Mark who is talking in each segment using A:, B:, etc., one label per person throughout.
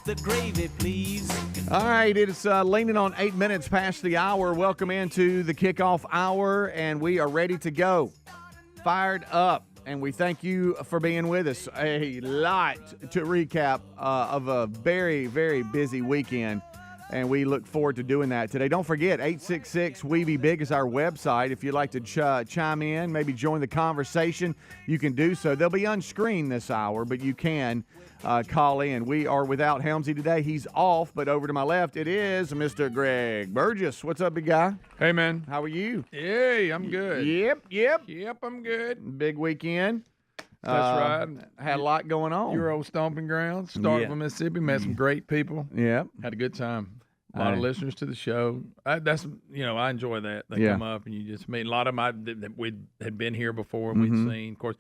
A: the gravy, please.
B: All right, it's leaning on 8 minutes past the hour. Welcome into the kickoff hour, and we are ready to go. Fired up, and we thank you for being with us. A lot to recap of a very, very busy weekend, and we look forward to doing that today. Don't forget, 866-WE-BE-BIG is our website. If you'd like to chime in, maybe join the conversation, you can do so. They'll be unscreened this hour, but you can call in. We are without Helmsy today. He's off, but over to my left, it is Mr. Greg Burgess. What's up, big guy?
C: Hey, man.
B: How are you?
C: Hey, I'm good.
B: Yep,
C: I'm good.
B: Big weekend.
C: That's right.
B: Had a lot going on.
C: Your old stomping grounds. Started from Mississippi. Met some great people.
B: Yeah.
C: Had a good time. A lot of listeners to the show. I enjoy that. They come up and you just meet a lot of them that we had been here before and we'd seen. Of course,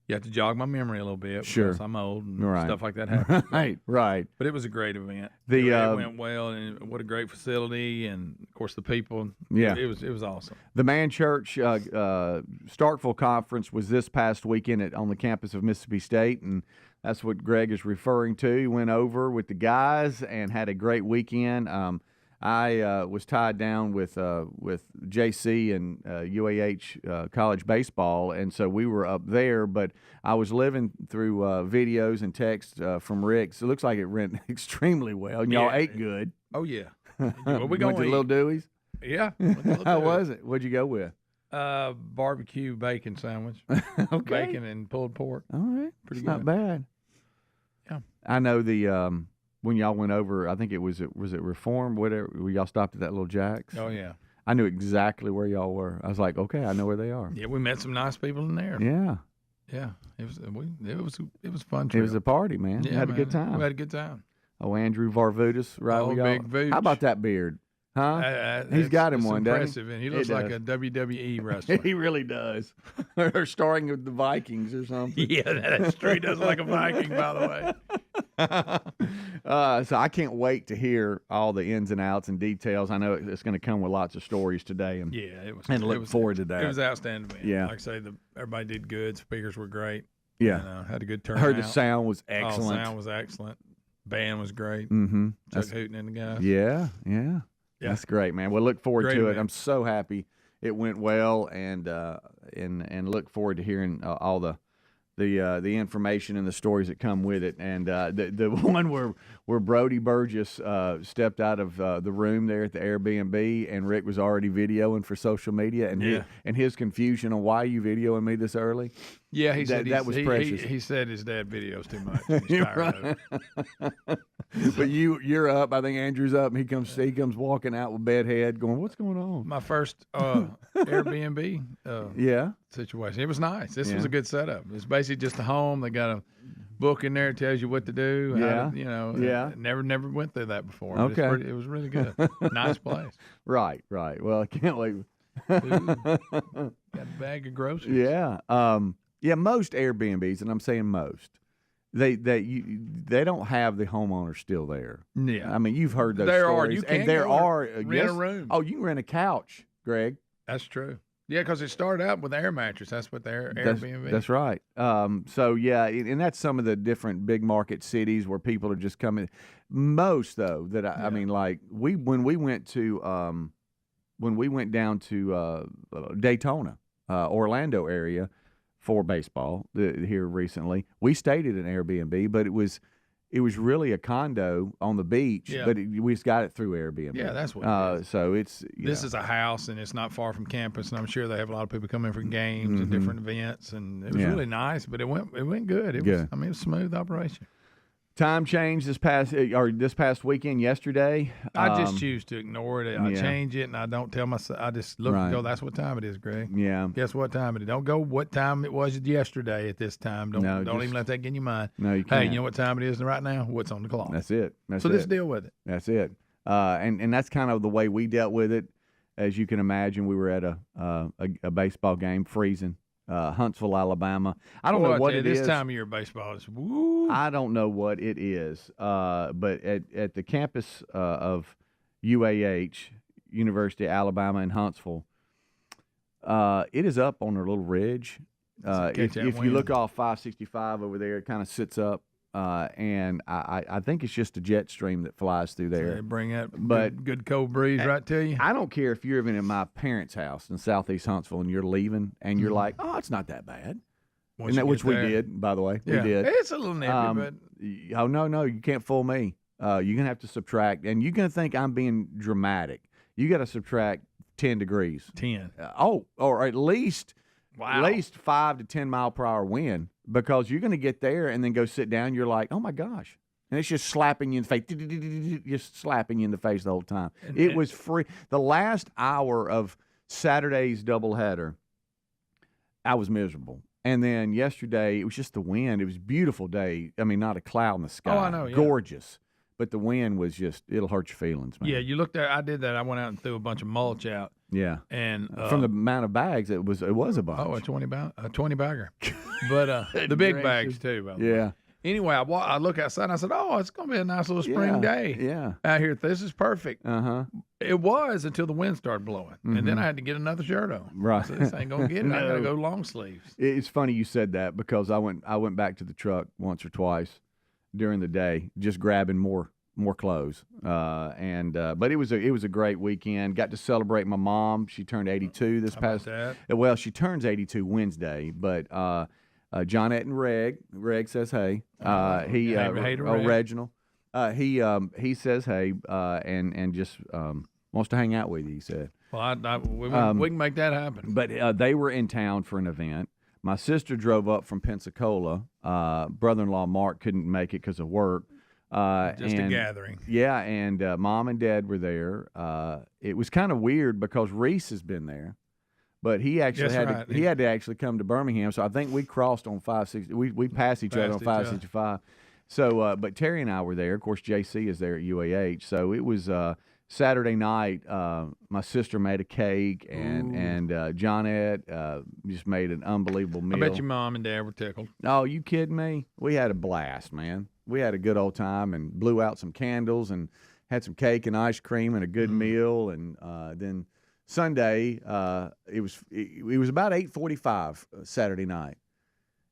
C: you have to jog my memory a little bit because I'm old and stuff like that happens.
B: Right.
C: But it was a great event. It went well, and what a great facility, and of course the people.
B: Yeah,
C: it was awesome.
B: The Man Church Starkville Conference was this past weekend on the campus of Mississippi State, and that's what Greg is referring to. He went over with the guys and had a great weekend. I was tied down with JC and UAH college baseball, and so we were up there. But I was living through videos and texts from Rick. So it looks like it went extremely well. And y'all ate good.
C: Oh yeah. Well, we
B: went to Little Dewey's.
C: Yeah.
B: How was it? What'd you go with?
C: Barbecue bacon sandwich.
B: Okay.
C: Bacon and pulled pork.
B: All right.
C: Pretty
B: good.
C: Not
B: bad.
C: Yeah.
B: I know the when y'all went over, I think it was Reform, whatever, where y'all stopped at that little Jack's.
C: Oh yeah.
B: I knew exactly where y'all were. I was like, okay, I know where they are.
C: Yeah, we met some nice people in there.
B: Yeah.
C: Yeah. It was fun.
B: It was a party, man.
C: Yeah,
B: we had a good time.
C: We had a good time.
B: Oh, Andrew Varvutis, right?
C: Oh, big Vooch.
B: How about that beard? Huh? He's got him one, doesn't
C: impressive, and he looks like a WWE wrestler.
B: He really does. Or starring with the Vikings or something.
C: Yeah, that's true. He does look like a Viking, by the
B: way. So I can't wait to hear all the ins and outs and details. I know it's going to come with lots of stories today. And, look forward to that.
C: It was outstanding, man.
B: Yeah.
C: Like I say, everybody did good. Speakers were great.
B: Yeah.
C: And, had a good
B: I
C: turnout.
B: heard the sound was excellent.
C: The sound was excellent. Band was great.
B: Mm-hmm.
C: Chuck Hooten and the guys.
B: Yeah. That's great, man. We'll look forward to it. I'm so happy it went well, and look forward to hearing all the information and the stories that come with it. And the one where Brody Burgess stepped out of the room there at the Airbnb, and Rick was already videoing for social media, and his confusion on why you videoing me this early.
C: Yeah, he said
B: that was precious.
C: He said his dad videos too much. He's tired of it.
B: But you're up. I think Andrew's up, and he comes walking out with bedhead, going, "What's going on?"
C: My first Airbnb situation. It was nice. This was a good setup. It's basically just a home. They got a book in there that tells you what to do. Never went through that before.
B: Okay,
C: it was really good. Nice place.
B: Right. Well, I can't wait.
C: Got a bag of groceries.
B: Yeah. Most Airbnbs, and I'm saying most, they don't have the homeowner still there.
C: Yeah.
B: I mean, you've heard those stories.
C: Rent a room.
B: Oh, you can rent a couch, Greg.
C: That's true. Yeah, because it started out with air mattress. That's what their Airbnb.
B: That's right. And that's some of the different big market cities where people are just coming. Most though I mean, like when we went down to Daytona, Orlando area for baseball here recently, we stayed at an Airbnb, but it was really a condo on the beach, but we just got it through Airbnb.
C: Yeah, that's what it is.
B: So
C: this is a house, and it's not far from campus, and I'm sure they have a lot of people come in for games and different events, and it was really nice, but it went good. It was a smooth operation.
B: Time change this past weekend, yesterday.
C: I just choose to ignore it. I change it, and I don't tell myself. I just look and go, that's what time it is, Greg.
B: Yeah.
C: Guess what time it is. Don't go what time it was yesterday at this time. Don't even let that get in your mind.
B: No, you can't.
C: Hey, you know what time it is right now? What's on the clock?
B: That's it.
C: Just deal with it.
B: That's it. And that's kind of the way we dealt with it. As you can imagine, we were at a baseball game, freezing. Huntsville, Alabama. I don't know what it is.
C: This time of year, baseball is woo.
B: I don't know what it is, but at the campus of UAH, University of Alabama in Huntsville, it is up on a little ridge. If you look off 565 over there, it kind of sits up and I think it's just a jet stream that flies through there.
C: So they bring that good cold breeze right to you.
B: I don't care if you're even in my parents' house in southeast Huntsville and you're leaving and you're like, oh, it's not that bad. Which we did, by the way.
C: Yeah.
B: We did.
C: It's a little nippy, but
B: oh no, you can't fool me. You're gonna have to subtract, and you're gonna think I'm being dramatic. You got to subtract 10 degrees.
C: 10.
B: Or at least 5 to 10 mile per hour wind, because you're gonna get there and then go sit down. You're like, oh my gosh. And it's just slapping you in the face, just slapping you in the face the whole time. It was free. The last hour of Saturday's doubleheader, I was miserable. And then yesterday, it was just the wind. It was a beautiful day. I mean, not a cloud in the sky.
C: Oh, I know. Yeah.
B: Gorgeous. But the wind was just, it'll hurt your feelings, man.
C: Yeah, you looked there. I did that. I went out and threw a bunch of mulch out.
B: Yeah.
C: And
B: from the amount of bags, it was a bunch.
C: Oh, a 20 bagger. But the big bags, too, by the way.
B: Yeah.
C: Anyway, I look outside and I said, oh, it's going to be a nice little spring day.
B: Yeah.
C: Out here. This is perfect.
B: Uh-huh.
C: It was until the wind started blowing. Mm-hmm. And then I had to get another shirt on.
B: Right.
C: So this ain't going to get it. I got to go long sleeves.
B: It's funny you said that, because I went back to the truck once or twice during the day, just grabbing more clothes. But it was a great weekend. Got to celebrate my mom. She turned 82 this past. Well, she turns 82 Wednesday, but Johnette and Reg says hey. Reginald. He says hey, and just wants to hang out with you. He said.
C: Well, we can make that happen.
B: But they were in town for an event. My sister drove up from Pensacola. Brother-in-law Mark couldn't make it because of work.
C: A gathering.
B: Yeah, and Mom and Dad were there. It was kind of weird because Reese has been there, but he actually had to actually come to Birmingham. So I think we crossed on 560. We passed each other on 565. So, but Terry and I were there. Of course, JC is there at UAH. So it was Saturday night. My sister made a cake, and Johnette just made an unbelievable meal.
C: I bet your mom and dad were tickled.
B: Oh, you kidding me? We had a blast, man. We had a good old time and blew out some candles and had some cake and ice cream and a good meal. And then Sunday, it was about 8:45 Saturday night.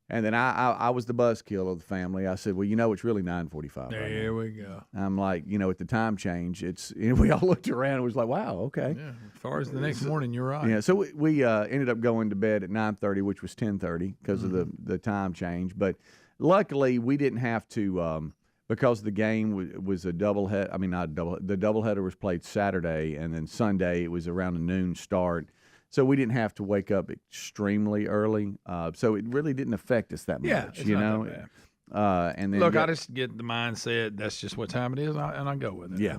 B: And then I was the buzzkill of the family. I said, well, it's really 9:45.
C: There we go.
B: I'm like, at the time change, we all looked around and was like, wow, okay.
C: Yeah, as far as the next morning, you're right.
B: Yeah, so we ended up going to bed at 9:30, which was 10:30 because of the time change. But luckily, we didn't have to because the game was a doubleheader. I mean, not a doubleheader. The doubleheader was played Saturday, and then Sunday it was around a noon start. So we didn't have to wake up extremely early. So it really didn't affect us that much.
C: Yeah, it's not that bad.
B: And then
C: look, I just get the mindset that's just what time it is, and I go with it.
B: Yeah,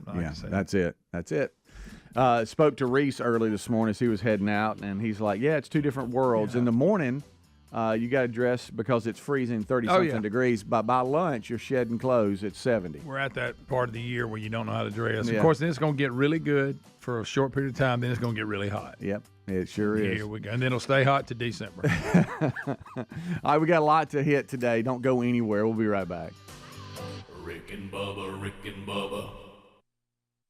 B: that's it. Spoke to Reese early this morning as he was heading out, and he's like, yeah, it's two different worlds. Yeah. In the morning, you got to dress because it's freezing 30-something degrees. By lunch, you're shedding clothes at 70.
C: We're at that part of the year where you don't know how to dress. Yeah. Of course, then it's going to get really good for a short period of time. Then it's going to get really hot.
B: Yep, it sure is.
C: Here we go. And then it'll stay hot to December.
B: All right, we got a lot to hit today. Don't go anywhere. We'll be right back.
A: Rick and Bubba.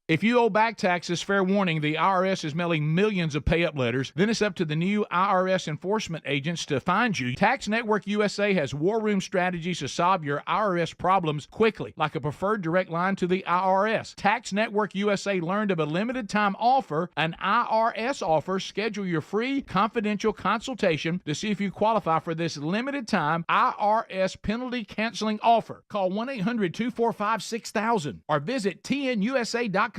D: If you owe back taxes, fair warning, the IRS is mailing millions of pay-up letters. Then it's up to the new IRS enforcement agents to find you. Tax Network USA has war room strategies to solve your IRS problems quickly, like a preferred direct line to the IRS. Tax Network USA learned of a limited-time offer, an IRS offer. Schedule your free, confidential consultation to see if you qualify for this limited-time IRS penalty-canceling offer. Call 1-800-245-6000 or visit tnusa.com/Bubba.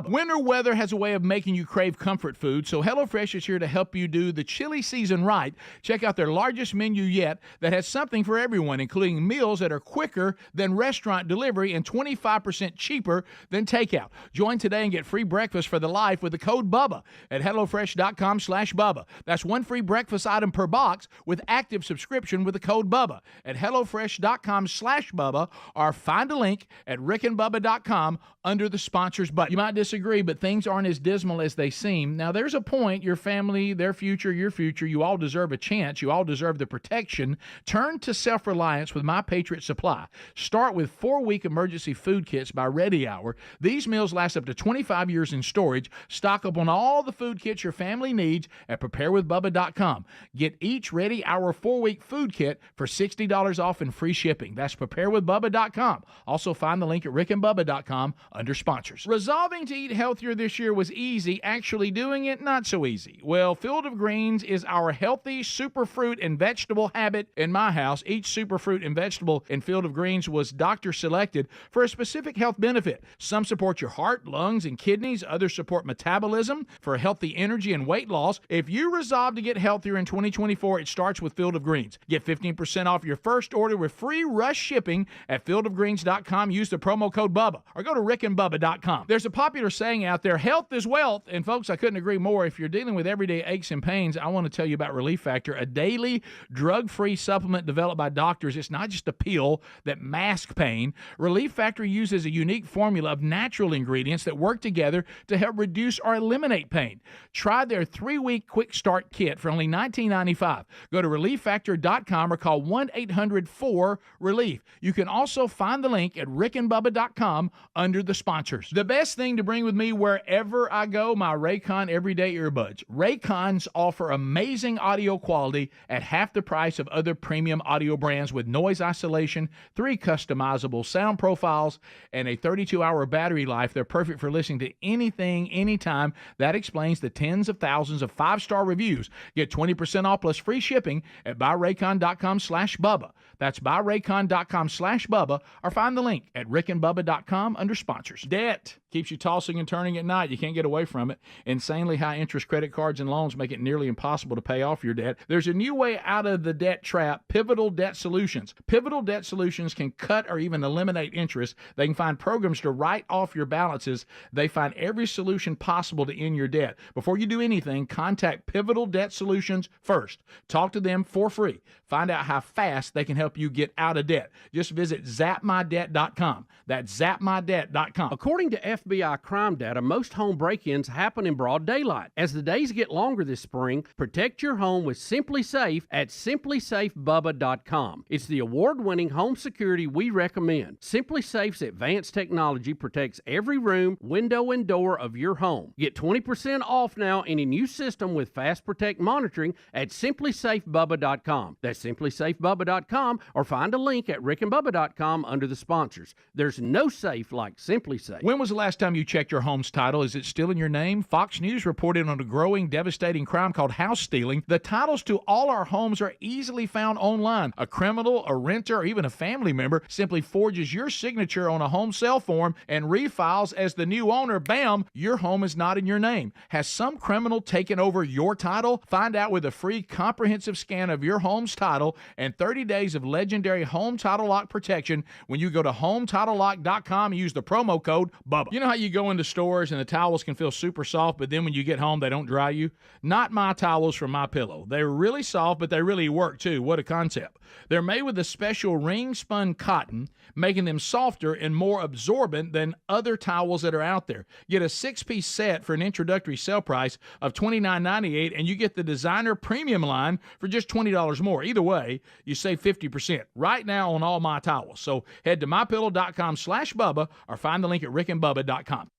D: Winter weather has a way of making you crave comfort food, so HelloFresh is here to help you do the chili season right. Check out their largest menu yet that has something for everyone, including meals that are quicker than restaurant delivery and 25% cheaper than takeout. Join today and get free breakfast for the life with the code BUBBA at HelloFresh.com/Bubba. That's one free breakfast item per box with active subscription with the code BUBBA at HelloFresh.com/Bubba or find a link at rickandbubba.com under the sponsor sponsors, but you might disagree, but things aren't as dismal as they seem. Now, there's a point. Your family, their future, your future, you all deserve a chance. You all deserve the protection. Turn to self-reliance with My Patriot Supply. Start with 4-week emergency food kits by Ready Hour. These meals last up to 25 years in storage. Stock up on all the food kits your family needs at preparewithbubba.com. Get each Ready Hour 4-week food kit for $60 off and free shipping. That's preparewithbubba.com. Also find the link at rickandbubba.com under sponsors. Resolving to eat healthier this year was easy. Actually doing it, not so easy. Well, Field of Greens is our healthy superfruit and vegetable habit in my house. Each superfruit and vegetable in Field of Greens was doctor selected for a specific health benefit. Some support your heart, lungs, and kidneys. Others support metabolism for healthy energy and weight loss. If you resolve to get healthier in 2024, it starts with Field of Greens. Get 15% off your first order with free rush shipping at fieldofgreens.com. Use the promo code BUBBA or go to rickandbubba.com. There's a popular saying out there, health is wealth. And folks, I couldn't agree more. If you're dealing with everyday aches and pains, I want to tell you about Relief Factor, a daily drug-free supplement developed by doctors. It's not just a pill that masks pain. Relief Factor uses a unique formula of natural ingredients that work together to help reduce or eliminate pain. Try their 3-week quick start kit for only $19.95. Go to relieffactor.com or call 1-800-4-RELIEF. You can also find the link at rickandbubba.com under the sponsors. The best thing to bring with me wherever I go, my Raycon everyday earbuds. Raycons offer amazing audio quality at half the price of other premium audio brands with noise isolation, 3 customizable sound profiles, and a 32-hour battery life. They're perfect for listening to anything, anytime. That explains the tens of thousands of 5-star reviews. Get 20% off plus free shipping at buyraycon.com/Bubba. That's buyraycon.com/Bubba, or find the link at rickandbubba.com under sponsors. Debt keeps you tossing and turning at night. You can't get away from it. Insanely high interest credit cards and loans make it nearly impossible to pay off your debt. There's a new way out of the debt trap, Pivotal Debt Solutions. Pivotal Debt Solutions can cut or even eliminate interest. They can find programs to write off your balances. They find every solution possible to end your debt. Before you do anything, contact Pivotal Debt Solutions first. Talk to them for free. Find out how fast they can help you get out of debt. Just visit zapmydebt.com. That's zapmydebt.com.
E: According to FBI crime data, most home break-ins happen in broad daylight. As the days get longer this spring, protect your home with Simply Safe at simplysafebubba.com. It's the award-winning home security we recommend. Simply Safe's advanced technology protects every room, window, and door of your home. Get 20% off now any new system with Fast Protect monitoring at simplysafebubba.com. That's simplysafebubba.com, or find a link at rickandbubba.com under the sponsors. There's no safe like Simply Safe.
D: When was the last time you checked your home's title? Is it still in your name? Fox News reported on a growing, devastating crime called house stealing. The titles to all our homes are easily found online. A criminal, a renter, or even a family member simply forges your signature on a home sale form and refiles as the new owner. Bam! Your home is not in your name. Has some criminal taken over your title? Find out with a free comprehensive scan of your home's title and 30 days of legendary home title lock protection when you go to HomeTitleLock.com and use the promo code BUBBA. You know how you go into stores and the towels can feel super soft, but then when you get home, they don't dry you? Not my towels from MyPillow. They're really soft, but they really work too. What a concept. They're made with a special ring-spun cotton, making them softer and more absorbent than other towels that are out there. Get a 6-piece set for an introductory sale price of $29.98, and you get the designer premium line for just $20 more. Either way, you save 50% right now on all my towels. So head to mypillow.com/Bubba or find the link at rickandbubba.com.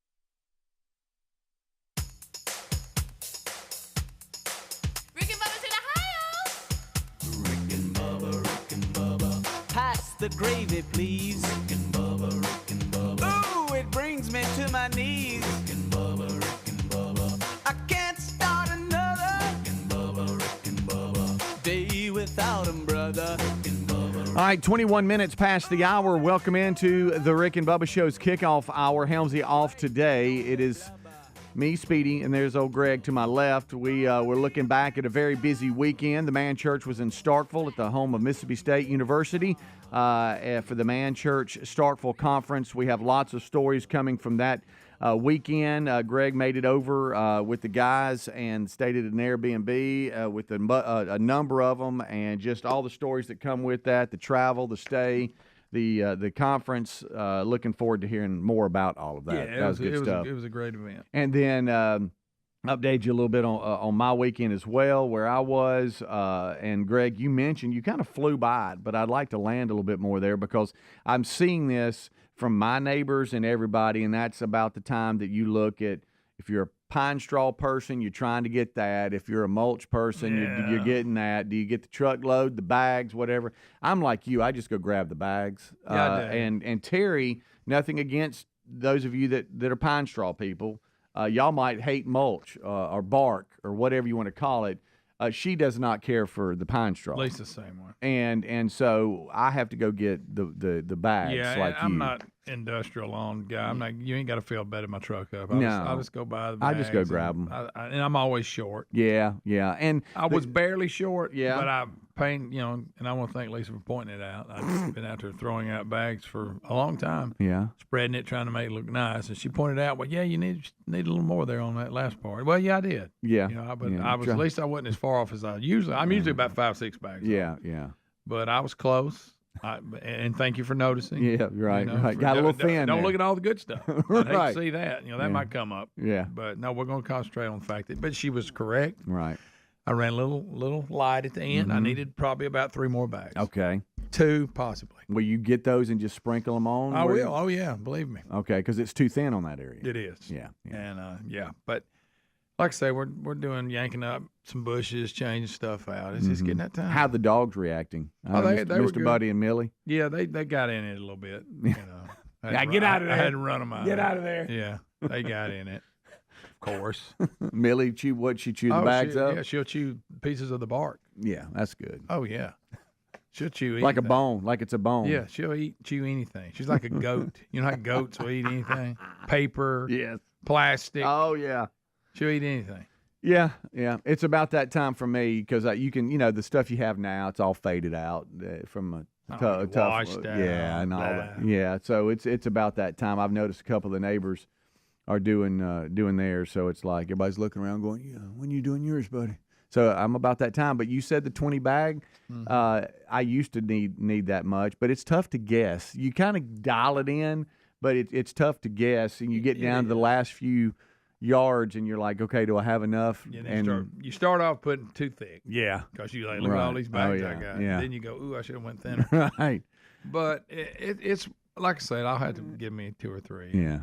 F: Rick and Bubba's in Ohio.
A: Rick and Bubba.
G: Pass the gravy, please.
A: Rick and Bubba.
G: Ooh, it brings me to my knees.
A: Rick and Bubba.
G: I can't start another
A: Rick and Bubba.
G: day without 'em, brother.
B: All right, 21 minutes past the hour. Welcome into the Rick and Bubba Show's kickoff hour. Helmsy off today. It is me, Speedy, and there's old Greg to my left. We're looking back at a very busy weekend. The Man Church was in Starkville at the home of Mississippi State University for the Man Church Starkville Conference. We have lots of stories coming from that weekend. Greg made it over with the guys and stayed at an Airbnb with a number of them, and just all the stories that come with that, the travel, the stay, the conference. Looking forward to hearing more about all of that.
C: Yeah,
B: that was good stuff.
C: It was a great event.
B: And then update you a little bit on my weekend as well, where I was. And Greg, you mentioned you kind of flew by it, but I'd like to land a little bit more there because I'm seeing this from my neighbors and everybody, and that's about the time that you look at if you're a pine straw person, you're trying to get that. If you're a mulch person, you're getting that. Do you get the truckload, the bags, whatever? I'm like you. I just go grab the bags.
C: Yeah, I do.
B: And Terry, nothing against those of you that are pine straw people. Y'all might hate mulch or bark or whatever you want to call it. She does not care for the pine straw.
C: At least the same one.
B: And so I have to go get the bags.
C: Yeah,
B: like
C: I'm
B: you.
C: not industrial lawn guy. I'm not. You ain't got to fill bed in my truck up. I'll just go buy the
B: I
C: bags.
B: just go grab them.
C: And I'm always short.
B: Yeah, and
C: I was barely short.
B: Yeah.
C: But I paint, and I want to thank Lisa for pointing it out. I've been out there throwing out bags for a long time.
B: Yeah.
C: Spreading it, trying to make it look nice. And she pointed out, well, yeah, you need a little more there on that last part. Well, yeah, I did.
B: Yeah.
C: But
B: yeah.
C: I was at least I wasn't as far off as I'm usually about 5-6 bags.
B: Yeah,
C: off.
B: yeah.
C: But I was close. And thank you for noticing.
B: Yeah, right.
C: right.
B: Got a little thin.
C: Don't
B: there.
C: look at all the good stuff. I'd hate
B: Right.
C: to see that. That might come up.
B: Yeah.
C: But no, we're going to concentrate on the fact that. But she was correct.
B: Right.
C: I ran a little light at the end. I needed probably about 3 more bags.
B: Okay.
C: 2 possibly.
B: Will you get those and just sprinkle them on?
C: I will. Oh yeah, believe me.
B: Okay, because it's too thin on that area.
C: It is.
B: Yeah.
C: And but like I say, we're doing yanking up some bushes, changing stuff out. It's just getting that time.
B: How the dogs reacting?
C: Oh, they were
B: Mr.
C: good.
B: Buddy and Millie.
C: Yeah, they got in it a little bit.
B: Yeah, get out of there.
C: I had to run them out.
B: Get out of there.
C: Yeah, they got in it. Of course.
B: Millie, she chew the bags up?
C: Yeah, she'll chew pieces of the bark.
B: Yeah, that's good.
C: Oh yeah, she'll chew
B: Like
C: anything.
B: a bone, like it's a bone.
C: Yeah, she'll chew anything. She's like a goat. You know how goats will eat anything? Paper,
B: Yes.
C: plastic.
B: Oh yeah.
C: She'll eat anything.
B: Yeah, yeah. It's about that time for me because you can, the stuff you have now, it's all faded out from a tough.
C: washed out,
B: Yeah, and all that.
C: blah.
B: Yeah, so it's about that time. I've noticed a couple of the neighbors are doing theirs, so it's like everybody's looking around going, yeah, when you doing yours, buddy? So I'm about that time. But you said the 20 bag. I used to need that much, but it's tough to guess. You kind of dial it in, but it's tough to guess, and you get down to the last few yards, and you're like, okay, do I have enough?
C: Yeah,
B: and
C: you start off putting too thick.
B: yeah,
C: Because you like, look at all these bags I got.
B: yeah.
C: Then you go, ooh, I should have went thinner.
B: right.
C: But it's like I said, I'll have to give me 2 or 3.
B: Yeah.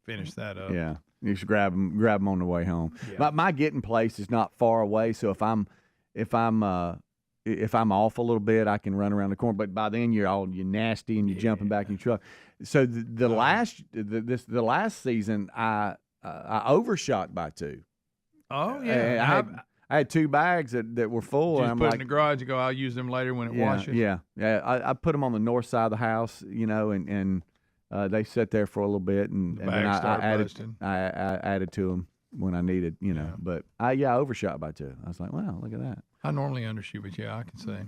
C: Finish that up.
B: Yeah, you should grab them on the way home.
C: Yeah.
B: My getting place is not far away, so if I'm off a little bit, I can run around the corner. But by then you're nasty and you're jumping back in your truck. So the last season I overshot by 2.
C: Oh yeah.
B: I had 2 bags that were full.
C: Just
B: and I'm
C: put it
B: like,
C: in the garage and go, I'll use them later when it washes.
B: Yeah. I put them on the north side of the house, and they sat there for a little bit, and then I added to them when I needed, But I overshot by 2. I was like, wow, look at that.
C: I normally undershoot, but yeah, I can say.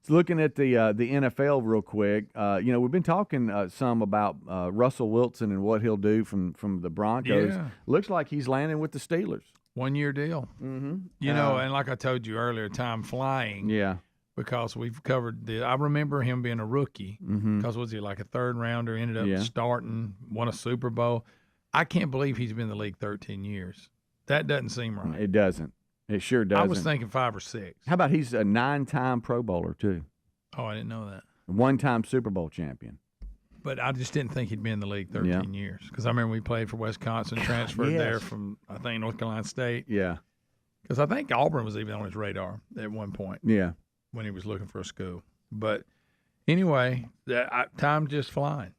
B: So looking at the NFL real quick, we've been talking some about Russell Wilson and what he'll do from the Broncos.
C: Yeah.
B: Looks like he's landing with the Steelers.
C: 1-year deal.
B: Mm-hmm.
C: And like I told you earlier, time flying.
B: Yeah.
C: Because we've covered I remember him being a rookie. Because was he like a 3rd rounder? Ended up starting, won a Super Bowl. I can't believe he's been in the league 13 years. That doesn't seem right.
B: It doesn't. It sure doesn't.
C: I was thinking 5 or 6.
B: How about he's a 9-time Pro Bowler too?
C: Oh, I didn't know that.
B: 1-time Super Bowl champion.
C: But I just didn't think he'd been in the league 13 years. Because I remember we played for Wisconsin, transferred there from, I think, North Carolina State.
B: Yeah.
C: Because I think Auburn was even on his radar at one point.
B: Yeah.
C: When he was looking for a school. But anyway, time just flying.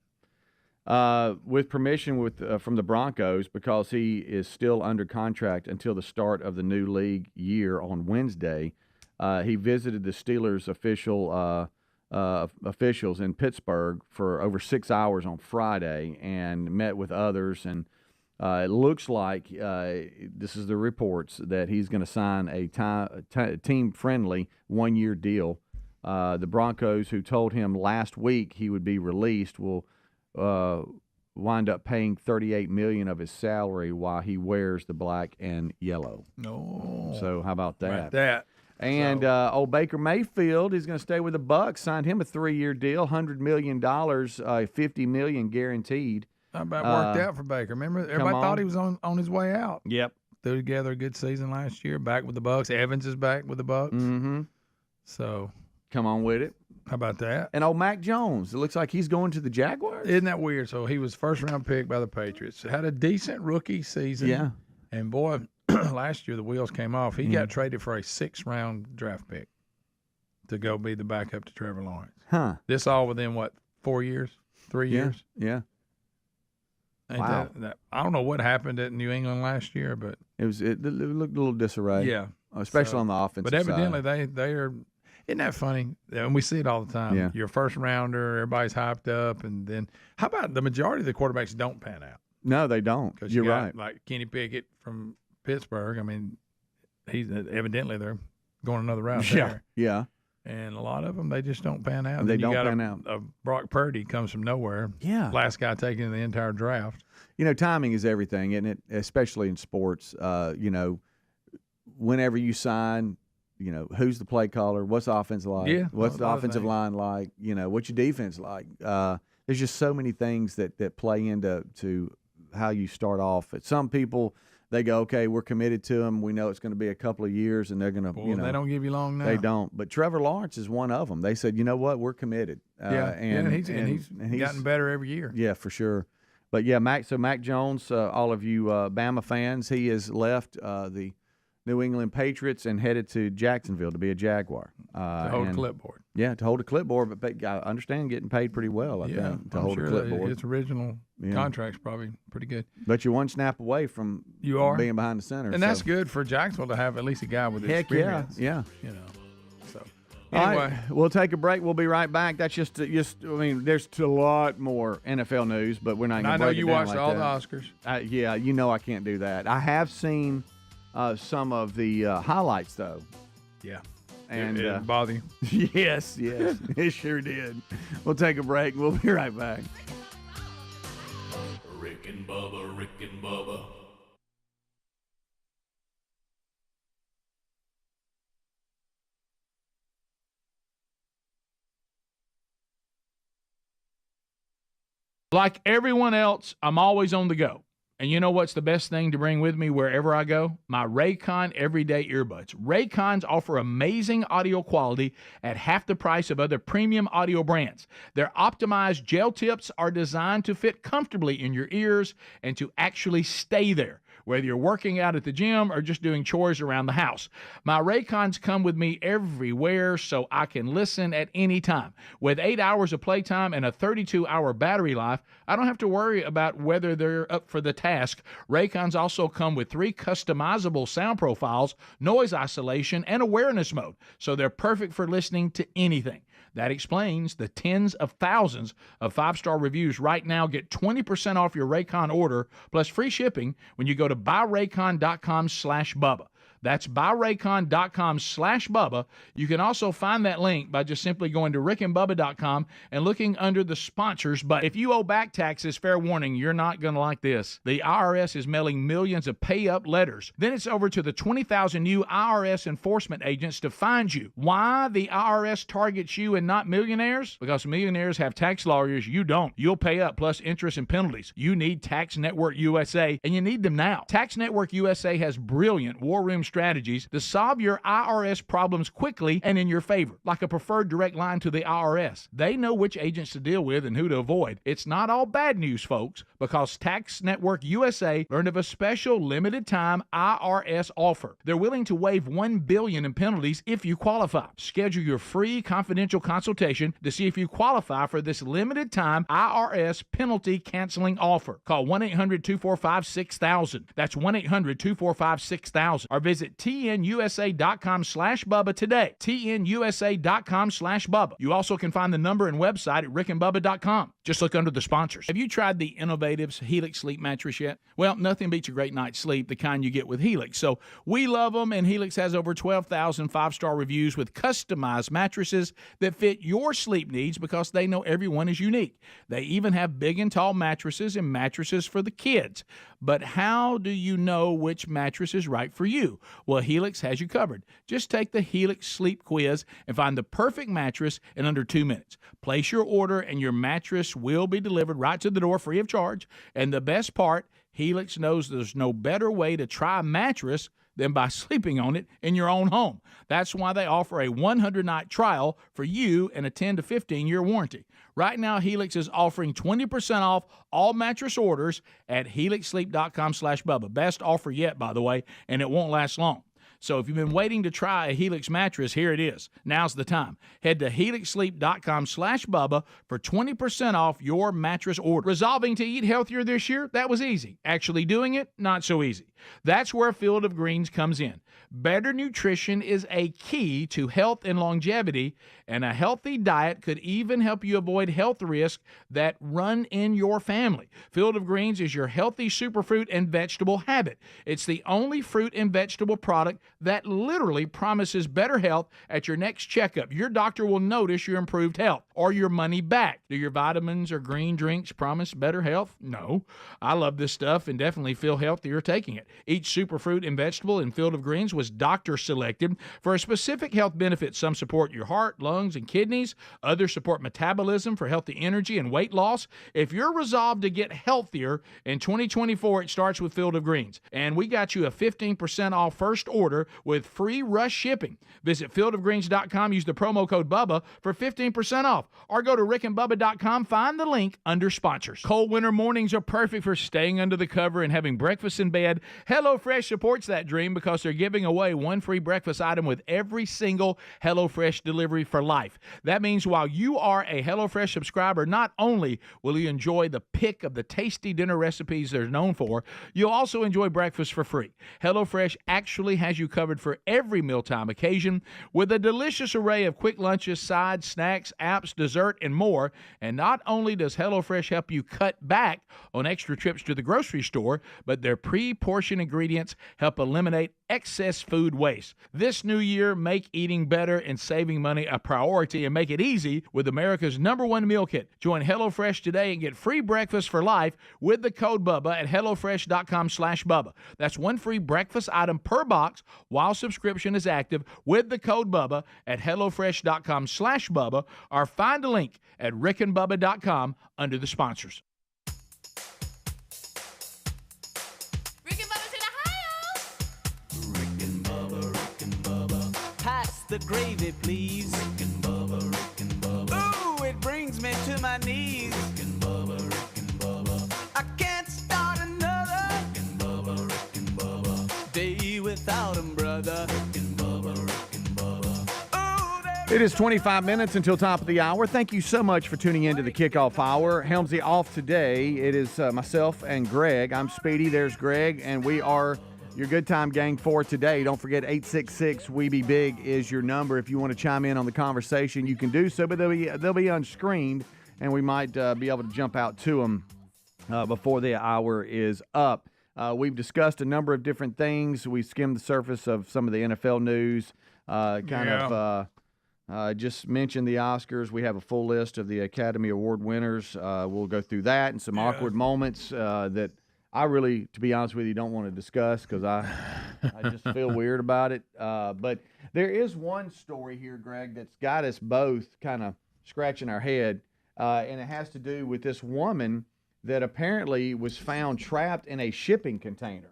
B: With permission from the Broncos, because he is still under contract until the start of the new league year on Wednesday, he visited the Steelers officials in Pittsburgh for over 6 hours on Friday and met with others. And it looks like this is the reports that he's going to sign a team-friendly 1-year deal. The Broncos, who told him last week he would be released, will wind up paying $38 million of his salary while he wears the black and yellow.
C: No.
B: So how about that?
C: Right, that.
B: And old Baker Mayfield is going to stay with the Bucs. Signed him a 3-year deal, $100 million, $50 million guaranteed.
C: How about worked out for Baker? Remember, everybody thought he was on his way out.
B: Yep.
C: Threw together a good season last year. Back with the Bucs. Evans is back with the Bucs.
B: Mm-hmm.
C: So
B: come on with it.
C: How about that?
B: And old Mac Jones. It looks like he's going to the Jaguars.
C: Isn't that weird? So he was first-round pick by the Patriots. Had a decent rookie season.
B: Yeah.
C: And, boy, last year the wheels came off. He got traded for a 6th-round draft pick to go be the backup to Trevor Lawrence.
B: Huh.
C: This all within, 4 years? 3 years?
B: Yeah.
C: Wow. I don't know what happened at New England last year, but
B: it looked a little disarray.
C: Yeah.
B: Especially on the offensive
C: side. But evidently
B: side.
C: they are – isn't that funny? And we see it all the time.
B: Yeah.
C: You're a first-rounder, everybody's hyped up, and then how about the majority of the quarterbacks don't pan out?
B: No, they don't. You're right.
C: Like Kenny Pickett from Pittsburgh. I mean, he's evidently they're going another route there.
B: Yeah.
C: And a lot of them, they just don't pan out.
B: They don't pan out.
C: Brock Purdy comes from nowhere.
B: Yeah.
C: Last guy taking the entire draft.
B: Timing is everything, isn't it? Especially in sports. Whenever you sign, who's the play caller? What's the offense like?
C: Yeah.
B: What's the offensive line like? What's your defense like? There's just so many things that play into how you start off. Some people, they go, okay, we're committed to them. We know it's going to be a couple of years, and they're going to,
C: they don't give you long now.
B: They don't. But Trevor Lawrence is one of them. They said, you know what, we're committed.
C: And he's gotten better every year.
B: Yeah, for sure. But yeah, Mac Jones, all of you Bama fans, he has left the New England Patriots and headed to Jacksonville to be a Jaguar.
C: To hold a clipboard.
B: Yeah, to hold a clipboard, but I understand getting paid pretty well, I think, to hold a clipboard.
C: His original contract's probably pretty good.
B: But you're one snap away from being behind the center.
C: And that's good for Jacksonville to have at least a guy with experience.
B: Yeah.
C: So
B: anyway.
C: All right,
B: we'll take a break. We'll be right back. That's just there's a lot more NFL news, but we're not going to break it down.
C: I know you watched all the Oscars.
B: Yeah, I can't do that. I have seen some of the highlights, though.
C: Yeah.
B: And
C: it didn't bother you?
B: Yes, it sure did. We'll take a break. We'll be right back.
A: Rick and Bubba, Rick and Bubba.
D: Like everyone else, I'm always on the go. And you know what's the best thing to bring with me wherever I go? My Raycon Everyday Earbuds. Raycons offer amazing audio quality at half the price of other premium audio brands. Their optimized gel tips are designed to fit comfortably in your ears and to actually stay there, whether you're working out at the gym or just doing chores around the house. My Raycons come with me everywhere so I can listen at any time. With 8 hours of playtime and a 32-hour battery life, I don't have to worry about whether they're up for the task. Raycons also come with 3 customizable sound profiles, noise isolation, and awareness mode, so they're perfect for listening to anything. That explains the tens of thousands of 5-star reviews right now. Get 20% off your Raycon order plus free shipping when you go to buyraycon.com/Bubba. That's buyraycon.com/Bubba. You can also find that link by just simply going to rickandbubba.com and looking under the sponsors. But if you owe back taxes, fair warning, you're not going to like this. The IRS is mailing millions of pay-up letters. Then it's over to the 20,000 new IRS enforcement agents to find you. Why the IRS targets you and not millionaires? Because millionaires have tax lawyers. You don't. You'll pay up plus interest and penalties. You need Tax Network USA, and you need them now. Tax Network USA has brilliant war room strategies to solve your IRS problems quickly and in your favor, like a preferred direct line to the IRS. They know which agents to deal with and who to avoid. It's not all bad news, folks, because Tax Network USA learned of a special limited-time IRS offer. They're willing to waive $1 billion in penalties if you qualify. Schedule your free confidential consultation to see if you qualify for this limited-time IRS penalty canceling offer. Call 1-800-245-6000. That's 1-800-245-6000. Or visit tnusa.com/Bubba today. tnusa.com/Bubba. You also can find the number and website at rickandbubba.com. Just look under the sponsors. Have you tried the Innovatives Helix Sleep Mattress yet? Well, nothing beats a great night's sleep, the kind you get with Helix. So we love them, and Helix has over 12,000 5-star reviews with customized mattresses that fit your sleep needs because they know everyone is unique. They even have big and tall mattresses and mattresses for the kids. But how do you know which mattress is right for you? Well, Helix has you covered. Just take the Helix Sleep Quiz and find the perfect mattress in under 2 minutes. Place your order and your mattress will be delivered right to the door free of charge. And the best part, Helix knows there's no better way to try a mattress than by sleeping on it in your own home. That's why they offer a 100-night trial for you and a 10 to 15-year warranty. Right now, Helix is offering 20% off all mattress orders at helixsleep.com/Bubba. Best offer yet, by the way, and it won't last long. So if you've been waiting to try a Helix mattress, here it is. Now's the time. Head to helixsleep.com/Bubba for 20% off your mattress order. Resolving to eat healthier this year? That was easy. Actually doing it? Not so easy. That's where Field of Greens comes in. Better nutrition is a key to health and longevity, and a healthy diet could even help you avoid health risks that run in your family. Field of Greens is your healthy superfruit and vegetable habit. It's the only fruit and vegetable product that literally promises better health at your next checkup. Your doctor will notice your improved health or your money back. Do your vitamins or green drinks promise better health? No. I love this stuff and definitely feel healthier taking it. Each superfruit and vegetable in Field of Greens was doctor selected for a specific health benefit. Some support your heart, lungs, and kidneys. Others support metabolism for healthy energy and weight loss. If you're resolved to get healthier in 2024, it starts with Field of Greens. And we got you a 15% off first order with free rush shipping. Visit fieldofgreens.com, use the promo code Bubba for 15% off, or go to rickandbubba.com, find the link under sponsors. Cold winter mornings are perfect for staying under the cover and having breakfast in bed. HelloFresh supports that dream because they're giving away one free breakfast item with every single HelloFresh delivery for life. That means while you are a HelloFresh subscriber, not only will you enjoy the pick of the tasty dinner recipes they're known for, you'll also enjoy breakfast for free. HelloFresh actually has you covered for every mealtime occasion with a delicious array of quick lunches, sides, snacks, apps, dessert, and more. And not only does HelloFresh help you cut back on extra trips to the grocery store, but their pre-portioned ingredients help eliminate excess food waste. This new year, make eating better and saving money a priority and make it easy with America's #1 meal kit. Join HelloFresh today and get free breakfast for life with the code Bubba at HelloFresh.com/Bubba. That's one free breakfast item per box while subscription is active with the code Bubba at HelloFresh.com/Bubba, or find a link at rickandbubba.com under the sponsors.
F: Rick and Bubba's in Ohio.
G: Rick and Bubba. Pass the gravy, please. Rick and Bubba. Ooh, it brings me to my knees. Rick and Bubba. I can't start another. Rick and Bubba. Day without 'em, brother. Rick and Bubba.
B: It is 25 minutes until top of the hour. Thank you so much for tuning in to the Kickoff Hour. Helmsy off today. It is myself and Greg. I'm Speedy. There's Greg. And we are your good time gang for today. Don't forget 866-WE-BE-BIG is your number. If you want to chime in on the conversation, you can do so. But they'll be unscreened, and we might be able to jump out to them before the hour is up. We've discussed a number of different things. We skimmed the surface of some of the NFL news, just mentioned the Oscars. We have a full list of the Academy Award winners. We'll go through that and some awkward moments that I really, to be honest with you, don't want to discuss because I just feel weird about it. But there is one story here, Greg, that's got us both kind of scratching our head, and it has to do with this woman that apparently was found trapped in a shipping container.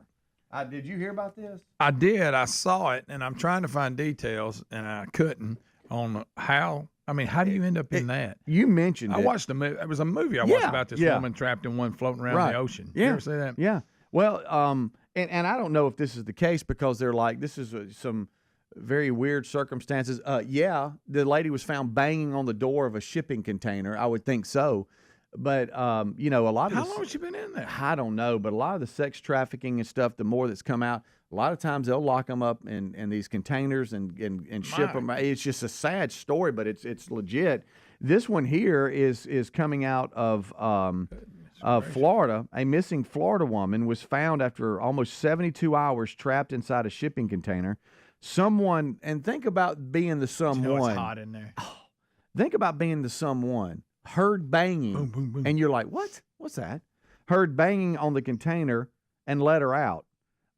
B: Did you hear about this?
C: I did. I saw it, and I'm trying to find details, and I couldn't on how. I mean, how do you end up in that?
B: You mentioned it.
C: I watched a movie. It was a movie I watched about this woman trapped in one floating around the ocean.
B: Yeah.
C: You ever see that?
B: Yeah. Well, and I don't know if this is the case because they're like, this is some very weird circumstances. The lady was found banging on the door of a shipping container. I would think so. But, a lot of
C: How long has she been in there?
B: I don't know. But a lot of the sex trafficking and stuff, the more that's come out, a lot of times they'll lock them up in these containers and ship them. It's just a sad story, but it's legit. This one here is coming out of Florida. A missing Florida woman was found after almost 72 hours trapped inside a shipping container. Someone, and think about being the someone.
C: It's hot in there.
B: Think about being the someone. Heard banging,
C: boom, boom, boom.
B: And you're like, what? What's that? Heard banging on the container and let her out.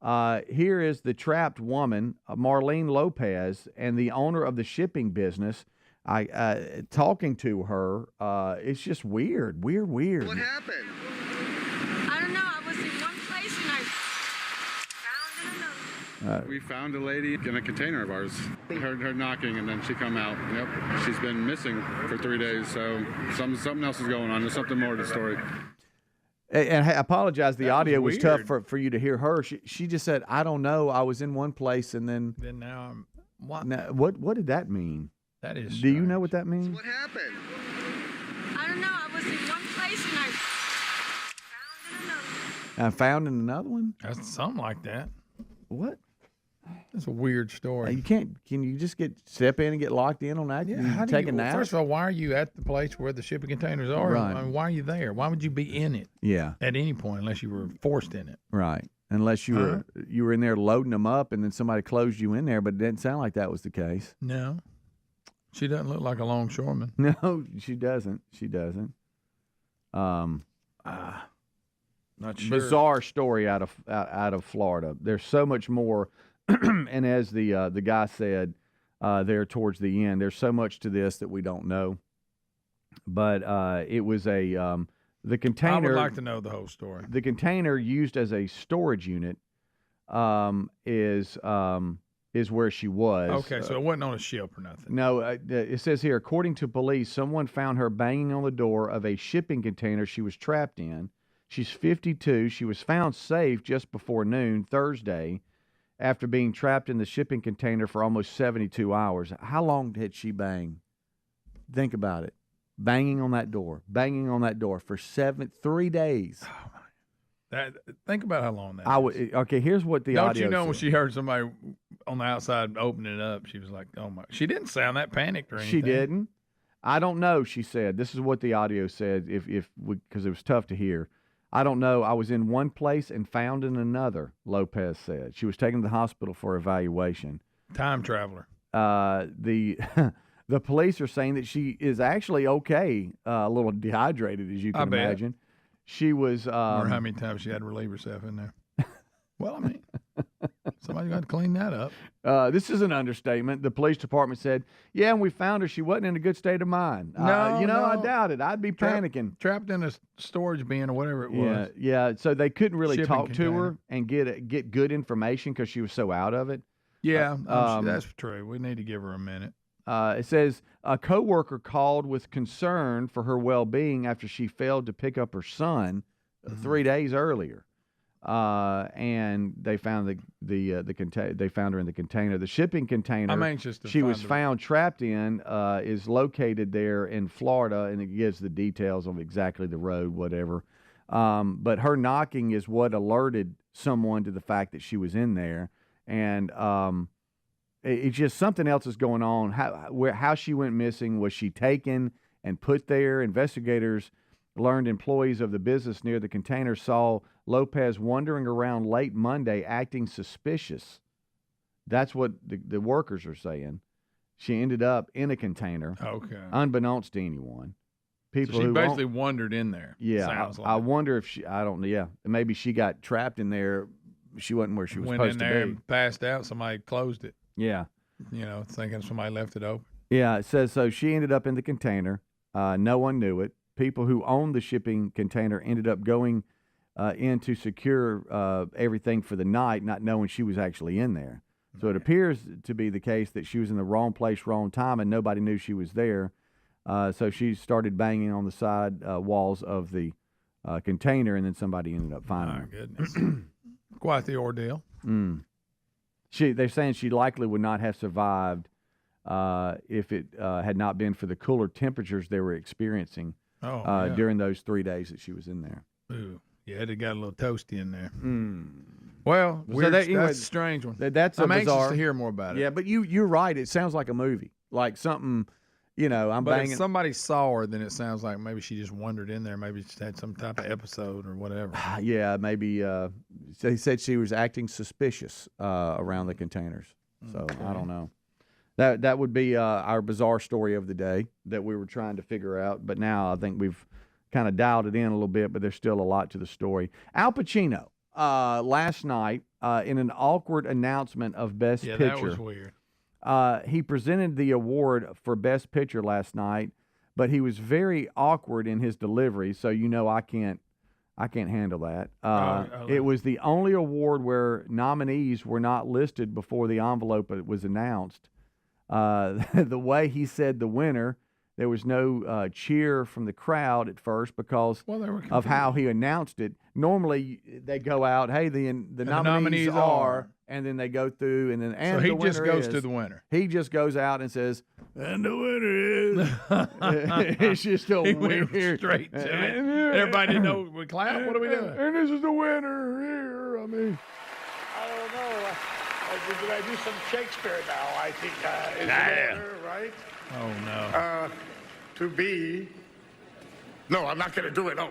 B: Here is the trapped woman, Marlene Lopez, and the owner of the shipping business. Talking to her, it's just weird.
H: What happened?
F: I don't know. I was in one place and I found another.
H: We found a lady in a container of ours. Heard her knocking, and then she come out. Yep, she's been missing for 3 days. So something else is going on. There's something more to the story.
B: And I apologize. The audio was tough
C: weird.
B: for you to hear her. She just said, "I don't know. I was in one place and then."
C: Then now I'm what?
B: Now, what did that mean?
C: That is.
B: Do you know
C: strange.
B: what that means?
H: What happened?
F: I don't know. I was in one place and I found another.
B: I found in another one.
C: That's something like that.
B: What?
C: That's a weird story.
B: You can't. Can you just step in and get locked in on that?
C: Yeah,
B: and
C: how do
B: take
C: you,
B: a nap?
C: First of all, why are you at the place where the shipping containers are?
B: Right.
C: I mean, why are you there? Why would you be in it
B: Yeah.
C: at any point unless you were forced in it?
B: Right. Unless you were in there loading them up and then somebody closed you in there, but it didn't sound like that was the case.
C: No. She doesn't look like a longshoreman.
B: No, she doesn't. She doesn't.
C: Not sure.
B: Bizarre story out of Florida. There's so much more, and as the guy said there towards the end, there's so much to this that we don't know. But it was the container.
C: I would like to know the whole story.
B: The container used as a storage unit is where she was.
C: Okay, so it wasn't on a ship or nothing.
B: No, it says here, according to police, someone found her banging on the door of a shipping container she was trapped in. She's 52. She was found safe just before noon Thursday after being trapped in the shipping container for almost 72 hours. How long did she bang? Think about it. Banging on that door for 3 days.
C: Think about how long that is.
B: Okay, here's what the
C: Don't
B: audio
C: you know when
B: said.
C: she heard somebody on the outside opening it up, she was like, oh my. She didn't sound that panicked or anything.
B: She didn't. I don't know, she said. This is what the audio said because it was tough to hear. I don't know. I was in one place and found in another, Lopez said. She was taken to the hospital for evaluation.
C: Time traveler.
B: The police are saying that she is actually okay, a little dehydrated, as you can imagine. She was.
C: Or how many times she had to relieve herself in there. Well, I mean, somebody got to clean that up.
B: This is an understatement. The police department said, "Yeah, and we found her. She wasn't in a good state of mind."
C: No,
B: I doubt it. I'd be panicking.
C: Trapped in a storage bin or whatever it was.
B: Yeah. So they couldn't really
C: Shipping
B: talk to her
C: container.
B: and get good information because she was so out of it.
C: Yeah, that's true. We need to give her a minute.
B: It says a coworker called with concern for her well-being after she failed to pick up her son 3 days earlier, and they found they found her in the container. The shipping container
C: I'm anxious to
B: she
C: find
B: was
C: her.
B: found trapped in is located there in Florida, and it gives the details of exactly the road, whatever. But her knocking is what alerted someone to the fact that she was in there, and it's just something else is going on. How she went missing? Was she taken and put there? Investigators learned employees of the business near the container saw Lopez wandering around late Monday acting suspicious. That's what the workers are saying. She ended up in a container, unbeknownst to anyone.
C: People so she basically wandered in there.
B: Yeah,
C: sounds like.
B: I wonder if she. I don't know. Yeah, maybe she got trapped in there. She wasn't where she was supposed to be.
C: Went in there and passed out. Somebody closed it.
B: Yeah.
C: Thinking somebody left it open.
B: Yeah, it says so. She ended up in the container. No one knew it. People who owned the shipping container ended up going in to secure everything for the night, not knowing she was actually in there. So it appears to be the case that she was in the wrong place, wrong time, and nobody knew she was there. So she started banging on the side walls of the container, and then somebody ended up finding her.
C: My goodness. Quite the ordeal.
B: They're saying she likely would not have survived if it had not been for the cooler temperatures they were experiencing during those 3 days that she was in there.
C: Ooh, yeah, it got a little toasty in there. Well,
B: So
C: that's a strange one.
B: That's
C: I'm
B: bizarre.
C: anxious to hear more about it.
B: Yeah, but you're right. It sounds like a movie, like something. I'm
C: But
B: banging.
C: if somebody saw her, then it sounds like maybe she just wandered in there. Maybe she had some type of episode or whatever.
B: Yeah, maybe. They said she was acting suspicious around the containers. So I don't know. That would be our bizarre story of the day that we were trying to figure out. But now I think we've kind of dialed it in a little bit, but there's still a lot to the story. Al Pacino last night in an awkward announcement of Best Picture.
C: Yeah, that was weird.
B: He presented the award for Best Picture last night, but he was very awkward in his delivery, so I can't handle that. It was the only award where nominees were not listed before the envelope was announced. The way he said the winner, there was no cheer from the crowd at first because of how he announced it. Normally, they go out, hey, the nominees are, and then they go through, and then
C: so he just goes to the winner.
B: He just goes out and says, and the winner is. It's just a weird.
C: Straight to it. Everybody knows we clap. What are we doing?
B: And this is the winner here. I mean,
I: I don't know. Did I do some Shakespeare now? I think is the winner, right?
C: Oh no.
I: To be. No, I'm not going to do it. No.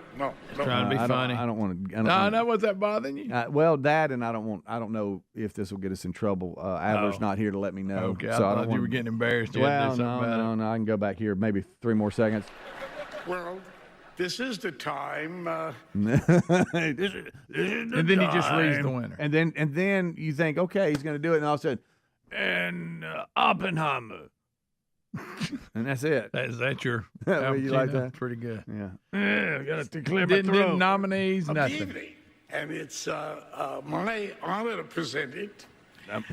C: Trying to be funny.
B: I don't want to.
C: No, was that bothering you?
B: Well, that and I don't know if this will get us in trouble. Adler's not here to let me know.
C: Okay,
B: so
C: I thought you were getting embarrassed.
B: Well, no. I can go back here maybe 3 more seconds.
I: Well, this is the time.
C: And then he just reads the winner.
B: And then you think, okay, he's going to do it, and all of a sudden, and Oppenheimer. And that's it.
C: Is that your?
B: You like that?
C: Pretty good.
B: Yeah.
C: Got to clear my throat. Didn't nominees, nothing.
I: Evening. And it's my honor to present it.
B: I'm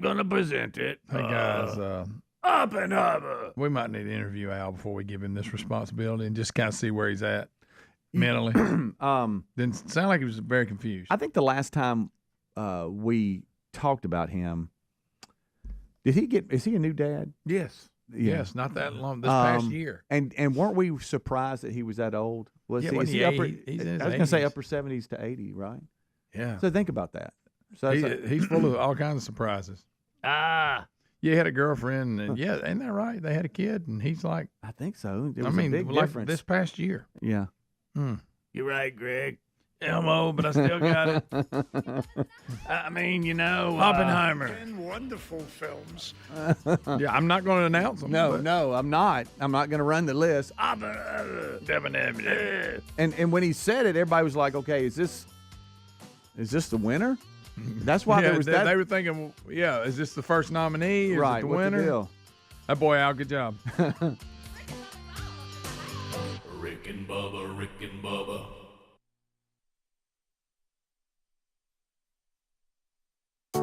B: going to present it.
C: Hey guys,
B: Oppenheimer.
C: We might need to interview Al before we give him this responsibility and just kind of see where he's at mentally. Didn't sound like he was very confused.
B: I think the last time we talked about him. Is he a new dad?
C: Yes.
B: Yeah.
C: Yes, not that long. This past year.
B: And weren't we surprised that he was that old? Was he
C: he's
B: upper?
C: in his
B: I was going to say
C: 80s.
B: upper 70s to 80, right?
C: Yeah.
B: So think about that. So
C: he's full of all kinds of surprises. Yeah, he had a girlfriend, and ain't that right? They had a kid, and he's like,
B: I think so. There was a big
C: like
B: difference
C: this past year.
B: Yeah.
C: You're right, Greg. Elmo, but I still got it. I mean, Oppenheimer.
I: 10 wonderful films.
C: Yeah, I'm not going to announce them.
B: No, I'm not. I'm not going to run the list. And when he said it, everybody was like, okay, is this the winner? That's why there was that.
C: They were thinking, is this the first nominee? Is
B: right,
C: it the
B: what's
C: winner?
B: the deal?
C: That boy, Al, good job.
A: Rick and Bubba.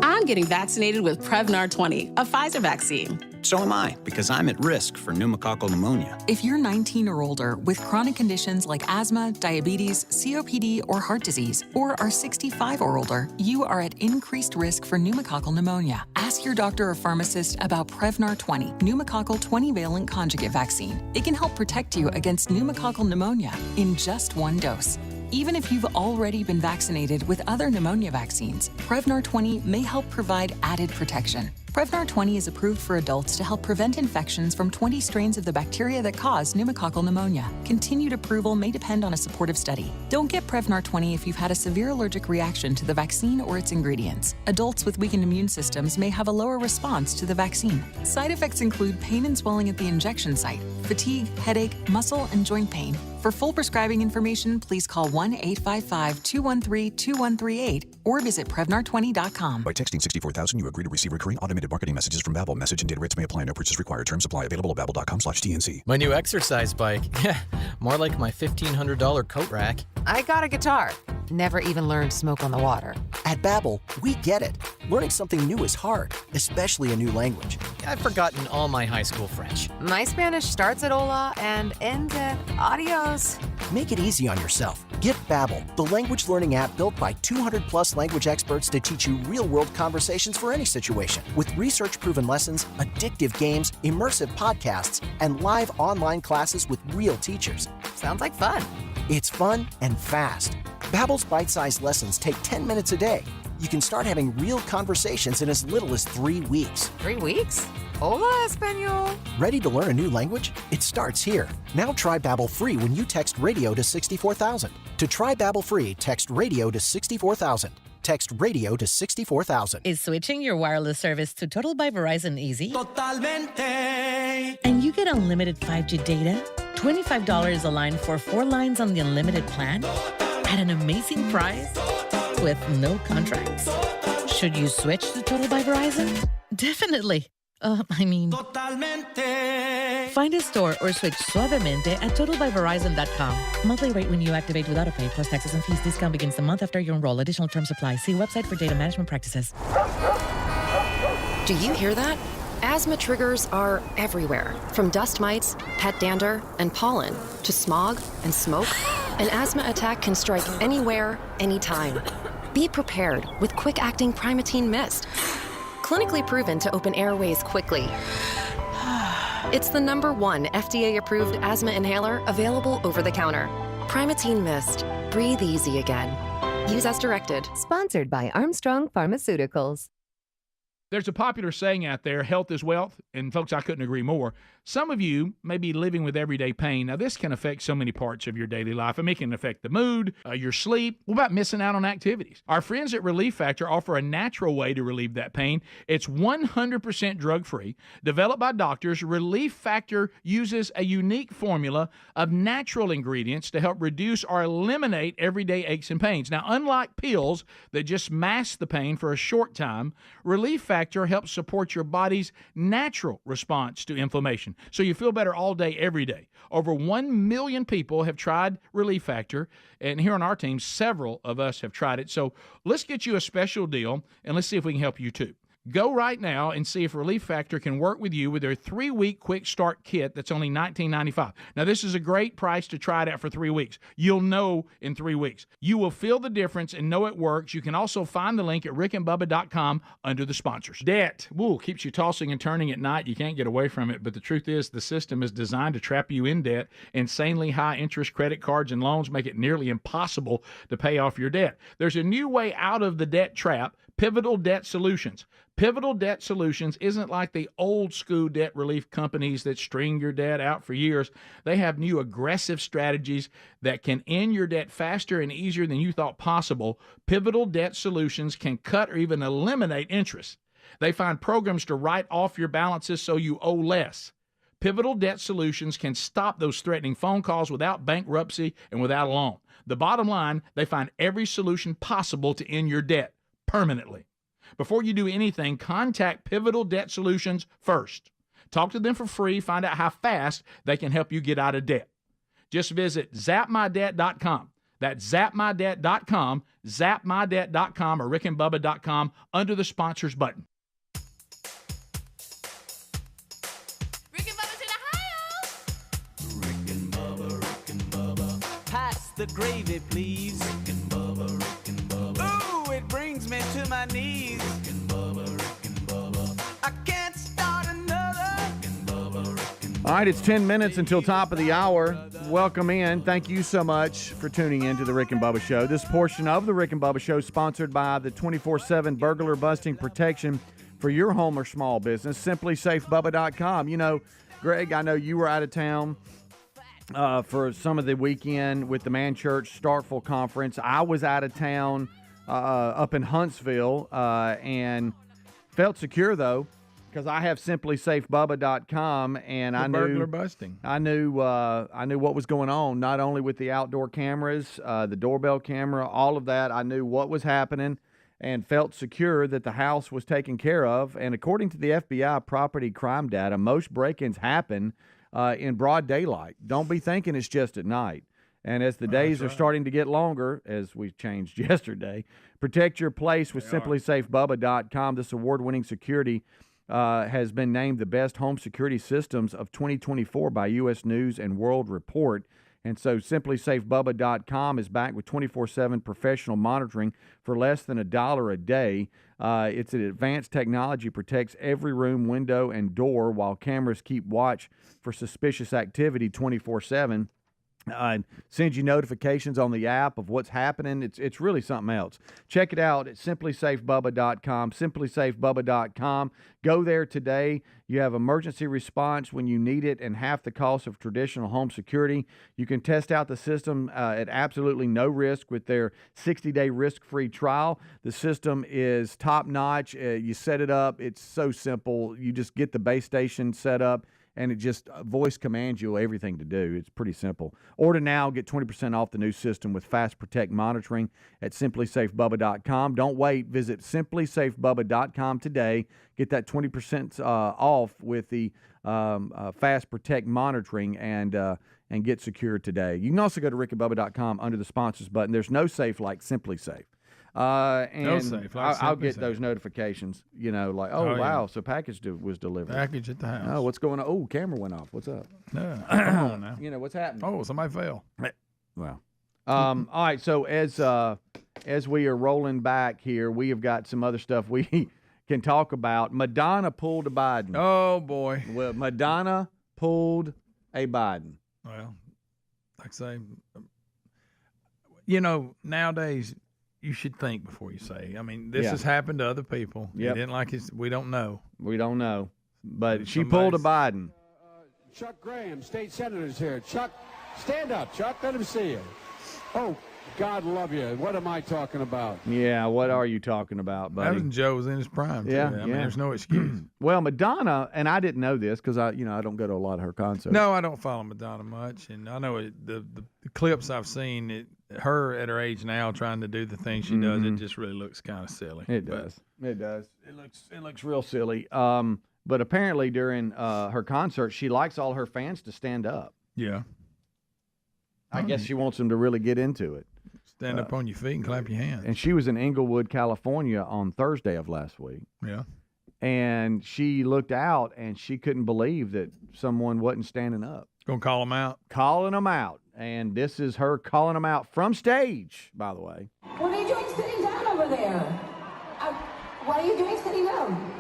J: I'm getting vaccinated with Prevnar 20, a Pfizer vaccine.
K: So am I, because I'm at risk for pneumococcal pneumonia.
L: If you're 19 or older with chronic conditions like asthma, diabetes, COPD, or heart disease, or are 65 or older, you are at increased risk for pneumococcal pneumonia. Ask your doctor or pharmacist about Prevnar 20, pneumococcal 20-valent conjugate vaccine. It can help protect you against pneumococcal pneumonia in just 1 dose. Even if you've already been vaccinated with other pneumonia vaccines, Prevnar 20 may help provide added protection. Prevnar 20 is approved for adults to help prevent infections from 20 strains of the bacteria that cause pneumococcal pneumonia. Continued approval may depend on a supportive study. Don't get Prevnar 20 if you've had a severe allergic reaction to the vaccine or its ingredients. Adults with weakened immune systems may have a lower response to the vaccine. Side effects include pain and swelling at the injection site, fatigue, headache, muscle, and joint pain. For full prescribing information, please call 1-855-213-2138 or visit Prevnar20.com.
M: By texting 64,000, you agree to receive recurring automated marketing messages from Babbel. Message and data rates may apply. No purchase required. Terms apply. Available at Babbel.com/TNC.
N: My new exercise bike. Yeah, more like my $1,500 coat rack.
O: I got a guitar. Never even learned Smoke on the Water.
P: At Babbel, we get it. Learning something new is hard, especially a new language.
N: I've forgotten all my high school French.
O: My Spanish starts at hola and ends at adios.
P: Make it easy on yourself. Get Babbel, the language learning app built by 200-plus language experts to teach you real-world conversations for any situation. With research-proven lessons, addictive games, immersive podcasts, and live online classes with real teachers.
O: Sounds like fun.
P: It's fun and fast. Babbel's bite-sized lessons take 10 minutes a day. You can start having real conversations in as little as 3 weeks.
O: 3 weeks? Hola, Espanol.
P: Ready to learn a new language? It starts here. Now try Babbel free when you text radio to 64,000. To try Babbel free, text radio to 64,000. Text radio to 64,000.
Q: Is switching your wireless service to Total by Verizon easy?
G: Totalmente.
Q: And you get unlimited 5G data? $25 a line for 4 lines on the unlimited plan? at an amazing price with no contracts. Should you switch to Total by Verizon? Definitely. Find a store or switch suavemente at totalbyverizon.com. Monthly rate when you activate without a pay plus taxes and fees. Discount begins the month after you enroll. Additional terms apply. See website for data management practices.
R: Do you hear that? Asthma triggers are everywhere, from dust mites, pet dander, and pollen, to smog and smoke. An asthma attack can strike anywhere, anytime. Be prepared with quick-acting Primatene Mist. Clinically proven to open airways quickly. It's the #1 FDA-approved asthma inhaler available over the counter. Primatene Mist. Breathe easy again. Use as directed.
S: Sponsored by Armstrong Pharmaceuticals.
D: There's a popular saying out there, health is wealth, and folks, I couldn't agree more. Some of you may be living with everyday pain. Now, this can affect so many parts of your daily life. I mean, it can affect the mood, your sleep. What about missing out on activities? Our friends at Relief Factor offer a natural way to relieve that pain. It's 100% drug-free. Developed by doctors, Relief Factor uses a unique formula of natural ingredients to help reduce or eliminate everyday aches and pains. Now, unlike pills that just mask the pain for a short time, Relief Factor helps support your body's natural response to inflammation, so you feel better all day, every day. Over 1 million people have tried Relief Factor, and here on our team, several of us have tried it. So let's get you a special deal, and let's see if we can help you too. Go right now and see if Relief Factor can work with you with their 3-week quick start kit that's only $19.95. Now, this is a great price to try it out for 3 weeks. You'll know in 3 weeks. You will feel the difference and know it works. You can also find the link at rickandbubba.com under the sponsors. Debt, keeps you tossing and turning at night. You can't get away from it, but the truth is the system is designed to trap you in debt. Insanely high interest credit cards and loans make it nearly impossible to pay off your debt. There's a new way out of the debt trap, Pivotal Debt Solutions. Pivotal Debt Solutions isn't like the old school debt relief companies that string your debt out for years. They have new aggressive strategies that can end your debt faster and easier than you thought possible. Pivotal Debt Solutions can cut or even eliminate interest. They find programs to write off your balances so you owe less. Pivotal Debt Solutions can stop those threatening phone calls without bankruptcy and without a loan. The bottom line, they find every solution possible to end your debt permanently. Before you do anything, contact Pivotal Debt Solutions first. Talk to them for free. Find out how fast they can help you get out of debt. Just visit zapmydebt.com. That's zapmydebt.com, zapmydebt.com, or rickandbubba.com under the sponsors button.
G: Rick and Bubba. Pass the gravy, please. Rick and Bubba. Ooh, it brings me to my knees. Rick and Bubba. I can't start another.
B: All right, it's 10 minutes until top of the hour. Welcome in. Thank you so much for tuning in to the Rick and Bubba Show. This portion of the Rick and Bubba Show is sponsored by the 24/7 burglar busting protection for your home or small business. SimplySafeBubba.com. You know, Greg, I know you were out of town for some of the weekend with the Man Church Starkville Conference. I was out of town up in Huntsville and felt secure, though, because I have SimplySafeBubba.com, and I knew
C: burglar busting.
B: I knew what was going on, not only with the outdoor cameras, the doorbell camera, all of that. I knew what was happening and felt secure that the house was taken care of. And according to the FBI property crime data, most break-ins happen in broad daylight. Don't be thinking it's just at night. And as the days are starting to get longer, as we changed yesterday, protect your place with SimplySafeBubba.com. This award-winning security has been named the best home security systems of 2024 by U.S. News and World Report. And so SimplySafeBubba.com is back with 24/7 professional monitoring for less than $1 a day. It's an advanced technology, protects every room, window, and door while cameras keep watch for suspicious activity 24/7. Sends you notifications on the app of what's happening. It's really something else. Check it out at SimplySafeBubba.com, SimplySafeBubba.com. Go there today. You have emergency response when you need it and half the cost of traditional home security. You can test out the system at absolutely no risk with their 60-day risk-free trial. The system is top-notch. You set it up. It's so simple. You just get the base station set up, and it just voice commands you everything to do. It's pretty simple. Order now, get 20% off the new system with Fast Protect monitoring at simplysafebubba.com. Don't wait. Visit simplysafebubba.com today. Get that 20% off with the Fast Protect monitoring and get secure today. You can also go to rickandbubba.com under the sponsors button. There's no safe like Simply Safe. And
C: no safe. Like
B: I'll get those notifications, like, oh wow,
C: yeah.
B: so package was delivered.
C: Package at the house.
B: Oh, what's going on? Oh, camera went off. What's up?
C: No, come on now.
B: What's happening?
C: Oh, somebody fell.
B: Well, all right. So as we are rolling back here, we have got some other stuff we can talk about. Madonna pulled a Biden.
C: Oh boy.
B: Well, Madonna pulled a Biden.
C: Well, like I say, nowadays you should think before you say. I mean, this has happened to other people.
B: Yep.
C: They didn't like his. We don't know.
B: We don't know, but she pulled a Biden.
T: Chuck Graham, state senator's here. Chuck, stand up. Chuck, let him see you. Oh, God love you. What am I talking about?
B: Yeah, what are you talking about, buddy?
C: That was Joe was in his prime.
B: Yeah,
C: I mean, there's no excuse.
B: Well, Madonna, and I didn't know this because I don't go to a lot of her concerts.
C: No, I don't follow Madonna much, and I know the clips I've seen, her at her age now trying to do the things she does, it just really looks kind of silly.
B: It does. It does. It looks real silly. But apparently during her concert, she likes all her fans to stand up.
C: Yeah.
B: I guess she wants them to really get into it.
C: Stand up on your feet and clap your hands.
B: And she was in Inglewood, California on Thursday of last week.
C: Yeah.
B: And she looked out and she couldn't believe that someone wasn't standing up.
C: Gonna call them out?
B: Calling them out. And this is her calling them out from stage, by the way.
U: What are you doing sitting down over there? What are you doing sitting down?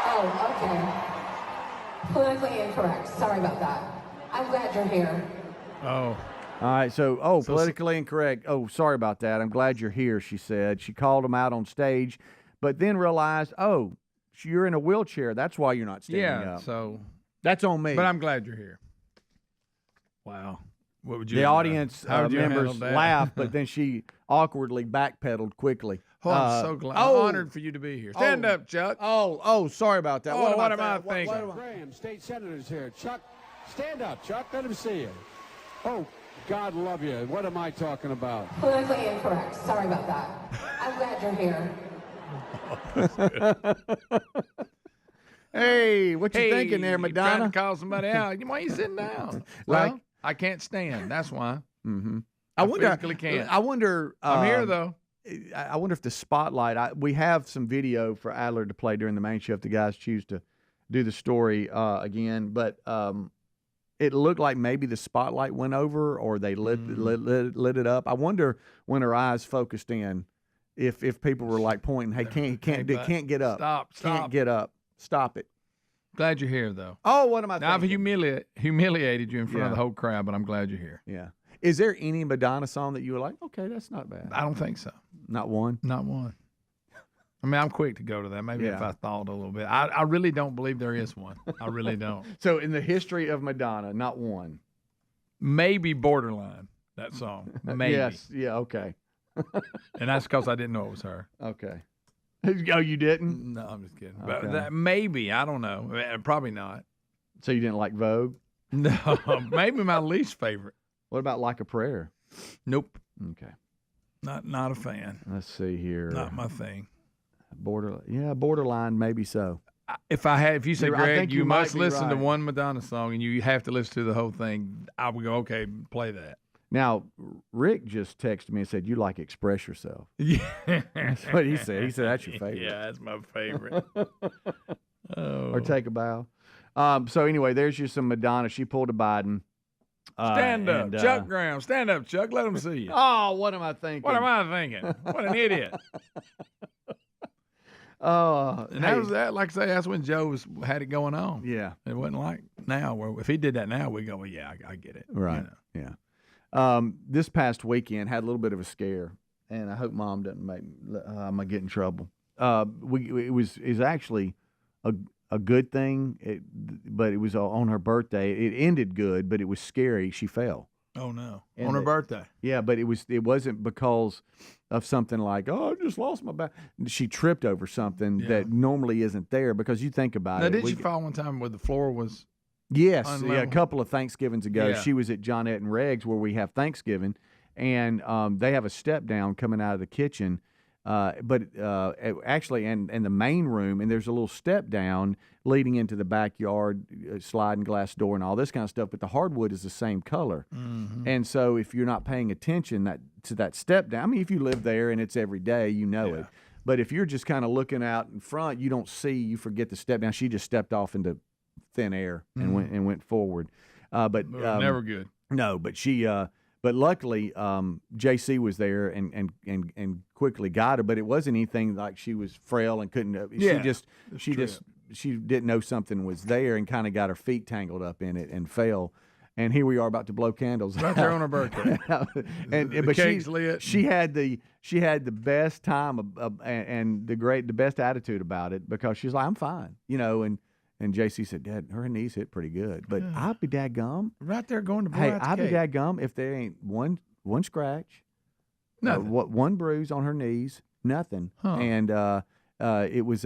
U: Oh, okay. Politically incorrect. Sorry about that. I'm glad you're here.
C: Oh.
B: All right, so politically incorrect. Oh, sorry about that. I'm glad you're here, she said. She called him out on stage, but then realized, you're in a wheelchair. That's why you're not standing up.
C: So
B: that's on me.
C: But I'm glad you're here. Wow. What would you
B: The audience members
C: that?
B: laughed, but then she awkwardly backpedaled quickly.
C: Oh, I'm so glad. I'm honored for you to be here. Stand up, Chuck.
B: Oh, sorry about that.
C: Oh, what am I thinking?
T: Chuck Graham, state senator's here. Chuck, stand up. Chuck, let him see you. Oh, God love you. What am I talking about?
U: Politically incorrect. Sorry about that. I'm glad you're here.
B: Hey, what you thinking there, Madonna?
C: Trying to call somebody out. Why are you sitting down? Well, I can't stand. That's why.
B: Mm-hmm.
C: I physically can't.
B: I wonder.
C: I'm here though.
B: I wonder if the spotlight. We have some video for Adler to play during the main show if the guys choose to do the story again, but. It looked like maybe the spotlight went over, or they lit it up. I wonder when her eyes focused in, if people were like pointing, "Hey, can't get up,
C: Stop,
B: can't get up, stop it."
C: Glad you're here, though.
B: Oh, what am I?
C: Now, I've humiliated you in front of the whole crowd, but I'm glad you're here.
B: Yeah. Is there any Madonna song that you were like, okay, that's not bad?
C: I don't think so.
B: Not one.
C: Not one. I mean, I'm quick to go to that. Maybe if I thought a little bit. I really don't believe there is one. I really don't.
B: So in the history of Madonna, not one.
C: Maybe Borderline, that song. Maybe.
B: Yes. Yeah, okay.
C: And that's because I didn't know it was her.
B: Okay. Oh, you didn't?
C: No, I'm just kidding.
B: Okay.
C: But maybe. I don't know. Probably not.
B: So you didn't like Vogue?
C: No. Maybe my least favorite.
B: What about Like a Prayer?
C: Nope.
B: Okay.
C: Not a fan.
B: Let's see here.
C: Not my thing.
B: Borderline, maybe so.
C: If you say, Greg, you must listen to
B: right.
C: one Madonna song and you have to listen to the whole thing, I would go, okay, play that.
B: Now, Rick just texted me and said, you like Express Yourself.
C: Yeah.
B: That's what he said. He said, that's your favorite.
C: Yeah, that's my favorite.
B: Or Take a Bow. So anyway, there's just some Madonna. She pulled a Biden.
C: Stand up. Chuck Graham. Stand up, Chuck. Let them see you.
B: Oh, what am I thinking?
C: What am I thinking? What an idiot. And that was that. Like I say, that's when Joe had it going on.
B: Yeah.
C: It wasn't like now where if he did that now, we go, well, yeah, I get it.
B: Right.
C: You know?
B: Yeah. This past weekend had a little bit of a scare, and I hope Mom doesn't make me get in trouble. It was actually a good thing, but it was on her birthday. It ended good, but it was scary. She fell.
C: Oh no!
B: And
C: On her birthday.
B: Yeah, but it wasn't because of something like, oh, I just lost my back. She tripped over something that normally isn't there, because you think about
C: Now,
B: it.
C: did she fall one time where the floor was?
B: Yes,
C: unlevel?
B: a couple of Thanksgivings ago,
C: Yeah.
B: she was at Johnette and Reg's where we have Thanksgiving, and they have a step down coming out of the kitchen, but actually, and the main room, and there's a little step down leading into the backyard, sliding glass door, and all this kind of stuff. But the hardwood is the same color, and so if you're not paying attention to that step down, I mean, if you live there and it's every day, you know it. But if you're just kind of looking out in front, you don't see, you forget the step down. She just stepped off into thin air and went forward. But
C: never good.
B: No, but she. But luckily, JC was there and quickly got her. But it wasn't anything like she was frail and couldn't. She didn't know something was there and kind of got her feet tangled up in it and fell. And here we are about to blow candles
C: right there on her birthday.
B: But
C: cake's lit.
B: She had the best time and the best attitude about it, because she's like, I'm fine, And JC said, Dad, her knees hit pretty good. But I'll be dadgum.
C: Right there going to blow
B: Hey,
C: out the
B: I'll be
C: cake.
B: dadgum if there ain't one scratch,
C: Nothing.
B: one bruise on her knees, nothing.
C: Huh.
B: And it was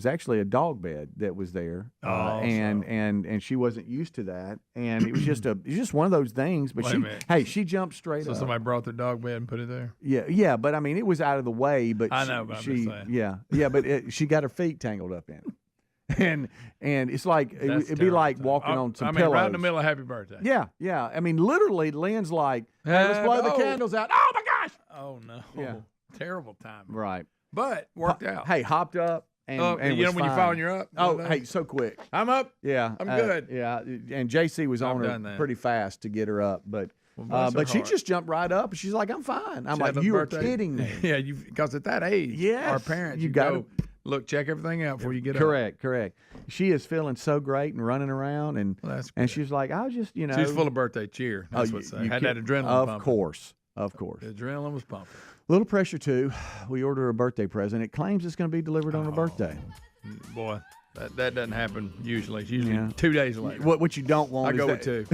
B: actually a dog bed that was there, and she wasn't used to that, and it was just one of those things. But she jumped straight up.
C: So somebody brought their dog bed and put it there.
B: Yeah. But I mean, it was out of the way. But
C: I know, but I'm just saying.
B: But she got her feet tangled up in it. And it's like it'd be like walking on some pillows.
C: Right in the middle of happy birthday.
B: Yeah. I mean, literally, Lynn's like, hey, let's blow the candles out. Oh my gosh!
C: Oh no!
B: Yeah.
C: Terrible time.
B: Right.
C: But worked out.
B: Hey, hopped up and
C: when
B: was
C: you
B: fine.
C: fall and you're up.
B: Oh, hey, so quick.
C: I'm up.
B: Yeah,
C: I'm good.
B: Yeah, and JC was on her pretty fast to get her up, but she
C: heart.
B: just jumped right up and she's like, I'm fine. I'm like, you are kidding me.
C: Yeah, because at that age, our parents, you go. Look, check everything out before you get up.
B: Correct. She is feeling so great and running around, and she's like, I was just,
C: She's full of birthday cheer. That's what's saying. Had that adrenaline pumping.
B: Of course.
C: The adrenaline was pumping.
B: Little pressure too. We order her a birthday present. It claims it's going to be delivered on her birthday.
C: Boy, that doesn't happen usually. It's usually 2 days later.
B: What you don't want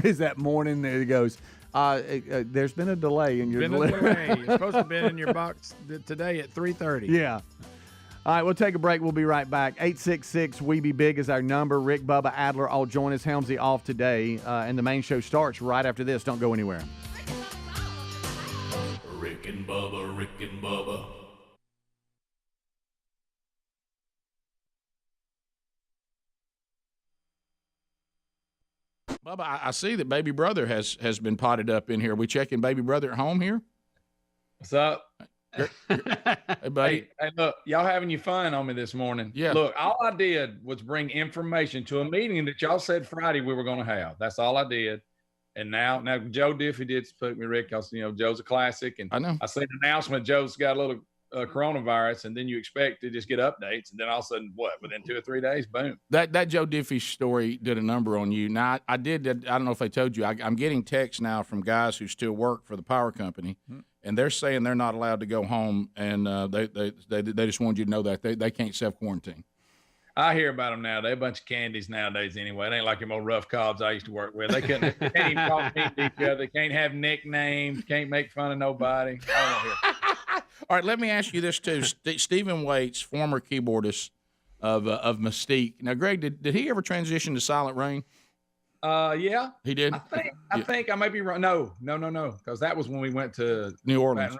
C: is
B: that morning that it goes, there's been a delay in your delivery.
C: It's supposed to have been in your box today at 3:30.
B: Yeah. All right, we'll take a break. We'll be right back. 866 We Be Big is our number. Rick, Bubba, Adler all join us. Helmsy off today, and the main show starts right after this. Don't go anywhere.
A: Rick and Bubba, Rick and Bubba.
D: Bubba, I see that baby brother has been potted up in here. Are we checking baby brother at home here?
E: What's up?
D: Hey, buddy.
E: Hey, look, y'all having you fun on me this morning.
D: Yeah.
E: Look, all I did was bring information to a meeting that y'all said Friday we were going to have. That's all I did. And now Joe Diffie did spook me, Rick, because, Joe's a classic. And
D: I know.
E: I seen an announcement, Joe's got a little coronavirus, and then you expect to just get updates. And then all of a sudden, within 2 or 3 days, boom.
D: That Joe Diffie story did a number on you. Now, I don't know if I told you, I'm getting texts now from guys who still work for the power company. And they're saying they're not allowed to go home, and they just wanted you to know that they can't self-quarantine.
E: I hear about them now. They're a bunch of candies nowadays anyway. It ain't like them old rough cobs I used to work with. They can't even talk to each other. They can't have nicknames. Can't make fun of nobody.
D: All right, let me ask you this too. Stephen Waits, former keyboardist of Mystique. Now, Greg, did he ever transition to Silent Rain?
E: Yeah.
D: He did?
E: I think I may be wrong. No. Because that was when we went to
D: New Orleans.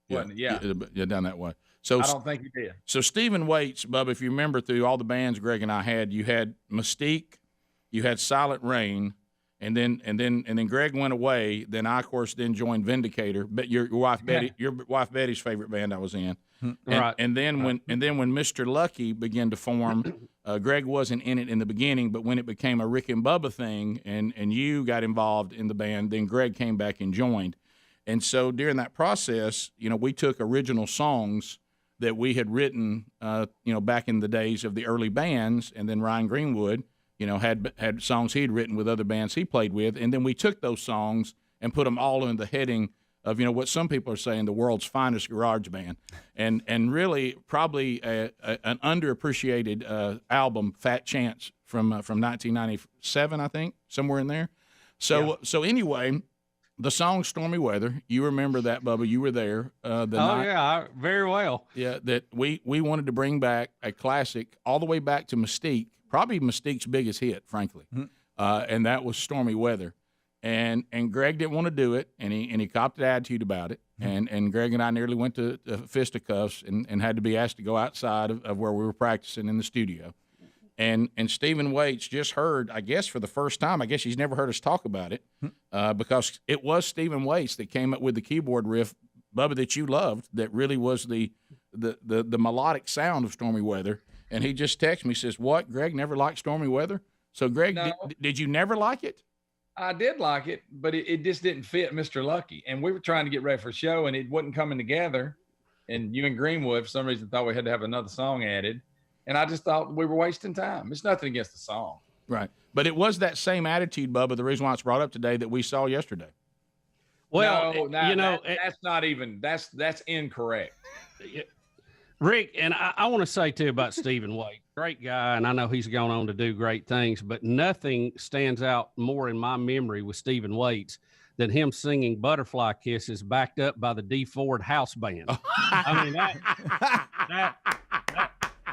E: Yeah,
D: down that way. So
E: I don't think he did.
D: So Stephen Waits, Bubba, if you remember through all the bands Greg and I had, you had Mystique, you had Silent Rain, and then Greg went away. Then I, of course, then joined Vindicator. But your wife Betty's favorite band I was in.
E: Right.
D: And then when Mr. Lucky began to form, Greg wasn't in it in the beginning, but when it became a Rick and Bubba thing, and you got involved in the band, then Greg came back and joined. And so during that process, we took original songs that we had written, back in the days of the early bands, and then Ryan Greenwood, had songs he'd written with other bands he played with, and then we took those songs and put them all in the heading of what some people are saying the world's finest garage band, and really probably an underappreciated album, Fat Chance from 1997, I think, somewhere in there. So anyway, the song "Stormy Weather." You remember that, Bubba? You were there.
H: Yeah, very well.
D: Yeah, that we wanted to bring back a classic all the way back to Mystique, probably Mystique's biggest hit, frankly, and that was "Stormy Weather." And Greg didn't want to do it, and he copped an attitude about it. And Greg and I nearly went to fisticuffs and had to be asked to go outside of where we were practicing in the studio. And Stephen Waits just heard, I guess for the first time, I guess he's never heard us talk about it, because it was Stephen Waits that came up with the keyboard riff, Bubba, that you loved, that really was the melodic sound of Stormy Weather. And he just texted me, says, "What, Greg never liked Stormy Weather?" So, Greg,
E: No.
D: did you never like it?
E: I did like it, but it just didn't fit Mr. Lucky. And we were trying to get ready for a show, and it wasn't coming together. And you and Greenwood, for some reason, thought we had to have another song added. And I just thought we were wasting time. It's nothing against the song.
D: Right. But it was that same attitude, Bubba, the reason why it's brought up today, that we saw yesterday.
H: Well,
E: that's not even, that's incorrect.
H: Rick, and I want to say, too, about Stephen Waite. Great guy, and I know he's gone on to do great things, but nothing stands out more in my memory with Stephen Waite than him singing Butterfly Kisses backed up by the D. Ford House Band. I mean,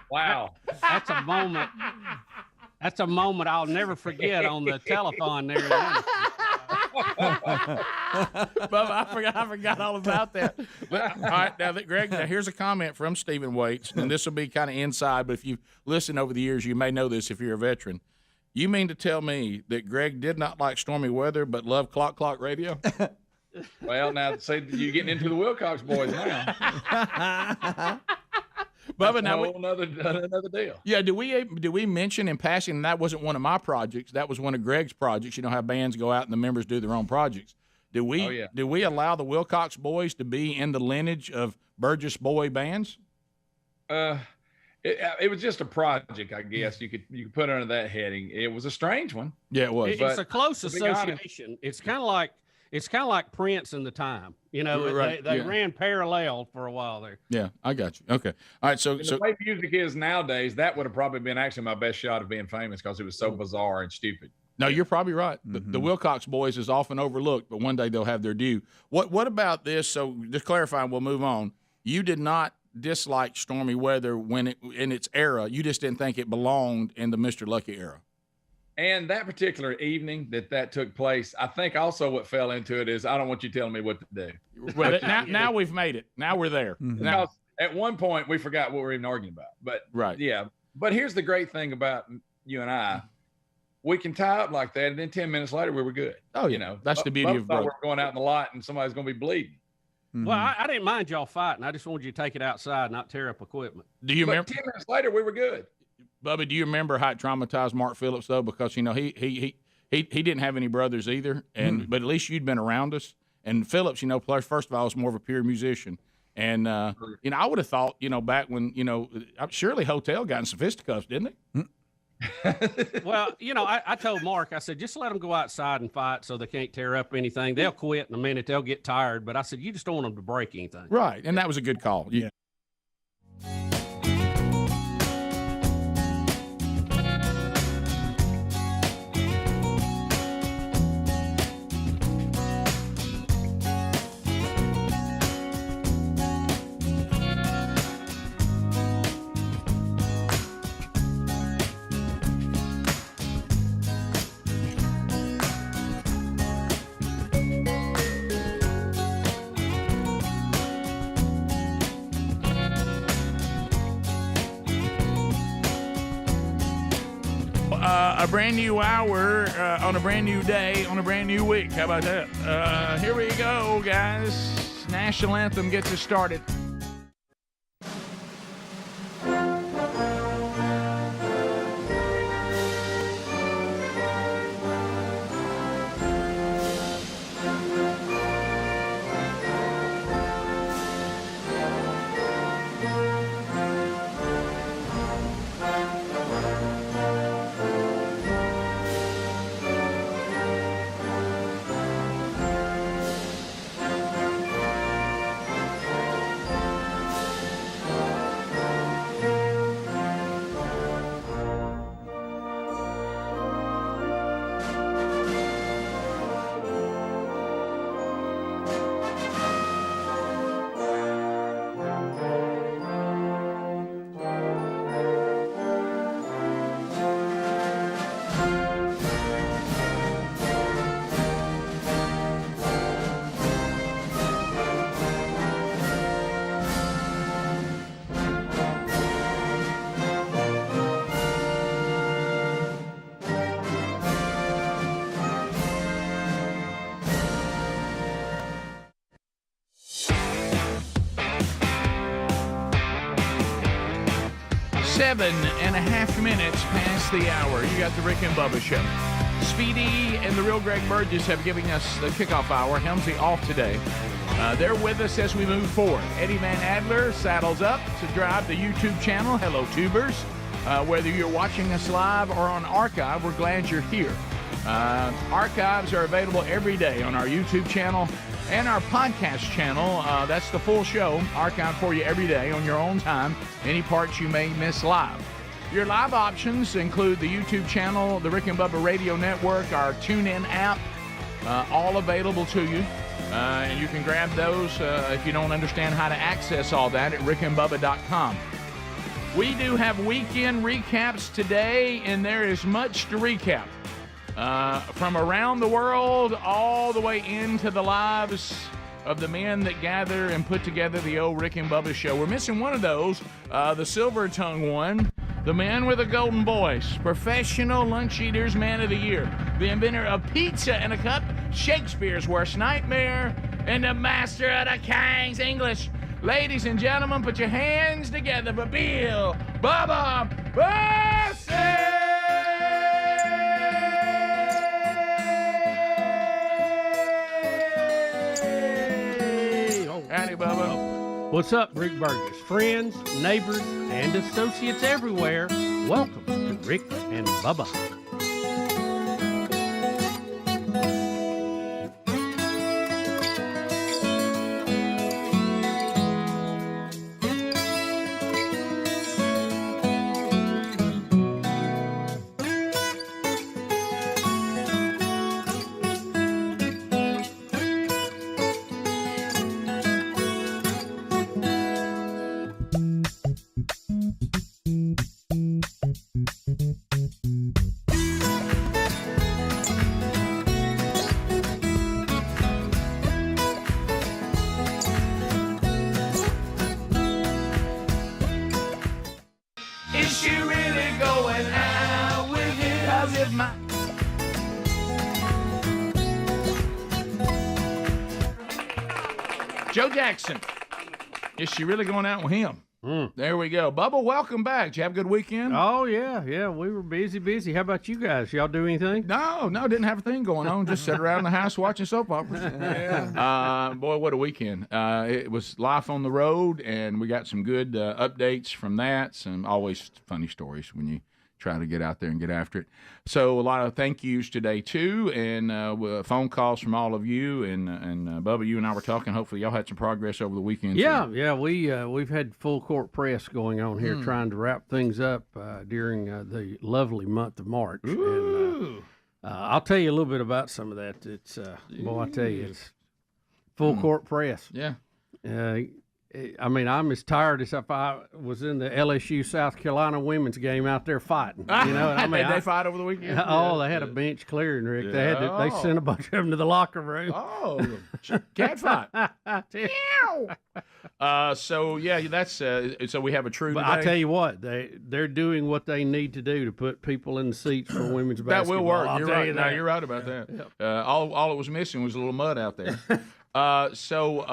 E: wow.
H: That's a moment. That's a moment I'll never forget on the telethon there.
D: Bubba, I forgot all about that. But, all right, now, Greg, here's a comment from Stephen Waits, and this will be kind of inside, but if you've listened over the years, you may know this if you're a veteran. You mean to tell me that Greg did not like Stormy Weather but loved Clock Clock Radio?
E: Well, now, say you're getting into the Wilcox boys now.
D: Bubba, now
E: another deal.
D: Yeah, do we mention in passing, that wasn't one of my projects, that was one of Greg's projects. You know how bands go out and the members do their own projects. Do we allow the Wilcox boys to be in the lineage of Burgess boy bands?
E: It was just a project, I guess. You could put it under that heading. It was a strange one.
D: Yeah, it was.
H: It's a close association. It's kind of like Prince and the Time. You know,
D: right.
H: they ran parallel for a while there.
D: Yeah, I got you. Okay. All right, so
E: the way music is nowadays, that would have probably been actually my best shot of being famous because it was so bizarre and stupid.
D: No, you're probably right. The Wilcox boys is often overlooked, but one day they'll have their due. What about this? So just clarifying, we'll move on. You did not dislike Stormy Weather in its era. You just didn't think it belonged in the Mr. Lucky era.
E: And that particular evening that took place, I think also what fell into it is I don't want you telling me what to do.
D: Well, now we've made it. Now we're there.
E: Because at one point we forgot what we were even arguing about. But yeah. But here's the great thing about you and I. We can tie up like that, and then 10 minutes later we were good.
D: Oh, yeah.
E: You know,
D: that's the beauty of
E: we're going out in the lot and somebody's going to be bleeding.
H: Mm-hmm. Well, I didn't mind y'all fighting. I just wanted you to take it outside, not tear up equipment.
D: Do you remember?
E: 10 minutes later we were good.
D: Bubba, do you remember how it traumatized Mark Phillips though? Because you know he didn't have any brothers either, and but at least you'd been around us. And Phillips, you know, first of all, was more of a pure musician. And you know, I would have thought, you know, back when surely Hotel got in some fisticuffs, didn't they?
H: Well, you know, I told Mark, I said, just let them go outside and fight so they can't tear up anything. They'll quit in a minute. They'll get tired. But I said, you just don't want them to break anything.
D: Right. And that was a good call. Yeah. A brand new hour on a brand new day on a brand new week. How about that? Here we go, guys. National anthem gets us started. 7.5 minutes past the hour. You got the Rick and Bubba Show. Speedy and the real Greg Burgess have given us the kickoff hour. Helmsy off today. They're with us as we move forward. Eddie Van Adler saddles up to drive the YouTube channel. Hello, tubers. Whether you're watching us live or on archive, we're glad you're here. Archives are available every day on our YouTube channel and our podcast channel. That's the full show, archived for you every day on your own time, any parts you may miss live. Your live options include the YouTube channel, the Rick and Bubba Radio Network, our TuneIn app, all available to you. And you can grab those if you don't understand how to access all that at rickandbubba.com. We do have weekend recaps today, and there is much to recap. From around the world all the way into the lives of the men that gather and put together the old Rick and Bubba Show. We're missing one of those, the silver-tongued one, the man with a golden voice, professional lunch eaters man of the year, the inventor of pizza in a cup, Shakespeare's worst nightmare, and the master of the King's English. Ladies and gentlemen, put your hands together for Bill Bubba Bussey! Howdy, Bubba.
F: What's up, Rick Burgess? Friends, neighbors, and associates everywhere, welcome to Rick and Bubba.
D: Joe Jackson. Is she really going out with him? There we go. Bubba, welcome back. Did you have a good weekend?
F: Oh, yeah. We were busy. How about you guys? Y'all do anything?
D: No, didn't have a thing going on. Just sat around the house watching soap operas. Boy, what a weekend. It was life on the road, and we got some good updates from that. Some always funny stories when you try to get out there and get after it. So a lot of thank yous today, too, and phone calls from all of you. And Bubba, you and I were talking. Hopefully y'all had some progress over the weekend.
F: Yeah. We've had full court press going on here trying to wrap things up during the lovely month of March. And, I'll tell you a little bit about some of that. It's, boy, I tell you, it's full court press.
D: Yeah.
F: I mean, I'm as tired as if I was in the LSU South Carolina women's game out there fighting. You know, I mean,
D: did they fight over the weekend?
F: Oh, they had a bench clearing, Rick.
D: Yeah.
F: They sent a bunch of them to the locker room.
D: Oh, cat fight. So yeah, that's so we have a true.
F: But I tell you what, they're doing what they need to do to put people in the seats for women's basketball.
D: That will work. You're right.
F: No,
D: you're right about that.
F: Yep.
D: All it was missing was a little mud out there. So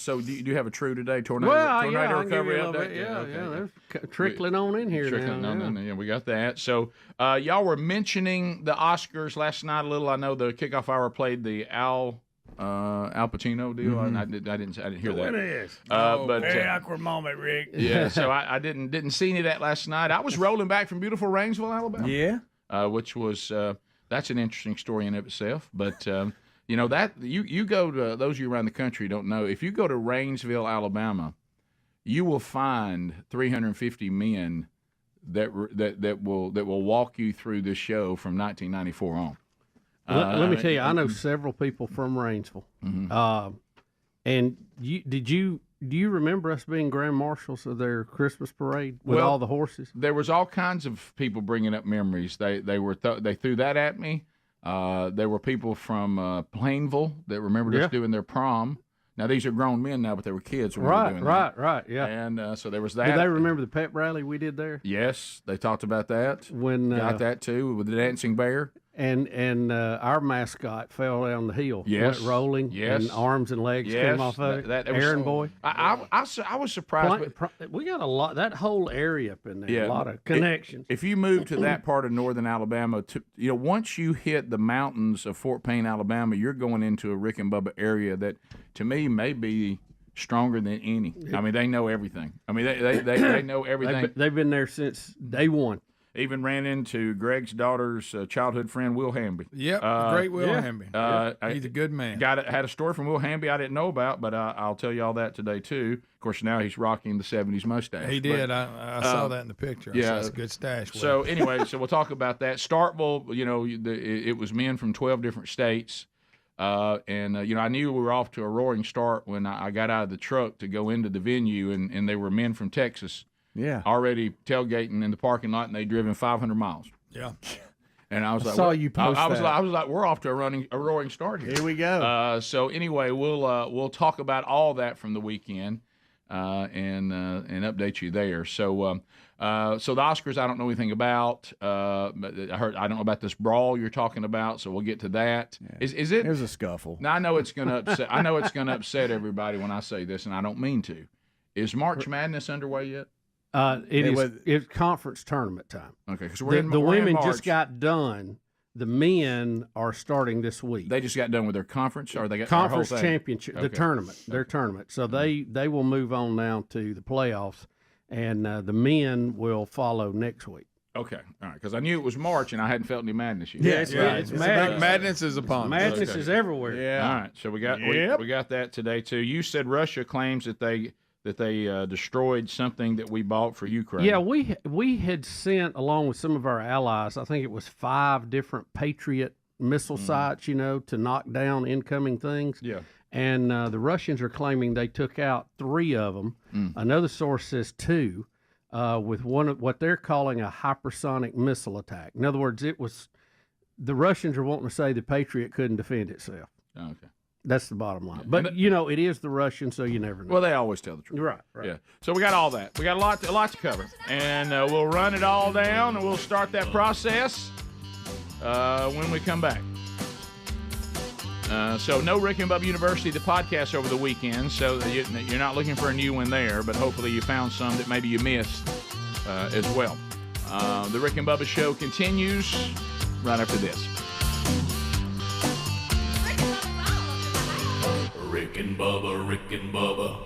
D: do you have a true today? Tornado recovery update?
F: Yeah. They're trickling on in here now.
D: Yeah, we got that. So y'all were mentioning the Oscars last night a little. I know the kickoff hour played the Al Pacino deal.
F: Mm-hmm.
D: I didn't hear that.
I: What it is?
D: But
I: very awkward moment, Rick.
D: Yeah, so I didn't see any of that last night. I was rolling back from beautiful Rainsville, Alabama.
I: Yeah.
D: Which was that's an interesting story in of itself, but. You know that you go to those of you around the country don't know. If you go to Rainsville, Alabama, you will find 350 men that will walk you through this show from 1994 on.
F: Let me tell you, I know several people from Rainsville.
D: Mm-hmm.
F: And do you remember us being grand marshals of their Christmas parade with all the horses?
D: There was all kinds of people bringing up memories. They threw that at me. There were people from Plainville that remembered us doing their prom. Now, these are grown men now, but they were kids when we were doing that.
F: Right, yeah.
D: And so there was that.
F: Do they remember the pep rally we did there?
D: Yes, they talked about that.
F: Got
D: that, too, with the dancing bear.
F: And our mascot fell down the hill.
D: Yes.
F: Went rolling.
D: Yes.
F: And arms and legs came off of it.
D: That was
F: Aaron Boy.
D: I was surprised.
F: We got a lot. That whole area up in there.
D: Yeah,
F: a lot of connections.
D: If you move to that part of northern Alabama, once you hit the mountains of Fort Payne, Alabama, you're going into a Rick and Bubba area that, to me, may be stronger than any. I mean, they know everything. I mean, they know everything.
F: They've been there since day one.
D: Even ran into Greg's daughter's childhood friend, Will Hamby.
C: Yep, great Will Hamby. He's a good man.
D: Had a story from Will Hamby I didn't know about, but I'll tell you all that today, too. Of course, now he's rocking the 70s mustache.
C: He did. I saw that in the picture.
D: Yeah.
C: That's a good stash.
D: So, anyway, we'll talk about that. Starkville, it was men from 12 different states. I knew we were off to a roaring start when I got out of the truck to go into the venue, and they were men from Texas.
B: Yeah,
D: already tailgating in the parking lot, and they'd driven 500 miles.
C: Yeah,
D: and I was like,
B: saw you post
D: I was
B: that.
D: like, we're off to a roaring start here.
B: Here we go.
D: So anyway, we'll talk about all that from the weekend, and update you there. So the Oscars, I don't know anything about. But I don't know about this brawl you're talking about. So we'll get to that.
B: Yeah.
D: Is it?
B: There's a scuffle.
D: Now I know it's going to upset. I know it's going to upset everybody when I say this, and I don't mean to. Is March Madness underway yet?
F: It's conference tournament time.
D: Okay, because
F: the women just got done. The men are starting this week.
D: They just got done with their conference, or they got
F: conference
D: their whole thing?
F: championship,
D: Okay.
F: the tournament, their tournament. So they will move on now to the playoffs, and the men will follow next week.
D: Okay, all right, because I knew it was March and I hadn't felt any madness yet.
F: Yeah, it's madness.
C: Madness is upon us.
F: Madness
D: Okay.
F: is everywhere.
B: Yeah.
D: All right, so we got that today too. You said Russia claims that they destroyed something that we bought for Ukraine.
F: Yeah, we had sent, along with some of our allies, I think it was 5 different Patriot missile sites, to knock down incoming things.
D: Yeah.
F: And the Russians are claiming they took out 3 of them. Another source says 2, with one of what they're calling a hypersonic missile attack. In other words, the Russians are wanting to say the Patriot couldn't defend itself.
D: Oh, okay.
F: That's the bottom line. But, it is the Russians, so you never know.
D: Well, they always tell the truth.
F: Right.
D: Yeah. So we got all that. We got a lot to cover. And we'll run it all down, and we'll start that process when we come back. So no Rick and Bubba University, the podcast over the weekend. So you're not looking for a new one there, but hopefully you found some that maybe you missed as well. The Rick and Bubba show continues right after this.
A: Rick and Bubba, Rick and Bubba.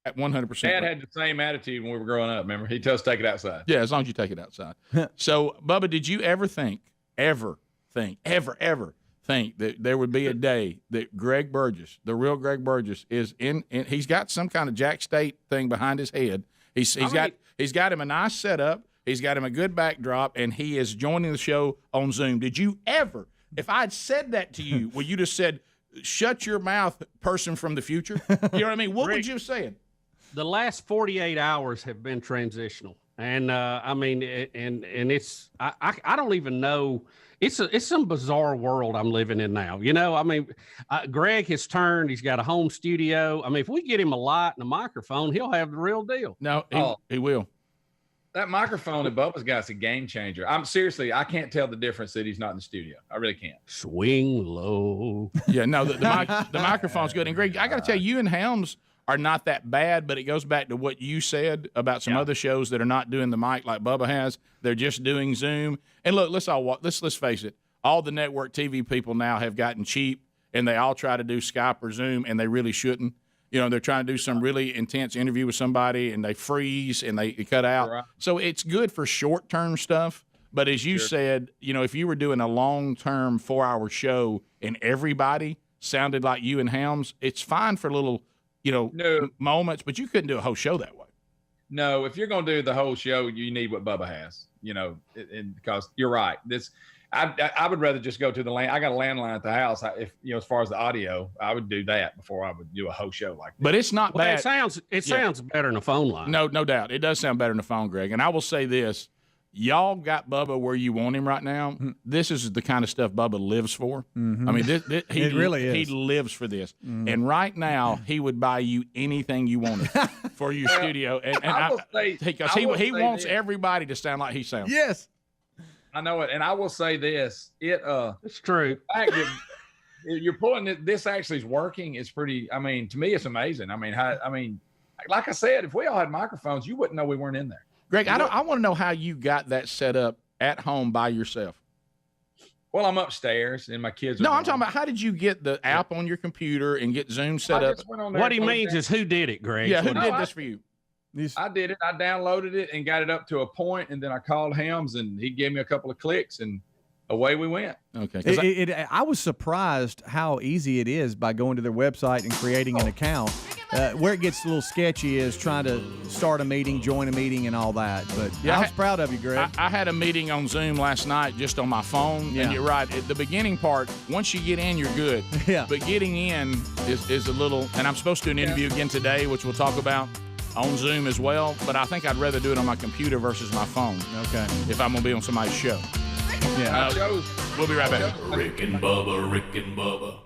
D: At 100%.
E: Dad had the same attitude when we were growing up. Remember, he tells us to take it outside.
D: Yeah, as long as you take it outside. So, Bubba, did you ever think that there would be a day that Greg Burgess, the real Greg Burgess, is in he's got some kind of Jack State thing behind his head. He's got him a nice setup. He's got him a good backdrop, and he is joining the show on Zoom. Did you ever, if I had said that to you, would you just said, shut your mouth, person from the future? You know what I mean? What would you have said?
H: The last 48 hours have been transitional. And it's, I don't even know. It's some bizarre world I'm living in now. Greg has turned, he's got a home studio. I mean, if we get him a light and a microphone, he'll have the real deal.
D: No, he will.
E: That microphone that Bubba's got is a game changer. I can't tell the difference that he's not in the studio. I really can't.
H: Swing low.
D: Yeah, no, the microphone's good. And Greg, I got to tell you and Helms are not that bad, but it goes back to what you said about some other shows that are not doing the mic like Bubba has. They're just doing Zoom. And look, let's face it. All the network TV people now have gotten cheap, and they all try to do Skype or Zoom, and they really shouldn't. They're trying to do some really intense interview with somebody, and they freeze and they cut out. Right. So it's good for short-term stuff. But as you said, if you were doing a long-term 4-hour show and everybody sounded like you and Helms, it's fine for little moments, but you couldn't do a whole show that way.
E: No, if you're going to do the whole show, you need what Bubba has, because you're right. I would rather just go to the land. I got a landline at the house. As far as the audio, I would do that before I would do a whole show like that.
D: But it's not bad.
H: It sounds better than a phone line.
D: No doubt. It does sound better than a phone, Greg. And I will say this, y'all got Bubba where you want him right now. This is the kind of stuff Bubba lives for. I mean, he
B: It really is.
D: He lives for this. And right now, he would buy you anything you wanted for your studio. And because he wants everybody to sound like he sounds.
B: Yes.
E: I know it. And I will say this.
H: It's true.
E: You're pulling it. This actually is working. It's pretty, I mean, to me, it's amazing. I mean, like I said, if we all had microphones, you wouldn't know we weren't in there.
D: Greg, I want to know how you got that set up at home by yourself.
E: Well, I'm upstairs and my kids are
D: I'm talking about how did you get the app on your computer and get Zoom set up?
H: What he means is who did it, Greg.
D: Yeah, who did this for you?
E: I did it. I downloaded it and got it up to a point, and then I called Helms, and he gave me a couple of clicks, and away we went.
B: Okay. I was surprised how easy it is by going to their website and creating an account. Where it gets a little sketchy is trying to start a meeting, join a meeting, and all that. But I was proud of you, Greg.
D: I had a meeting on Zoom last night just on my phone. And you're right. At the beginning part, once you get in, you're good.
B: Yeah.
D: But getting in is a little, and I'm supposed to do an interview again today, which we'll talk about on Zoom as well. But I think I'd rather do it on my computer versus my phone.
B: Okay.
D: If I'm going to be on somebody's show.
B: Yeah.
D: We'll be right back.
A: Rick and Bubba, Rick and Bubba.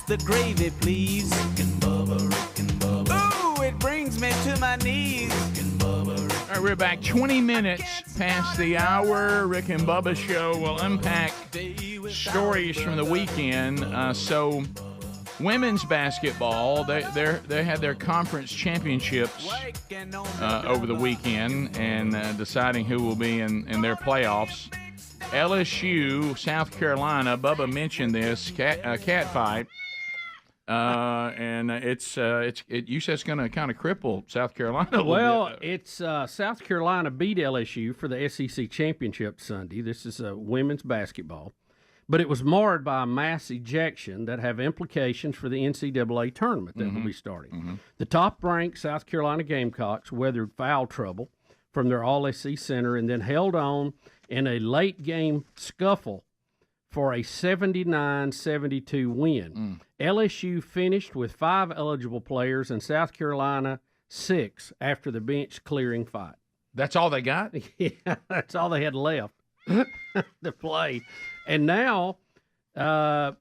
G: The gravy, please.
A: Rick and Bubba.
G: Ooh, it brings me to my knees.
D: All right, we're back 20 minutes past the hour. Rick and Bubba show will unpack stories from the weekend. So women's basketball, they had their conference championships over the weekend and deciding who will be in their playoffs. LSU, South Carolina, Bubba mentioned this, cat fight. And you said it's going to kind of cripple South Carolina.
H: Well, it's South Carolina beat LSU for the SEC championship Sunday. This is women's basketball, but it was marred by a mass ejection that have implications for the NCAA tournament that will be starting. The top-ranked South Carolina Gamecocks weathered foul trouble from their All-SEC center and then held on in a late-game scuffle for a 79-72 win. LSU finished with 5 eligible players and South Carolina 6 after the bench clearing fight.
D: That's all they got?
H: Yeah, that's all they had left to play. And now the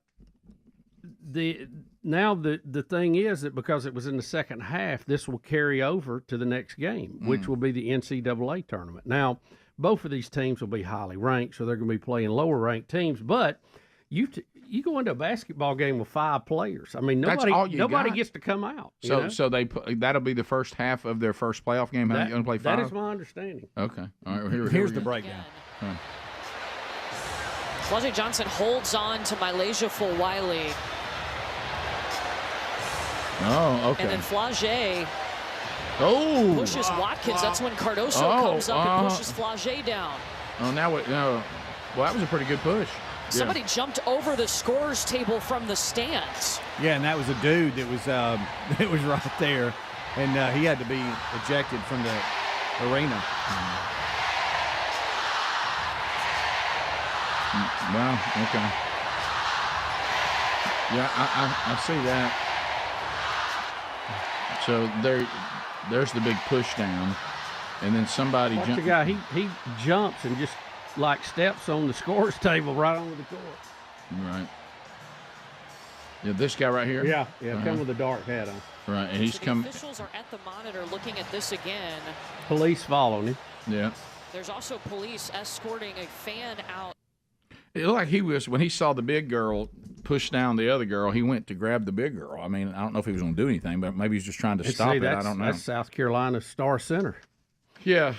H: thing is that because it was in the second half, this will carry over to the next game, which will be the NCAA tournament. Now, both of these teams will be highly ranked, so they're going to be playing lower-ranked teams. But you go into a basketball game with 5 players. I mean, nobody gets to come out.
D: So that'll be the first half of their first playoff game. How you going to play 5?
H: That is my understanding.
D: Okay. All right.
B: Here's the breakdown.
J: Flau'jae Johnson holds on to Malaysia Fulwiley.
D: Oh, okay.
J: And then Flau'jae
C: Oh.
J: Pushes Watkins. That's when Cardoso comes up and pushes Flagey down.
C: Oh, well, that was a pretty good push.
J: Somebody jumped over the scorer's table from the stands.
B: Yeah, and that was a dude that was that was right there, and he had to be ejected from the arena.
C: Wow. Okay. Yeah, I see that. So there's the big push down, and then somebody
F: Watch the guy. He jumps and just like steps on the scores table right onto the court.
C: Right. Yeah, this guy right here.
F: Yeah, come with a dark hat on.
C: Right, and he's coming.
J: Officials are at the monitor looking at this again.
F: Police following him.
C: Yeah.
J: There's also police escorting a fan out.
C: It looked like he was, when he saw the big girl push down the other girl, he went to grab the big girl. I mean, I don't know if he was going to do anything, but maybe he's just trying to stop it. I don't know.
F: That's South Carolina's star center.
C: Yeah.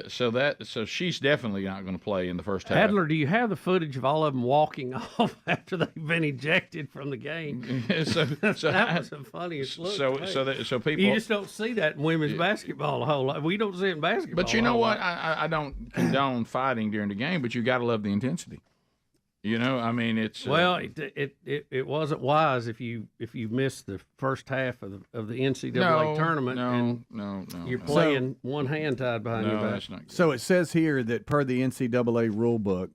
C: So she's definitely not going to play in the first half.
F: Adler, do you have the footage of all of them walking off after they've been ejected from the game?
C: so
F: that was the funniest look.
C: So people,
F: you just don't see that in women's basketball a whole lot. We don't see it in basketball.
C: But you know what? I don't condone fighting during the game, but you got to love the intensity. You know, I mean, it's
F: it wasn't wise if you missed the first half of the NCAA tournament.
C: No.
F: You're playing one hand tied behind your back.
C: That's not good.
B: So it says here that per the NCAA rule book,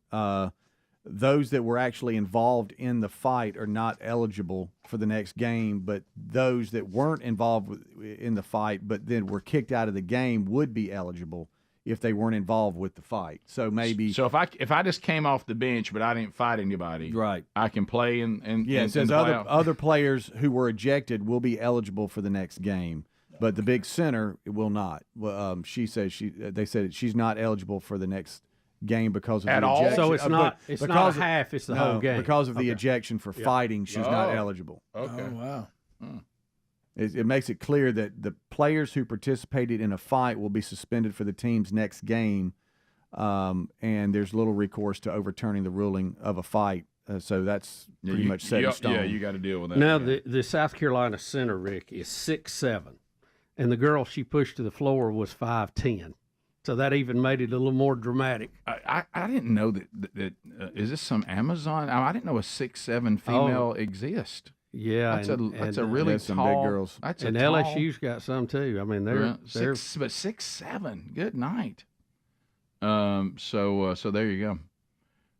B: those that were actually involved in the fight are not eligible for the next game, but those that weren't involved in the fight but then were kicked out of the game would be eligible if they weren't involved with the fight. So maybe.
C: So if I just came off the bench but I didn't fight anybody,
B: right,
C: I can play and
B: it says other players who were ejected will be eligible for the next game, but the big center will not. She says they said she's not eligible for the next game because of
C: the
B: ejection.
F: So it's not a half, it's the whole game.
B: Because of the ejection for fighting, she's not eligible.
C: Okay.
B: Oh,
C: wow.
B: It makes it clear that the players who participated in a fight will be suspended for the team's next game, and there's little recourse to overturning the ruling of a fight. So that's pretty much set in stone.
C: Yeah, you got to deal with that.
F: Now, the South Carolina center, Rick, is 6'7", and the girl she pushed to the floor was 5'10". So that even made it a little more dramatic.
C: I didn't know that is this some Amazon? I didn't know a 6'7" female exists.
F: Yeah,
C: that's a really
B: some
C: tall.
B: big girls.
C: That's
F: and
C: tall,
F: LSU's got some too. I mean, they're
C: 6'7". Good night. So there you go.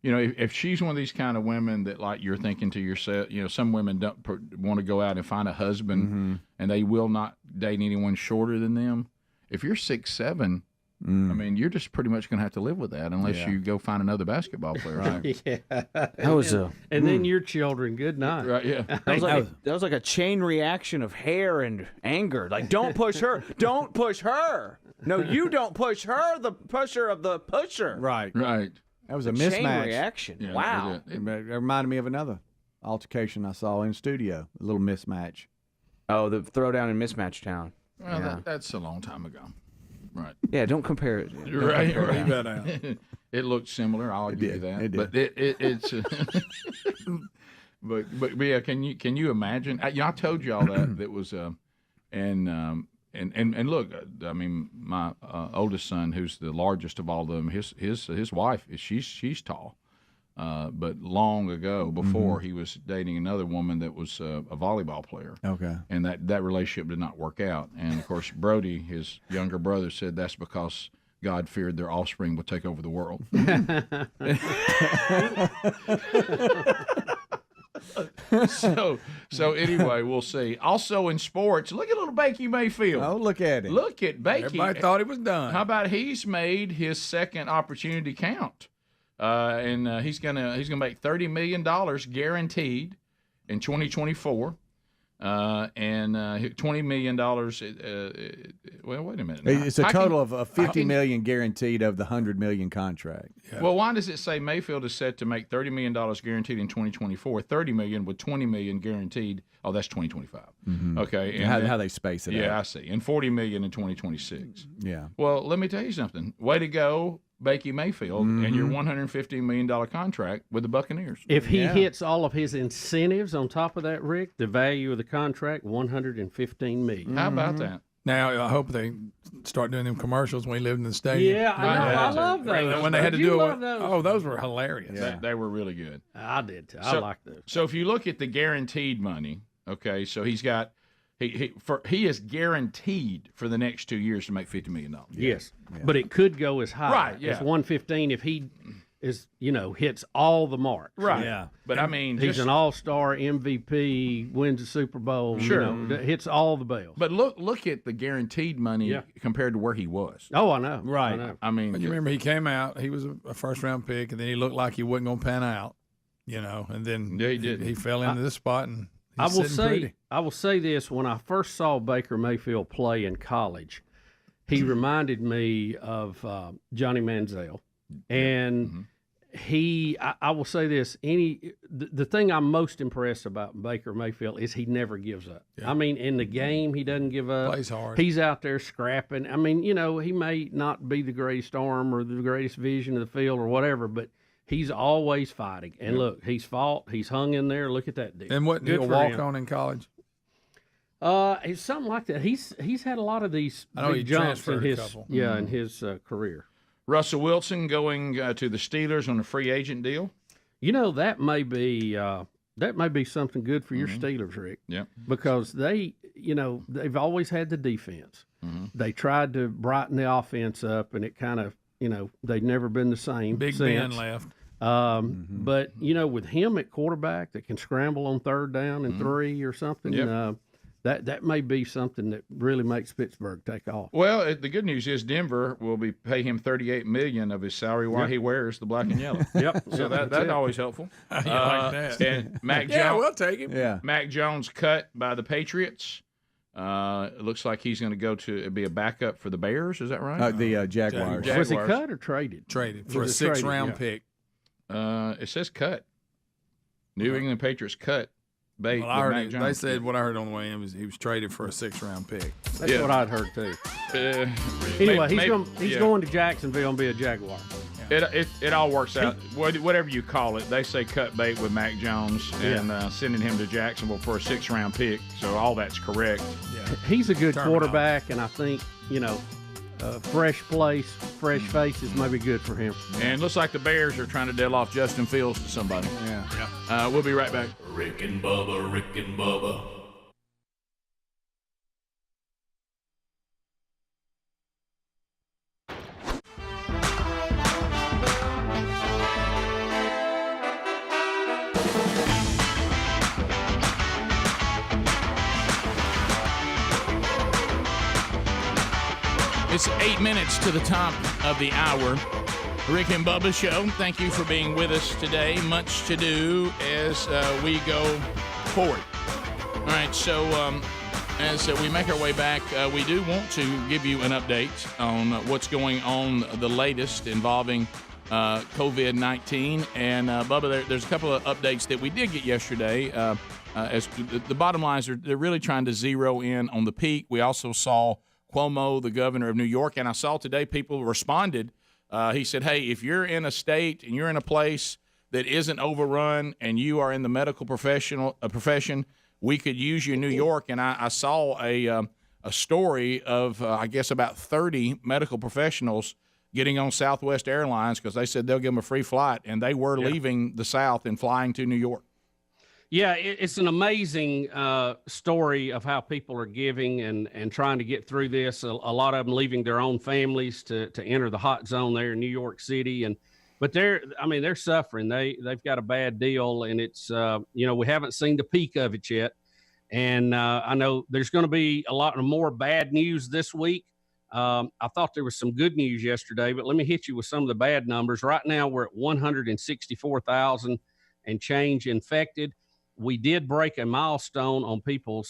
C: You know, if she's one of these kind of women that, like, you're thinking to yourself, you know, some women don't want to go out and find a husband, and they will not date anyone shorter than them. If you're 6'7", I mean, you're just pretty much going to have to live with that unless you go find another basketball player. Right?
F: Yeah,
K: that was
F: and then your children. Good night.
C: Right? Yeah.
K: That was like a chain reaction of hair and anger. Like, don't push her. Don't push her. No, you don't push her. The pusher of the pusher.
B: Right.
C: Right.
B: That was a mismatch.
K: Chain reaction.
C: Yeah,
K: wow.
B: It reminded me of another altercation I saw in studio. A little mismatch.
K: Oh, the throwdown in Mismatch Town.
C: Well, that's a long time ago. Right.
K: Yeah, don't compare it.
C: Right. It looked similar. I'll give you that.
B: It did.
C: But it's. but yeah, can you imagine? I told you all that was and look, I mean, my oldest son, who's the largest of all of them, his wife she's tall. But long ago, before he was dating another woman that was a volleyball player.
B: Okay.
C: And that relationship did not work out. And, of course, Brody, his younger brother, said that's because God feared their offspring would take over the world. So anyway, we'll see. Also in sports, look at little Bakey Mayfield.
B: Oh, look at him.
C: Look at Bakey.
D: Everybody thought he was done.
C: How about he's made his second opportunity count? And he's gonna make $30 million guaranteed in 2024, and $20 million. Well, wait a minute.
B: It's a total of $50 million guaranteed of the $100 million contract.
C: Yeah. Well, why does it say Mayfield is set to make $30 million guaranteed in 2024? $30 million with $20 million guaranteed. Oh, that's 2025.
B: Mm-hmm.
C: Okay,
B: and how they space it out.
C: Yeah, I see. And $40 million in 2026.
B: Yeah.
C: Well, let me tell you something. Way to go, Bakey Mayfield, and your $115 million contract with the Buccaneers.
F: If he hits all of his incentives on top of that, Rick, the value of the contract, $115 million.
C: How about that? Now I hope they start doing them commercials when we lived in the stadium.
F: Yeah, I love those.
C: When they had to
F: You
C: do
F: love
C: it.
F: those?
C: Oh, those were hilarious.
L: Yeah. They were really good.
F: I did too. I like those.
L: So if you look at the guaranteed money, okay, so he's got he is guaranteed for the next 2 years to make $50 million.
F: Yes, but it could go as high
L: Right, yeah.
F: as 115 if he is hits all the marks.
L: Right. Yeah. But I mean,
F: he's an all-star, MVP, wins a Super Bowl.
L: Sure.
F: Hits all the bells.
L: But look at the guaranteed money compared to where he was.
F: Oh, I know.
L: Right.
F: I know.
L: I mean,
C: But you remember he came out. He was a first-round pick, and then he looked like he wasn't going to pan out. And then
L: he did.
C: He fell into this spot, and
F: I
C: he's
F: will
C: sitting
F: say,
C: pretty.
F: I will say this: when I first saw Baker Mayfield play in college, he reminded me of Johnny Manziel, and I will say this: the thing I'm most impressed about Baker Mayfield is he never gives up.
C: Yeah.
F: I mean, in the game, he doesn't give up.
C: Plays hard.
F: He's out there scrapping. I mean, he may not be the greatest arm or the greatest vision of the field or whatever, but he's always fighting. And look, he's fought. He's hung in there. Look at that dude.
C: And wasn't he a
F: Good for
C: walk
F: him.
C: on in college?
F: It's something like that. He's had a lot of these
C: I know
F: big
C: he
F: jumps in
C: transferred a
F: his
C: couple.
F: in his career.
L: Russell Wilson going to the Steelers on a free agent deal.
F: That may be something good for your Steelers, Rick.
L: Yeah,
F: because they've always had the defense. They tried to brighten the offense up, and it kind of they've never been the same.
C: Big
F: since.
C: Ben left.
F: But with him at quarterback that can scramble on third down and 3 or something,
L: Yep.
F: that may be something that really makes Pittsburgh take off.
L: Well, the good news is Denver will pay him $38 million of his salary while he wears the black and yellow.
F: Yep.
L: So that's always helpful.
C: I like that.
L: And Mac Jones.
C: Yeah, we'll take him.
B: Yeah.
L: Mac Jones cut by the Patriots. It looks like he's going to go to be a backup for the Bears. Is that right?
B: The Jaguars.
F: Was he cut or traded?
C: Traded for a
F: Was it traded?
C: 6th-round
F: Yeah.
C: pick.
L: It says cut. New England Patriots cut bait
C: Well,
L: with
C: I heard
L: Mac Jones.
C: they said what I heard on the way in was he was traded for a 6th-round pick.
F: That's what I'd heard too.
L: Anyway,
F: Anyway, he's going to Jacksonville and be a Jaguar.
L: It all works out. Whatever you call it, they say cut bait with Mac Jones and sending him to Jacksonville for a 6th-round pick. So all that's correct.
C: Yeah.
F: He's a good quarterback, and I think fresh place, fresh faces may be good for him.
L: And looks like the Bears are trying to deal off Justin Fields to somebody.
C: Yeah.
L: We'll be right back.
A: Rick and Bubba, Rick and Bubba.
D: It's 8 minutes to the top of the hour. Rick and Bubba Show. Thank you for being with us today. Much to do as we go forward. All right, so as we make our way back, we do want to give you an update on what's going on, the latest involving COVID-19. And, Bubba, there's a couple of updates that we did get yesterday. As the bottom line is they're really trying to zero in on the peak. We also saw Cuomo, the governor of New York, and I saw today people responded. He said, hey, if you're in a state and you're in a place that isn't overrun and you are in the medical profession, we could use you in New York. And I saw a story of, I guess, about 30 medical professionals getting on Southwest Airlines because they said they'll give them a free flight, and they were leaving the South and flying to New York.
H: Yeah, it's an amazing story of how people are giving and trying to get through this. A lot of them leaving their own families to enter the hot zone there in New York City, but they're suffering. They've got a bad deal, and it's we haven't seen the peak of it yet. And I know there's going to be a lot more bad news this week. I thought there was some good news yesterday, but let me hit you with some of the bad numbers. Right now, we're at 164,000 and change infected. We did break a milestone on people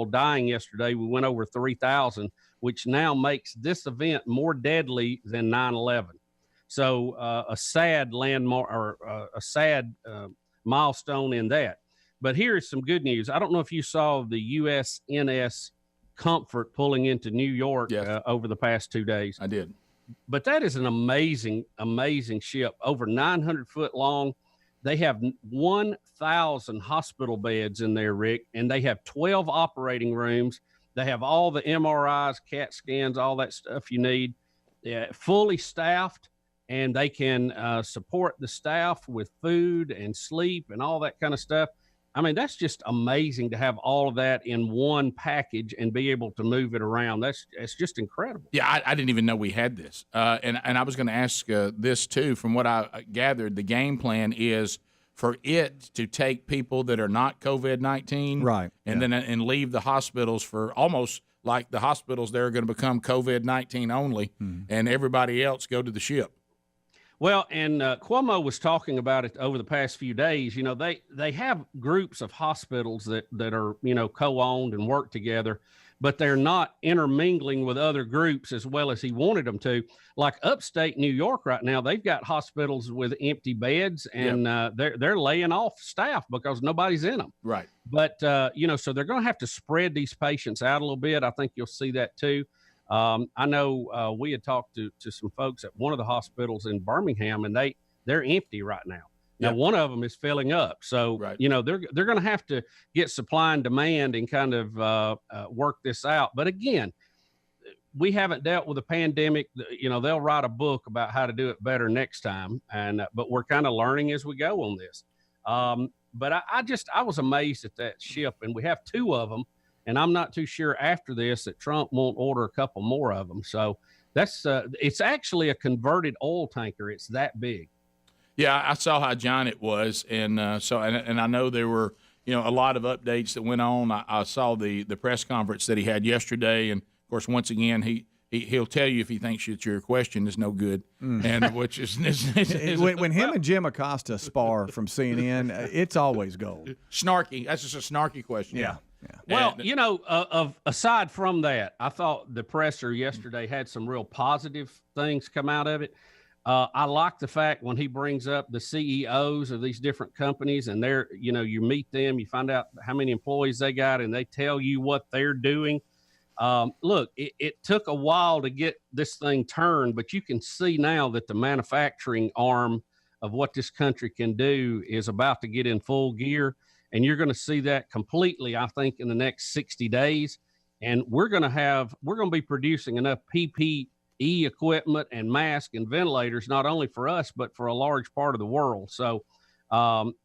H: dying yesterday. We went over 3,000, which now makes this event more deadly than 9/11. So a sad landmark or a sad milestone in that. But here is some good news. I don't know if you saw the USNS Comfort pulling into New York over the past 2 days.
L: I did.
H: But that is an amazing, amazing ship, over 900 foot long. They have 1,000 hospital beds in there, Rick, and they have 12 operating rooms. They have all the MRIs, CAT scans, all that stuff you need. Fully staffed, and they can support the staff with food and sleep and all that kind of stuff. I mean, that's just amazing to have all of that in one package and be able to move it around. It's just incredible.
L: Yeah, I didn't even know we had this. And I was going to ask this, too. From what I gathered, the game plan is for it to take people that are not COVID-19
B: right,
L: and then leave the hospitals for almost like the hospitals there are going to become COVID-19 only, and everybody else go to the ship.
H: Well, and Cuomo was talking about it over the past few days. You know, they have groups of hospitals that are, you know, co-owned and work together, but they're not intermingling with other groups as well as he wanted them to. Like upstate New York right now, they've got hospitals with empty beds, and they're laying off staff because nobody's in them.
L: Right.
H: But, you know, so they're going to have to spread these patients out a little bit. I think you'll see that too. I know we had talked to some folks at one of the hospitals in Birmingham, and they're empty right now. Now, one of them is filling up. So, you know, they're going to have to get supply and demand and kind of work this out. But again, we haven't dealt with a pandemic. You know, they'll write a book about how to do it better next time. But we're kind of learning as we go on this. But I was amazed at that ship, and we have 2 of them. And I'm not too sure after this that Trump won't order a couple more of them. So that's it's actually a converted oil tanker. It's that big.
L: Yeah, I saw how giant it was, and and I know there were, you know, a lot of updates that went on. I saw the press conference that he had yesterday, and of course, once again, he'll tell you if he thinks that your question is no good, and which is
B: when him and Jim Acosta spar from CNN, it's always gold.
L: Snarky. That's just a snarky question.
B: Yeah.
H: Well, you know, aside from that, I thought the presser yesterday had some real positive things come out of it. I like the fact when he brings up the CEOs of these different companies, and they're, you know, you meet them, you find out how many employees they got, and they tell you what they're doing. Look, it took a while to get this thing turned, but you can see now that the manufacturing arm of what this country can do is about to get in full gear. And you're going to see that completely, I think, in the next 60 days. And we're going to be producing enough PPE equipment and masks and ventilators, not only for us, but for a large part of the world. So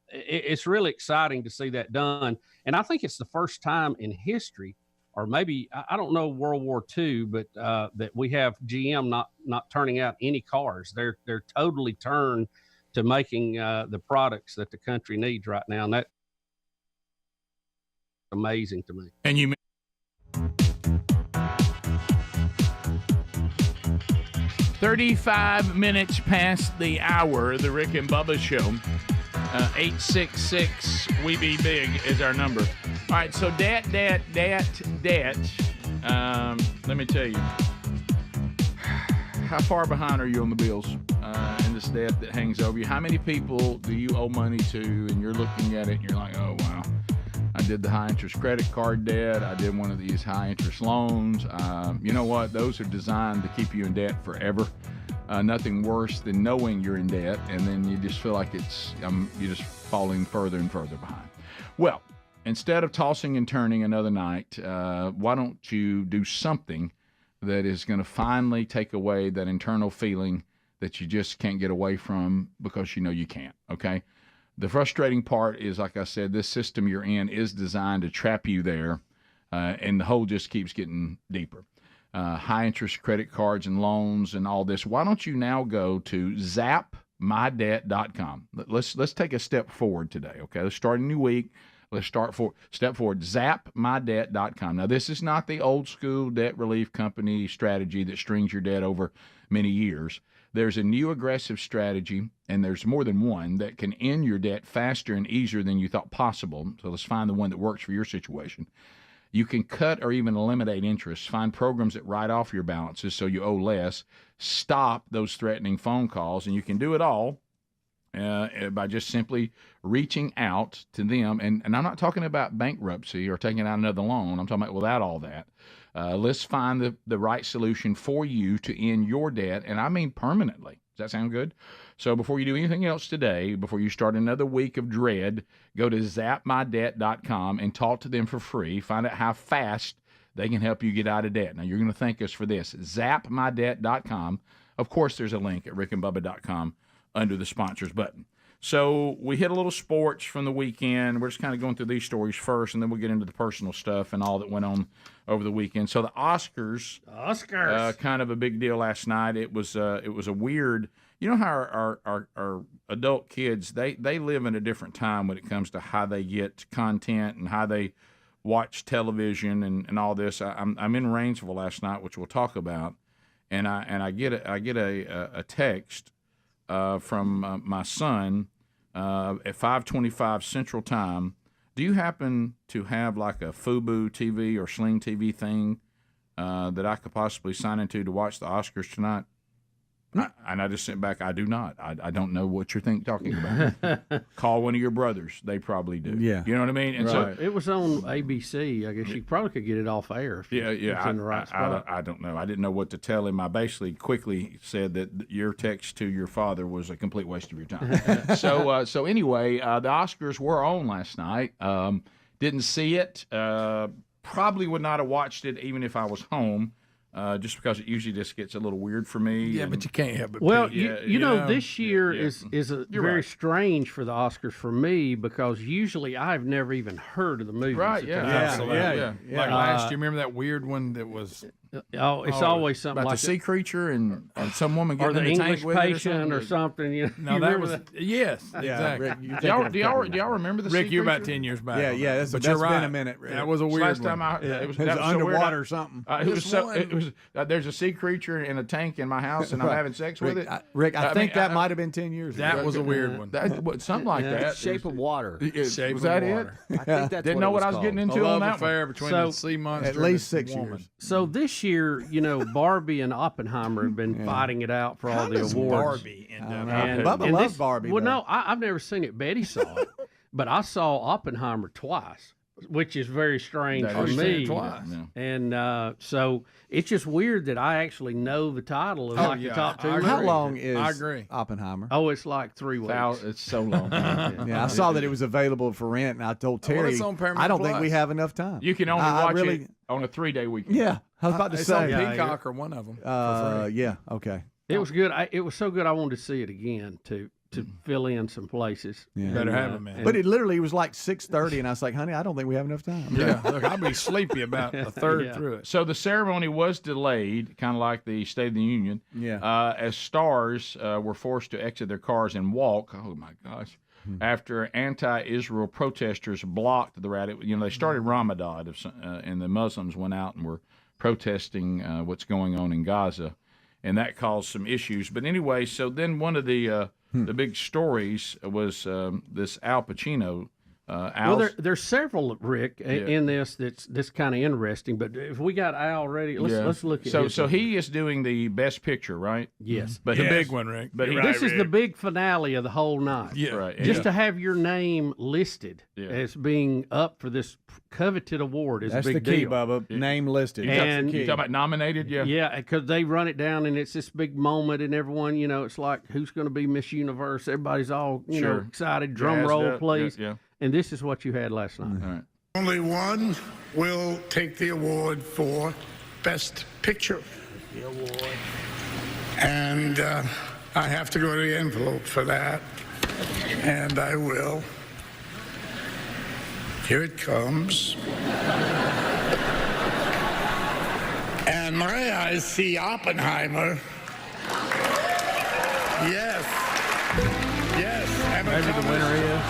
H: it's really exciting to see that done. And I think it's the first time in history, or maybe, I don't know, World War II, but that we have GM not turning out any cars. They're totally turned to making the products that the country needs right now. And that's amazing to me.
L: And you 35 minutes past the hour, the Rick and Bubba Show. 866 We Be Big is our number. All right, so debt. Let me tell you, how far behind are you on the bills and this debt that hangs over you? How many people do you owe money to, and you're looking at it and you're like, oh wow, I did the high-interest credit card debt. I did one of these high-interest loans. You know what? Those are designed to keep you in debt forever. Nothing worse than knowing you're in debt, and then you just feel like you're just falling further and further behind. Well, instead of tossing and turning another night, why don't you do something that is going to finally take away that internal feeling that you just can't get away from because you know you can't, okay? The frustrating part is, like I said, this system you're in is designed to trap you there, and the hole just keeps getting deeper. High-interest credit cards and loans and all this. Why don't you now go to zapmydebt.com? Let's take a step forward today, okay? Let's start a new week. Let's step forward, zapmydebt.com. Now, this is not the old-school debt relief company strategy that strings your debt over many years. There's a new aggressive strategy, and there's more than one, that can end your debt faster and easier than you thought possible. So let's find the one that works for your situation. You can cut or even eliminate interest, find programs that write off your balances so you owe less, stop those threatening phone calls, and you can do it all by just simply reaching out to them. And I'm not talking about bankruptcy or taking out another loan. I'm talking about without all that. Let's find the right solution for you to end your debt, and I mean permanently. Does that sound good? So before you do anything else today, before you start another week of dread, go to zapmydebt.com and talk to them for free. Find out how fast They can help you get out of debt. Now, you're going to thank us for this. ZapMyDebt.com. Of course, there's a link at rickandbubba.com under the sponsors button. So we hit a little sports from the weekend. We're just kind of going through these stories first, and then we'll get into the personal stuff and all that went on over the weekend. So the Oscars, kind of a big deal last night. It was a weird. You know how our adult kids they live in a different time when it comes to how they get content and how they watch television and all this. I'm in Rainsville last night, which we'll talk about, and I get a text from my son at 5:25 Central Time. Do you happen to have like a FUBU TV or Sling TV thing that I could possibly sign into to watch the Oscars tonight? And I just sent back, I do not. I don't know what you're talking about. Call one of your brothers. They probably do.
B: Yeah.
L: You know what I mean? And
F: right. So it was on ABC. I guess you probably could get it off air if it's in the right spot.
L: I don't know. I didn't know what to tell him. I basically quickly said that your text to your father was a complete waste of your time. So anyway, the Oscars were on last night. Didn't see it. Probably would not have watched it even if I was home. Just because it usually just gets a little weird for me.
C: Yeah, but you can't help it.
F: Well, you know, this year is very strange for the Oscars for me because usually I've never even heard of the movie.
L: Right, yeah.
C: Like last year, remember that weird one that was...
F: it's always something
L: about
F: like
L: the sea creature and some woman
F: or
L: getting
F: the
L: in the
F: English
L: tank with
F: patient or something. You know,
C: no, that was yes, exactly.
L: Rick, do y'all remember the sea
C: Rick? You're
L: creature?
C: about 10 years back.
B: Yeah. That's been a minute. Rick.
C: That was a weird
L: last
C: one.
L: time it was
B: underwater or something.
L: It was there's a sea creature in a tank in my house and I'm having sex with it.
B: Rick, I think that might have been 10 years ago.
C: That was a weird one.
L: Something like that.
K: Shape of Water.
L: Was that it?
K: I think that's
L: Didn't know what I was getting into on that
C: affair
L: one.
C: between the sea monster
B: at least 6
C: woman.
B: years.
F: So this year, you know, Barbie and Oppenheimer have been fighting it out for all the awards.
C: Barbie end up?
B: Bubba loves Barbie.
F: Well, no, I've never seen it. Betty saw it, but I saw Oppenheimer twice, which is very strange for me.
C: Twice.
F: And so it's just weird that I actually know the title of the top two.
B: How long is
C: I agree.
B: Oppenheimer?
F: Oh, it's like 3 weeks.
L: It's so long.
B: Yeah, I saw that it was available for rent, and I told Terry,
C: it's on Paramount
B: I don't think
C: Plus.
B: we have enough time.
L: You can only watch it on a 3-day weekend.
B: Yeah, I was about to
C: It's
B: say.
C: on Peacock or one of them.
B: Yeah, okay.
F: It was good. It was so good I wanted to see it again to fill in some places.
B: Yeah.
C: Better have it, man.
B: But it literally was like 6:30, and I was like, honey, I don't think we have enough time.
C: Yeah, look, I'll be sleepy about a third through it.
L: So the ceremony was delayed, kind of like the State of the Union.
B: Yeah.
L: As stars were forced to exit their cars and walk. Oh my gosh! After anti-Israel protesters blocked the rally, they started Ramadan, and the Muslims went out and were protesting what's going on in Gaza, and that caused some issues. But anyway, so then one of the big stories was this Al Pacino.
F: Well, there's several, Rick, in this that's kind of interesting. But if we got Al ready, let's look at his.
L: So he is doing the Best Picture, right?
F: Yes,
L: but
C: the big one, Rick.
L: But
F: this is the big finale of the whole night.
C: Yeah,
L: right.
F: Just to have your name listed as being up for this coveted award is
B: That's
F: a big
B: the key,
F: deal.
B: Bubba. Name listed.
F: And
L: you talking about nominated?
F: Yeah, because they run it down, and it's this big moment, and everyone, it's like who's going to be Miss Universe? Everybody's all know excited. Drum
L: Jazzed
F: roll,
L: up.
F: please.
L: Yeah.
F: And this is what you had last night.
L: All right.
I: Only one will take the award for Best Picture. And I have to go to the envelope for that. And I will. Here it comes. And my eyes see Oppenheimer. Yes.
B: Maybe the winner is.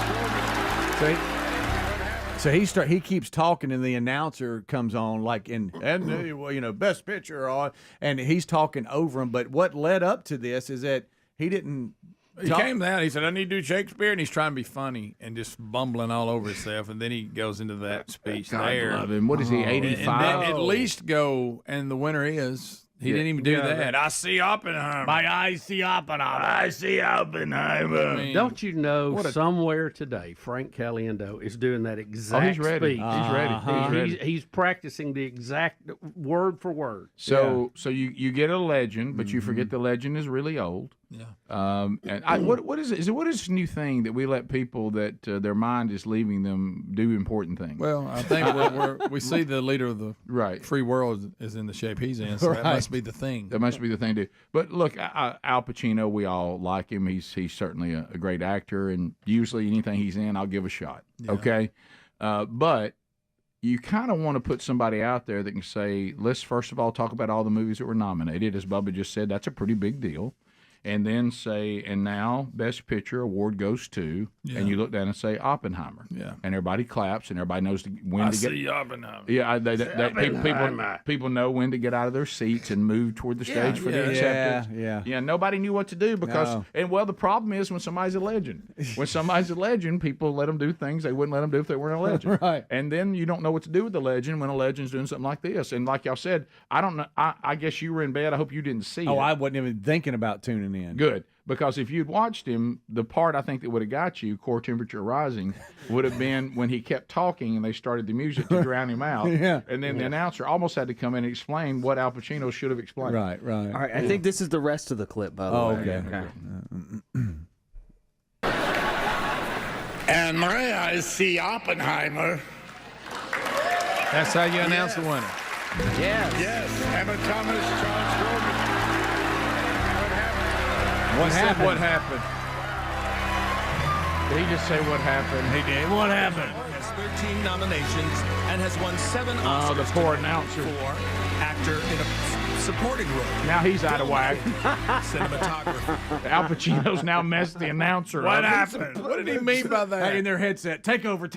B: So he keeps talking, and the announcer comes on Best Picture, and he's talking over him. But what led up to this is that he didn't.
C: He came down. He said, "I need to do Shakespeare," and he's trying to be funny and just bumbling all over himself. And then he goes into that speech there.
L: Love him. What is he? 85.
C: And then at least go, and the winner is. He didn't even do that. I see Oppenheimer.
I: My eyes see Oppenheimer.
C: I see Oppenheimer.
F: Don't you know somewhere today Frank Caliendo is doing that exact
L: he's ready.
F: speech.
L: He's ready. He's ready.
F: He's practicing the exact word for word.
L: So you get a legend, but you forget the legend is really old. Yeah. And what is it? What is this new thing that we let people that their mind is leaving them do important things?
C: Well, I think we see the leader of the free world is in the shape he's in, so that must be the thing.
L: That must be the thing to do. But look, Al Pacino, we all like him. He's certainly a great actor, and usually anything he's in, I'll give a shot. Yeah. Okay, but you kind of want to put somebody out there that can say, let's first of all talk about all the movies that were nominated. As Bubba just said, that's a pretty big deal. And then say, and now Best Picture award goes to, and you look down and say Oppenheimer. Yeah. And everybody claps, and everybody knows when to get. I see
C: Oppenheimer.
L: Yeah, people know when to get out of their seats and move toward the stage for the acceptance. Yeah. Nobody knew what to do because, the problem is when somebody's a legend. When somebody's a legend, people let them do things they wouldn't let them do if they weren't a legend.
B: Right.
L: And then you don't know what to do with the legend when a legend's doing something like this. And like y'all said, I don't know. I guess you were in bed. I hope you didn't see it.
B: Oh, I wasn't even thinking about tuning in.
L: Good, because if you'd watched him, the part I think that would have got you, Core Temperature Rising, would have been when he kept talking and they started the music to drown him out. And then the announcer almost had to come in and explain what Al Pacino should have explained.
B: Right.
K: All right, I think this is the rest of the clip, by the way.
I: Okay. And may I see Oppenheimer?
C: That's how you announce the winner.
I: Yes. Emma Thomas, Charles Grodin.
C: What happened? What happened?
L: Did he just say what happened?
C: He did. What happened?
M: Has 13 nominations and has won 7 Oscars.
L: Oh, the poor announcer.
M: For actor in a supporting role.
L: Now he's out of whack.
M: Cinematographer.
L: Al Pacino's now messed the announcer
C: What
L: up.
C: happened? What did he mean by that?
B: In their headset. Take over.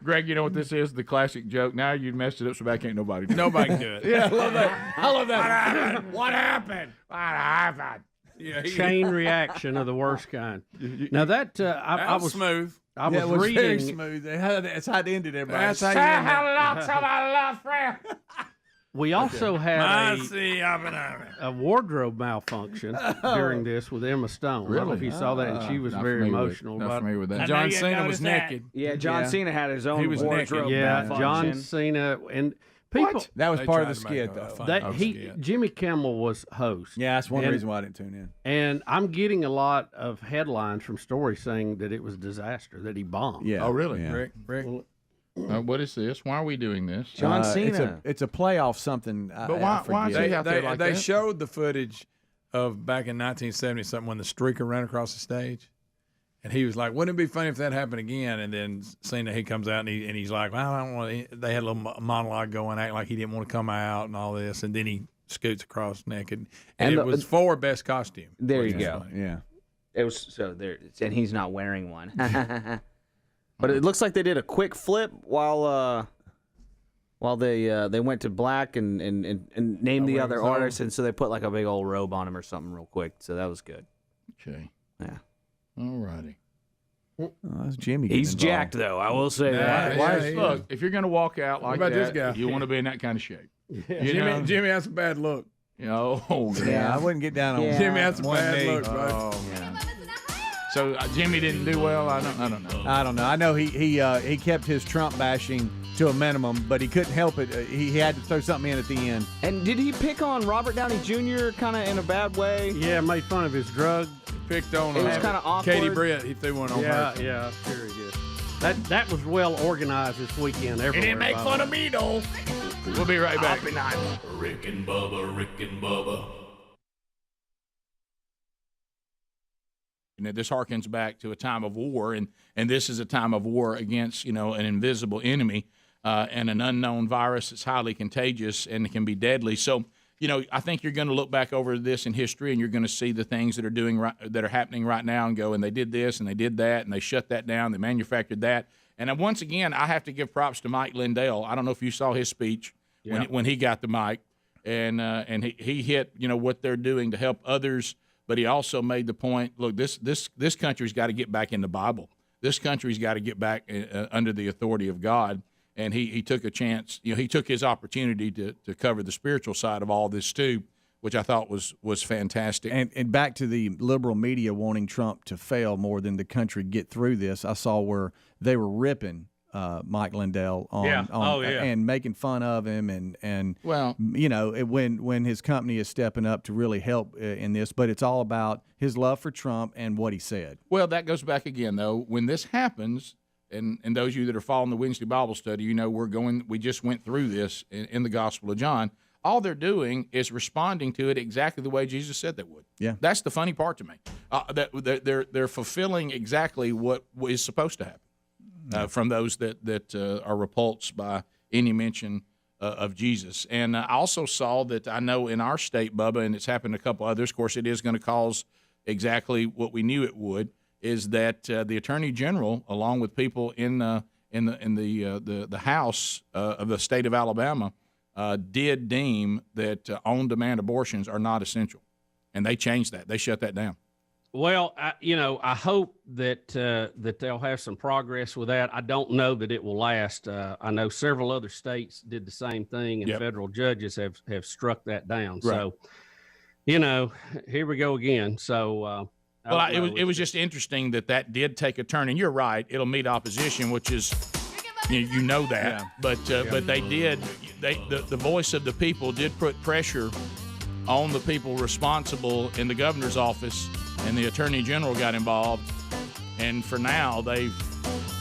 L: Greg, you know what this is? The classic joke. Now you messed it up so bad can't nobody do it.
C: Nobody can do it.
B: Yeah, I love that.
C: What happened?
L: What happened?
F: Chain reaction of the worst kind. Now that I was
C: smooth.
F: I was
B: it was
F: reading.
B: very smooth. That's how it ended. Everybody.
C: That's how
L: Say
C: you end it.
L: hello to my love friend.
F: We also had
C: Oppenheimer.
F: a wardrobe malfunction during this with Emma Stone. I don't know if you saw that, and she was very emotional
L: Not
F: about
L: familiar with that.
C: John Cena was naked.
K: Yeah, John Cena had his own
C: He was
K: wardrobe
C: naked.
F: John
K: malfunction.
F: Cena and people.
B: That was
C: They
B: part of
C: tried
B: the
C: to make
B: skit,
C: a
B: though.
C: fun skit.
F: Jimmy Kimmel was host.
B: Yeah, that's one
F: And-
B: reason why I didn't tune in.
F: And I'm getting a lot of headlines from stories saying that it was a disaster, that he bombed.
B: Yeah.
L: Oh, really?
B: Yeah.
C: Rick.
L: What is this? Why are we doing this?
K: John Cena.
B: It's a playoff something.
L: But why is he out there like
C: They
L: that?
C: showed the footage of back in 1970 something when the streaker ran across the stage. And he was like, wouldn't it be funny if that happened again? And then Cena, he comes out and he's like, well, I don't want to. They had a little monologue going, act like he didn't want to come out and all this. And then he scoots across naked. And it was for best costume.
K: There you go.
B: Yeah.
K: It was so there, and he's not wearing one. But it looks like they did a quick flip while they went to black and named the other artist, and so they put like a big old robe on him or something real quick. So that was good.
L: Okay.
K: Yeah.
L: All righty.
B: Oh, that's Jimmy.
K: He's jacked though. I will say that.
L: Look, if you're going to walk out like
C: about
L: that,
C: this guy?
L: you want to be in that kind of shape.
C: Jimmy has a bad look.
B: Yeah, I wouldn't get down on
C: Jimmy has a
B: one
C: bad
B: knee.
C: look, right?
L: Oh, yeah. So Jimmy didn't do well. I don't know.
B: I don't know. I know he kept his Trump bashing to a minimum, but he couldn't help it. He had to throw something in at the end.
K: And did he pick on Robert Downey Jr. kind of in a bad way?
F: Yeah, made fun of his drug.
C: Picked on
K: It was kind of awkward.
C: Katie Britt. He threw one on her.
F: Yeah, sure he did. That was well organized this weekend. Everywhere.
L: He didn't make fun of me, though. We'll be right back.
A: Rick and Bubba.
L: This harkens back to a time of war, and this is a time of war against, an invisible enemy and an unknown virus that's highly contagious and can be deadly. So, I think you're going to look back over this in history, and you're going to see the things that are happening right now, and go, and they did this, and they did that, and they shut that down, they manufactured that. And once again, I have to give props to Mike Lindell. I don't know if you saw his speech when he got the mic, and he hit what they're doing to help others. But he also made the point, look, this country's got to get back in the Bible. This country's got to get back under the authority of God. And he took a chance. He took his opportunity to cover the spiritual side of all this too, which I thought was fantastic.
B: And back to the liberal media wanting Trump to fail more than the country get through this, I saw where they were ripping Mike Lindell on,
H: yeah.
B: and making fun of him and
L: well,
B: when his company is stepping up to really help in this, but it's all about his love for Trump and what he said.
L: Well, that goes back again though. When this happens, and those of you that are following the Wednesday Bible study, we just went through this in the Gospel of John. All they're doing is responding to it exactly the way Jesus said they would.
B: Yeah,
L: that's the funny part to me. That they're fulfilling exactly what is supposed to happen from those that are repulsed by any mention of Jesus. And I also saw that I know in our state, Bubba, and it's happened in a couple others. Of course, it is going to cause exactly what we knew it would. Is that the Attorney General, along with people in the House of the state of Alabama, did deem that on-demand abortions are not essential, and they changed that. They shut that down.
H: Well, I hope that they'll have some progress with that. I don't know that it will last. I know several other states did the same thing, and federal judges have struck that down.
L: Right.
H: So, here we go again. So.
L: Well, it was just interesting that did take a turn, and you're right. It'll meet opposition, which is, you know that. Yeah. But they did. The voice of the people did put pressure on the people responsible in the governor's office, and the attorney general got involved. And for now, they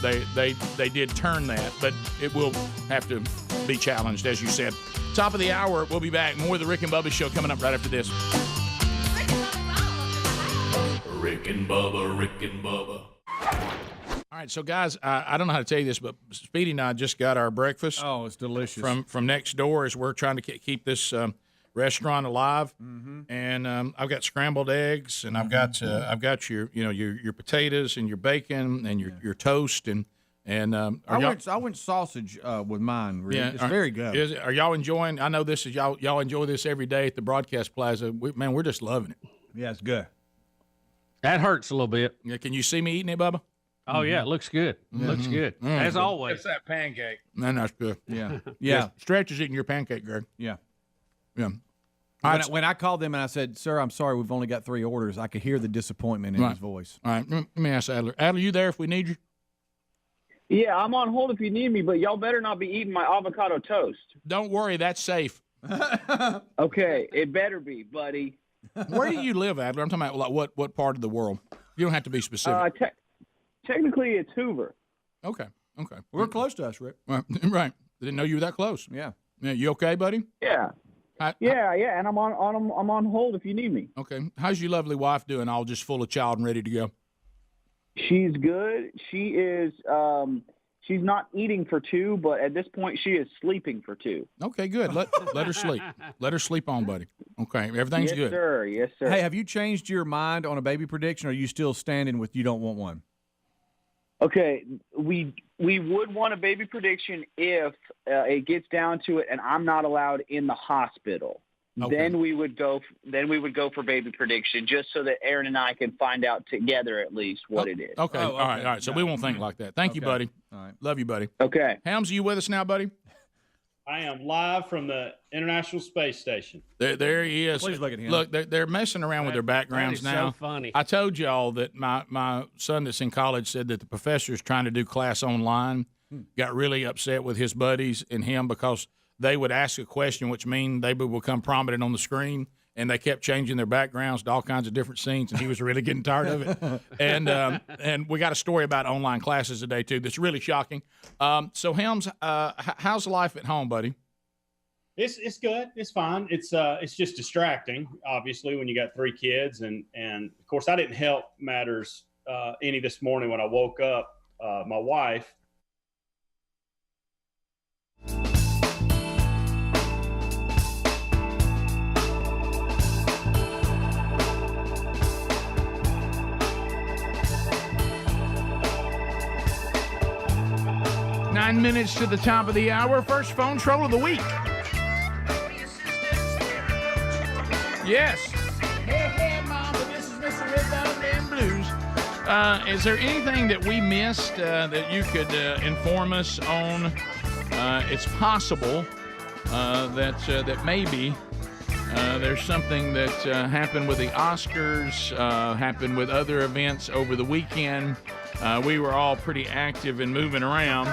L: did turn that, but it will have to be challenged, as you said. Top of the hour, we'll be back. More of the Rick and Bubba Show coming up right after this.
A: Rick and Bubba, Rick and Bubba.
L: All right, so guys, I don't know how to tell you this, but Speedy and I just got our breakfast.
B: Oh, it's delicious.
L: From next door, as we're trying to keep this restaurant alive. Mm-hmm. And I've got scrambled eggs, and I've got your potatoes and your bacon and your toast and
B: I went sausage with mine. Rick.
L: Yeah,
B: it's very good.
L: Are y'all enjoying? I know this is y'all enjoy this every day at the Broadcast Plaza. We're just loving it.
B: Yeah, it's good.
H: That hurts a little bit.
L: Yeah, can you see me eating it, Bubba?
H: Oh, yeah, it looks good. Looks good. As always.
E: It's that pancake.
L: Man, that's good.
B: Yeah. Yeah.
L: Stretch is eating your pancake, Greg.
B: Yeah.
L: Yeah.
B: When I called them and I said, "Sir, I'm sorry, we've only got 3 orders," I could hear the disappointment in his voice.
L: All right, let me ask Adler. Adler, you there if we need you?
N: Yeah, I'm on hold if you need me, but y'all better not be eating my avocado toast.
L: Don't worry, that's safe.
N: Okay, it better be, buddy.
L: Where do you live, Adler? I'm talking about like what part of the world. You don't have to be specific.
N: Technically, it's Hoover.
L: Okay.
B: We're close to us, Rick.
L: Right. Didn't know you were that close.
B: Yeah.
L: You okay, buddy?
N: Yeah. Yeah, and I'm on hold if you need me.
L: Okay. How's your lovely wife doing? All just full of child and ready to go?
N: She's good. She is. She's not eating for 2, but at this point, she is sleeping for 2.
L: Okay, good. Let her sleep. Let her sleep on, buddy. Okay, everything's good.
N: Yes, sir.
B: Hey, have you changed your mind on a baby prediction, or are you still standing with you don't want one?
N: Okay, we would want a baby prediction if it gets down to it, and I'm not allowed in the hospital. Okay. Then we would go for baby prediction, just so that Aaron and I can find out together at least what it is.
L: Okay. All right. So we won't think like that. Thank you, buddy.
B: All right.
L: Love you, buddy.
N: Okay.
L: Helms, are you with us now, buddy?
V: I am live from the International Space Station.
L: There he is.
B: Please look at him.
L: Look, they're messing around with their backgrounds now.
H: So funny.
L: I told y'all that my son that's in college said that the professor is trying to do class online. Got really upset with his buddies and him because they would ask a question, which mean they would become prominent on the screen, and they kept changing their backgrounds to all kinds of different scenes, and he was really getting tired of it. And we got a story about online classes today, too, that's really shocking. So, Helms, how's life at home, buddy?
V: It's good. It's fine. It's just distracting, obviously, when you got 3 kids. And of course, I didn't help matters any this morning when I woke up. My wife.
L: Nine minutes to the top of the hour. First phone troll of the week. Yes. Hey, Mama, this is Mr. Red and Blues. Is there anything that we missed that you could inform us on? It's possible that maybe there's something that happened with the Oscars, happened with other events over the weekend. We were all pretty active and moving around.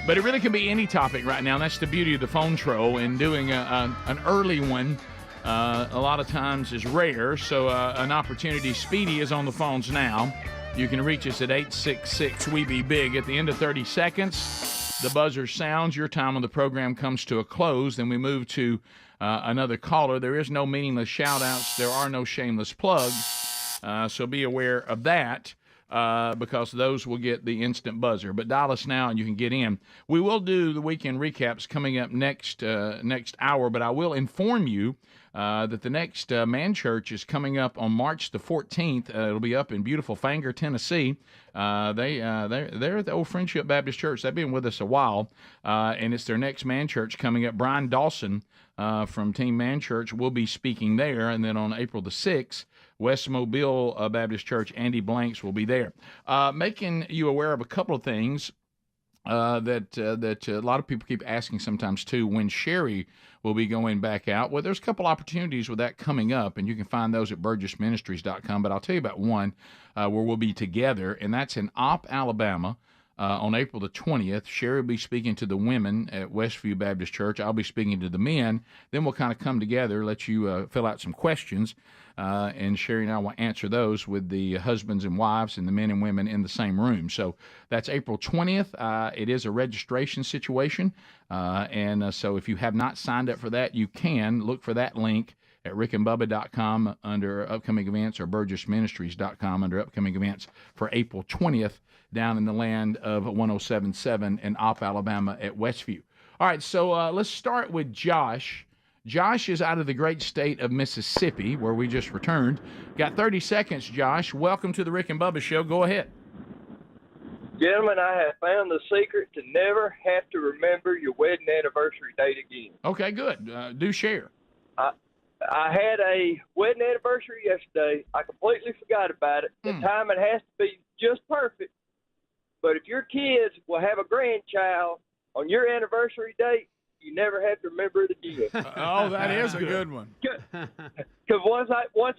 D: But it really can be any topic right now. And that's the beauty of the phone troll. And doing an early one a lot of times is rare. So an opportunity. Speedy is on the phones now. You can reach us at 866-WE-BE-BIG. At the end of 30 seconds, the buzzer sounds. Your time on the program comes to a close. Then we move to another caller. There is no meaningless shout-outs. There are no shameless plugs. So be aware of that. Because those will get the instant buzzer. But dial us now and you can get in. We will do the weekend recaps coming up next hour, but I will inform you that the next Man Church is coming up on March the 14th. It'll be up in beautiful Fanger, Tennessee. They're at the Old Friendship Baptist Church. They've been with us a while, and it's their next Man Church coming up. Brian Dawson from Team Man Church will be speaking there, and then on April the 6th, West Mobile Baptist Church, Andy Blanks will be there. Making you aware of a couple of things that a lot of people keep asking sometimes too, when Sherry will be going back out. Well, there's a couple opportunities with that coming up, and you can find those at burgessministries.com. But I'll tell you about one where we'll be together, and that's in Opp, Alabama. On April the 20th, Sherry will be speaking to the women at Westview Baptist Church. I'll be speaking to the men. Then we'll kind of come together, let you fill out some questions, and Sherry and I will answer those with the husbands and wives and the men and women in the same room. So that's April 20th. It is a registration situation, and so if you have not signed up for that, you can look for that link at rickandbubba.com under upcoming events or burgessministries.com under upcoming events for April 20th down in the land of 1077 in Opp, Alabama at Westview. All right, so let's start with Josh. Josh is out of the great state of Mississippi, where we just returned. Got 30 seconds, Josh. Welcome to the Rick and Bubba Show. Go ahead.
O: Gentlemen, I have found the secret to never have to remember your wedding anniversary date again.
D: Okay, good. Do share.
O: I had a wedding anniversary yesterday. I completely forgot about it. The timing has to be just perfect. But if your kids will have a grandchild on your anniversary date, you never have to remember it again.
L: Oh, that is a good one.
O: Because once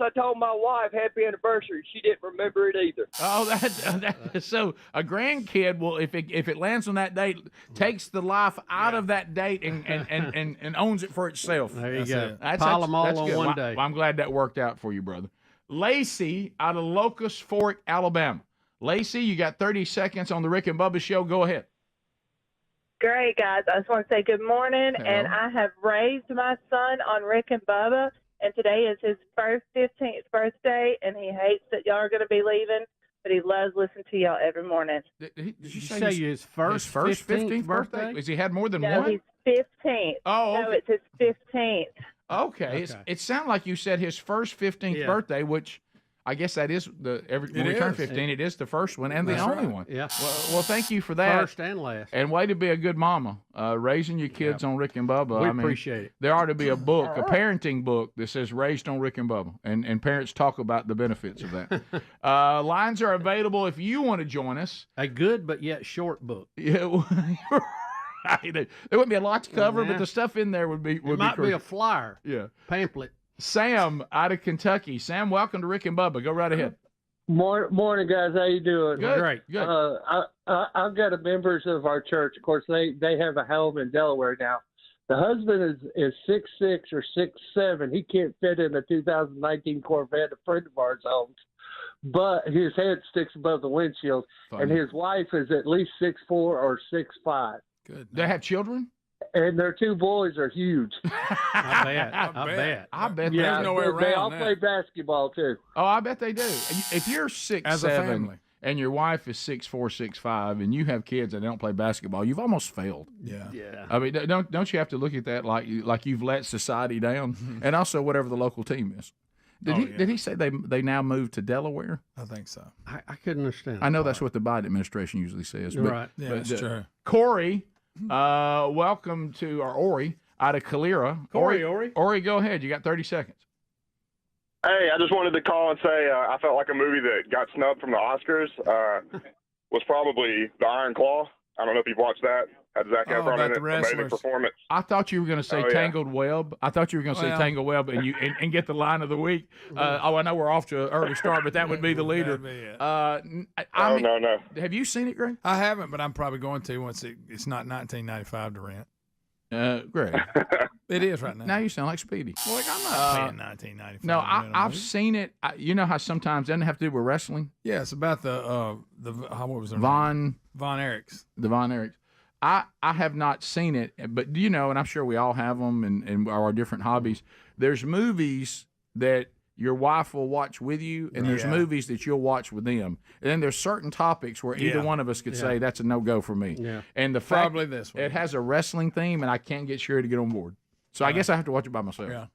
O: I told my wife happy anniversary, she didn't remember it either.
D: Oh, that so a grandkid will, if it lands on that date, takes the life out of that date and owns it for itself.
F: There you go.
D: Pile
F: them all on
D: good.
F: one day.
D: Well, I'm glad that worked out for you, brother. Lacey out of Locust Fork, Alabama. Lacey, you got 30 seconds on the Rick and Bubba Show. Go ahead.
P: Great, guys. I just want to say good morning.
D: Hello.
P: And I have raised my son on Rick and Bubba, and today is his first 15th birthday, and he hates that y'all are going to be leaving, but he loves listening to y'all every morning.
D: Did you
F: say his first
D: 15th birthday? Has he had more than one?
P: He's 15th.
D: Oh,
P: No, it's his 15th.
D: Okay. It sounded like you said his first 15th birthday, which I guess that is when we turn 15, it is the first one and the only one.
F: Yeah.
D: Well, thank you for that.
F: First and last.
D: And way to be a good mama, raising your kids on Rick and Bubba.
F: We appreciate it.
D: There ought to be a book, a parenting book that says "Raised on Rick and Bubba," and parents talk about the benefits of that. Lines are available if you want to join us.
F: A good but yet short book.
D: Yeah. There wouldn't be a lot to cover, but the stuff in there would be.
F: It might be a flyer.
D: Yeah.
F: Pamphlet.
D: Sam out of Kentucky. Sam, welcome to Rick and Bubba. Go right ahead.
O: Morning, guys. How you doing?
D: Good. Great. Good.
O: I've got members of our church. Of course, they have a home in Delaware now. The husband is 6'6" or 6'7". He can't fit in a 2019 Corvette a friend of ours owns, but his head sticks above the windshield.
D: Funny.
O: And his wife is at least 6'4" or 6'5".
D: Good. They have children?
O: And their two boys are huge.
F: I bet.
O: Yeah,
L: There's no way
O: they all
L: around
O: play
L: that.
O: basketball too.
D: Oh, I bet they do. If you're 6'7"
L: As a family.
D: and your wife is 6'4", 6'5", and you have kids that don't play basketball, you've almost failed.
L: Yeah.
D: I mean, don't you have to look at that like you've let society down, and also whatever the local team is. Did he say they now moved to Delaware?
L: I think so.
F: I couldn't understand.
D: I know that's what the Biden administration usually says. But,
F: Right.
L: Yeah, that's true.
D: Corey, welcome to our Ori out of Calera. Ori, go ahead. You got 30 seconds.
W: Hey, I just wanted to call and say I felt like a movie that got snubbed from the Oscars was probably The Iron Claw. I don't know if you've watched that. Had Zach Efron in it. Amazing performance.
L: I thought you were going to say Tangled Web. I thought you were going to say Tangled Web and get the line of the week. I know we're off to an early start, but that would be the leader.
W: No.
L: Have you seen it, Greg?
C: I haven't, but I'm probably going to once it's not $19.95 to rent.
L: Greg.
C: It is right now.
L: Now you sound like Speedy.
C: Well, like I'm not paying $19.95.
L: No, I've seen it. You know how sometimes it doesn't have to do with wrestling?
C: Yeah, it's about what was their
L: name?
C: Von Erichs.
L: The Von Erichs. I have not seen it, but and I'm sure we all have them and our different hobbies. There's movies that your wife will watch with you, and there's movies that you'll watch with them. And then there's certain topics where either one of us could say that's a no-go for me.
F: Yeah.
L: And the fact
C: Probably this one.
L: it has a wrestling theme, and I can't get Sherry to get on board. So I guess I have to watch it by myself.
C: Yeah.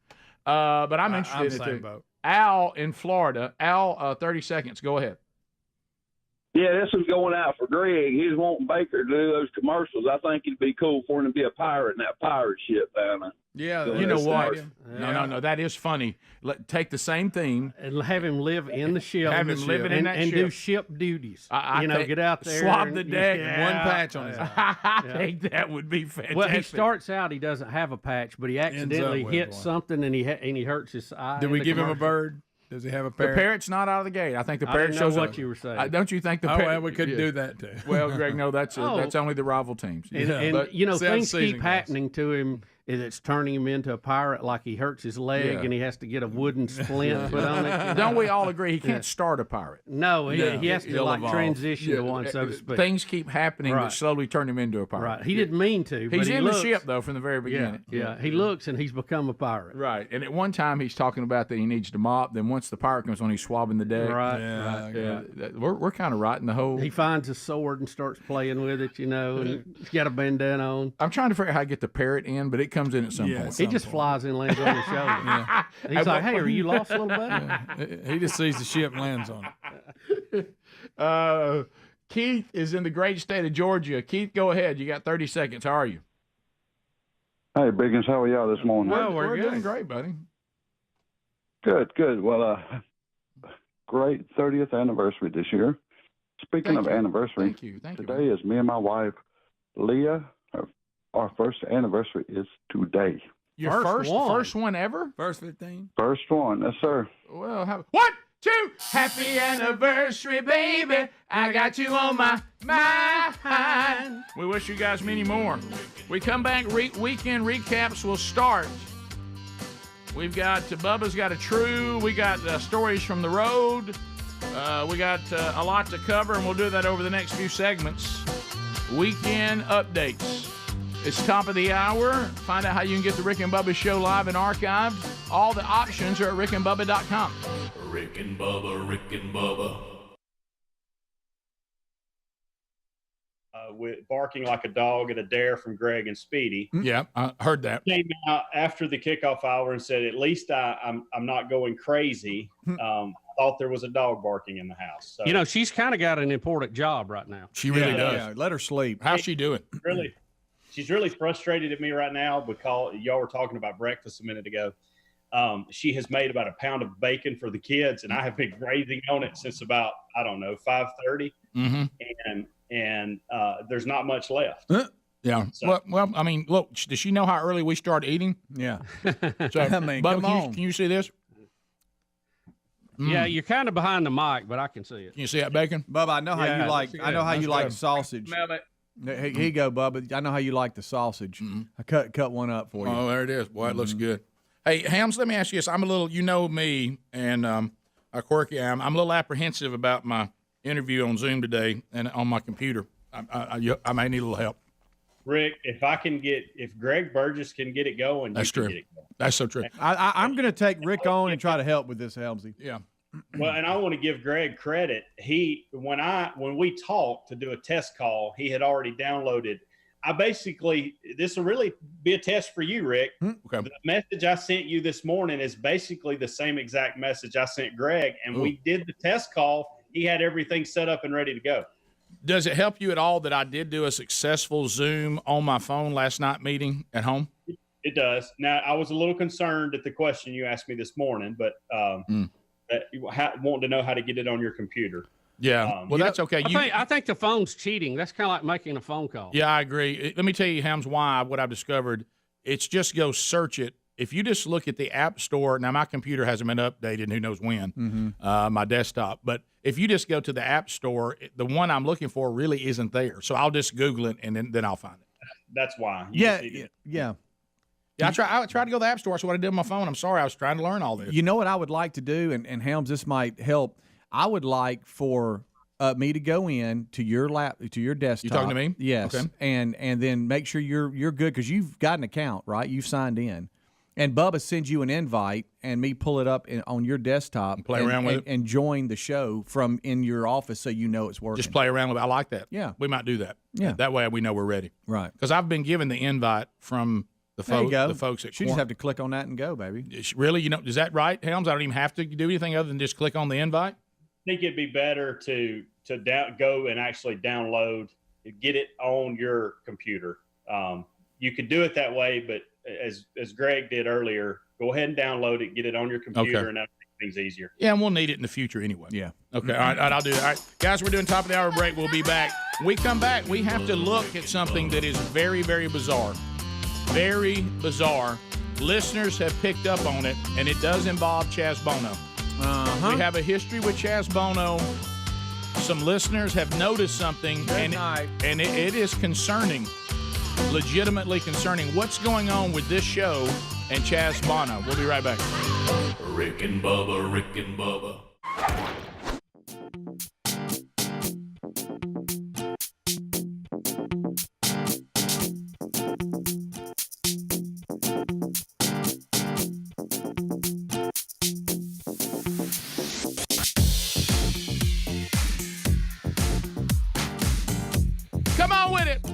L: But I'm interested in it too.
C: Boat.
L: Al in Florida. Al, 30 seconds. Go ahead.
Q: Yeah, this is going out for Greg. He's wanting Baker to do those commercials. I think it'd be cool for him to be a pirate in that pirate ship down there.
C: Yeah,
L: you know what? No. That is funny. Take the same theme
F: and have him live in the ship.
L: Have him living in that
F: and
L: ship.
F: do ship duties. Get out there,
L: swab the deck,
C: one patch on his eye.
L: I think that would be fantastic.
F: Well, he starts out he doesn't have a patch, but he accidentally hits something and he hurts his eye.
C: Did we give him a bird? Does he have a parrot?
L: The parrot's not out of the gate. I think the parrot shows
F: what
L: up.
F: you were saying.
L: Don't you think the parrot?
C: Well, we couldn't do that too.
L: Well, Greg, no, that's only the rival teams.
F: And things keep happening to him. It's turning him into a pirate, like he hurts his leg and he has to get a wooden splint put on it.
L: Don't we all agree he can't start a pirate?
F: No, he has to transition to one, so to speak.
L: Things keep happening that slowly turn him into a pirate.
F: Right. He didn't mean to.
L: He's
F: but
L: in the ship, though, from the very beginning.
F: Yeah. He looks and he's become a pirate.
L: Right. And at one time he's talking about that he needs to mop. Then once the pirate comes on, he's swabbing the deck.
F: Right.
L: Yeah. We're kind of right in the hole.
F: He finds a sword and starts playing with it, and he's got a bandana on.
L: I'm trying to figure out how to get the parrot in, but it comes in at some point.
F: He just flies in and lands on his shoulder. He's like, hey, are you lost, little buddy?
C: He just sees the ship and lands on
L: it. Keith is in the great state of Georgia. Keith, go ahead. You got 30 seconds. How are you?
R: Hey, Biggins, how are y'all this morning?
L: We're doing great, buddy.
R: Good. Well, great 30th anniversary this year. Speaking of anniversary, today is me and my wife, Leah. Our first anniversary is today.
L: Your first one ever?
C: First 15?
R: First one, yes, sir.
L: Well, 1, 2, happy anniversary, baby. I got you on my mind. We wish you guys many more. We come back, weekend recaps will start. We've got, Bubba's got a true. We got stories from the road. We got a lot to cover, and we'll do that over the next few segments. Weekend updates. It's top of the hour. Find out how you can get the Rick and Bubba show live and archived. All the options are at rickandbubba.com.
A: Rick and Bubba, Rick and Bubba.
V: With barking like a dog at a dare from Greg and Speedy.
L: Yeah, I heard that.
V: Came out after the kickoff hour and said, at least I'm not going crazy. Thought there was a dog barking in the house. So.
H: She's kind of got an important job right now.
L: She really does.
S: Yeah, let her sleep.
L: How's she doing?
V: Really? She's really frustrated at me right now because y'all were talking about breakfast a minute ago. She has made about a pound of bacon for the kids, and I have been grazing on it since about, 5:30.
L: Mm-hmm.
V: And there's not much left.
L: Yeah. So, well, I mean, look, does she know how early we start eating?
S: Yeah.
L: So,
S: I mean,
L: Bubba,
S: come on.
L: Can you see this?
H: Yeah, you're kind of behind the mic, but I can see it.
L: Can you see that bacon?
S: Bubba, I know how you like. I know how you like sausage.
V: Smell it.
S: Here you go, Bubba. I know how you like the sausage.
L: Mm-hmm.
S: I cut one up for you.
L: Oh, there it is. Boy, it looks good. Hey, Hams, let me ask you this. I'm a little, you know me, and how quirky I am. I'm a little apprehensive about my interview on Zoom today and on my computer. I may need a little help.
V: Rick, if Greg Burgess can get it going,
L: that's true.
V: Get it going.
L: That's so true.
S: I'm going to take Rick on and try to help with this, Helmsy.
L: Yeah.
V: Well, and I want to give Greg credit. When we talked to do a test call, he had already downloaded. This will really be a test for you, Rick.
L: Okay.
V: The message I sent you this morning is basically the same exact message I sent Greg, and we did the test call. He had everything set up and ready to go.
L: Does it help you at all that I did do a successful Zoom on my phone last night meeting at home?
V: It does. Now, I was a little concerned at the question you asked me this morning, but wanting to know how to get it on your computer.
C: Yeah, well, that's okay.
H: I think the phone's cheating. That's kind of like making a phone call.
C: Yeah, I agree. Let me tell you, Helms, what I've discovered. It's just go search it. If you just look at the App Store, now my computer hasn't been updated, and who knows when, my desktop. But if you just go to the App Store, the one I'm looking for really isn't there. So I'll just Google it, and then I'll find it.
V: That's why.
S: Yeah.
C: Yeah, I tried to go to the App Store. That's what I did on my phone. I'm sorry. I was trying to learn all this.
S: You know what I would like to do, and Helms, this might help. I would like for me to go in to your desktop.
C: You talking to me?
S: Yes.
C: Okay.
S: And then make sure you're good because you've got an account, right? You've signed in. And Bubba sends you an invite, and me pull it up on your desktop,
C: play around with it,
S: and join the show from in your office, so you know it's working.
C: Just play around with it. I like that.
S: Yeah,
C: we might do that.
S: Yeah,
C: that way we know we're ready.
S: Right.
C: Because I've been given the invite from the folks at.
S: You just have to click on that and go, baby.
C: Really, is that right, Helms? I don't even have to do anything other than just click on the invite.
V: I think it'd be better to go and actually download, get it on your computer. You could do it that way, but as Greg did earlier, go ahead and download it, get it on your computer, and that'll make things easier.
C: Yeah, and we'll need it in the future anyway.
S: Yeah.
C: Okay, all right, I'll do that. All right, guys, we're doing top of the hour break. We'll be back. When we come back, we have to look at something that is very, very bizarre. Very bizarre. Listeners have picked up on it, and it does involve Chaz Bono. We have a history with Chaz Bono. Some listeners have noticed something, and it is concerning. Legitimately concerning. What's going on with this show and Chaz Bono? We'll be right back.
A: Rick and Bubba, Rick and Bubba.
C: Come on with it.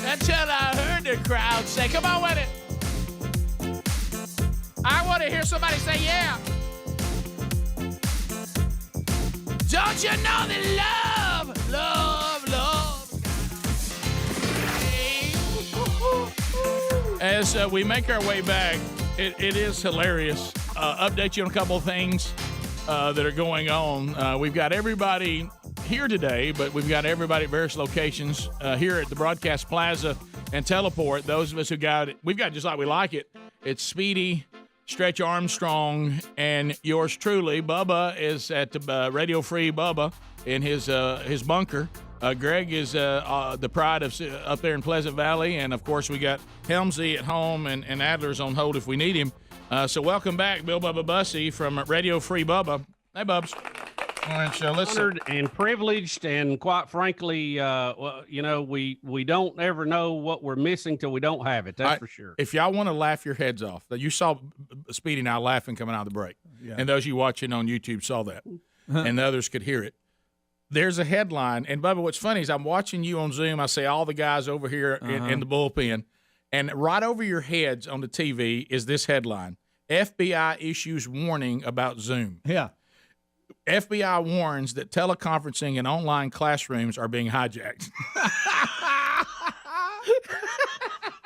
C: Until I heard the crowd say, come on with it. I want to hear somebody say, yeah. Don't you know that love, love, love. As we make our way back, it is hilarious. Update you on a couple of things that are going on. We've got everybody here today, but we've got everybody at various locations here at the Broadcast Plaza and Teleport. Those of us we've got just like we like it. It's Speedy, Stretch Armstrong, and yours truly. Bubba is at the Radio Free Bubba in his bunker. Greg is the pride of up there in Pleasant Valley, and of course we got Helmsy at home, and Adler's on hold if we need him. So welcome back, Bill Bubba Bussey from Radio Free Bubba. Hey, Bubs. All right, so let's
H: honored and privileged, and quite frankly, we don't ever know what we're missing till we don't have it. That's for sure.
C: If y'all want to laugh your heads off, you saw Speedy and I laughing coming out of the break, and those of you watching on YouTube saw that, and the others could hear it. There's a headline, and Bubba, what's funny is I'm watching you on Zoom. I see all the guys over here in the bullpen, and right over your heads on the TV is this headline: FBI issues warning about Zoom.
S: Yeah.
C: FBI warns that teleconferencing and online classrooms are being hijacked.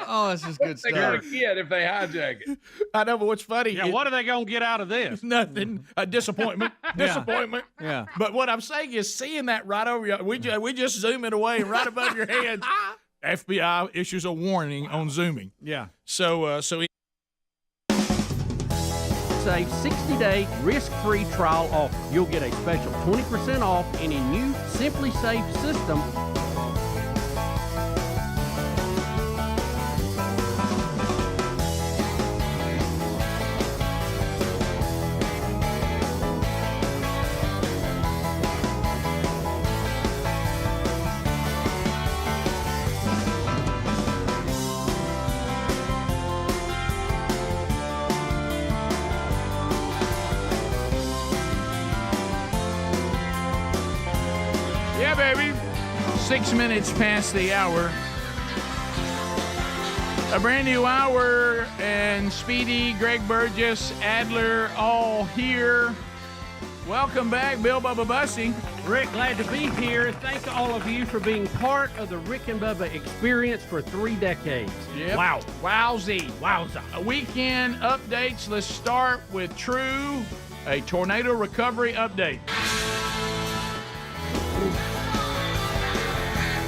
S: Oh, this is good stuff.
E: They're going to get if they hijack it.
C: I know, but what's funny?
H: Yeah, what are they going to get out of this?
C: Nothing. A disappointment. Disappointment.
S: Yeah.
C: But what I'm saying is seeing that right over you, we just zoom it away right above your head. FBI issues a warning on zooming.
S: Yeah.
C: So
H: save 60-day risk-free trial offer. You'll get a special 20% off any new Simply Safe system.
C: Yeah, baby. 6 minutes past the hour. A brand new hour, and Speedy, Greg Burgess, Adler, all here. Welcome back, Bill Bubba Bussey.
F: Rick, glad to be here. Thank all of you for being part of the Rick and Bubba experience for 3 decades.
L: Yep.
D: Wow.
L: Wowzy.
D: Wowza.
L: Weekend updates. Let's start with True, a tornado recovery update.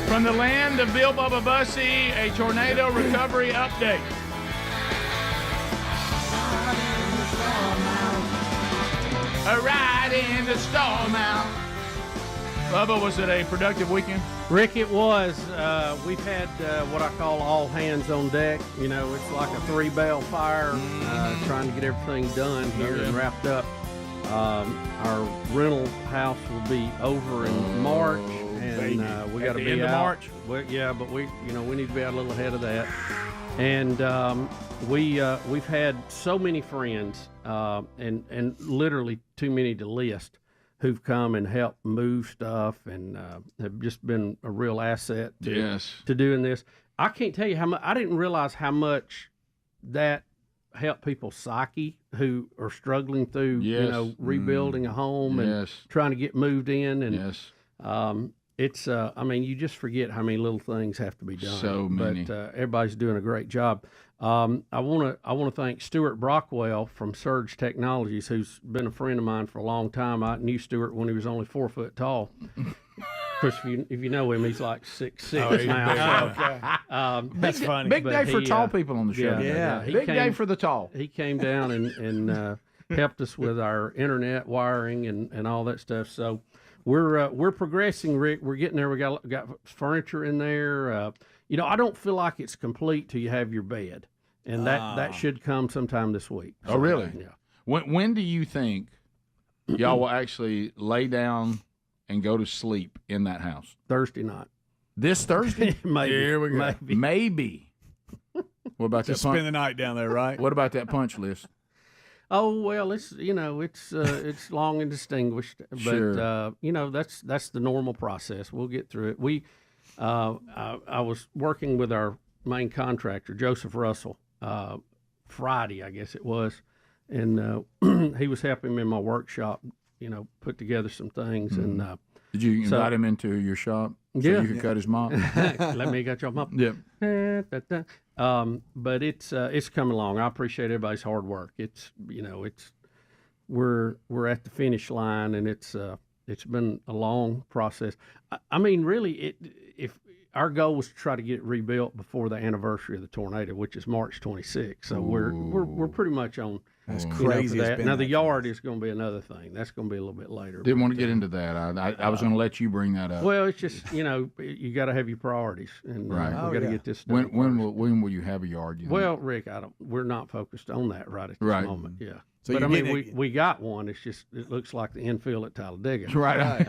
L: From the land of Bill Bubba Bussy, a tornado recovery update. A ride in the storm out. Bubba, was it a productive weekend?
F: Rick, it was. We've had what I call all hands on deck. You know, it's like a 3-bell fire, trying to get everything done here and wrapped up. Our rental house will be over in March, and we got to be out.
L: March.
F: Well, yeah, but we need to be out a little ahead of that. And we've had so many friends, and literally too many to list, who've come and helped move stuff and have just been a real asset to doing this. I can't tell you how much. I didn't realize how much that helped people's psyche who are struggling through, rebuilding a home and trying to get moved in. And it's, I mean, you just forget how many little things have to be done.
L: So many.
F: But everybody's doing a great job. I want to thank Stuart Brockwell from Surge Technologies, who's been a friend of mine for a long time. I knew Stuart when he was only 4 foot tall. Of course, if you know him, he's like 6'6" now.
L: That's funny. Big day for tall people on the show.
F: Yeah.
L: Big day for the tall.
F: He came down and helped us with our internet wiring and all that stuff. So we're progressing, Rick. We're getting there. We got furniture in there. I don't feel like it's complete till you have your bed, and that should come sometime this week.
L: Oh, really?
F: Yeah.
L: When do you think y'all will actually lay down and go to sleep in that house?
F: Thursday night.
L: This Thursday?
F: Maybe.
L: Here we go. Maybe. What about
S: Just
L: that punch?
S: spend the night down there, right?
L: What about that punch list?
F: Oh well, it's it's long and distinguished, but
L: Sure.
F: That's the normal process. We'll get through it. I was working with our main contractor, Joseph Russell, Friday, I guess it was, and he was helping me in my workshop, put together some things.
L: Mm-hmm.
F: And
L: did you invite him into your shop so you could cut his mop?
F: Let me cut your mop.
L: Yep.
F: But it's coming along. I appreciate everybody's hard work. We're at the finish line, and it's been a long process. I mean, really, if our goal was to try to get it rebuilt before the anniversary of the tornado, which is March 26th. So we're pretty much on.
S: That's crazy.
F: For that. Now the yard is going to be another thing. That's going to be a little bit later.
L: Didn't want to get into that. I was going to let you bring that up.
F: Well, it's just you got to have your priorities, and
L: right.
F: we got to get this done.
L: When will you have a yard?
F: Well, Rick, we're not focused on that right at this moment. Yeah. So but I mean, we got one. It's just it looks like the infill at Talladega.
L: Right.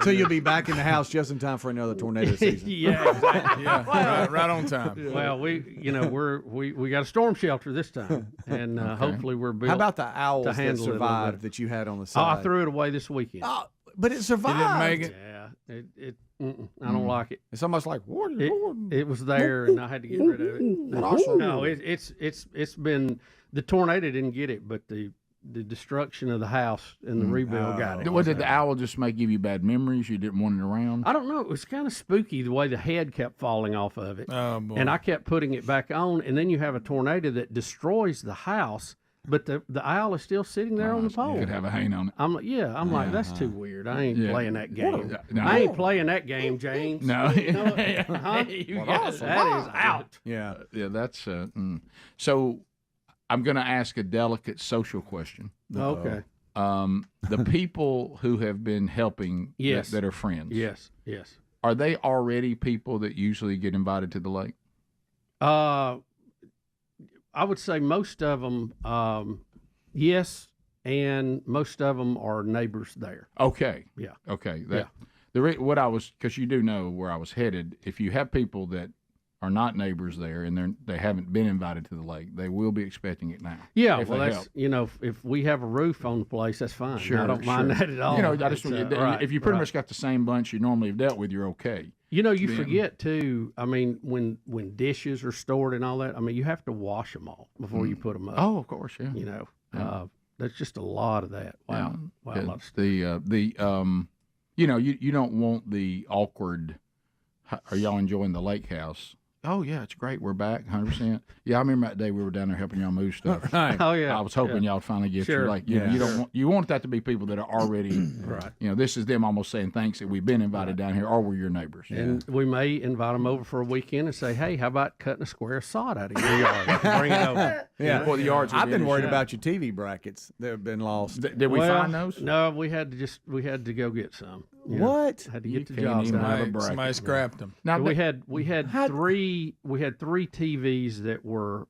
S: So you'll be back in the house just in time for another tornado season.
F: Yeah, exactly.
L: right on time.
S: Yeah.
F: Well, we got a storm shelter this time, and hopefully we're built.
S: How about the owls
F: to
S: that survived that you had on the side?
F: I threw it away this weekend.
S: Oh, but it survived.
L: It didn't make
F: it. I don't like it.
S: It's almost like
F: it was there, and I had to get rid of it. No, it's been. The tornado didn't get it, but the destruction of the house and the rebuild got it.
L: What did the owl just give you bad memories? You didn't want it around?
F: I don't know. It was kind of spooky the way the head kept falling off of it.
L: Oh, boy.
F: And I kept putting it back on, and then you have a tornado that destroys the house, but the owl is still sitting there on the pole.
L: You could have a hang on it.
F: I'm like, that's too weird. I ain't playing that game. I ain't playing that game, James.
L: No.
F: That is out.
L: Yeah, that's so. I'm going to ask a delicate social question.
F: Okay.
L: The people who have been helping that are friends.
F: Yes.
L: Are they already people that usually get invited to the lake?
F: I would say most of them, yes, and most of them are neighbors there.
L: Okay.
F: Yeah.
L: Okay. Because you do know where I was headed. If you have people that are not neighbors there and they haven't been invited to the lake, they will be expecting it now.
F: Yeah, well, that's if we have a roof on the place, that's fine.
L: Sure,
F: I don't mind that at all.
L: If you pretty much got the same bunch you normally have dealt with, you're okay.
F: You forget too. I mean, when dishes are stored and all that, I mean, you have to wash them all before you put them up.
L: Oh, of course, yeah.
F: There's just a lot of that. Wow, wow, a lot of stuff.
L: You know, you don't want the awkward. Are y'all enjoying the lake house? Oh yeah, it's great. We're back, 100%. Yeah, I remember that day we were down there helping y'all move stuff.
F: Right. Oh yeah.
L: I was hoping y'all would finally get
F: Sure.
L: you like you don't want that to be people that are already
F: Right.
L: You know, this is them almost saying thanks that we've been invited down here, or we're your neighbors.
F: And we may invite them over for a weekend and say, hey, how about cutting a square of sod out of your yard? Bring it over.
S: Yeah,
L: Well, the yards.
S: I've been worried about your TV brackets that have been lost.
L: Did we find those?
F: No, we had to go get some. You know,
S: What?
F: had to
L: You
F: get the
L: can't
F: job
L: even
F: done.
L: have a bracket.
C: Somebody scrapped them.
L: Now
F: we had three TVs that were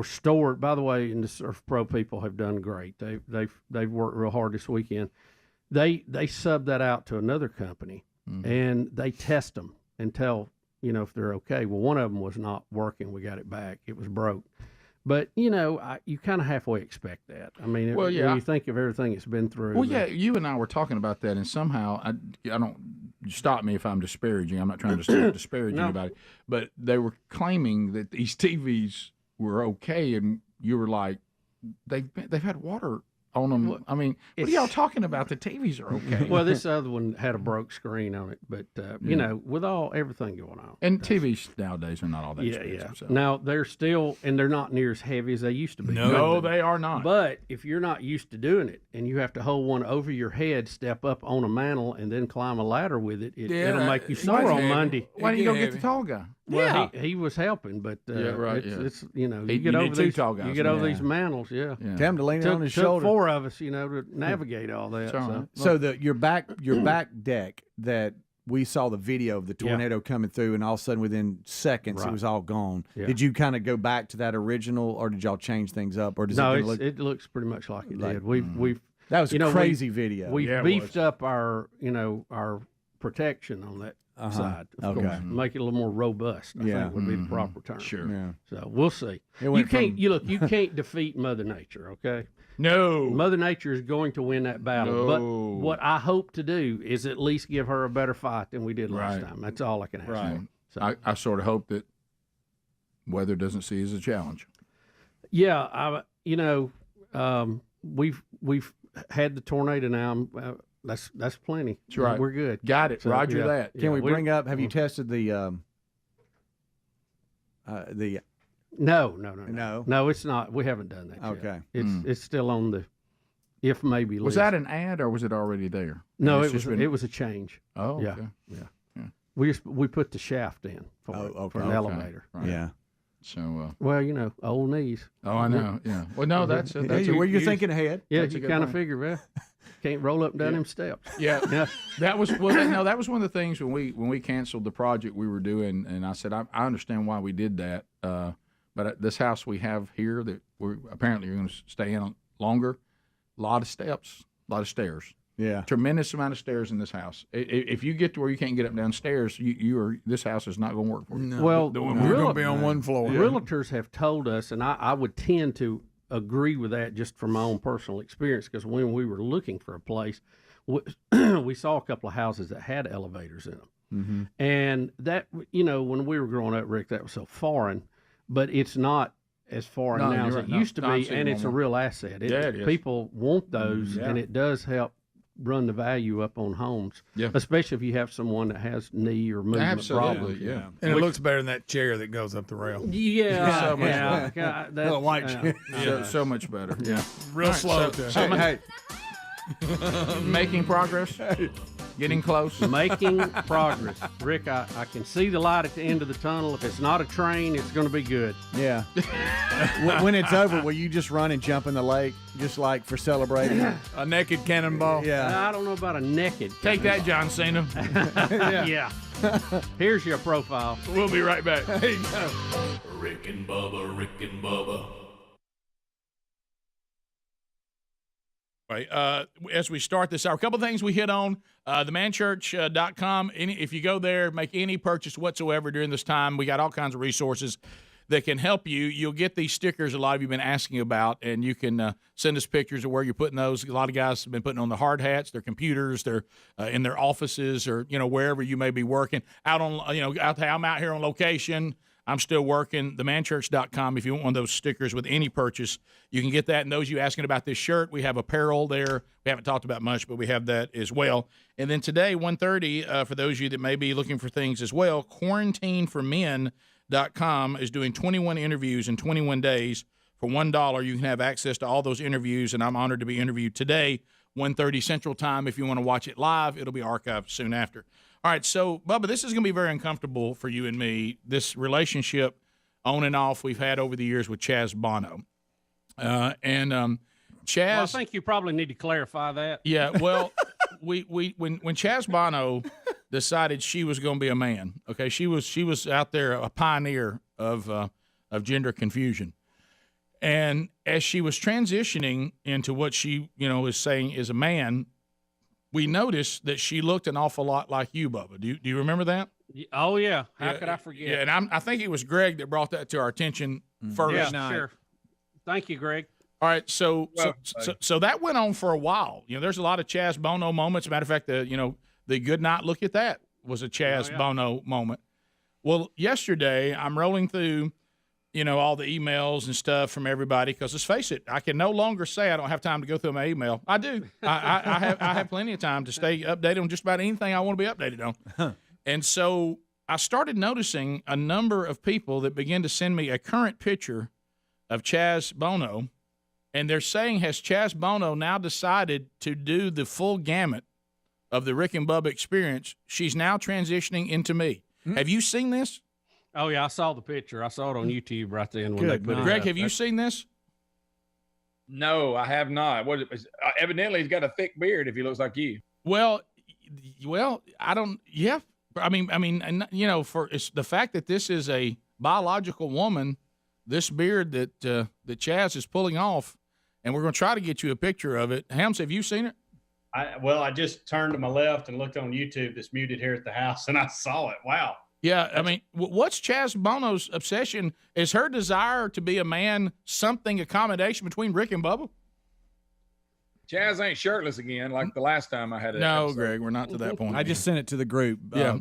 F: stored. By the way, and the Surf Pro people have done great. They've worked real hard this weekend. They subbed that out to another company, and they test them and tell if they're okay. Well, one of them was not working. We got it back. It was broke. But you kind of halfway expect that. I mean, when you think of everything it's been through.
L: Well, yeah, you and I were talking about that, and somehow I don't stop me if I'm disparaging. I'm not trying to disparage anybody, but they were claiming that these TVs were okay, and you were like, they've had water on them. Well, I mean, what are y'all talking about? The TVs are okay.
F: Well, this other one had a broke screen on it, but with everything going on,
L: and TVs nowadays are not all that expensive. So.
F: Now they're still, and they're not near as heavy as they used to be.
L: No, they are not.
F: But if you're not used to doing it, and you have to hold one over your head, step up on a mantle, and then climb a ladder with it, it'll make you sore on Monday.
L: Why don't you go get the tall guy?
F: Well, he was helping, but it's you get over these tall guys. You get over these mantles,
S: Tell him to lean it on his shoulder.
F: Took 4 of us, to navigate all that.
S: So your back deck that we saw the video of the tornado coming through, and all of a sudden within seconds it was all gone. Yeah. Did you kind of go back to that original, or did y'all change things up, or does
F: it looks pretty much like it did. We've
S: that was a crazy video.
F: We beefed up our our protection on that side, of course, make it a little more robust. I think would be the proper term.
L: Sure. Yeah.
F: So we'll see. You can't defeat Mother Nature. Okay.
L: No.
F: Mother Nature is going to win that battle.
L: No.
F: But what I hope to do is at least give her a better fight than we did last time. That's all I can ask for.
L: So. I sort of hope that weather doesn't see as a challenge.
F: Yeah, we've had the tornado now. That's plenty.
L: That's right.
F: We're good.
L: Got it. So, Roger that.
S: Can we bring up? Have you tested the?
F: No, it's not. We haven't done that.
S: Okay,
F: yet. It's still on the if maybe list.
L: Was that an ad or was it already there?
F: No, it was a change.
L: Oh,
F: yeah,
L: okay.
F: yeah. We put the shaft in for an elevator.
L: Right.
S: Yeah.
L: So
F: well, old knees.
L: Oh, I know. Yeah. Well, no, that's
S: where you're thinking ahead.
F: Yeah, you kind of figure, well, can't roll up and down them steps.
L: Yeah. That was that was one of the things when we canceled the project we were doing, and I said I understand why we did that. But this house we have here that we're apparently going to stay in longer, a lot of steps, a lot of stairs.
S: Yeah,
L: tremendous amount of stairs in this house. If you get to where you can't get up and down stairs, this house is not going to work for you.
C: No.
F: Well,
C: we're going to be on one floor.
F: Realtors have told us, and I would tend to agree with that just from my own personal experience, because when we were looking for a place, we saw a couple of houses that had elevators in them.
S: Mm-hmm.
F: And that, when we were growing up, Rick, that was so foreign, but it's not as foreign now as it used to be, and it's a real asset.
L: It is.
F: People want those, and it does help run the value up on homes, especially if you have someone that has knee or movement problems.
L: Yeah.
C: And it looks better than that chair that goes up the rail.
F: Yeah,
L: so much
F: better.
S: That white chair.
L: So much better. Yeah,
C: real slow.
L: Hey, making progress. Getting close.
F: Making progress. Rick, I can see the light at the end of the tunnel. If it's not a train, it's going to be good.
S: Yeah. When it's over, will you just run and jump in the lake, just like for celebrating?
C: A naked cannonball?
S: Yeah.
F: I don't know about a naked.
L: Take that, John Cena.
F: Yeah. Here's your profile.
L: We'll be right back.
S: There you go.
A: Rick and Bubba, Rick and Bubba.
D: Right. As we start this hour, a couple of things we hit on, themanchurch.com. If you go there, make any purchase whatsoever during this time, we got all kinds of resources that can help you. You'll get these stickers a lot of you have been asking about, and you can send us pictures of where you're putting those. A lot of guys have been putting on the hard hats, their computers, they're in their offices, or wherever you may be working. I'm out here on location. I'm still working. themanchurch.com. If you want one of those stickers with any purchase, you can get that. And those of you asking about this shirt, we have apparel there. We haven't talked about much, but we have that as well. And then today, 1:30, for those of you that may be looking for things as well, quarantineformen.com is doing 21 interviews in 21 days. For $1, you can have access to all those interviews, and I'm honored to be interviewed today, 1:30 Central Time. If you want to watch it live, it'll be archived soon after. All right, so, Bubba, this is going to be very uncomfortable for you and me, this relationship on and off we've had over the years with Chaz Bono. Chaz...
H: Well, I think you probably need to clarify that.
D: Yeah, well, when Chaz Bono decided she was going to be a man, okay, she was out there a pioneer of gender confusion. And as she was transitioning into what she, is saying is a man, we noticed that she looked an awful lot like you, Bubba. Do you remember that?
H: Oh, yeah. How could I forget?
D: Yeah, and I think it was Greg that brought that to our attention first.
H: Yeah, sure. Thank you, Greg.
D: All right, so that went on for a while. There's a lot of Chaz Bono moments. As a matter of fact, the good night look at that was a Chaz Bono moment. Well, yesterday I'm rolling through all the emails and stuff from everybody, because let's face it, I can no longer say I don't have time to go through my email. I do. I have plenty of time to stay updated on just about anything I want to be updated on. And so I started noticing a number of people that began to send me a current picture of Chaz Bono, and they're saying, has Chaz Bono now decided to do the full gamut of the Rick and Bubba experience? She's now transitioning into me. Have you seen this?
H: Oh, yeah, I saw the picture. I saw it on YouTube right then when they put it
D: Greg,
H: up.
D: have you seen this?
E: No, I have not. Evidently, he's got a thick beard if he looks like you.
D: Well, I don't. Yeah, I mean, for it's the fact that this is a biological woman, this beard that Chaz is pulling off, and we're going to try to get you a picture of it. Hams, have you seen it?
V: I just turned to my left and looked on YouTube. That's muted here at the house, and I saw it. Wow.
D: Yeah, I mean, what's Chaz Bono's obsession? Is her desire to be a man something accommodation between Rick and Bubba?
E: Chaz ain't shirtless again like the last time I had it.
D: No, Greg, we're not to that point.
S: I just sent it to the group.
D: Yeah.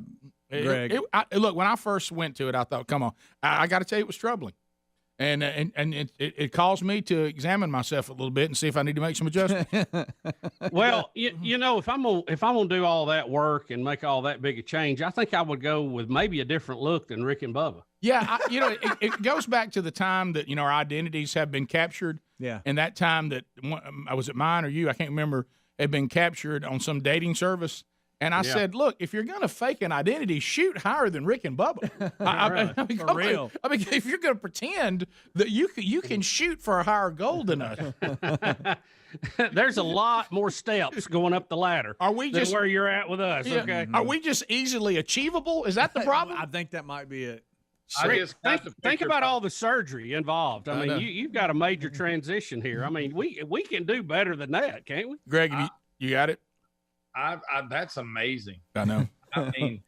S: Greg.
D: Look, when I first went to it, I thought, come on. I got to tell you, it was troubling. And it caused me to examine myself a little bit and see if I need to make some adjustments.
H: Well, if I'm gonna do all that work and make all that big a change, I think I would go with maybe a different look than Rick and Bubba.
D: Yeah, it goes back to the time that our identities have been captured.
S: Yeah,
D: and that time that was it mine or you? I can't remember. Had been captured on some dating service. And I said, look, if you're going to fake an identity, shoot higher than Rick and Bubba. I mean, for real. I mean, if you're going to pretend that you can shoot for a higher goal than us.
H: There's a lot more steps going up the ladder.
D: Are we just
H: where you're at with us?
D: Yeah,
H: okay.
D: Are we just easily achievable? Is that the problem?
S: I think that might be it.
H: Think about all the surgery involved. I mean, you've got a major transition here. I mean, we can do better than that, can't we?
D: Greg, you got it?
E: That's amazing.
D: I know.
E: I mean,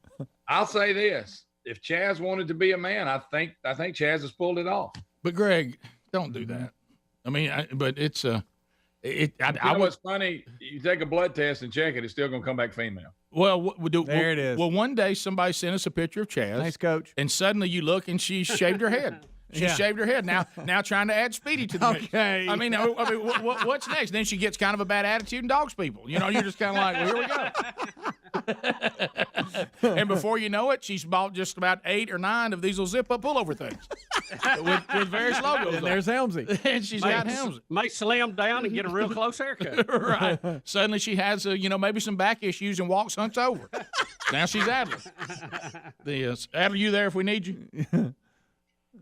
E: I'll say this: if Chaz wanted to be a man, I think Chaz has pulled it off.
D: But Greg, don't do that. I mean, but it's
E: what's funny? You take a blood test and check it; it's still going to come back female.
D: Well,
S: there it is.
D: Well, one day somebody sent us a picture of Chaz.
S: Thanks, Coach.
D: And suddenly you look and she's shaved her head. She shaved her head. Now trying to add Speedy to the mix.
S: Okay.
D: I mean, what's next? Then she gets kind of a bad attitude and dogs people. You're just kind of like, well, here we go. And before you know it, she's bought just about 8 or 9 of these little zip-up pullover things with various logos.
S: And there's Helmsy.
D: And she's got Helmsy.
H: May slim down and get a real close haircut.
D: Right. Suddenly she has, maybe some back issues and walks hunched over. Now she's Adler. Adler, you there if we need you?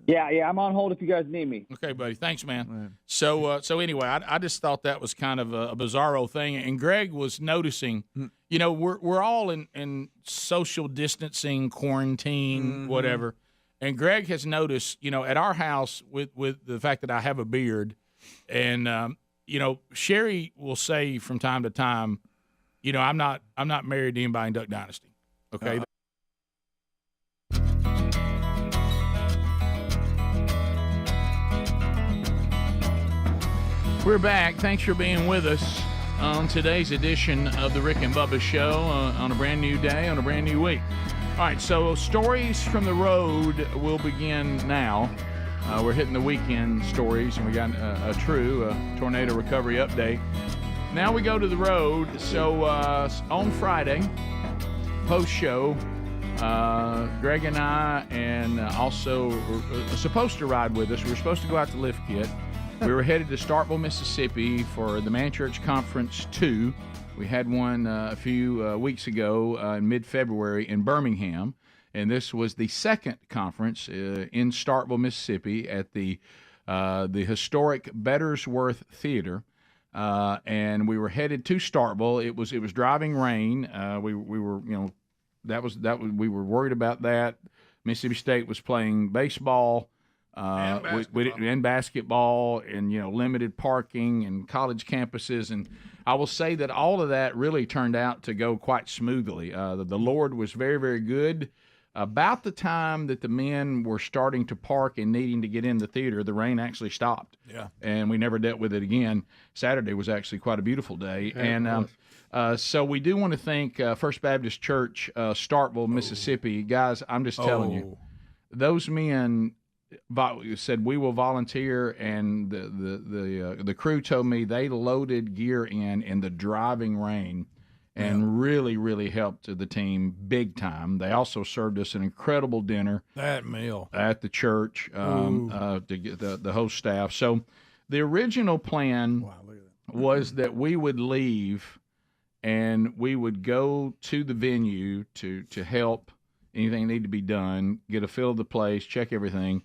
N: Yeah, I'm on hold if you guys need me.
D: Okay, buddy. Thanks, man. Right. So anyway, I just thought that was kind of a bizarro thing. And Greg was noticing, we're all in social distancing, quarantine, whatever. And Greg has noticed, at our house with the fact that I have a beard, and Sherry will say from time to time, I'm not married to anybody in Duck Dynasty. Okay. We're back. Thanks for being with us on today's edition of the Rick and Bubba Show on a brand new day, on a brand new week.
L: All right, so stories from the road will begin now. We're hitting the weekend stories, and we got a tornado recovery update. Now we go to the road. So on Friday, post-show, Greg and I, and also were supposed to ride with us. We were supposed to go out to Lift Kit. We were headed to Starkville, Mississippi for the Man Church Conference 2. We had one a few weeks ago in mid-February in Birmingham, and this was the second conference in Starkville, Mississippi at the historic Bettersworth Theater, and we were headed to Starkville. It was driving rain. We were we were worried about that. Mississippi State was playing baseball. And basketball and limited parking and college campuses, and I will say that all of that really turned out to go quite smoothly. The Lord was very, very good. About the time that the men were starting to park and needing to get in the theater, the rain actually stopped.
C: Yeah,
L: and we never dealt with it again. Saturday was actually quite a beautiful day,
C: yeah,
L: and so we do want to thank First Baptist Church, Starkville, Mississippi, guys. I'm just telling you, those men said we will volunteer, and the crew told me they loaded gear in the driving rain and really, really helped the team big time. They also served us an incredible dinner.
C: That meal
L: at the church to get the host staff. So the original plan was that we would leave and we would go to the venue to help anything that needed to be done, get a feel of the place, check everything.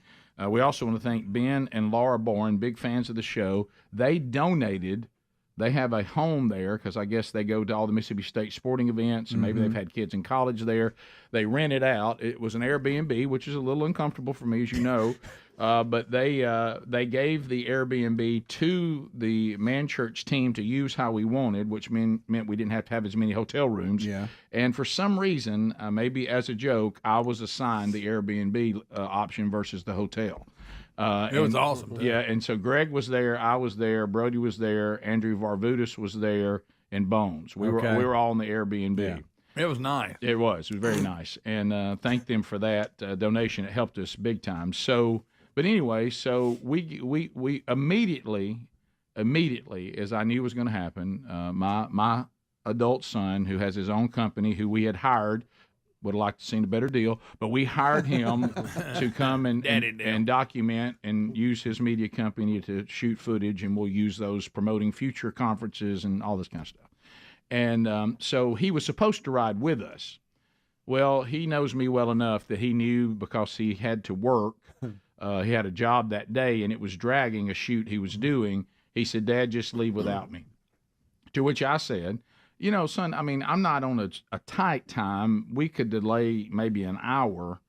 L: We also want to thank Ben and Laura Bourne, big fans of the show. They donated. They have a home there because I guess they go to all the Mississippi State sporting events, and maybe they've had kids in college there. They rent it out. It was an Airbnb, which is a little uncomfortable for me, as you know. But they gave the Airbnb to the Man Church team to use how we wanted, which meant we didn't have to have as many hotel rooms.
S: Yeah.
L: And for some reason, maybe as a joke, I was assigned the Airbnb option versus the hotel.
C: It was awesome, too.
L: Yeah, and so Greg was there, I was there, Brody was there, Andrew Varvutis was there, and Bones. We were all in the Airbnb.
C: Yeah. It was nice.
L: It was very nice, and thank them for that donation. It helped us big time. So, but anyway, so we immediately, as I knew was going to happen, my adult son, who has his own company, who we had hired. Would have liked to seen a better deal, but we hired him to come and document and use his media company to shoot footage, and we'll use those promoting future conferences and all this kind of stuff. And so he was supposed to ride with us. Well, he knows me well enough that he knew, because he had to work, he had a job that day, and it was dragging a shoot he was doing. He said, "Dad, just leave without me." To which I said, son, I mean, I'm not on a tight time. We could delay maybe an hour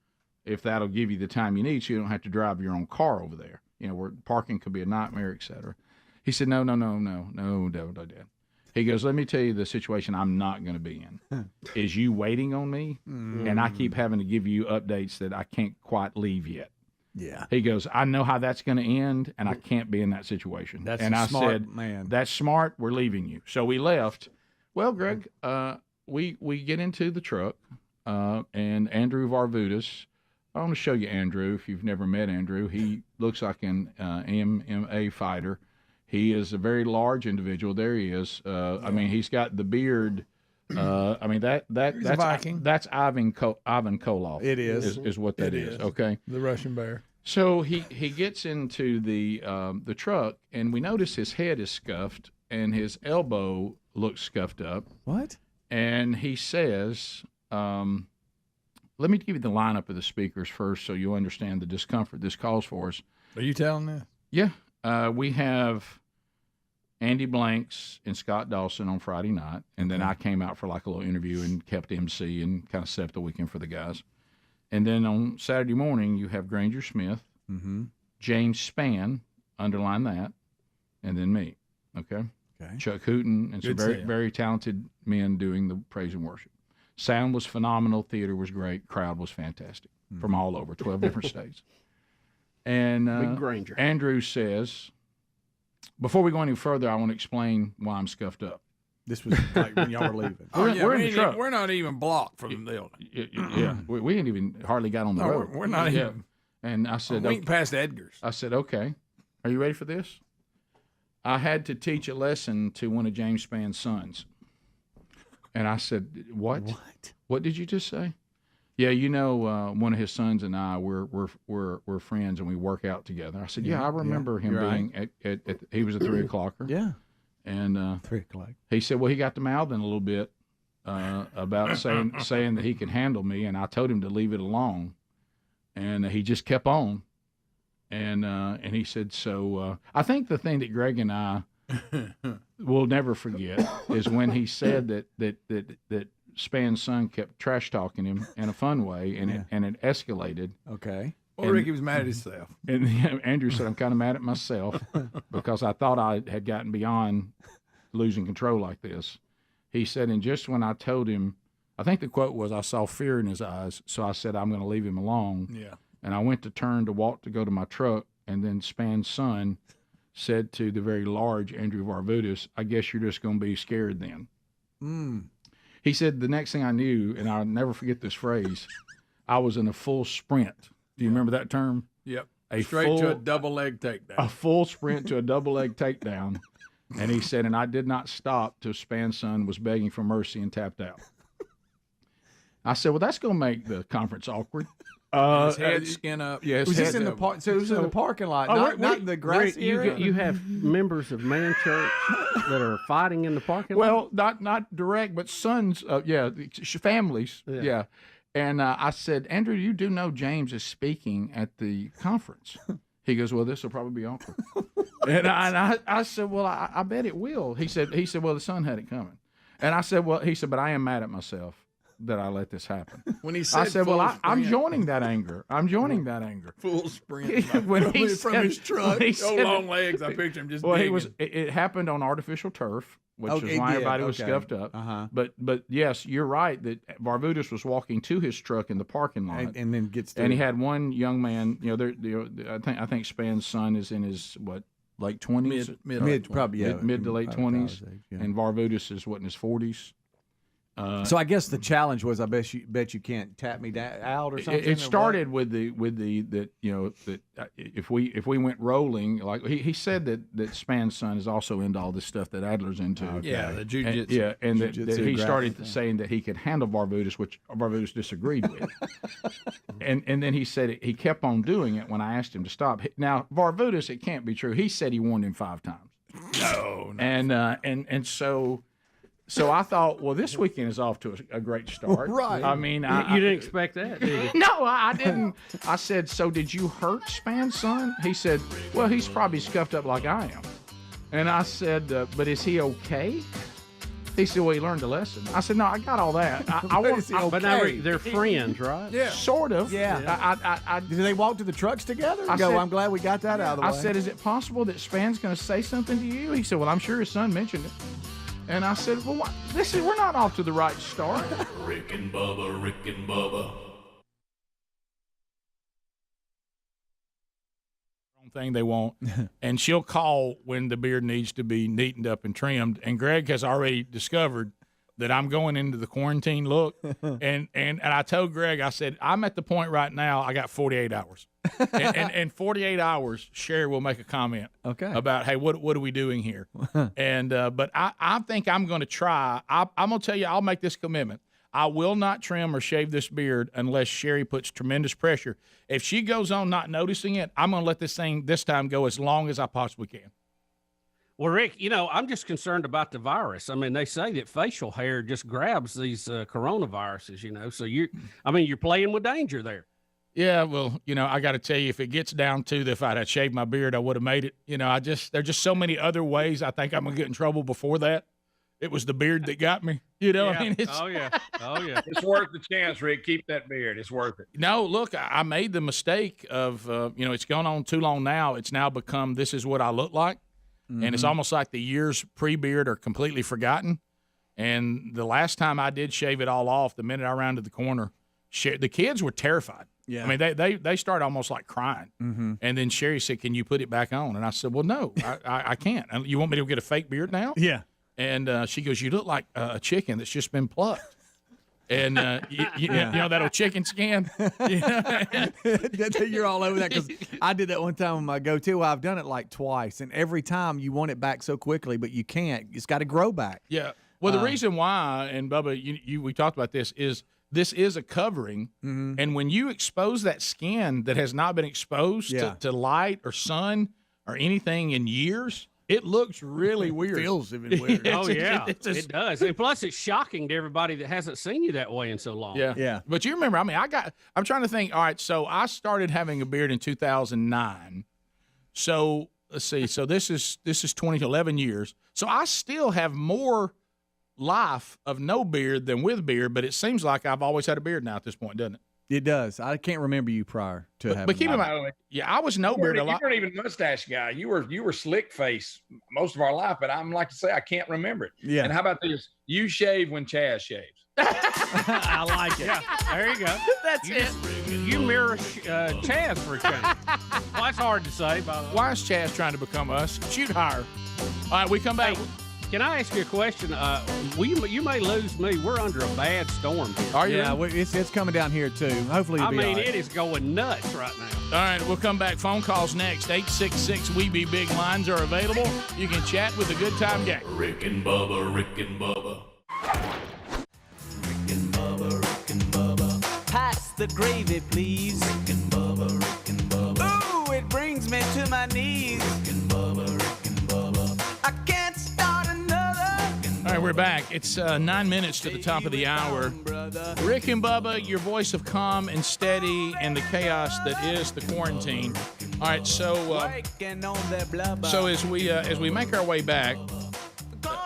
L: if that'll give you the time you need so you don't have to drive your own car over there, where parking could be a nightmare, et cetera. He said, no, Dad. He goes, let me tell you the situation I'm not going to be in. Is you waiting on me, and I keep having to give you updates that I can't quite leave yet.
S: Yeah.
L: He goes, I know how that's going to end, and I can't be in that situation. I said,
S: man.
L: That's smart. We're leaving you. So we left. Well, Greg, we get into the truck, and Andrew Varvutis. I want to show you Andrew. If you've never met Andrew, he looks like an MMA fighter. He is a very large individual. There he is. I mean, he's got the beard. I mean that's
C: a Viking.
L: That's Ivan Koloff.
S: It is
L: what that is. Okay,
C: the Russian bear.
L: So he gets into the truck, and we notice his head is scuffed and his elbow looks scuffed up.
S: What?
L: And he says, let me give you the lineup of the speakers first so you'll understand the discomfort this calls for us.
C: Are you telling this?
L: Yeah. We have Andy Blanks and Scott Dawson on Friday night, and then I came out for like a little interview and kept MC and kind of set up the weekend for the guys. And then on Saturday morning, you have Granger Smith, James Spann, underline that, and then me. Okay. Chuck Hooten and some very, very talented men doing the praise and worship. Sound was phenomenal. Theater was great. Crowd was fantastic from all over, 12 different states. And
H: Big Granger.
L: Andrew says, before we go any further, I want to explain why I'm scuffed up.
S: This was like when y'all were leaving.
C: We're in the truck. We're not even blocked from the building.
L: Yeah, we ain't even hardly got on the road.
C: We're not even.
L: And I said,
C: we ain't past Edgar's.
L: I said, okay, are you ready for this? I had to teach a lesson to one of James Spann's sons. And I said, what? What did you just say? Yeah, one of his sons and I, we're friends and we work out together. I said, I remember him being at he was a 3 o'clocker.
S: Yeah.
L: And
S: 3 o'clock.
L: He said, well, he got to mouthing a little bit about saying that he could handle me, and I told him to leave it alone. And he just kept on. And he said, I think the thing that Greg and I will never forget is when he said that Spann's son kept trash talking him in a fun way, and it escalated.
S: Okay.
C: Well, Ricky was mad at himself.
L: And Andrew said, I'm kind of mad at myself because I thought I had gotten beyond losing control like this. He said, and just when I told him, I think the quote was, I saw fear in his eyes, so I said, I'm going to leave him alone.
C: Yeah.
L: And I went to turn to walk to go to my truck, and then Spann's son said to the very large Andrew Varvutis, I guess you're just going to be scared then. He said the next thing I knew, and I'll never forget this phrase, I was in a full sprint. Do you remember that term?
C: Yep. Straight to a double leg takedown.
L: A full sprint to a double leg takedown. And he said, and I did not stop till Spann's son was begging for mercy and tapped out. I said, well, that's going to make the conference awkward.
C: His head skin up.
L: Yes.
S: Was this in the park? So it was in the parking lot, not in the grassy area.
F: You have members of Man Church that are fighting in the parking lot.
L: Well, not direct, but sons. Families. Yeah. And I said, Andrew, you do know James is speaking at the conference. He goes, well, this will probably be awkward. And I said, well, I bet it will. He said, well, the son had it coming. And I said, well, but I am mad at myself that I let this happen.
C: When he said,
L: I said, well, I'm joining that anger. I'm joining that anger.
C: Full sprint
L: from
C: his truck. Long legs. I picture him just.
L: Well,
C: digging.
L: It happened on artificial turf, which is why everybody was scuffed up. But yes, you're right that Varvutis was walking to his truck in the parking lot,
S: and then gets to
L: and he had one young man. I think Spann's son is in his late 20s, mid to late 20s, and Varvutis is in his 40s.
S: So I guess the challenge was, I bet you can't tap me out or something.
L: It started with that if we went rolling, like he said that Spann's son is also into all this stuff that Adler's into.
C: Yeah, the jiu-jitsu.
L: And that he started saying that he could handle Varvutis, which Varvutis disagreed with. and then he said he kept on doing it when I asked him to stop. Now Varvutis, it can't be true. He said he warned him 5 times.
C: No.
L: And so I thought, well, this weekend is off to a great start.
S: Right.
L: I mean,
F: you didn't expect that, did you?
L: No, I didn't. I said, so did you hurt Spann's son? He said, well, he's probably scuffed up like I am. And I said, but is he okay? He said, well, he learned a lesson. I said, no, I got all that.
F: But now they're friends, right?
L: Yeah. Sort of.
S: Yeah. Did they walk to the trucks together? I'm glad we got that out of the way.
L: I said, is it possible that Spann's going to say something to you? He said, well, I'm sure his son mentioned it. And I said, well, we're not off to the right start.
A: Rick and Bubba.
L: Thing they want, and she'll call when the beard needs to be neatened up and trimmed. And Greg has already discovered that I'm going into the quarantine look. and I told Greg, I said, I'm at the point right now, I got 48 hours. and 48 hours, Sherry will make a comment about, hey, what are we doing here? And but I think I'm going to try. I'm going to tell you, I'll make this commitment. I will not trim or shave this beard unless Sherry puts tremendous pressure. If she goes on not noticing it, I'm going to let this thing this time go as long as I possibly can.
H: Well, Rick, I'm just concerned about the virus. I mean, they say that facial hair just grabs these coronaviruses, so you're playing with danger there.
L: Yeah, well, I got to tell you, if it gets down to if I'd had shaved my beard, I would have made it. There's just so many other ways I think I'm going to get in trouble before that. It was the beard that got me. I mean,
H: Oh, yeah.
E: It's worth the chance, Rick. Keep that beard. It's worth it.
L: No, look, I made the mistake of, it's gone on too long now. It's now become, this is what I look like. Mm-hmm. And it's almost like the years pre-beard are completely forgotten. And the last time I did shave it all off, the minute I rounded the corner, the kids were terrified. Yeah. I mean, they started almost like crying. Mm-hmm. And then Sherry said, can you put it back on? And I said, well, no, I can't. You want me to get a fake beard now?
S: Yeah.
D: And she goes, "You look like a chicken that's just been plucked." And you know that old chicken skin.
S: You're all over that because I did that one time with my goatee. Well, I've done it like twice, and every time you want it back so quickly, but you can't. It's got to grow back.
D: Yeah. Well, the reason why, and Bubba, we talked about this is a covering, and when you expose that skin that has not been exposed to light or sun or anything in years, it looks really weird.
S: It feels even weird.
H: It does. And plus, it's shocking to everybody that hasn't seen you that way in so long.
D: Yeah. But you remember, I'm trying to think, all right, so I started having a beard in 2009. So let's see, so this is 11 years. So I still have more life of no beard than with beard, but it seems like I've always had a beard now at this point, doesn't it?
S: It does. I can't remember you prior to having.
D: But keep in mind, I was no beard a lot.
E: You weren't even a mustache guy. You were slick face most of our life. But I'm like to say, I can't remember it.
S: Yeah.
E: And how about this? You shave when Chaz shaves.
H: I like it. Yeah, there you go.
D: That's it.
H: You mirror Chaz for a change. Well, that's hard to say. By the way.
D: Why is Chaz trying to become us? Shoot higher. All right, we come back.
H: Hey, can I ask you a question? You may lose me. We're under a bad storm here.
D: Are you?
S: Yeah, it's coming down here too. Hopefully, it'll be all right.
H: It is going nuts right now.
D: All right, we'll come back. Phone calls next. 866 We Be Big lines are available. You can chat with the Good Time Gang.
A: Rick and Bubba, Rick and Bubba. Rick and Bubba, Rick and Bubba.
G: Pass the gravy, please.
A: Rick and Bubba, Rick and Bubba.
G: Ooh, it brings me to my knees.
A: Rick and Bubba, Rick and Bubba.
G: I can't start another.
D: All right, we're back. It's 9 minutes to the top of the hour. Rick and Bubba, your voice of calm and steady and the chaos that is the quarantine. All right, so as we make our way back,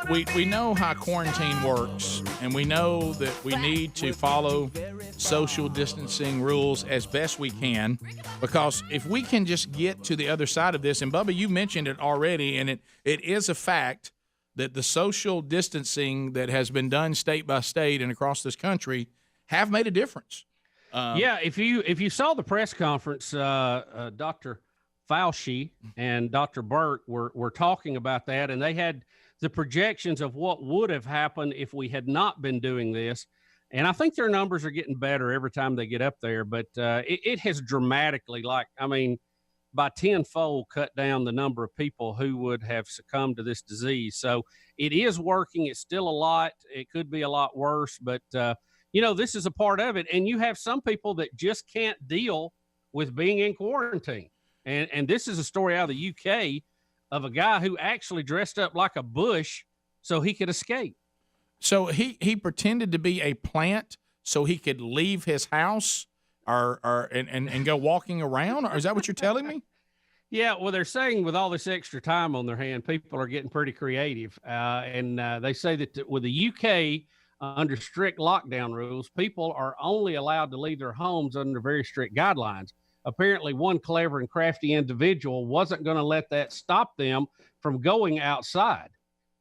D: we know how quarantine works, and we know that we need to follow social distancing rules as best we can, because if we can just get to the other side of this, and Bubba, you mentioned it already, and it is a fact that the social distancing that has been done state by state and across this country have made a difference.
H: If you saw the press conference, Dr. Fauci and Dr. Burke were talking about that, and they had the projections of what would have happened if we had not been doing this. And I think their numbers are getting better every time they get up there, but it has dramatically, by tenfold cut down the number of people who would have succumbed to this disease. So it is working. It's still a lot. It could be a lot worse, but this is a part of it. And you have some people that just can't deal with being in quarantine. And this is a story out of the UK of a guy who actually dressed up like a bush so he could escape.
D: So he pretended to be a plant so he could leave his house and go walking around? Or is that what you're telling me?
H: Yeah, well, they're saying with all this extra time on their hand, people are getting pretty creative. And they say that with the UK, under strict lockdown rules, people are only allowed to leave their homes under very strict guidelines. Apparently, one clever and crafty individual wasn't going to let that stop them from going outside.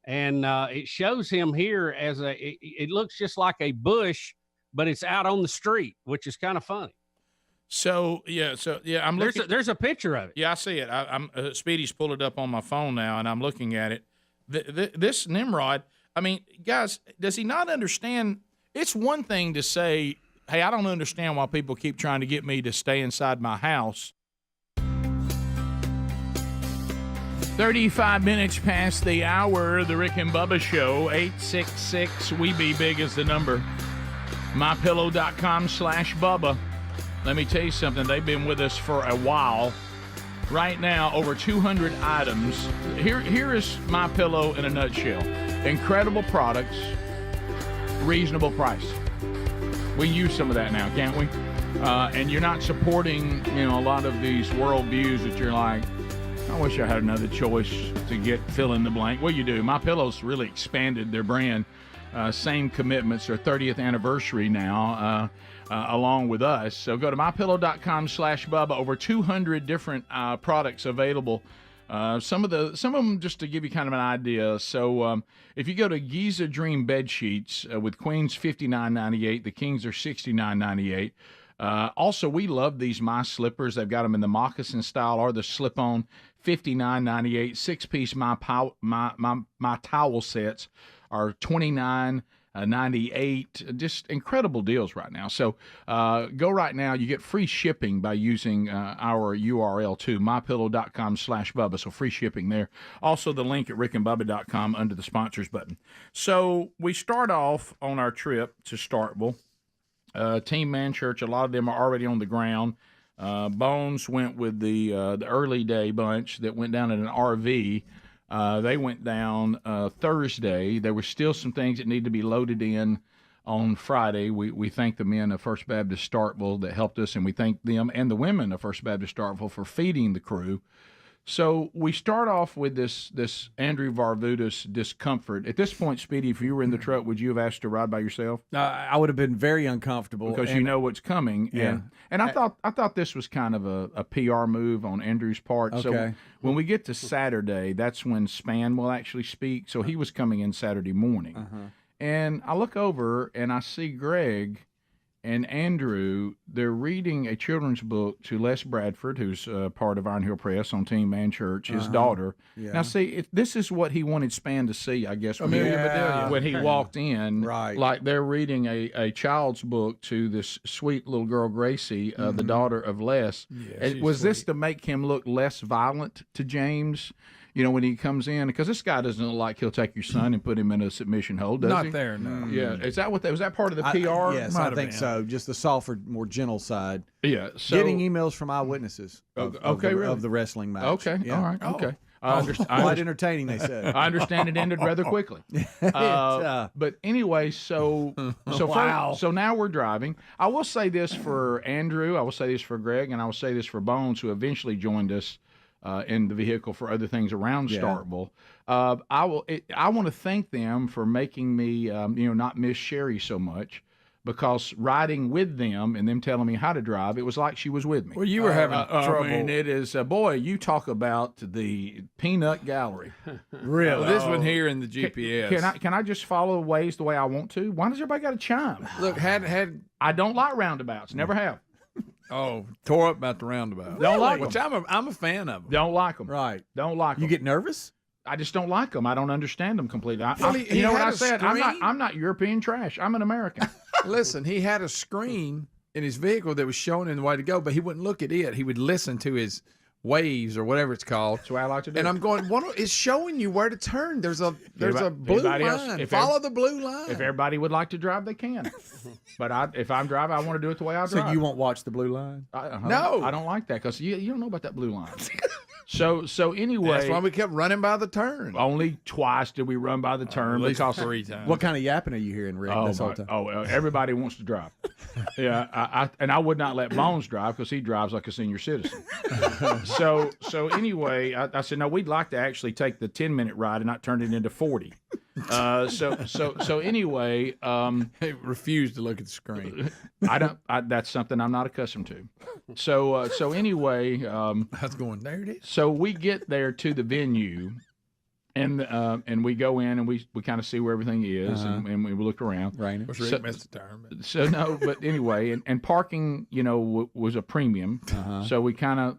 H: And it shows him here as it looks just like a bush, but it's out on the street, which is kind of funny.
D: So I'm looking.
H: There's a picture of it.
D: Yeah, I see it. I'm Speedy's pulled it up on my phone now, and I'm looking at it. This Nimrod. I mean, guys, does he not understand? It's one thing to say, "Hey, I don't understand why people keep trying to get me to stay inside my house." 35 minutes past the hour, the Rick and Bubba Show. 866 We Be Big is the number. MyPillow.com/Bubba. Let me tell you something. They've been with us for a while. Right now, over 200 items. Here is MyPillow in a nutshell. Incredible products, reasonable price. We use some of that now, can't we? And you're not supporting, a lot of these worldviews that you're like, I wish I had another choice to get fill in the blank. Well, you do. MyPillow's really expanded their brand. Same commitments. Their 30th anniversary now, along with us. So go to MyPillow.com/Bubba. Over 200 different products available. Some of them just to give you kind of an idea. So if you go to Giza Dream bed sheets with queens $59.98, the kings are $69.98. Also, we love these My Slippers. They've got them in the moccasin style or the slip-on, $59.98. 6-piece my towel sets are $29.98. Just incredible deals right now. So go right now. You get free shipping by using our URL too, mypillow.com/Bubba. So free shipping there. Also the link at rickandbubba.com under the sponsors button. So we start off on our trip to Starkville. Team Man Church, a lot of them are already on the ground. Bones went with the early day bunch that went down in an RV. They went down Thursday. There were still some things that need to be loaded in on Friday. We thank the men of First Baptist Starkville that helped us, and we thank them and the women of First Baptist Starkville for feeding the crew. So we start off with this Andrew Varvutis discomfort. At this point, Speedy, if you were in the truck, would you have asked to ride by yourself?
S: I would have been very uncomfortable
D: because you know what's coming.
S: Yeah.
D: And I thought this was kind of a PR move on Andrew's part.
S: Okay.
D: So when we get to Saturday, that's when Span will actually speak. So he was coming in Saturday morning. And I look over and I see Greg and Andrew. They're reading a children's book to Les Bradford, who's part of Iron Hill Press on Team Man Church, his daughter.
S: Yeah.
D: Now, see, this is what he wanted Span to see, I guess, when he walked in.
S: Right.
D: Like they're reading a child's book to this sweet little girl, Gracie, the daughter of Les.
C: Yeah,
D: Was this to make him look less violent to James? You know, when he comes in, because this guy doesn't look like he'll take your son and put him in a submission hold, does he?
C: Not there, no.
D: Yeah, is that was that part of the PR?
S: Yes, I think so. Just the softer, more gentle side.
D: Yeah. So,
S: getting emails from eyewitnesses of the wrestling match.
D: Okay.
S: Yeah.
D: All right. Okay.
S: Quite entertaining, they said.
D: I understand it ended rather quickly. But anyway, so now we're driving. I will say this for Andrew. I will say this for Greg, and I will say this for Bones, who eventually joined us in the vehicle for other things around Starkville. I want to thank them for making me, not miss Sherry so much, because riding with them and them telling me how to drive, it was like she was with me.
C: Well, you were having trouble.
D: I mean, it is, boy, you talk about the peanut gallery.
C: Really? Well, this one here in the GPS.
D: Can I just follow Waze the way I want to? Why does everybody got to chime?
C: Look,
D: I don't like roundabouts. Never have.
C: Oh, tore up about the roundabout.
D: Don't like
C: which
D: them.
C: I'm a fan of them.
D: Don't like them.
S: Right.
D: Don't like them.
S: You get nervous?
D: I just don't like them. I don't understand them completely.
C: He
D: you know what
C: had
D: I
C: a
D: said?
C: screen.
D: I'm not European trash. I'm an American.
C: Listen, he had a screen in his vehicle that was showing him the way to go, but he wouldn't look at it. He would listen to his waves or whatever it's called.
D: That's what I like to do.
C: And I'm going, it's showing you where to turn. There's a blue line. Follow the blue line.
D: If everybody would like to drive, they can. But if I'm driving, I want to do it the way I drive.
S: So you won't watch the blue line?
C: No.
D: I don't like that because you don't know about that blue line. So anyway,
C: that's why we kept running by the turn.
D: Only twice did we run by the turn.
C: At least
D: because
C: 3 times.
S: What kind of yapping are you hearing, Rick? This whole time?
D: Everybody wants to drive. Yeah, I would not let Bones drive because he drives like a senior citizen. So anyway, I said no. We'd like to actually take the 10-minute ride and not turn it into 40. So anyway,
C: he refused to look at the screen.
D: That's something I'm not accustomed to. So anyway,
C: I was going, there it is.
D: So we get there to the venue, and we go in and we kind of see where everything is, and we look around.
S: Right.
C: Rick missed the turn.
D: So no, but anyway, and parking, was a premium. So we kind of,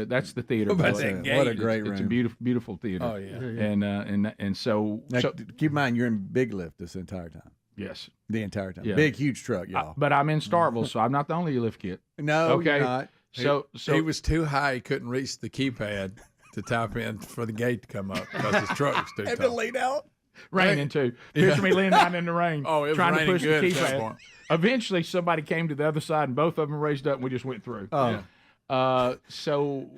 D: that's the theater.
S: What a great room!
D: It's a beautiful, beautiful theater.
C: Oh yeah.
D: And so,
S: now, keep in mind you're in Big Lift this entire time.
D: Yes,
S: the entire time.
D: Yeah.
S: Big, huge truck, y'all.
D: But I'm in Starkville, so I'm not the only lift kit.
S: No,
D: okay.
S: You're not.
D: So
C: he was too high; he couldn't reach the keypad to type in for the gate to come up because his truck was too tall.
S: Had to lean out.
D: Raining too. Picture me leaning out in the rain,
C: it was
D: trying to
C: raining
D: push the
C: good at that
D: keypad.
C: point.
D: Eventually, somebody came to the other side, and both of them raised up, and we just went through.
S: Oh.
D: So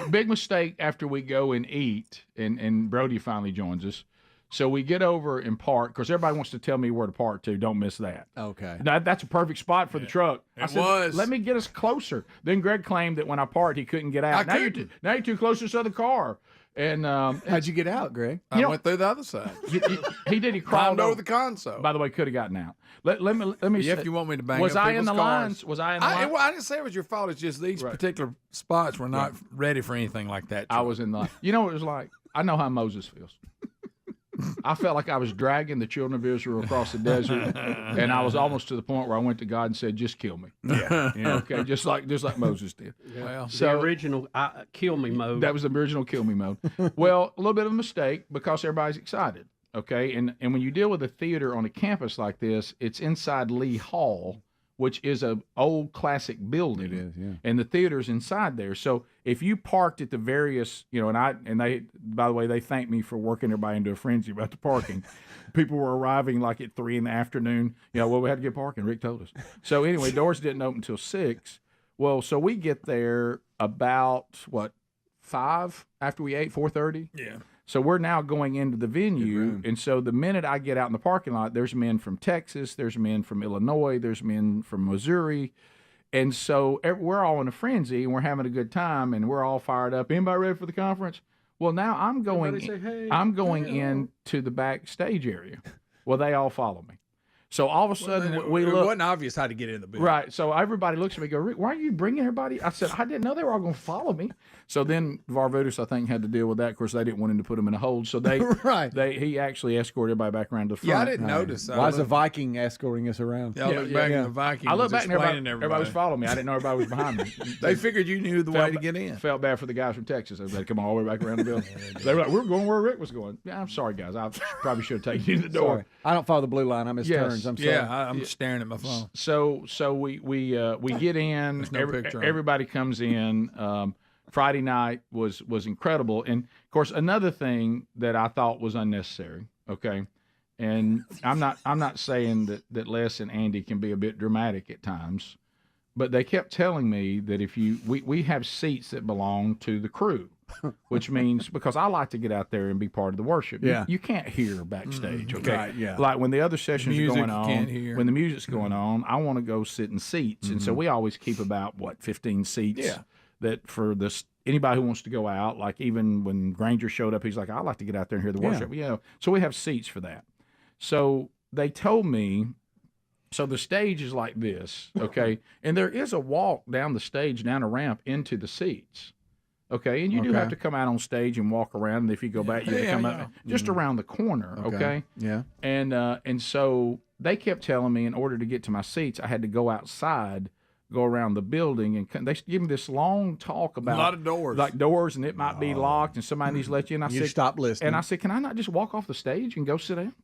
D: big mistake after we go and eat, and Brody finally joins us. So we get over and park, because everybody wants to tell me where to park to. Don't miss that.
S: Okay.
D: That's a perfect spot for the truck. I said,
C: was.
D: Let me get us closer. Then Greg claimed that when I parked, he couldn't get out. Now you're too close to this other car. And
S: how'd you get out, Greg?
C: I went through the other side.
D: He did. He crawled
C: over the console.
D: By the way, could have gotten out. Let me.
C: Yeah, if you want me to bang
D: was
C: up
D: I in the
C: people's cars.
D: lines? Was I in the lines?
C: I didn't say it was your fault. It's just these particular spots were not ready for anything like that.
D: I was in the line. You know what it was like? I know how Moses feels.
L: I felt like I was dragging the children of Israel across the desert, and I was almost to the point where I went to God and said, "Just kill me."
B: Yeah.
L: Okay, just like Moses did.
H: Well, the original kill me mode.
L: That was the original kill me mode. Well, a little bit of a mistake because everybody's excited. Okay, and when you deal with a theater on a campus like this, it's inside Lee Hall, which is a old classic building.
B: It is, yeah.
L: And the theater's inside there. So if you parked at the various, and they, by the way, they thanked me for working everybody into a frenzy about the parking. People were arriving like at 3 p.m. Well, we had to get parking. Rick told us. So anyway, doors didn't open until 6. Well, so we get there about 5 after we ate, 4:30.
C: Yeah.
L: So we're now going into the venue, and so the minute I get out in the parking lot, there's men from Texas, there's men from Illinois, there's men from Missouri, and so we're all in a frenzy, and we're having a good time, and we're all fired up. Anybody ready for the conference? Well, now I'm going into the backstage area. Well, they all follow me. So all of a sudden, we
C: it
L: look.
C: wasn't obvious how to get in the building.
L: Right. So everybody looks at me and go, Rick, why are you bringing everybody? I said, I didn't know they were all going to follow me. So then Varvutis, I think, had to deal with that. Of course, they didn't want him to put him in a hold. So he actually escorted everybody back around to the front.
C: Yeah, I didn't notice.
B: Why is a Viking escorting us around?
C: Yeah, I look back at the Viking.
L: I look back and
C: everybody
L: was following me. I didn't know everybody was behind me.
C: They figured you knew the way to get in.
L: Felt bad for the guys from Texas. They come all the way back around the building. They were like, we're going where Rick was going. Yeah, I'm sorry, guys. I probably should have taken you to the door.
B: Sorry. I don't follow the blue line. I miss turns. I'm sorry.
C: Yeah, I'm staring at my phone.
L: So we get in. Everybody comes in. Friday night was incredible, and of course another thing that I thought was unnecessary. Okay, and I'm not saying that Les and Andy can be a bit dramatic at times, but they kept telling me that if we have seats that belong to the crew. Which means, because I like to get out there and be part of the worship.
B: Yeah.
L: You can't hear backstage, okay?
B: Right, yeah.
L: Like when the other sessions are going on,
C: can't hear.
L: when the music's going on, I want to go sit in seats. And so we always keep about, 15 seats that for anybody who wants to go out, like even when Granger showed up, he's like, I like to get out there and hear the worship. So we have seats for that. So they told me, so the stage is like this, okay? And there is a walk down the stage, down a ramp into the seats. Okay, and you do have to come out on stage and walk around, and if you go back, you come out just around the corner. Okay,
B: yeah,
L: and so they kept telling me in order to get to my seats, I had to go outside, go around the building, and they give me this long talk about
C: a lot of doors,
L: like doors, and it might be locked, and somebody needs to let you in. I said,
B: stop listening,
L: and I said, can I not just walk off the stage and go sit down?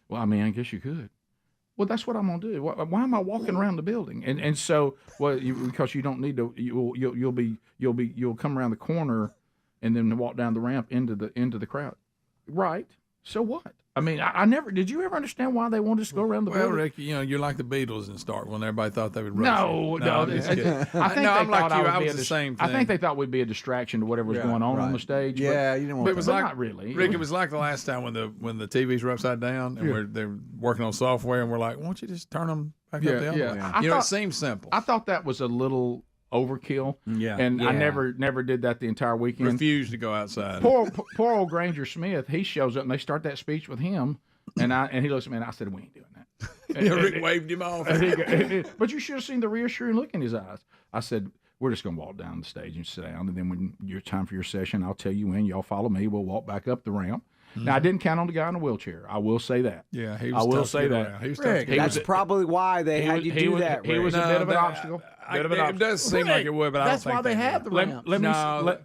L: Well, I mean, I guess you could. Well, that's what I'm gonna do. Why am I walking around the building? And so, because you don't need to. You'll come around the corner, and then walk down the ramp into the crowd. Right. So what? I mean, I never. Did you ever understand why they wanted us to go around the building?
C: Well, Rick, you're like the Beatles and start when everybody thought they would rush.
L: No.
C: I think
L: I'm like you.
C: I was the same thing.
L: I think they thought we'd be a distraction to whatever was going on the stage.
B: Yeah, you didn't want.
C: But it was like
L: not really.
C: Rick. It was like the last time when the TVs were upside down and they're working on software, and we're like, why don't you just turn them back up the other way? It seems simple.
L: I thought that was a little overkill. And I never did that the entire weekend.
C: Refused to go outside.
L: Poor old Granger Smith. He shows up and they start that speech with him, and he looks at me and I said, we ain't doing that.
C: Rick waved him off.
L: But you should have seen the reassuring look in his eyes. I said, we're just going to walk down the stage and sit down, and then when your time for your session, I'll tell you when. Y'all follow me. We'll walk back up the ramp. Now, I didn't count on the guy in a wheelchair. I will say that.
C: Yeah, he was tough to get around. He was tough to get
K: That's
C: around.
K: probably why they had you do that.
L: He was a bit of an obstacle.
C: It does seem like it would, but I don't think
B: that's why they have the ramp.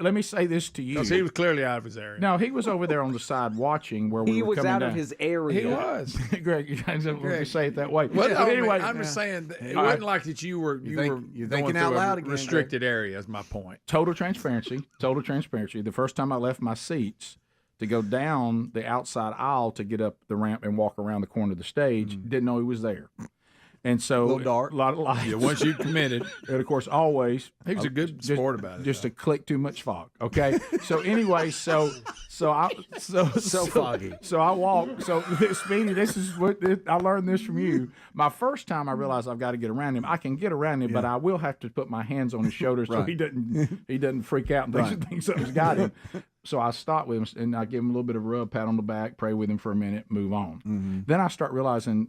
L: Let me say this to you.
C: Because he was clearly out of his area.
L: No, he was over there on the side watching where we were coming down.
K: He was out of his area.
C: He was.
L: Greg, you guys don't say it that way.
C: Well,
L: but anyway,
C: I'm just saying, it wasn't like that you were
B: you're thinking
C: going
B: out
C: through
B: loud
C: a
B: again,
C: restricted area, is my point.
L: Total transparency. The first time I left my seats to go down the outside aisle to get up the ramp and walk around the corner of the stage, didn't know he was there. And so,
B: a little dark.
L: A lot of lights.
C: Yeah, once you committed.
L: And of course, always.
C: He was a good sport about it.
L: Just a click too much fog. Okay. So anyway, so foggy. So I walk. So Speedy, this is what I learned this from you. My first time, I realized I've got to get around him. I can get around him, but I will have to put my hands on his shoulders so he doesn't freak out and think something's got him. So I stop with him and I give him a little bit of a rub, pat on the back, pray with him for a minute, move on. Then I start realizing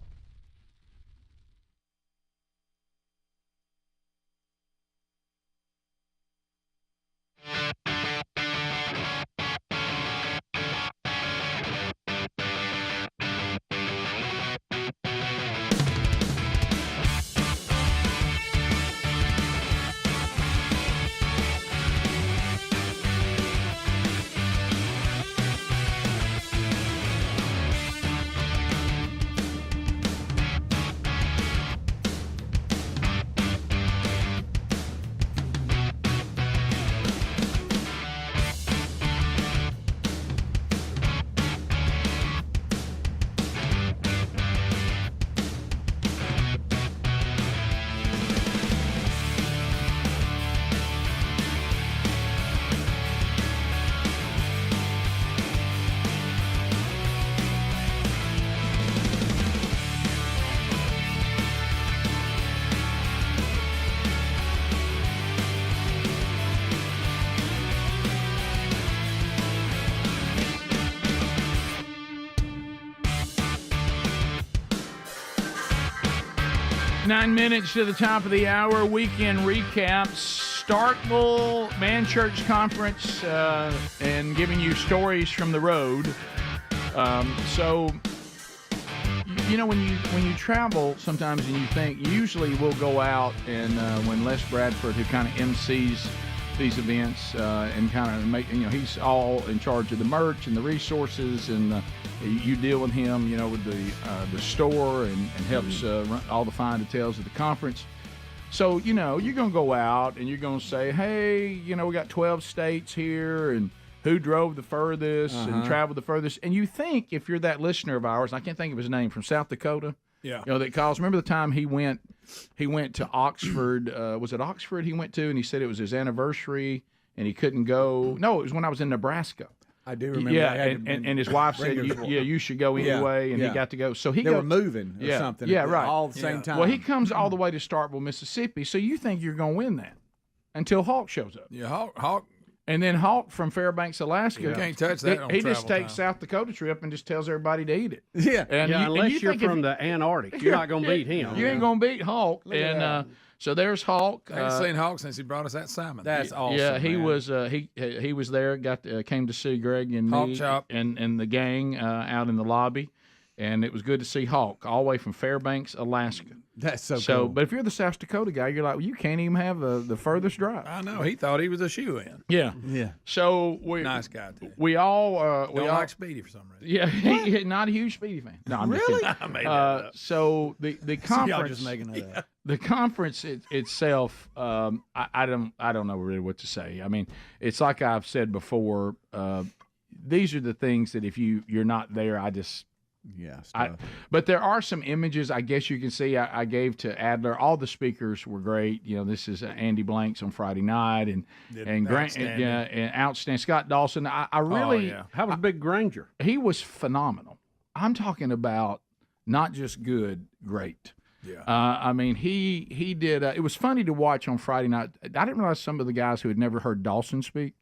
D: 9 minutes to the top of the hour. Weekend recaps. Starkville Man Church Conference and giving you stories from the road. So, you know, when you travel sometimes and you think, usually we'll go out and when Les Bradford, who kind of MCs these events and kind of make, you know, he's all in charge of the merch and the resources, and you deal with him, you know, with the store and helps run all the fine details of the conference. So, you know, you're going to go out and you're going to say, hey, you know, we got 12 states here, and who drove the furthest and traveled the furthest. And you think, if you're that listener of ours, I can't think of his name, from South Dakota.
C: Yeah.
D: You know, that calls. Remember the time he went to Oxford? Was it Oxford he went to? And he said it was his anniversary and he couldn't go. No, it was when I was in Nebraska.
S: I do remember.
D: Yeah, and his wife said, you should go anyway, and he got to go. So they
S: were moving or something.
D: Yeah, right.
S: All at the same time.
D: Well, he comes all the way to Starkville, Mississippi, so you think you're going to win that until Hawk shows up.
C: Yeah, Hawk.
D: And then Hawk from Fairbanks, Alaska.
C: You can't touch that.
D: He just takes South Dakota trip and just tells everybody to eat it.
S: Yeah.
F: Unless you're from the Antarctic, you're not going to beat him.
D: You ain't going to beat Hawk. And so there's Hawk.
C: I ain't seen Hawk since he brought us that salmon.
S: That's awesome.
D: Yeah, he
S: man.
D: was he was there. Came to see Greg and
C: Hawk
D: me
C: Chop.
D: and the gang out in the lobby, and it was good to see Hawk all the way from Fairbanks, Alaska.
S: That's so cool.
D: But if you're the South Dakota guy, you're like, well, you can't even have the furthest drive.
C: I know. He thought he was a shoe-in.
D: Yeah.
S: Yeah.
D: So
C: nice guy too.
D: We all
C: don't like Speedy for some reason.
D: Yeah, he's not a huge Speedy fan. No, I'm
S: really?
D: Just
C: I made that up.
D: So the conference,
S: y'all just making that up.
D: The conference itself, I don't know really what to say. I mean, it's like I've said before. These are the things that if you're not there, but there are some images I guess you can see I gave to Adler. All the speakers were great. You know, this is Andy Blanks on Friday night and Grant and outstanding. Scott Dawson. I really
F: How was Big Granger?
D: He was phenomenal. I'm talking about not just good, great.
C: Yeah.
D: I mean, he did. It was funny to watch on Friday night. I didn't realize some of the guys who had never heard Dawson speak,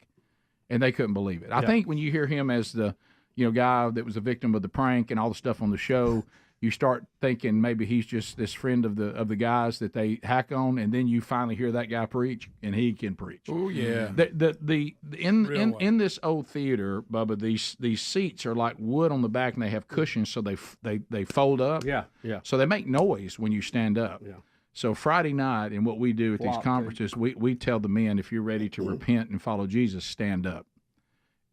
D: and they couldn't believe it. I think when you hear him as the guy that was a victim of the prank and all the stuff on the show, you start thinking maybe he's just this friend of the guys that they hack on, and then you finally hear that guy preach, and he can preach.
C: Oh yeah.
D: In this old theater, Bubba, these seats are like wood on the back, and they have cushions, so they fold up.
F: Yeah.
D: So they make noise when you stand up.
F: Yeah.
D: So Friday night, and what we do at these conferences, we tell the men, if you're ready to repent and follow Jesus, stand up.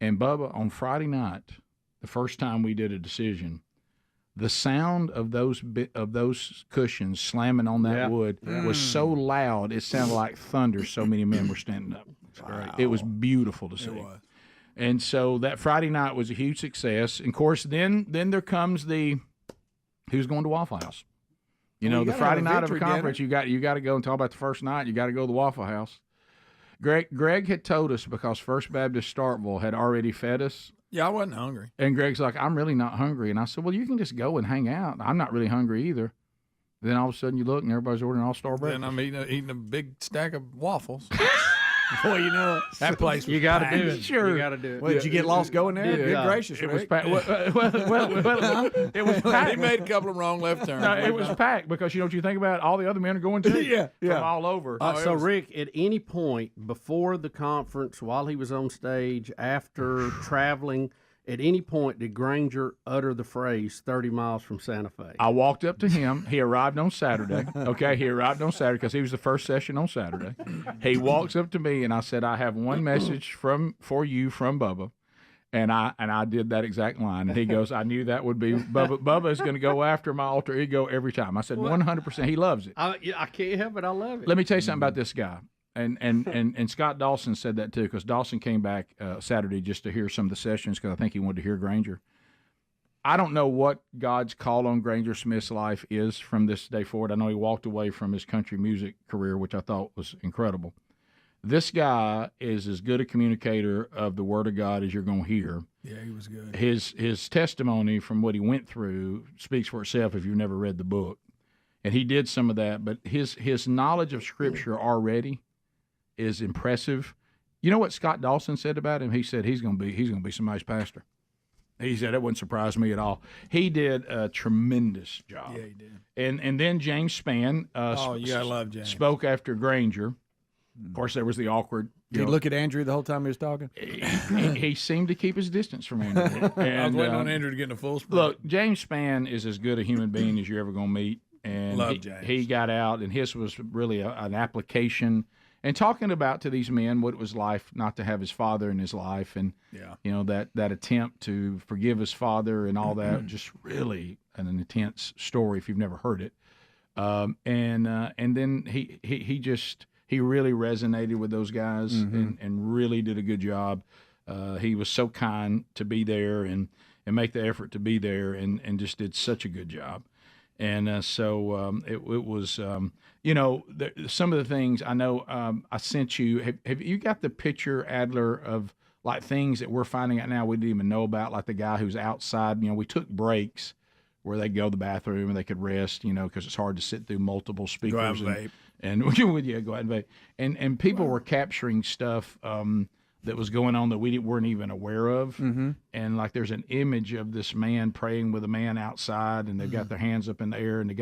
D: And Bubba, on Friday night, the first time we did a decision, the sound of those cushions slamming on that wood was so loud it sounded like thunder. So many men were standing up.
C: Wow.
D: It was beautiful to see.
C: It was.
D: And so that Friday night was a huge success. And of course, then there comes the who's going to Waffle House. The Friday night of a conference, you got to go and talk about the first night. You got to go to the Waffle House. Greg had told us, because First Baptist Starkville had already fed us.
C: Yeah, I wasn't hungry.
D: And Greg's like, I'm really not hungry. And I said, well, you can just go and hang out. I'm not really hungry either. Then all of a sudden you look and everybody's ordering all-star breakfast.
C: And I'm eating a big stack of waffles.
S: Boy, you know it.
C: That place was
F: You got to
C: packed.
F: do it.
D: Sure.
F: You got to do it.
S: Well, did you get lost going there? Good gracious,
D: It was
S: Rick.
D: packed. Well, it was packed.
C: He made a couple of wrong left turns.
D: No, it was packed because you know what you think about? All the other men are going to.
S: Yeah.
D: From all over.
F: So, Rick, at any point before the conference, while he was on stage, after traveling, at any point did Granger utter the phrase 30 miles from Santa Fe?
D: I walked up to him. He arrived on Saturday. Okay, he arrived on Saturday because he was the first session on Saturday. He walks up to me and I said, I have one message for you from Bubba. And I did that exact line. And he goes, I knew that would be Bubba. Bubba is going to go after my alter ego every time. I said, 100%. He loves it.
F: I can't help it. I love it.
D: Let me tell you something about this guy. And Scott Dawson said that too, because Dawson came back Saturday just to hear some of the sessions because I think he wanted to hear Granger. I don't know what God's call on Granger Smith's life is from this day forward. I know he walked away from his country music career, which I thought was incredible. This guy is as good a communicator of the Word of God as you're going to hear.
C: Yeah, he was good.
D: His testimony from what he went through speaks for itself if you've never read the book. And he did some of that, but his knowledge of Scripture already is impressive. You know what Scott Dawson said about him? He said he's going to be somebody's pastor.
L: He said it wouldn't surprise me at all. He did a tremendous job.
C: Yeah, he did.
L: And then James Spann
C: you gotta love James.
L: spoke after Granger. Of course, there was the awkward.
S: Did he look at Andrew the whole time he was talking?
L: He seemed to keep his distance from Andrew. And,
C: I was waiting on Andrew to get in a full sprint.
L: Look, James Spann is as good a human being as you're ever going to meet. And
C: Love James.
L: he got out, and his was really an application and talking about to these men what it was like not to have his father in his life, and that attempt to forgive his father and all that. Just really an intense story if you've never heard it. And then he really resonated with those guys and really did a good job. He was so kind to be there and make the effort to be there and just did such a good job. And so it was, some of the things I know I sent you. Have you got the picture, Adler, of like things that we're finding out now we didn't even know about, like the guy who's outside? We took breaks where they go to the bathroom and they could rest, because it's hard to sit through multiple speakers.
C: Go out and vape.
L: And go out and vape. And people were capturing stuff that was going on that we weren't even aware of. And like there's an image of this man praying with a man outside, and they've got their hands up in the air, and the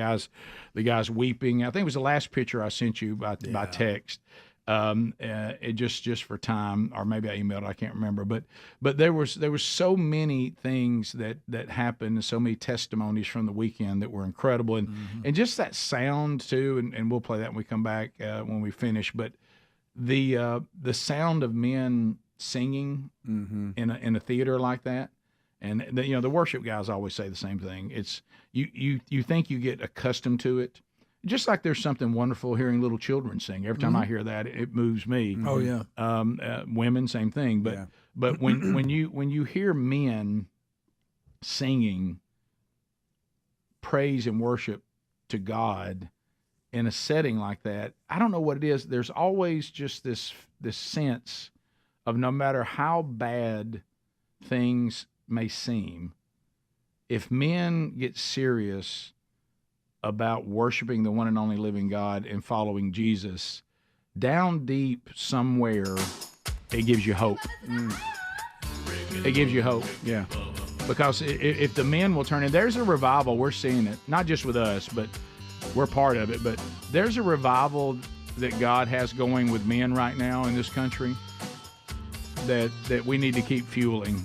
L: guy's weeping. I think it was the last picture I sent you by text. It just for time, or maybe I emailed it, I can't remember. But there was so many things that happened, and so many testimonies from the weekend that were incredible, and just that sound too. And we'll play that when we come back when we finish. But the sound of men singing in a theater like that, and the worship guys always say the same thing. It's you think you get accustomed to it. Just like there's something wonderful hearing little children sing. Every time I hear that, it moves me.
C: Oh yeah.
L: Women, same thing. But when you hear men singing praise and worship to God in a setting like that, I don't know what it is. There's always just this sense of no matter how bad things may seem, if men get serious about worshiping the one and only living God and following Jesus, down deep somewhere, it gives you hope. It gives you hope.
S: Yeah.
L: Because if the men will turn in, there's a revival. We're seeing it, not just with us, but we're part of it. But there's a revival that God has going with men right now in this country that we need to keep fueling.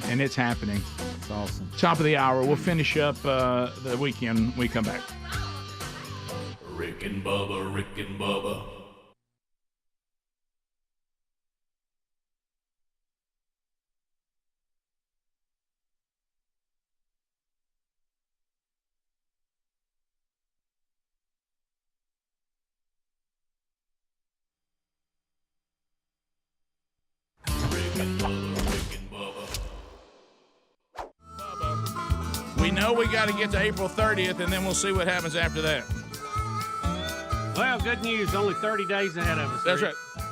L: And it's happening.
S: It's awesome.
L: Top of the hour. We'll finish up the weekend when we come back.
A: Rick and Bubba, Rick and Bubba.
L: We know we got to get to April 30th, and then we'll see what happens after that.
H: Well, good news. Only 30 days ahead of us.
L: That's
H: Rick.
L: right.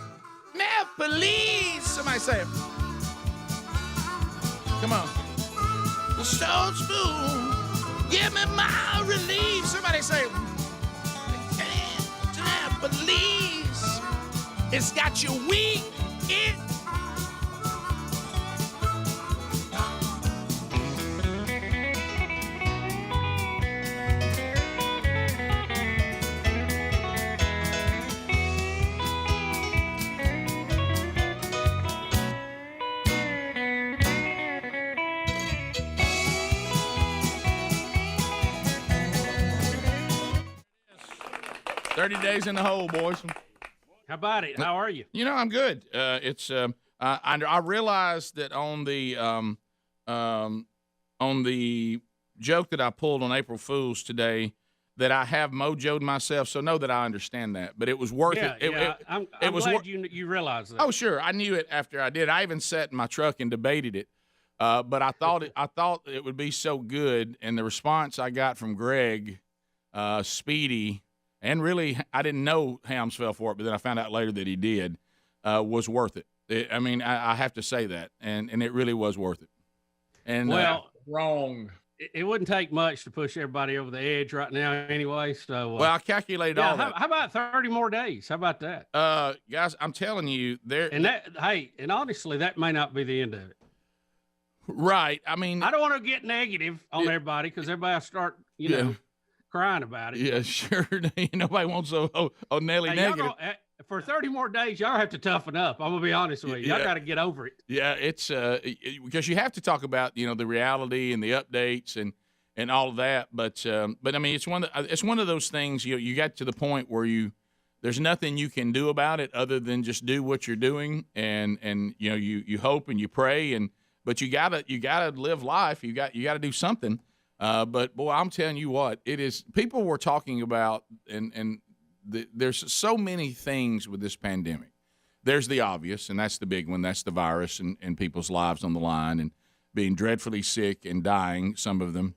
L: Now, please, somebody say it. Come on. The stone spoon, give me my relief. Somebody say it. Now, please, it's got you weak. $30 days in the hole, boys.
H: How about it? How are you?
L: I'm good. I realized that on the joke that I pulled on April Fool's today, that I have mojoed myself. So know that I understand that, but it was worth it.
H: I'm glad you realized that.
L: Oh, sure. I knew it after I did. I even sat in my truck and debated it. But I thought it would be so good, and the response I got from Greg, Speedy. And really, I didn't know Hams fell for it, but then I found out later that he did, was worth it. I have to say that, and it really was worth it. And
E: wrong.
H: It wouldn't take much to push everybody over the edge right now anyway. So
L: I calculated all that.
H: How about 30 more days? How about that?
L: Guys, I'm telling you,
H: and honestly, that may not be the end of it.
L: Right. I mean,
H: I don't want to get negative on everybody because everybody will start, you know, crying about it.
L: Yeah, sure. Nobody wants Nelly negative.
H: For 30 more days, y'all have to toughen up. I'm gonna be honest with you. Y'all got to get over it.
L: Yeah, it's because you have to talk about the reality and the updates and all of that. But I mean, it's one of those things. You got to the point where there's nothing you can do about it other than just do what you're doing and you hope and you pray but you gotta live life. You got to do something. But boy, I'm telling you what, it is. People were talking about there's so many things with this pandemic. There's the obvious, and that's the big one. That's the virus and people's lives on the line and being dreadfully sick and dying, some of them.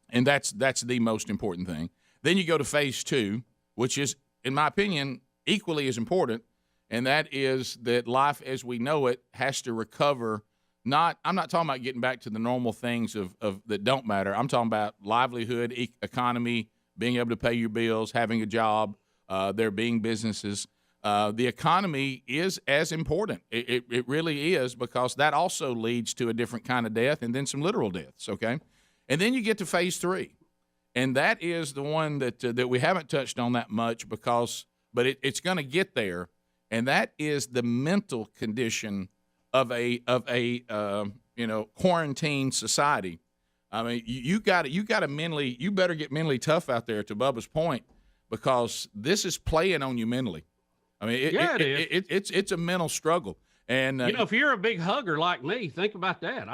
L: And that's the most important thing. Then you go to phase 2, which is, in my opinion, equally as important, and that is that life as we know it has to recover. I'm not talking about getting back to the normal things of that don't matter. I'm talking about livelihood, economy, being able to pay your bills, having a job, there being businesses. The economy is as important. It really is, because that also leads to a different kind of death and then some literal deaths, okay? And then you get to phase 3, and that is the one that we haven't touched on that much but it's going to get there, and that is the mental condition of a quarantine society. I mean, you better get mentally tough out there, to Bubba's point, because this is playing on you mentally. I mean, it's a mental struggle. And
H: if you're a big hugger like me, think about that.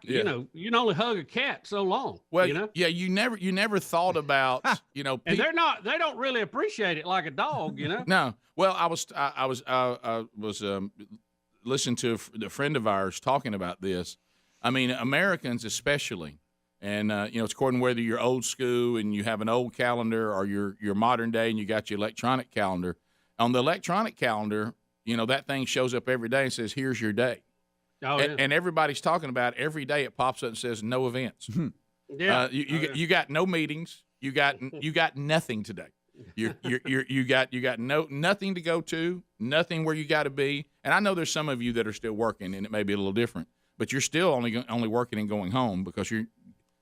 H: You can only hug a cat so long.
L: Well, you never thought about,
H: and they don't really appreciate it like a dog,
L: No. Well, I was listening to a friend of ours talking about this. I mean, Americans especially, and it's according to whether you're old school and you have an old calendar or you're modern day and you got your electronic calendar. On the electronic calendar, that thing shows up every day and says, "Here's your day."
H: Oh, yeah.
L: And everybody's talking about it. Every day it pops up and says no events. You got no meetings. You got nothing today. You got nothing to go to, nothing where you got to be. And I know there's some of you that are still working, and it may be a little different, but you're still only working and going home because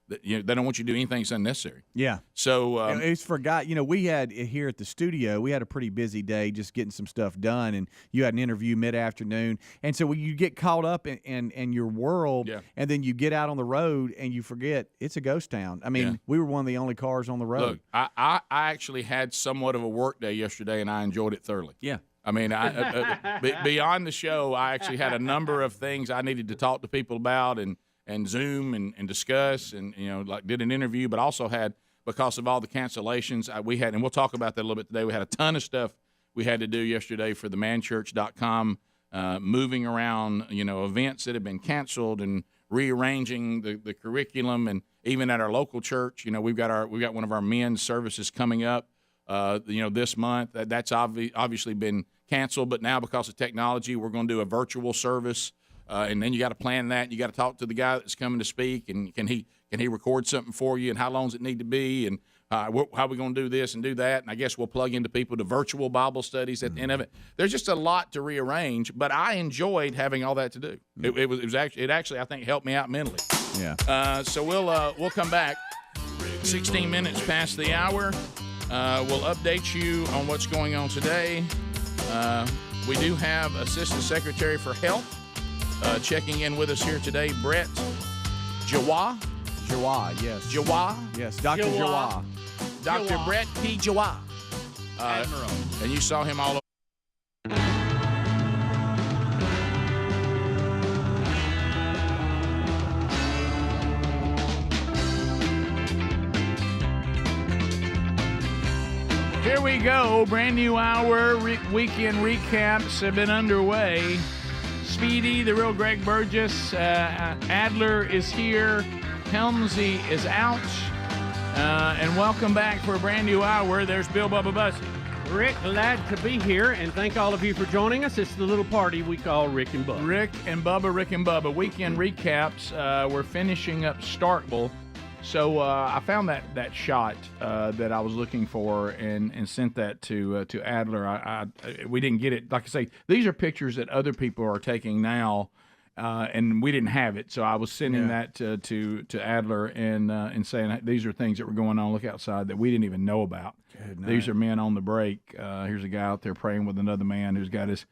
L: they don't want you to do anything that's unnecessary.
S: Yeah.
L: So
S: it's forgot. We had here at the studio, we had a pretty busy day just getting some stuff done, and you had an interview mid-afternoon, and so when you get caught up in your world, and then you get out on the road and you forget it's a ghost town. I mean, we were one of the only cars on the road.
L: Look, I actually had somewhat of a work day yesterday, and I enjoyed it thoroughly.
S: Yeah.
L: I mean, beyond the show, I actually had a number of things I needed to talk to people about and Zoom and discuss and, did an interview, but also had, because of all the cancellations we had, and we'll talk about that a little bit today, we had a ton of stuff we had to do yesterday for the manchurch.com, moving around, events that have been canceled and rearranging the curriculum. And even at our local church, we've got one of our men's services coming up, this month. That's obviously been canceled, but now because of technology, we're going to do a virtual service. And then you got to plan that. You got to talk to the guy that's coming to speak, and can he record something for you, and how long does it need to be, and how are we going to do this and do that? And I guess we'll plug into people to virtual Bible studies at the end of it. There's just a lot to rearrange, but I enjoyed having all that to do. It actually I think helped me out mentally.
S: Yeah.
L: So we'll come back. 16 minutes past the hour. We'll update you on what's going on today. We do have Assistant Secretary for Health checking in with us here today, Brett Jawah.
S: Jawah, yes.
L: Jawah?
S: Yes, Dr. Jawah.
L: Dr. Brett P. Jawah.
H: Admiral.
L: And you saw him all over.
D: Here we go. Brand new hour. Weekend recaps have been underway. Speedy, the real Greg Burgess. Adler is here. Helmsy is out. And welcome back for a brand new hour. There's Bill Bubba Bussey.
F: Rick, glad to be here, and thank all of you for joining us. It's the little party we call Rick and Bubba.
D: Rick and Bubba. Weekend recaps. We're finishing up Starkville. So I found that shot that I was looking for and sent that to Adler. We didn't get it. Like I say, these are pictures that other people are taking now,
L: and we didn't have it. So I was sending that to Adler and saying, hey, these are things that were going on. Look outside that we didn't even know about. These are men on the break. Here's a guy out there praying with another man who's got his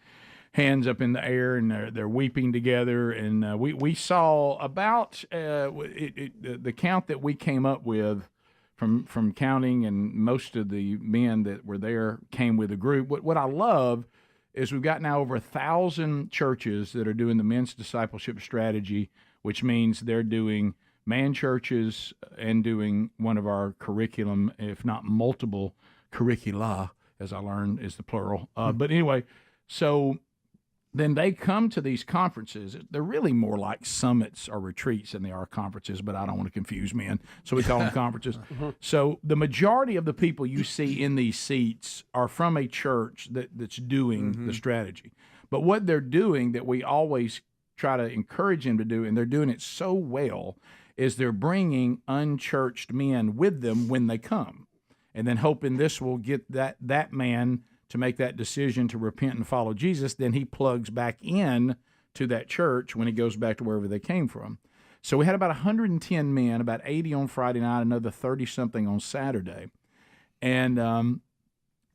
L: hands up in the air, and they're weeping together. And we saw about the count that we came up with from counting, and most of the men that were there came with a group. What I love is we've got now over 1,000 churches that are doing the men's discipleship strategy, which means they're doing man churches and doing one of our curriculum, if not multiple curricula, as I learned is the plural. But anyway, so then they come to these conferences. They're really more like summits or retreats than they are conferences, but I don't want to confuse men, so we call them conferences. So the majority of the people you see in these seats are from a church that's doing the strategy. But what they're doing that we always try to encourage them to do, and they're doing it so well, is they're bringing unchurched men with them when they come, and then hoping this will get that man to make that decision to repent and follow Jesus. Then he plugs back in to that church when he goes back to wherever they came from. So we had about 110 men, about 80 on Friday night, another 30-something on Saturday. And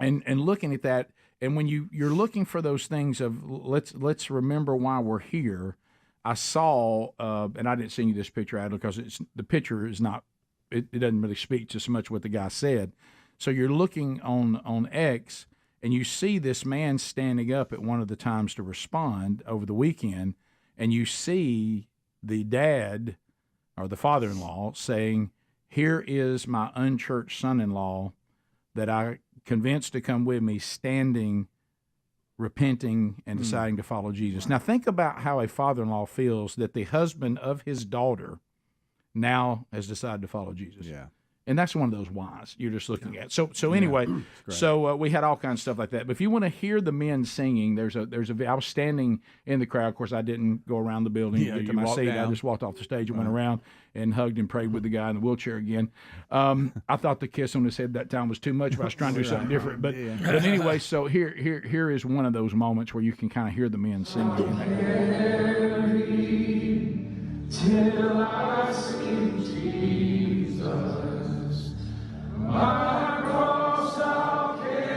L: looking at that, and when you're looking for those things of let's remember why we're here, I saw, and I didn't send you this picture, Adler, because the picture is not, it doesn't really speak to so much what the guy said. So you're looking on X, and you see this man standing up at one of the times to respond over the weekend, and you see the dad or the father-in-law saying, here is my unchurched son-in-law that I convinced to come with me, standing, repenting, and deciding to follow Jesus. Now think about how a father-in-law feels that the husband of his daughter now has decided to follow Jesus.
S: Yeah.
L: And that's one of those whys you're just looking at. So anyway, so we had all kinds of stuff like that. But if you want to hear the men singing, I was standing in the crowd. Of course, I didn't go around the building to my seat. I just walked off the stage and went around and hugged and prayed with the guy in the wheelchair again. I thought the kiss on his head that time was too much, but I was trying to do something different. But anyway, so here is one of those moments where you can kind of hear the men singing.
G: Till I see Jesus. My cross I'll carry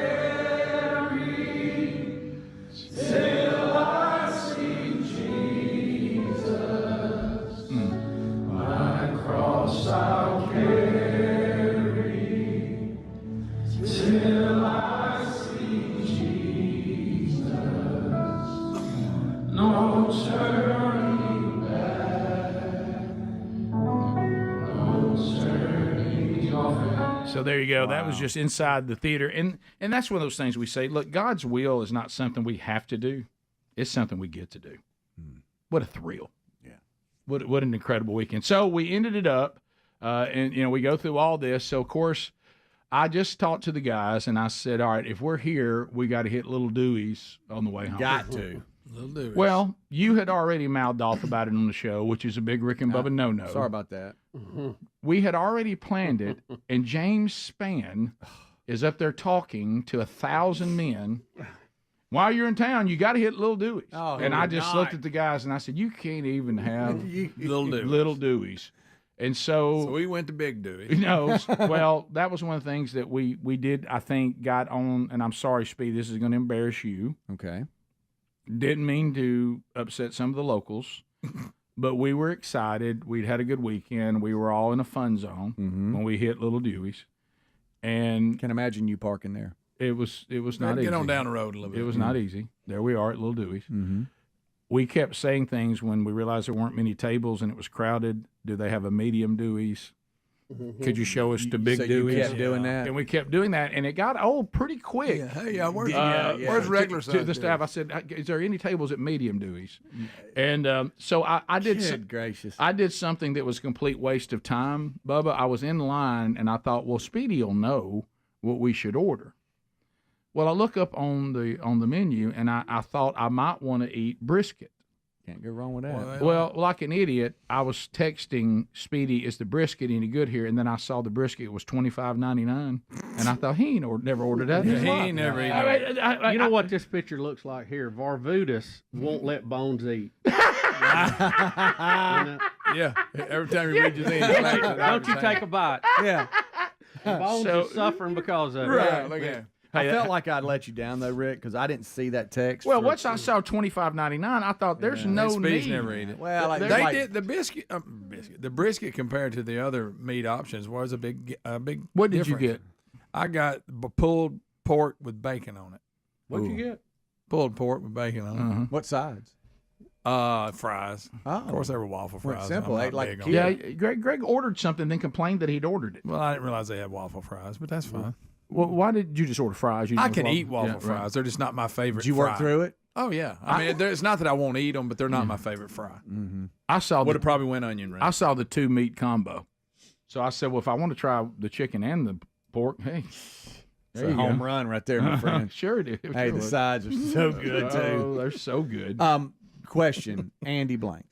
G: till I see Jesus. My cross I'll carry till I see Jesus. No turning back. No turning back.
L: So there you go. Wow. That was just inside the theater. And that's one of those things we say, look, God's will is not something we have to do. It's something we get to do. What a thrill. Yeah. What an incredible weekend. So we ended it up, and, we go through all this. So, of course, I just talked to the guys, and I said, all right, if we're here, we got to hit Little Dewey's on the way home.
S: Got to.
L: Little Dewey's. Well, you had already mouthed off about it on the show, which is a big Rick and Bubba no-no.
S: Sorry about that.
L: We had already planned it, and James Spann is up there talking to 1,000 men. While you're in town, you got to hit Little Dewey's. Oh, and I just looked at the guys, and I said, you can't even have Little Dewey's. And so
C: we went to Big Dewey.
L: Well, that was one of the things that we did, I think, got on, and I'm sorry, Speed, this is going to embarrass you.
S: Okay.
L: Didn't mean to upset some of the locals, but we were excited. We'd had a good weekend. We were all in a fun zone when we hit Little Dewey's. And
S: can imagine you parking there.
L: It was not easy.
C: Get on down the road a little bit.
L: It was not easy. There we are at Little Dewey's. We kept saying things when we realized there weren't many tables and it was crowded. Do they have a medium Dewey's? Could you show us the Big Dewey's?
S: You kept doing that?
L: And we kept doing that, and it got old pretty quick.
C: Where's regular size?
L: To the staff, I said, is there any tables at medium Dewey's? And so I did.
S: Good gracious.
L: I did something that was a complete waste of time, Bubba. I was in line, and I thought, well, Speedy will know what we should order. Well, I look up on the menu, and I thought I might want to eat brisket.
S: Can't go wrong with that.
L: Well, like an idiot, I was texting Speedy, is the brisket any good here? And then I saw the brisket was $25.99, and I thought, he ain't never ordered that.
C: He ain't never eaten
F: You know what this picture looks like here? Varvutis won't let Bones eat.
C: Yeah. Every time he reaches in, he smacks it.
H: Don't you take a bite?
S: Yeah.
H: Bones are suffering because of it.
C: Right. Look at him.
S: I felt like I'd let you down though, Rick, because I didn't see that text.
D: Well, once I saw $25.99, I thought there's no
C: Speed's
D: need.
C: never eat it.
S: Well, like,
C: they did the brisket compared to the other meat options was a big
D: What did
C: difference.
D: you get?
C: I got pulled pork with bacon on it.
D: What'd you get?
C: Pulled pork with bacon on
D: Uh-huh.
S: What sides?
C: it. Fries.
S: Oh.
C: Of course, they were waffle
S: Well,
C: fries.
S: simple,
C: I'm
S: ate
C: not
S: like
C: big
S: a
C: on
D: Yeah,
C: that.
D: Greg ordered something, then complained that he'd ordered it.
C: Well, I didn't realize they had waffle fries, but that's fine.
D: Well, why did you just order fries? You
C: I
D: didn't
C: can
D: order
C: eat waffle
D: Yeah,
C: fries.
D: right.
C: They're just not my favorite.
S: Did you work
C: fry.
S: through it?
C: Oh yeah. I mean, it's not that I won't eat them, but they're not my favorite fry.
S: Mm-hmm.
D: I saw
C: Would have probably went onion ring.
D: I saw the 2 meat combo, so I said, well, if I want to try the chicken and the pork, hey,
S: It's a home run right there, my friend.
D: Sure it is.
S: Hey, the sides are so good too.
D: Oh, they're so good.
S: Question: Andy Blank.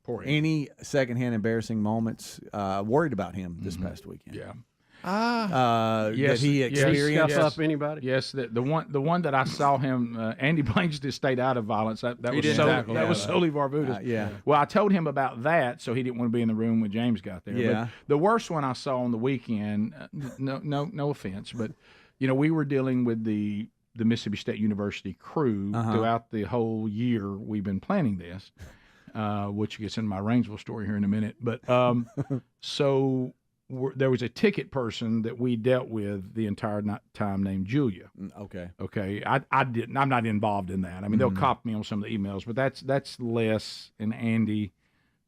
D: Poor Andy.
S: Any secondhand embarrassing moments? Worried about him this past weekend.
D: Yeah.
S: That he experienced.
H: Scuff up anybody?
D: Yes, the one that I saw him, Andy Blanks just stayed out of violence. That
C: He
D: was
C: didn't tackle
D: that
C: that.
D: was solely Varbudas.
S: yeah.
D: Well, I told him about that, so he didn't want to be in the room when James got there.
S: Yeah.
D: But the worst one I saw on the weekend, no offense, but we were dealing with the Mississippi State University crew throughout the whole year we've been planning this, which gets into my Rainsville story here in a minute. But so there was a ticket person that we dealt with the entire time named Julia. Okay. I'm not involved in that. I mean, they'll copy me on some of the emails, but that's Les and Andy.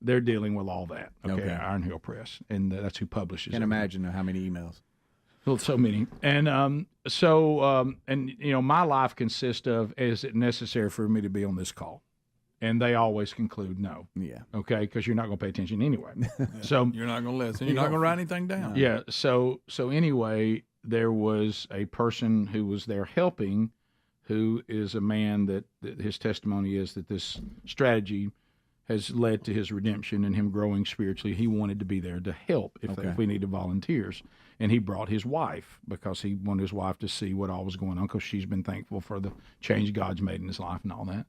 D: They're dealing with all that. Okay. Iron Hill Press, and that's who publishes.
S: Can't imagine how many emails.
D: Well, so many. And my life consists of, is it necessary for me to be on this call? And they always conclude no.
S: Yeah.
D: Okay, because you're not going to pay attention anyway. So
C: you're not going to listen. You're not going to write anything down.
D: Yeah. So anyway, there was a person who was there helping, who is a man that his testimony is that this strategy has led to his redemption and him growing spiritually. He wanted to be there to help if we needed volunteers. And he brought his wife because he wanted his wife to see what all was going on, because she's been thankful for the change God's made in his life and all that.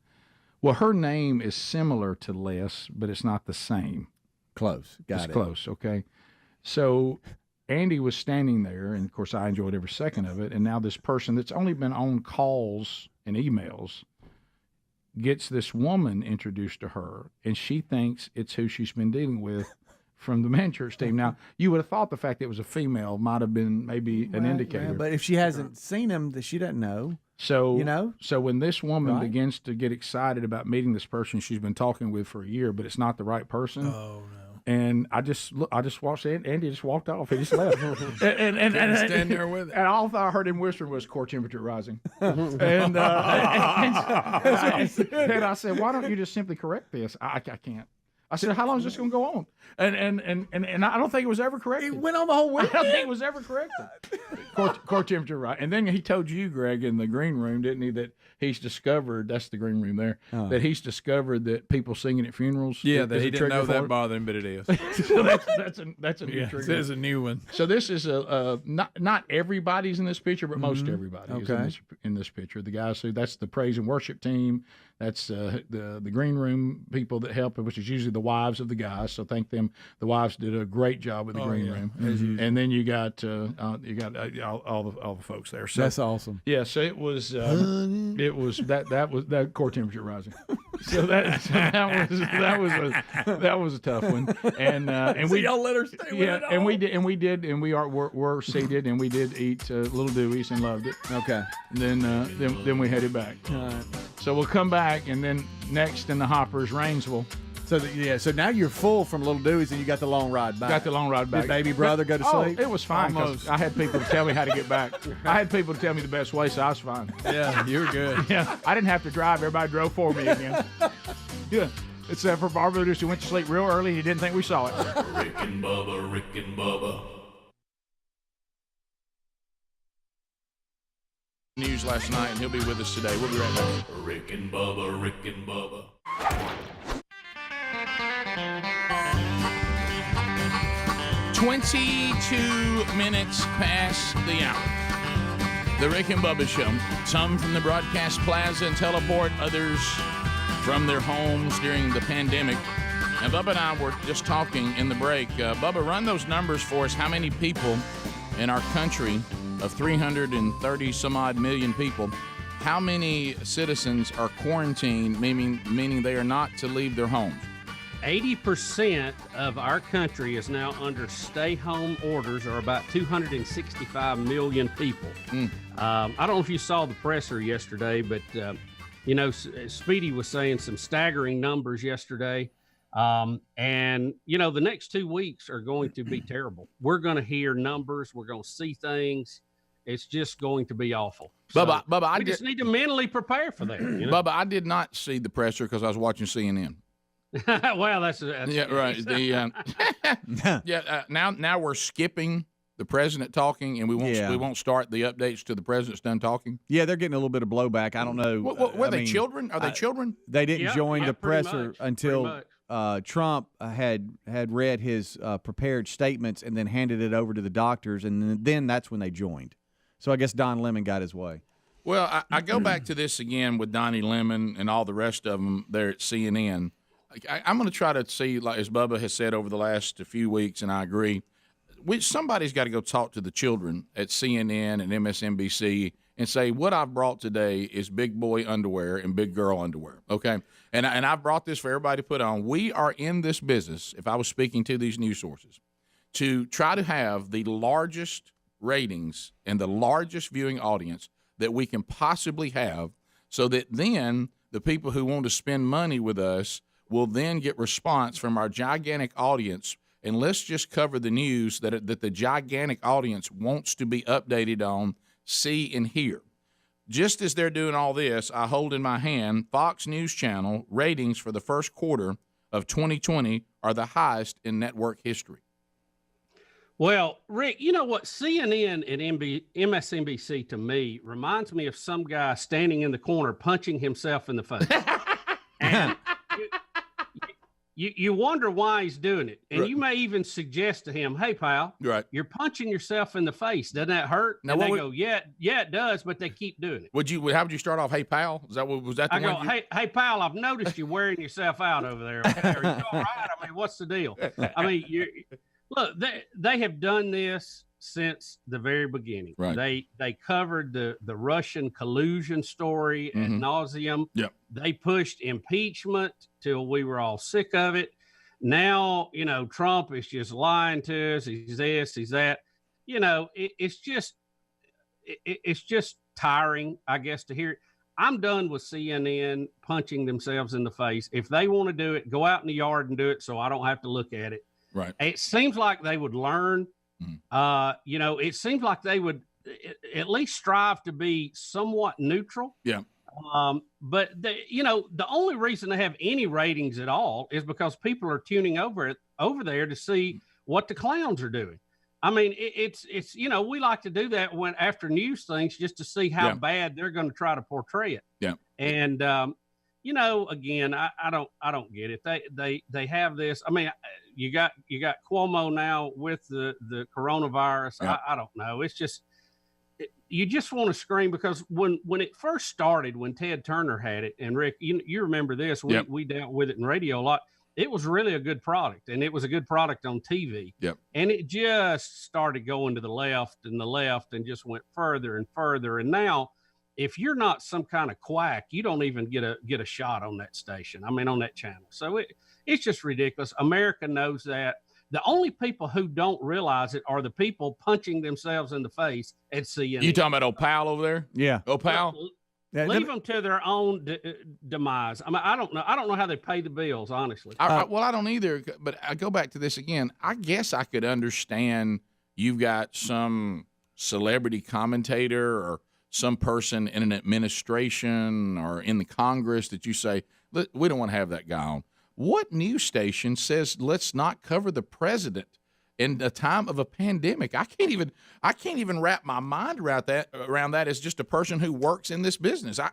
D: Well, her name is similar to Les, but it's not the same.
S: Close. Got it.
D: It's close, okay? So Andy was standing there, and, of course, I enjoyed every second of it. And now this person that's only been on calls and emails gets this woman introduced to her, and she thinks it's who she's been dealing with from the man church team. Now, you would have thought the fact that it was a female might have been maybe an indicator.
S: Yeah, but if she hasn't seen him, that she doesn't know.
D: So, so when this woman begins to get excited about meeting this person she's been talking with for a year, but it's not the right person.
C: Oh no!
D: And I just watched Andy just walked off. He just left. and
C: stand there with it.
D: And all I heard him whispering was core temperature rising. and I said, why don't you just simply correct this? I can't. I said, how long is this going to go on? And I don't think it was ever corrected.
S: It went on the whole week.
D: I don't think it was ever corrected. Core temperature, right? And then he told you, Greg, in the green room, didn't he, that he's discovered, that's the green room there, that he's discovered that people singing at funerals.
C: Yeah, that
D: is
C: he
D: a
C: didn't know
D: trigger
C: that
D: for it.
C: bothered him, but it is.
D: So that's a new trigger.
C: This is a new one.
D: So this is not everybody's in this picture, but most everybody is in this picture. The guys who, that's the praise and worship team. That's the green room people that help, which is usually the wives of the guys. So thank them. The wives did a great job with the green room. And then you got all the folks there. So
S: that's awesome.
D: Yeah. So it was that core temperature rising. So that was a tough one. And we
C: y'all let her stay with it all.
D: and we were seated, and we did eat Little Dewey's and loved it.
S: Okay.
D: And then we headed back. So we'll come back, and then next in the hopper is Rainsville.
S: So now you're full from Little Dewey's, and you got the long ride back.
D: Got the long ride back.
S: Did baby brother go to sleep?
D: It was fine. 'Cause I had people to tell me how to get back. I had people to tell me the best way, so I was fine.
C: Yeah, you were good.
D: Yeah, I didn't have to drive. Everybody drove for me again. Yeah, except for Barbados, who went to sleep real early. He didn't think we saw it.
A: Rick and Bubba, Rick and Bubba.
L: News last night, and he'll be with us today. We'll be right back.
A: Rick and Bubba, Rick and Bubba.
L: 22 minutes past the hour. The Rick and Bubba Show. Some from the broadcast plaza and teleport, others from their homes during the pandemic. And Bubba and I were just talking in the break. Bubba, run those numbers for us. How many people in our country of 330 some odd million people, how many citizens are quarantined, meaning they are not to leave their homes?
H: 80% of our country is now under stay-home orders, or about 265 million people. I don't know if you saw the presser yesterday, but, Speedy was saying some staggering numbers yesterday. And, the next 2 weeks are going to be terrible. We're going to hear numbers. We're going to see things. It's just going to be awful. So
L: Bubba,
H: we just need to mentally prepare for that.
L: Bubba, I did not see the presser because I was watching CNN.
H: Well, that's
L: yeah, right. Now we're skipping the president talking, and we won't start the updates till the president's done talking.
S: Yeah, they're getting a little bit of blowback. I don't know.
L: Were they children? Are they children?
S: They didn't join the presser until Trump had read his prepared statements and then handed it over to the doctors, and then that's when they joined. So I guess Don Lemon got his way.
L: Well, I go back to this again with Donnie Lemon and all the rest of them there at CNN. I'm going to try to see, like as Bubba has said over the last few weeks, and I agree, somebody's got to go talk to the children at CNN and MSNBC and say, what I've brought today is big boy underwear and big girl underwear, okay? And I've brought this for everybody to put on. We are in this business, if I was speaking to these news sources, to try to have the largest ratings and the largest viewing audience that we can possibly have, so that then the people who want to spend money with us will then get response from our gigantic audience. And let's just cover the news that the gigantic audience wants to be updated on, see, and hear. Just as they're doing all this, I hold in my hand Fox News Channel ratings for the first quarter of 2020 are the highest in network history.
H: Well, Rick, you know what? CNN and MSNBC to me reminds me of some guy standing in the corner punching himself in the face. And you wonder why he's doing it. And you may even suggest to him, hey, pal, you're punching yourself in the face. Doesn't that hurt? Now, and they go, yeah, it does, but they keep doing it.
L: How would you start off, hey, pal? Was that the
H: I
L: one?
H: Go, hey, pal, I've noticed you wearing yourself out over there. Are you all right? I mean, what's the deal? I mean, look, they have done this since the very beginning. Right. They covered the Russian collusion story ad nauseum. Yep. They pushed impeachment till we were all sick of it. Now, Trump is just lying to us. He's this, he's that. It's just tiring, I guess, to hear it. I'm done with CNN punching themselves in the face. If they want to do it, go out in the yard and do it so I don't have to look at it. Right. It seems like they would learn. It seems like they would at least strive to be somewhat neutral. Yeah. But the only reason they have any ratings at all is because people are tuning over there to see what the clowns are doing. I mean, it's we like to do that after news things just to see how bad they're going to try to portray it. Yeah. And again, I don't get it. They have this. I mean, you got Cuomo now with the coronavirus. Yeah. I don't know. It's just you just want to scream, because when it first started, when Ted Turner had it, and Rick, you remember this, we dealt with it in radio a lot. It was really a good product, and it was a good product on TV. Yep. And it just started going to the left and just went further and further. And now, if you're not some kind of quack, you don't even get a shot on that station. I mean, on that channel. So it's just ridiculous. America knows that. The only people who don't realize it are the people punching themselves in the face at CNN.
L: You talking about old pal over there?
S: Yeah.
L: Old pal?
H: Leave them to their own demise. I mean, I don't know how they pay the bills, honestly.
L: Well, I don't either. But I go back to this again. I guess I could understand you've got some celebrity commentator or some person in an administration or in the Congress that you say, we don't want to have that guy on. What news station says let's not cover the president in a time of a pandemic? I can't even wrap my mind around that as just a person who works in this business. All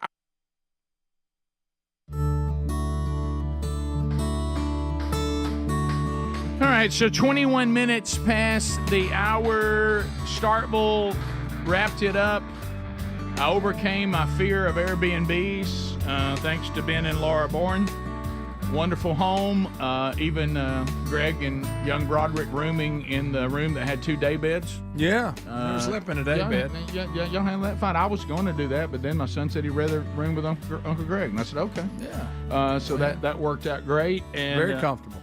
D: right, so 21 minutes past the hour. Starkville wrapped it up. I overcame my fear of Airbnbs. Thanks to Ben and Laura Bourne. Wonderful home. Even Greg and young Broderick rooming in the room that had 2 day beds.
C: Yeah, never slept in a day bed.
D: Y'all handle that fine. I was going to do that, but then my son said he'd rather room with Uncle Greg, and I said okay.
C: Yeah.
D: So that worked out great and
C: very comfortable.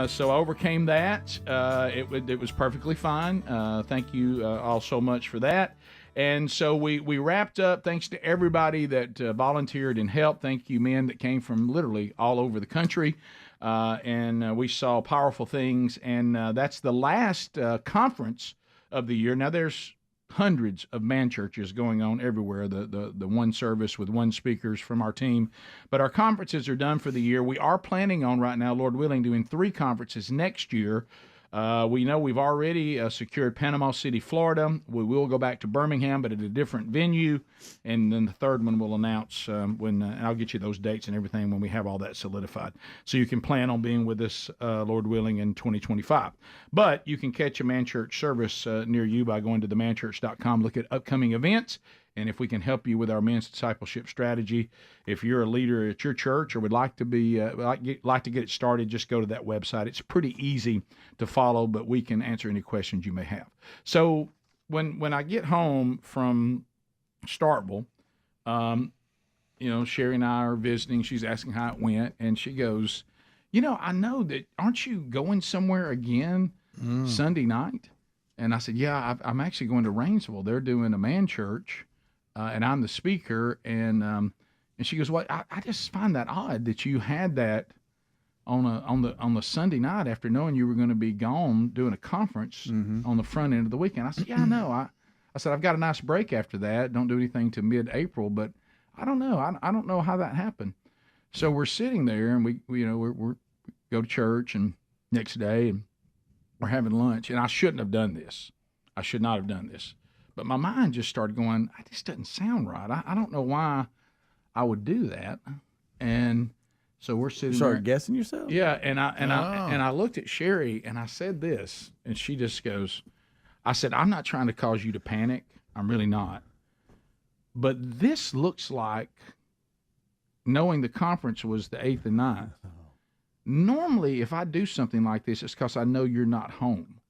D: So I overcame that. It was perfectly fine. Thank you all so much for that. And so we wrapped up. Thanks to everybody that volunteered and helped. Thank you, men that came from literally all over the country. And we saw powerful things. And that's the last conference of the year. Now, there's hundreds of man churches going on everywhere, the one service with one speakers from our team. But our conferences are done for the year. We are planning on right now, Lord willing, doing 3 conferences next year. We know we've already secured Panama City, Florida. We will go back to Birmingham, but at a different venue. And then the third one we'll announce when I'll get you those dates and everything when we have all that solidified. So you can plan on being with us, Lord willing, in 2025. But you can catch a Man Church service near you by going to themanchurch.com, look at upcoming events. And if we can help you with our men's discipleship strategy, if you're a leader at your church or would like to be like to get it started, just go to that website. It's pretty easy to follow, but we can answer any questions you may have. So when I get home from Starkville, Sherry and I are visiting. She's asking how it went, and she goes, I know that, aren't you going somewhere again Sunday night? And I said, yeah, I'm actually going to Rainsville. They're doing a man church. And I'm the speaker, and she goes, "Well, I just find that odd that you had that on the Sunday night after knowing you were going to be gone doing a conference on the front end of the weekend." I said, "Yeah, I know. I said I've got a nice break after that. Don't do anything to mid-April, but I don't know. I don't know how that happened." So we're sitting there, and we go to church, and next day, and we're having lunch, and I shouldn't have done this. I should not have done this. But my mind just started going, this doesn't sound right. I don't know why I would do that. And so we're sitting there.
S: Guessing yourself?
D: Yeah, and I looked at Sherry and I said this, and she just goes, I said, I'm not trying to cause you to panic. I'm really not. But this looks like, knowing the conference was the 8th and 9th, normally if I do something like this, it's because I know you're not home.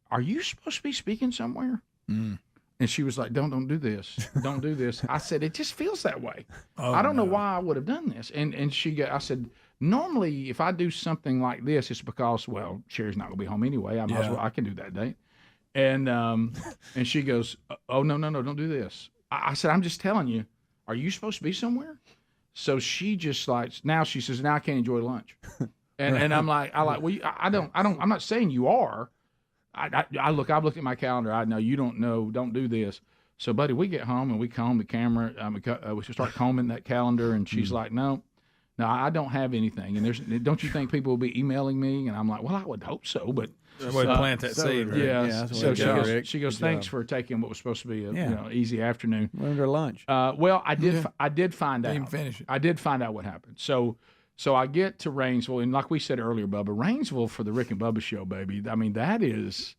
D: Are you supposed to be speaking somewhere? And she was like, don't do this. Don't do this. I said, it just feels that way. I don't know why I would have done this. And I said, normally if I do something like this, it's because, well, Sherry's not going to be home anyway. I can do that date. And she goes, oh, no, don't do this. I said, I'm just telling you, are you supposed to be somewhere? So she just now she says, now I can't enjoy lunch. And I'm like, well, I'm not saying you are. I've looked at my calendar. I know you don't know. Don't do this. So, buddy, we get home and we comb the camera. We start combing that calendar, and she's like, "No, I don't have anything." And don't you think people will be emailing me? And I'm like, "Well, I would hope so, but."
C: Plant that seed. Right?
D: Yeah. So she goes, "Thanks for taking what was supposed to be a easy afternoon."
S: We're under lunch.
D: Well, I did find out.
C: Didn't finish it.
D: I did find out what happened. So I get to Rainsville, and like we said earlier, Bubba, Rainsville for the Rick and Bubba show, baby. I mean, that's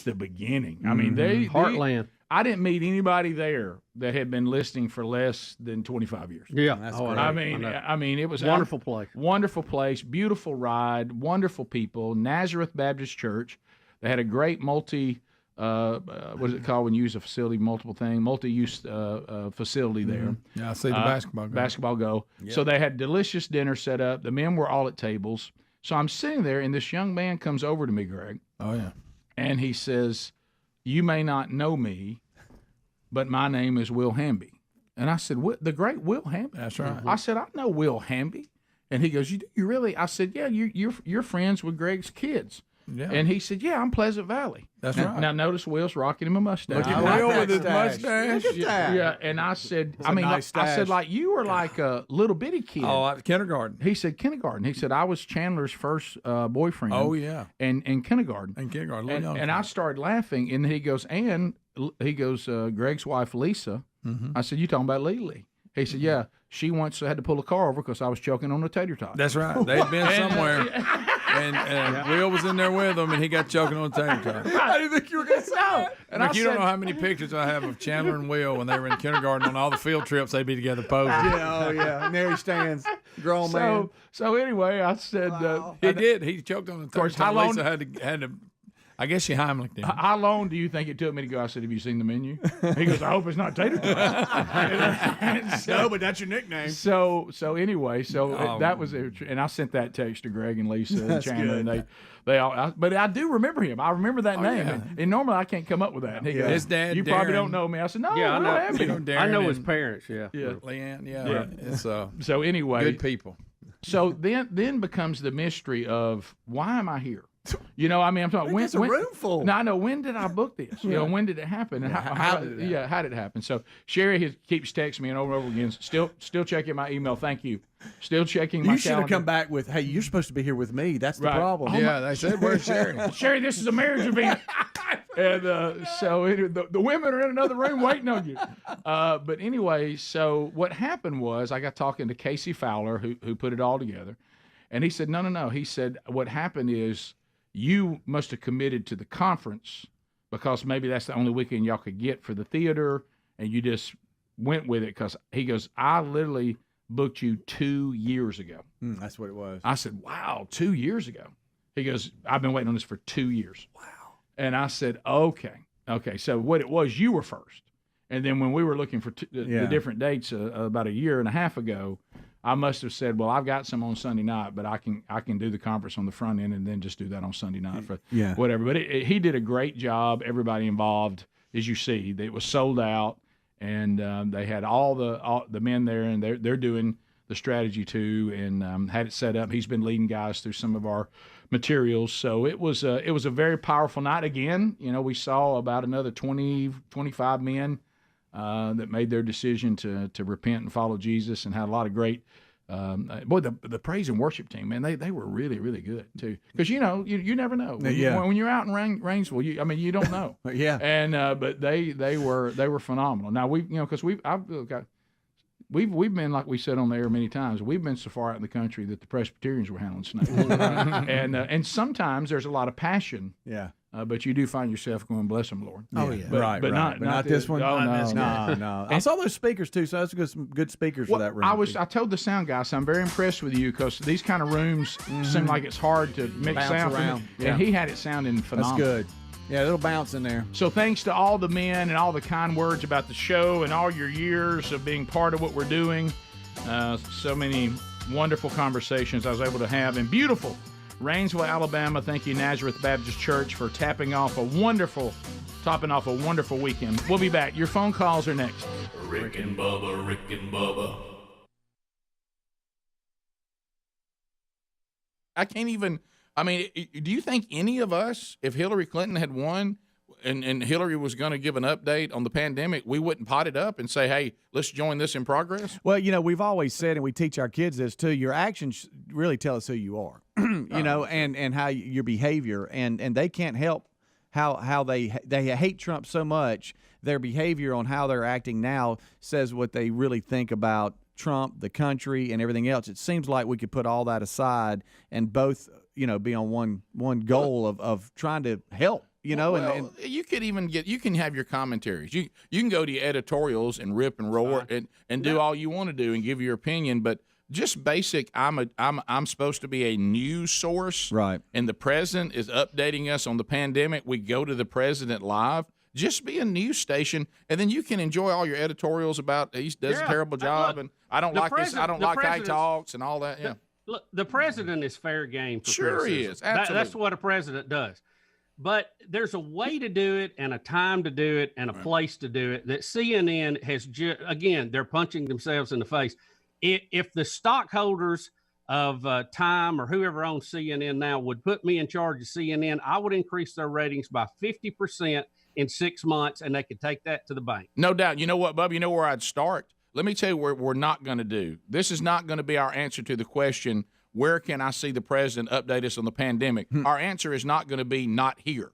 D: the beginning. I mean,
F: Heartland.
D: I didn't meet anybody there that had been listening for less than 25 years.
F: Yeah.
S: That's
F: great.
D: I mean, it was
F: wonderful place.
D: Wonderful place, beautiful ride, wonderful people. Nazareth Baptist Church. They had a great what is it called when you use a facility, multi-use facility there.
C: Yeah, I see the
D: basketball go. Yep. So they had delicious dinner set up. The men were all at tables. So I'm sitting there, and this young man comes over to me, Greg.
C: Oh, yeah.
D: And he says, "You may not know me, but my name is Will Hamby." And I said, "What? The great Will Hamby?"
C: That's right.
D: I said, "I know Will Hamby." And he goes, "You really?" I said, "Yeah, you're friends with Greg's kids."
C: Yeah.
D: And he said, "Yeah, I'm Pleasant Valley."
C: That's right.
D: Now notice Will's rocking him a mustache.
C: Look at Will with his mustache.
S: Look at that.
D: Yeah, and I said,
S: nice
D: I said, like, you were like a little bitty kid.
C: Oh, kindergarten.
D: He said kindergarten. He said, I was Chandler's first boyfriend.
C: Oh, yeah.
D: And kindergarten.
C: And kindergarten.
D: And I started laughing, and he goes, Greg's wife, Lisa. I said, you talking about Lily? He said, yeah. She once had to pull a car over because I was choking on a tater tot.
C: That's right. They'd been somewhere. and Will was in there with him, and he got choking on the tabletop.
B: I didn't think you were going to say that.
C: And you don't know how many pictures I have of Chandler and Will when they were in kindergarten on all the field trips they'd be together posing.
B: Yeah, oh yeah. And there he stands, grown man.
D: So anyway, I said
C: he did. He choked on the tabletop.
D: Of course, how long
C: Lisa had to. I guess she Heimlicked him.
D: How long do you think it took me to go? I said, have you seen the menu? He goes, I hope it's not tater tots.
B: No, but that's your nickname.
D: So anyway, that was it. And I sent that text to Greg and Lisa and Chandler, and they all. But I do remember him. I remember that name.
C: Yeah.
D: And normally I can't come up with that. And he goes,
C: his dad,
D: you
C: Darren,
D: probably don't know me. I said, no,
H: yeah,
D: I know
H: his parents. Yeah,
C: Leanne. Yeah.
D: Yeah.
C: It's
D: so anyway,
C: good people.
D: So then becomes the mystery of why am I here? You know, I mean, I'm talking when.
B: A room full.
D: No, I know. When did I book this? You know, when did it happen? And how did it happen? Yeah, how did it happen? So Sherry keeps texting me over and over again. Still checking my email. Thank you. Still checking my calendar.
B: You should have come back with, hey, you're supposed to be here with me. That's the problem.
C: Yeah, they said, where's Sherry?
D: Sherry, this is a marriage event. And the women are in another room waiting on you. But anyway, so what happened was I got talking to Casey Fowler, who put it all together. And he said, no. He said, what happened is you must have committed to the conference because maybe that's the only weekend y'all could get for the theater, and you just went with it because he goes, I literally booked you 2 years ago.
B: That's what it was.
D: I said, wow, 2 years ago. He goes, I've been waiting on this for 2 years. Wow. And I said, okay. So what it was, you were first. And then when we were looking for the different dates about a year and a half ago, I must have said, well, I've got some on Sunday night, but I can do the conference on the front end and then just do that on Sunday night for whatever. But he did a great job. Everybody involved, as you see, it was sold out, and they had all the men there, and they're doing the strategy too, and had it set up. He's been leading guys through some of our materials, so it was a very powerful night. Again, you know, we saw about another 20, 25 men that made their decision to repent and follow Jesus, and had a lot of great. The praise and worship team, man, they were really, really good too. Because you know, you never know when you're out in Rainsville. You don't know.
B: Yeah.
D: And but they were phenomenal. Now because we've been, like we said on the air many times, we've been so far out in the country that the Presbyterians were handling snakes, and sometimes there's a lot of passion. Yeah. But you do find yourself going, bless them, Lord.
B: Oh yeah,
D: but not
B: this one.
D: Oh,
B: no. I saw those speakers too, so that's some good speakers for that room.
D: I told the sound guy, so I'm very impressed with you because these kind of rooms seem like it's hard to mix sound
B: around.
D: And he had it sounding phenomenal.
B: That's good. Yeah, it'll bounce in there.
D: So thanks to all the men and all the kind words about the show and all your years of being part of what we're doing. So many wonderful conversations I was able to have, and beautiful Rainsville, Alabama. Thank you, Nazareth Baptist Church, for topping off a wonderful weekend. We'll be back. Your phone calls are next.
A: Rick and Bubba, Rick and Bubba.
L: I can't even. I mean, do you think any of us, if Hillary Clinton had won and Hillary was going to give an update on the pandemic, we wouldn't pot it up and say, hey, let's join this in progress?
B: Well, you know, we've always said, and we teach our kids this too, your actions really tell us who you are, you know, and how your behavior, and they can't help how they hate Trump so much. Their behavior on how they're acting now says what they really think about Trump, the country, and everything else. It seems like we could put all that aside and both, you know, be on one goal of trying to help. You know,
L: and you could even you can have your commentaries. You can go to your editorials and rip and roar and do all you want to do and give your opinion, but just basic. I'm supposed to be a news source,
B: right? And
L: the president is updating us on the pandemic. We go to the president live. Just be a news station, and then you can enjoy all your editorials about he does a terrible job, and I don't like this. I don't like how he talks and all that. Yeah.
H: Look, the president is fair game for
L: criticism. Sure he is. Absolutely.
H: That's what a president does. But there's a way to do it and a time to do it and a place to do it that CNN has again, they're punching themselves in the face. If the stockholders of Time or whoever owns CNN now would put me in charge of CNN, I would increase their ratings by 50% in 6 months, and they could take that to the bank.
L: No doubt. You know what, Bubba? You know where I'd start? Let me tell you what we're not going to do. This is not going to be our answer to the question, where can I see the president update us on the pandemic? Our answer is not going to be not here.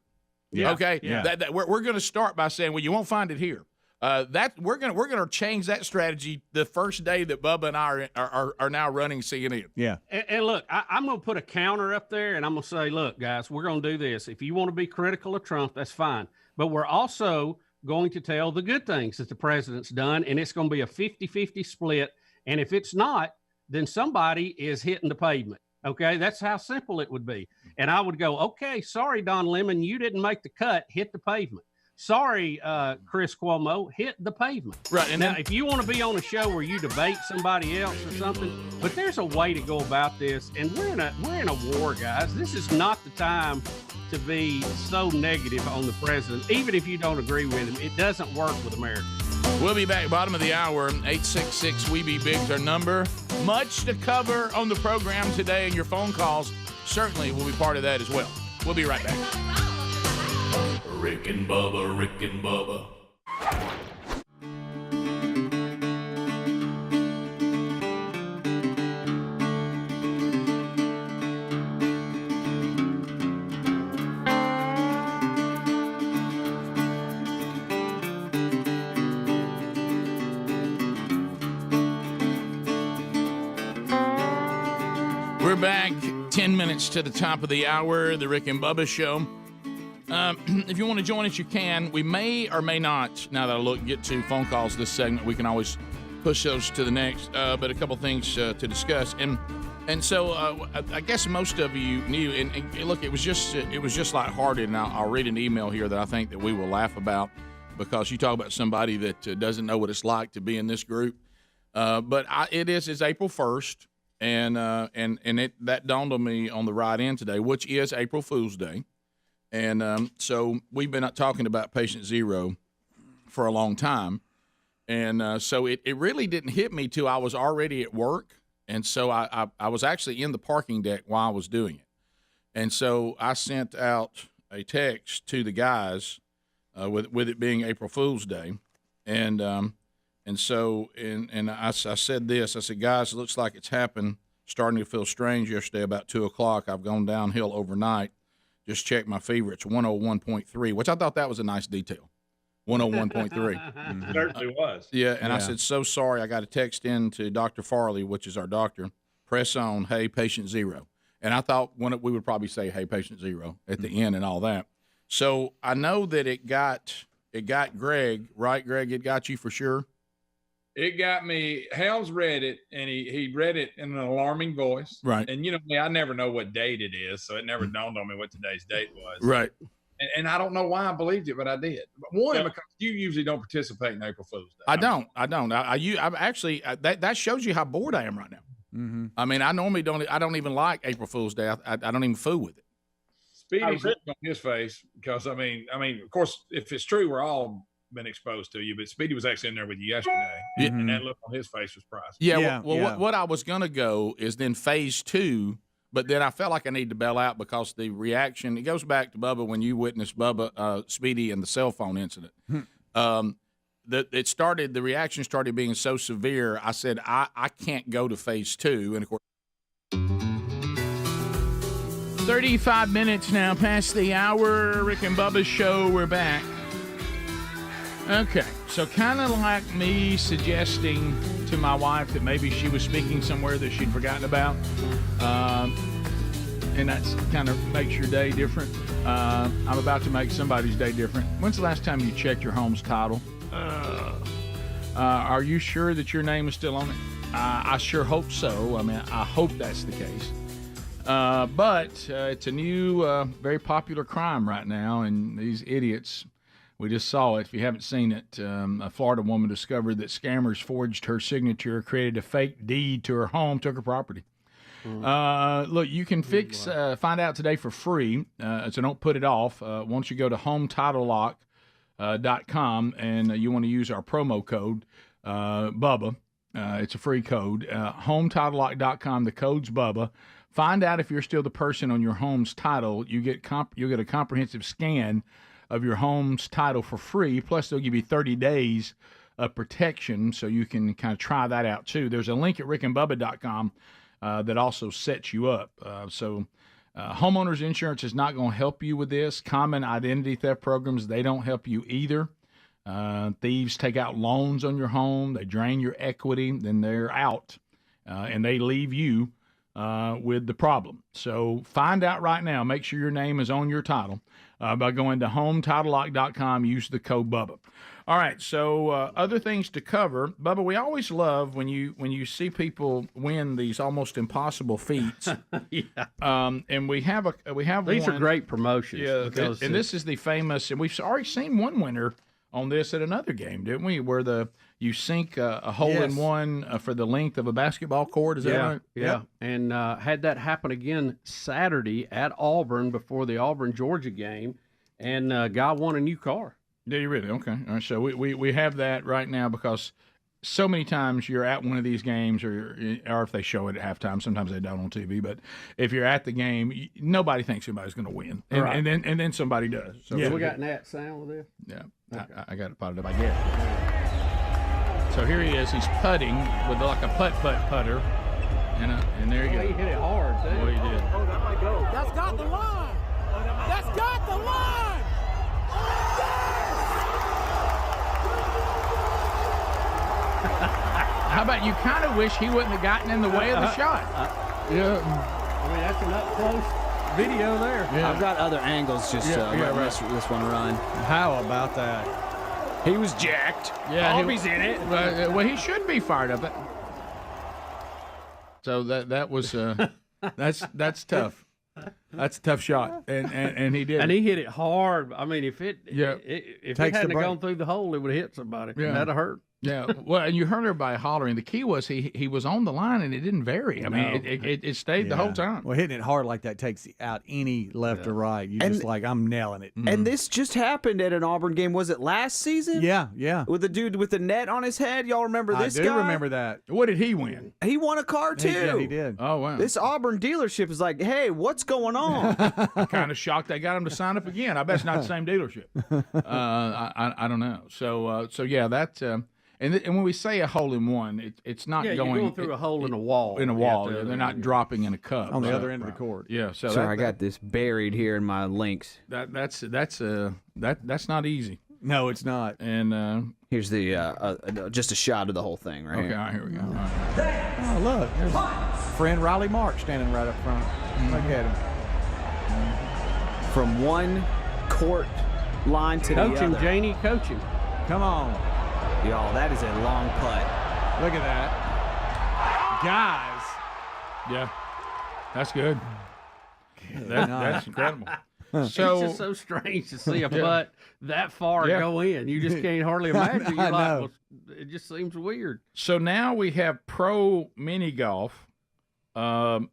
H: Yeah.
L: Okay?
H: Yeah.
L: We're going to start by saying, well, you won't find it here. That we're gonna change that strategy the first day that Bubba and I are now running CNN.
B: Yeah.
H: And look, I'm going to put a counter up there, and I'm going to say, look, guys, we're going to do this. If you want to be critical of Trump, that's fine. But we're also going to tell the good things that the president's done, and it's going to be a 50-50 split. And if it's not, then somebody is hitting the pavement. Okay, that's how simple it would be. And I would go, okay, sorry, Don Lemon, you didn't make the cut. Hit the pavement. Sorry, Chris Cuomo, hit the pavement.
L: Right. And
H: now,
L: then,
H: if you want to be on a show where you debate somebody else or something, but there's a way to go about this, and we're in a war, guys. This is not the time to be so negative on the president, even if you don't agree with him. It doesn't work with America.
L: we'll be back bottom of the hour. 866-WE-BE-BIG is our number. Much to cover on the program today, and your phone calls certainly will be part of that as well. We'll be right back.
A: Rick and Bubba, Rick and Bubba.
L: We're back 10 minutes to the top of the hour, the Rick and Bubba Show. If you want to join us, you can. We may or may not, now that I get to phone calls this segment, we can always push those to the next, but a couple things to discuss. And so I guess most of you knew, and look, it was just lighthearted, and I'll read an email here that I think that we will laugh about, because you talk about somebody that doesn't know what it's like to be in this group. But it's April 1st, and that dawned on me on the ride in today, which is April Fool's Day. And so we've been talking about Patient Zero for a long time. And so it really didn't hit me till I was already at work. And so I was actually in the parking deck while I was doing it. And so I sent out a text to the guys with it being April Fool's Day. And so I said this. I said, guys, it looks like it's happened. Starting to feel strange yesterday about 2 o'clock. I've gone downhill overnight. Just checked my fever. It's 101.3, which I thought that was a nice detail. 101.3.
E: It certainly was.
L: Yeah, and I said, so sorry. I got a text in to Dr. Farley, which is our doctor. Press on, hey, patient zero. And I thought we would probably say, hey, patient zero at the end and all that. So I know that it got Greg, right, Greg? It got you for sure?
E: It got me. Helms read it, and he read it in an alarming voice.
L: Right.
E: And you know me, I never know what date it is, so it never dawned on me what today's date was.
L: Right.
E: And I don't know why I believed it, but I did. One, because you usually don't participate in April Fool's Day.
L: I don't. I'm actually that shows you how bored I am right now.
B: Mm-hmm.
L: I mean, I normally don't. I don't even like April Fool's Day. I don't even fool with it.
E: Speedy's look on his face, because I mean, of course, if it's true, we're all been exposed to you, but Speedy was actually in there with you yesterday, and that look on his face was priceless.
L: Yeah. What I was gonna go is then phase 2, but then I felt like I need to bail out because the reaction, it goes back to Bubba when you witnessed Speedy and the cell phone incident. The reaction started being so severe. I said I can't go to phase 2, and of course. 35 minutes now past the hour. Rick and Bubba's show. We're back. Okay, so kind of like me suggesting to my wife that maybe she was speaking somewhere that she'd forgotten about, and that's kind of makes your day different. I'm about to make somebody's day different. When's the last time you checked your home's title? Are you sure that your name is still on it? I sure hope so. I mean, I hope that's the case. But it's a new, very popular crime right now, and these idiots. We just saw it. If you haven't seen it, a Florida woman discovered that scammers forged her signature, created a fake deed to her home, took her property. Look, you can find out today for free, so don't put it off. Once you go to HomeTitleLock.com and you want to use our promo code, Bubba, it's a free code, HomeTitleLock.com, the code's Bubba. Find out if you're still the person on your home's title. You'll get a comprehensive scan of your home's title for free, plus they'll give you 30 days of protection, so you can kind of try that out too. There's a link at rickandbubba.com that also sets you up. So homeowners insurance is not going to help you with this. Common identity theft programs, they don't help you either. Thieves take out loans on your home. They drain your equity. Then they're out, and they leave you with the problem. So find out right now. Make sure your name is on your title by going to HomeTitleLock.com. Use the code Bubba. All right, so other things to cover. Bubba, we always love when you see people win these almost impossible feats. And we have
H: These
L: one.
H: are great promotions.
L: Yeah,
H: because
L: and this is the famous, and we've already seen one winner on this at another game, didn't we? Where you sink a hole in one for the length of a basketball court. Is that right?
H: Yeah. And had that happen again Saturday at Auburn before the Auburn-Georgia game, and guy won a new car.
L: Did you really? Okay. All right. So we have that right now because so many times you're at one of these games, or if they show it at halftime, sometimes they don't on TV. But if you're at the game, nobody thinks somebody's going to win, and then somebody does. So
H: we got Nat sound with this.
L: Yeah, okay. I got it potted up. I guess. So here he is. He's putting with like a putter, and there he goes.
H: He hit it hard too.
L: Boy, he did.
G: Oh, that might go. That's got the line. That's got the line.
L: How about you kind of wish he wouldn't have gotten in the way of the shot?
H: Yeah. I mean, that's an up-close video there.
K: Yeah. I've got other angles just this one run.
F: How about that?
K: He was jacked.
L: Yeah,
K: he's in it.
L: Well, he should be fired up. So that was that's tough. That's a tough shot, and he did.
H: And he hit it hard. I mean, if it hadn't gone through the hole, it would have hit somebody.
L: Yeah.
H: That'd have hurt.
L: Yeah, well, and you heard everybody hollering. The key was he was on the line and it didn't vary. I mean, it stayed the whole time.
S: Well, hitting it hard like that takes out any left or right. You just I'm nailing it.
K: And this just happened at an Auburn game. Was it last season?
S: Yeah.
K: With the dude with the net on his head. Y'all remember this guy?
S: I do remember that.
L: What did he win?
K: He won a car too.
S: Yeah, he did.
L: Oh wow.
K: This Auburn dealership is like, hey, what's going on?
L: I'm kind of shocked they got him to sign up again. I bet it's not the same dealership. I don't know. So yeah, that. And when we say a hole in one, it's not
H: you're
L: going
H: through a hole in a wall.
L: In a wall, they're not dropping in a cup
S: on the other end of the court.
L: Yeah, so
K: sorry, I got this buried here in my links.
L: That's not easy.
S: No, it's not.
L: And
K: here's the just a shot of the whole thing right here.
L: Okay, all right, here we go. All right.
S: Oh, look, there's friend Riley Mark standing right up front. Look at him.
K: From one court line to the other.
H: Coaching, Janie, coaching.
S: Come on.
K: Y'all, that is a long putt.
S: Look at that. Guys.
L: Yeah, that's good. That's incredible.
H: So, it's just so strange to see a putt that far go in. You just can't hardly imagine. You're like, well, it just seems weird.
L: So now we have pro mini golf. Now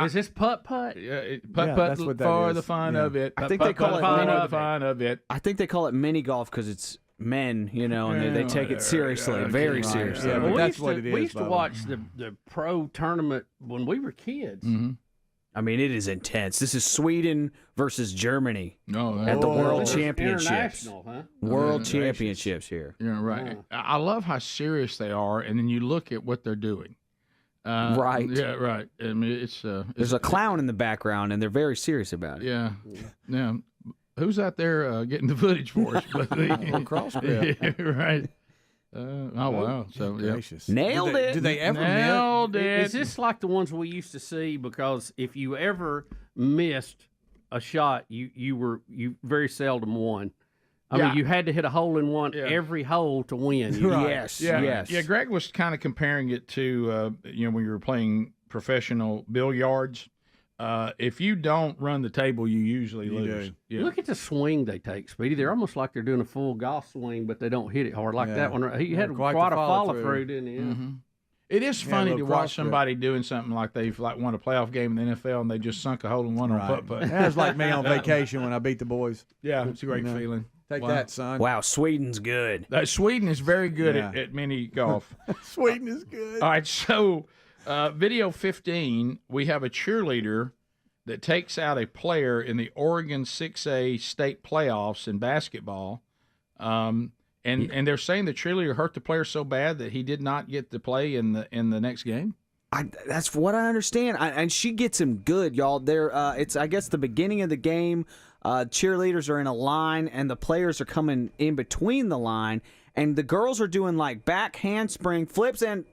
H: is this putt?
L: Putt for the fun of it.
K: I think they call it
L: the fun of it.
K: I think they call it mini golf because it's men, and they take it seriously, very seriously.
S: Yeah, but that's what it is.
H: We used to watch the pro tournament when we were kids.
L: Mm-hmm.
K: I mean, it is intense. This is Sweden versus Germany at the World Championships.
H: International, huh?
K: World Championships here.
L: Yeah, right. I love how serious they are, and then you look at what they're doing.
K: Right.
L: Yeah, right. I mean,
K: there's a clown in the background, and they're very serious about it.
L: Yeah. Yeah. Who's out there getting the footage for us?
S: Cross grip.
L: Right. Oh wow! So
S: gracious.
K: Nailed it.
S: Do they ever
L: nailed it?
H: Is this like the ones we used to see? Because if you ever missed a shot, you very seldom won. I mean, you had to hit a hole in one every hole to win.
K: Yes.
L: Yeah. Greg was kind of comparing it to when you were playing professional billiards. If you don't run the table, you usually lose. Yeah.
H: Look at the swing they take, Speedy. They're almost like they're doing a full golf swing, but they don't hit it hard like that one. He had quite a follow-through, didn't he?
L: Mm-hmm. It is funny to watch somebody doing something like they've won a playoff game in the NFL and they just sunk a hole in one on putt-putt.
S: That was like me on vacation when I beat the boys.
L: Yeah, it's a great feeling.
S: Take that, son.
K: Wow, Sweden's good.
L: Sweden is very good at mini golf.
S: Sweden is good.
L: All right, so video 15, we have a cheerleader that takes out a player in the Oregon 6A state playoffs in basketball. And they're saying the cheerleader hurt the player so bad that he did not get to play in the next game.
K: That's what I understand. And she gets him good, y'all. It's I guess the beginning of the game. cheerleaders are in a line, and the players are coming in between the line, and the girls are doing like back handspring flips and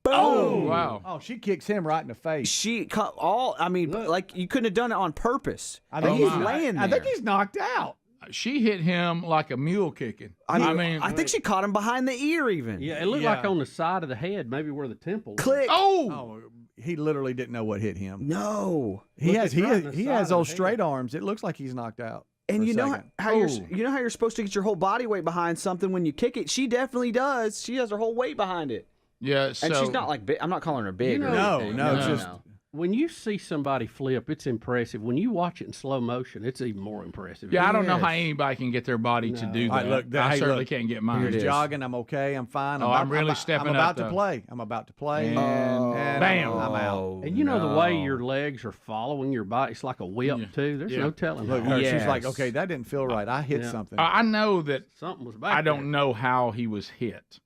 K: boom!
B: Oh, wow! Oh, she kicks him right in the face.
K: She cut all. I mean, like you couldn't have done it on purpose.
B: I think
K: he's laying there.
B: I think he's knocked out.
L: She hit him like a mule kicking.
K: I think she caught him behind the ear even.
F: Yeah, it looked like on the side of the head, maybe where the temple was.
K: Click.
B: Oh, he literally didn't know what hit him.
K: No.
B: He has those straight arms. It looks like he's knocked out.
K: And you know how you're supposed to get your whole body weight behind something when you kick it. She definitely does. She has her whole weight behind it.
L: Yeah,
K: and she's not like big. I'm not calling her big.
B: No.
F: When you see somebody flip, it's impressive. When you watch it in slow motion, it's even more impressive.
L: Yeah, I don't know how anybody can get their body to do that. I certainly can't get mine.
B: Here's jogging. I'm okay. I'm fine.
L: I'm really stepping up.
B: I'm about to play. I'm about to play. And
L: bam.
B: I'm out.
F: And you know the way your legs are following your body, it's like a whip too. There's no telling.
B: Look, she's like, okay, that didn't feel right. I hit something.
L: I know that
F: something was back
L: I don't know how he was hit.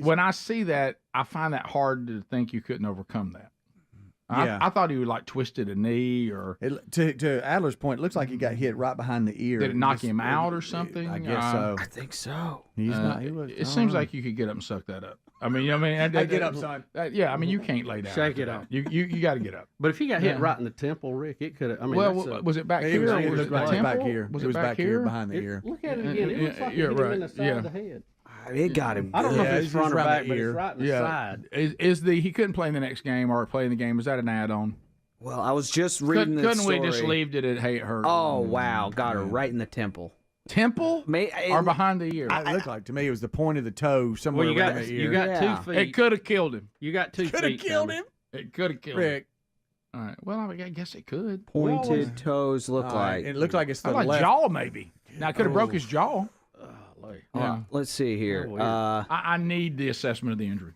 L: When I see that, I find that hard to think you couldn't overcome that. I thought he would like twisted a knee or.
B: To Adler's point, it looks like he got hit right behind the ear.
L: Did it knock him out or something?
B: I guess so.
K: I think so.
B: He's not. He was.
L: It seems like you could get up and suck that up. I mean,
B: get up, son.
L: Yeah, I mean, you can't lay down.
F: Shake it up.
L: You got to get up.
F: But if he got hit right in the temple, Rick, it could have. I mean,
L: was it back here?
B: It was back here.
L: Was it back here
B: behind the ear?
F: Look at it again. It looks like he hit him in the side of the head.
K: It got him.
F: I don't know if it's front or back, but it's right in the side.
L: He couldn't play in the next game or play in the game? Is that an add-on?
K: Well, I was just reading this
L: Couldn't
K: story.
L: we just leave it at hey, it hurt?
K: Oh, wow. Got her right in the temple.
L: Temple? Or behind the ear?
B: It looked like to me it was the point of the toe somewhere around the ear.
F: You got 2 feet.
L: It could have killed him.
F: You got 2 feet.
B: Could have killed him?
L: It could have killed him. All right. Well, I guess it could.
K: Pointed toes look like.
B: It looked like it's the
L: left. Jaw, maybe. Now, it could have broke his jaw.
K: Let's see here.
L: I need the assessment of the injury.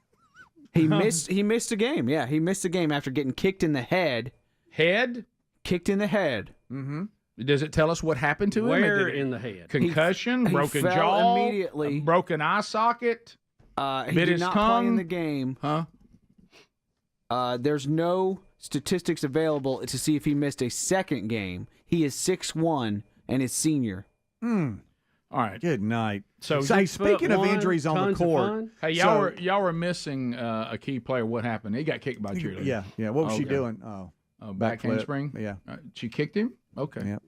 K: He missed a game. Yeah, he missed a game after getting kicked in the head.
L: Head?
K: Kicked in the head.
B: Mm-hmm.
L: Does it tell us what happened to him?
F: Where in the head?
L: Concussion,
K: he
L: broken
K: fell
L: jaw,
K: immediately.
L: Broken eye socket.
K: He
L: bit
K: did
L: his
K: not
L: tongue.
K: play in the game. There's no statistics available to see if he missed a second game. He is 6'1" and is senior.
L: All right.
B: Good night.
L: So
B: speaking of injuries on the court,
L: hey, y'all were missing a key player. What happened? He got kicked by a cheerleader.
B: Yeah. What was she doing?
L: Back handspring.
B: Yeah.
L: She kicked him. Okay.
B: Yeah.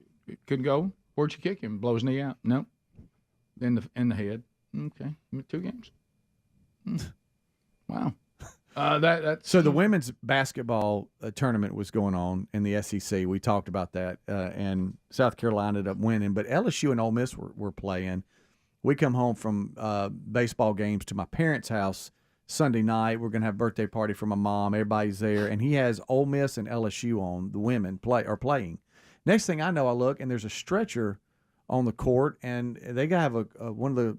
L: Couldn't go. Where'd she kick him? Blow his knee out? No. In the head. Okay. 2 games. Wow. That's
B: so the women's basketball tournament was going on in the SEC. We talked about that, and South Carolina ended up winning. But LSU and Ole Miss were playing. We come home from baseball games to my parents' house Sunday night. We're gonna have a birthday party for my mom. Everybody's there, and he has Ole Miss and LSU on. The women are playing. Next thing I know, I look and there's a stretcher on the court, and they have one of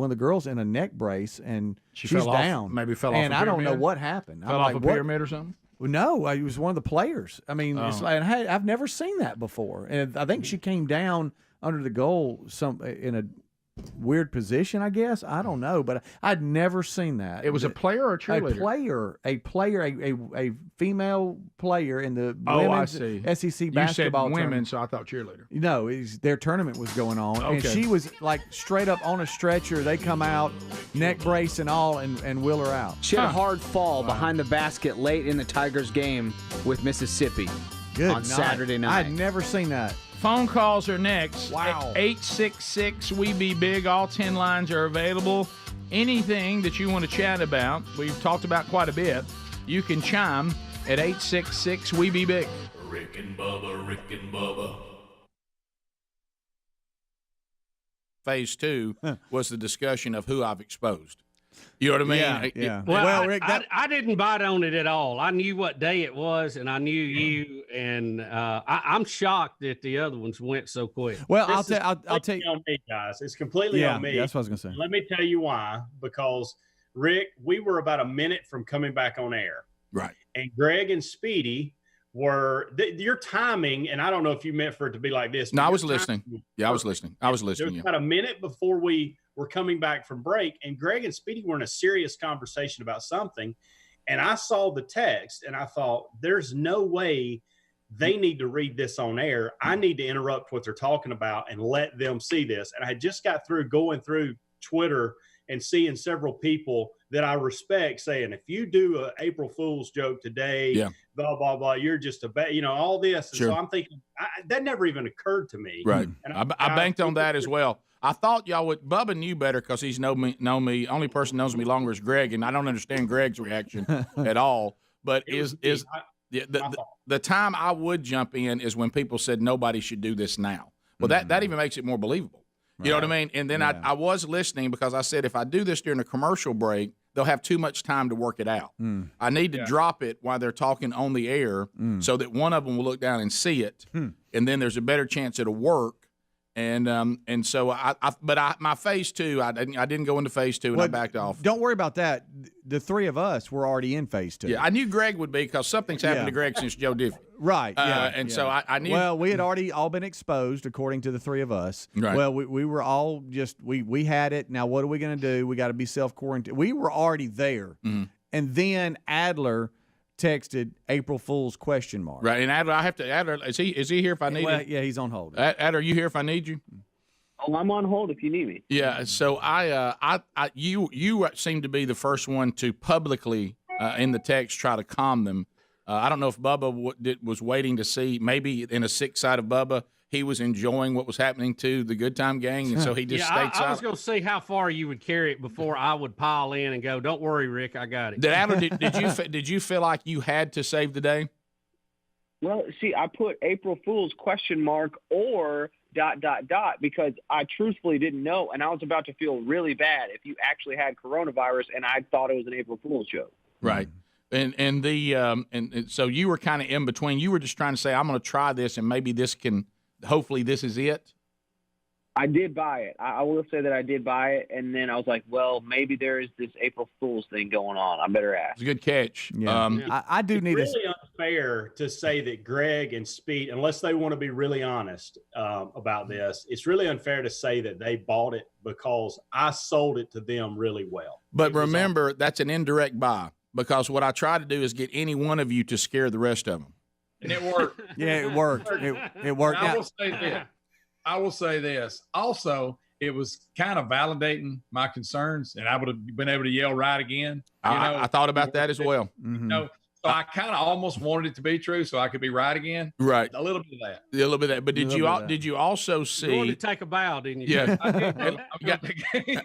B: the girls in a neck brace, and she's down.
L: Maybe fell off.
B: And I don't know what happened.
L: Fell off a pyramid or something.
B: Well, no, he was one of the players. I mean, it's like, hey, I've never seen that before, and I think she came down under the goal in a weird position, I guess. I don't know, but I'd never seen that.
L: It was a player or a cheerleader?
B: A female player in the women's SEC basketball
L: you said women,
B: tournament.
L: So I thought cheerleader.
B: No, their tournament was going on, and she was like straight up on a stretcher. They come out, neck brace and all, and wheel her out.
K: She had a hard fall behind the basket late in the Tigers game with Mississippi on Saturday night.
B: I'd never seen that.
L: Phone calls are next.
B: Wow.
L: 866-WE-BE-BIG. All 10 lines are available. Anything that you want to chat about, we've talked about quite a bit, you can chime at 866-WE-BE-BIG.
A: Rick and Bubba.
L: Phase 2 was the discussion of who I've exposed. You know what I mean?
B: Yeah.
H: Well, Rick, I didn't bite on it at all. I knew what day it was, and I knew you, and I'm shocked that the other ones went so quick.
B: Well, I'll tell you.
V: On me, guys. It's completely on me.
B: That's what I was going to say.
V: Let me tell you why. Because, Rick, we were about a minute from coming back on air.
L: Right.
V: And Greg and Speedy were your timing, and I don't know if you meant for it to be like this.
L: No, I was listening. Yeah, I was listening. There was
V: about a minute before we were coming back from break, and Greg and Speedy were in a serious conversation about something, and I saw the text, and I thought, there's no way they need to read this on air. I need to interrupt what they're talking about and let them see this. And I had just got through going through Twitter and seeing several people that I respect saying, if you do an April Fool's joke today, blah, blah, blah, you're just all this. And so I'm thinking, that never even occurred to me.
L: Right.
V: And
L: I banked on that as well. I thought y'all would. Bubba knew better because he's known me. Only person knows me longer is Greg, and I don't understand Greg's reaction at all. But the time I would jump in is when people said nobody should do this now. Well, that even makes it more believable. You know what I mean? And then I was listening because I said if I do this during a commercial break, they'll have too much time to work it out. I need to drop it while they're talking on the air so that one of them will look down and see it, and then there's a better chance it'll work. And so my phase two, I didn't go into phase two, and I backed off.
S: Don't worry about that. The three of us were already in phase two.
L: Yeah, I knew Greg would be because something's happened to Greg since Joe Diffie.
S: Right.
L: So I knew.
S: Well, we had already all been exposed, according to the three of us.
L: Right.
S: Well, we were all just we had it. Now what are we going to do? We got to be self-quarantined. We were already there, and then Adler texted April Fool's question mark.
L: Right, and Adler, is he here if I need him?
S: Yeah, he's on hold.
L: Adler, are you here if I need you?
N: Oh, I'm on hold if you need me.
L: Yeah, so you seem to be the first one to publicly in the text try to calm them. I don't know if Bubba was waiting to see, maybe in a sick side of Bubba, he was enjoying what was happening to the Good Time Gang, and so he just stayed silent.
H: I was going to see how far you would carry it before I would pile in and go, don't worry, Rick, I got it.
L: Adler, did you feel like you had to save the day?
N: Well, see, I put April Fool's question mark or ... because I truthfully didn't know, and I was about to feel really bad if you actually had coronavirus and I thought it was an April Fool's joke.
L: Right. And so you were kind of in between. You were just trying to say, I'm going to try this, and maybe hopefully this is it.
N: I did buy it. I will say that I did buy it, and then I was like, well, maybe there is this April Fool's thing going on. I better ask.
L: It's a good catch.
S: Yeah. I do need
V: It's really unfair to say that Greg and Speed, unless they want to be really honest about this, it's really unfair to say that they bought it because I sold it to them really well.
L: But remember, that's an indirect buy because what I try to do is get any one of you to scare the rest of them.
C: And it worked.
S: Yeah, it worked. It worked.
C: I will say this. Also, it was kind of validating my concerns, and I would have been able to yell right again.
L: I thought about that as well.
C: So I kind of almost wanted it to be true so I could be right again.
L: Right.
C: A little bit of that.
L: A little bit of that. But did you also see?
H: You wanted to take a bow, didn't you?
L: Yeah.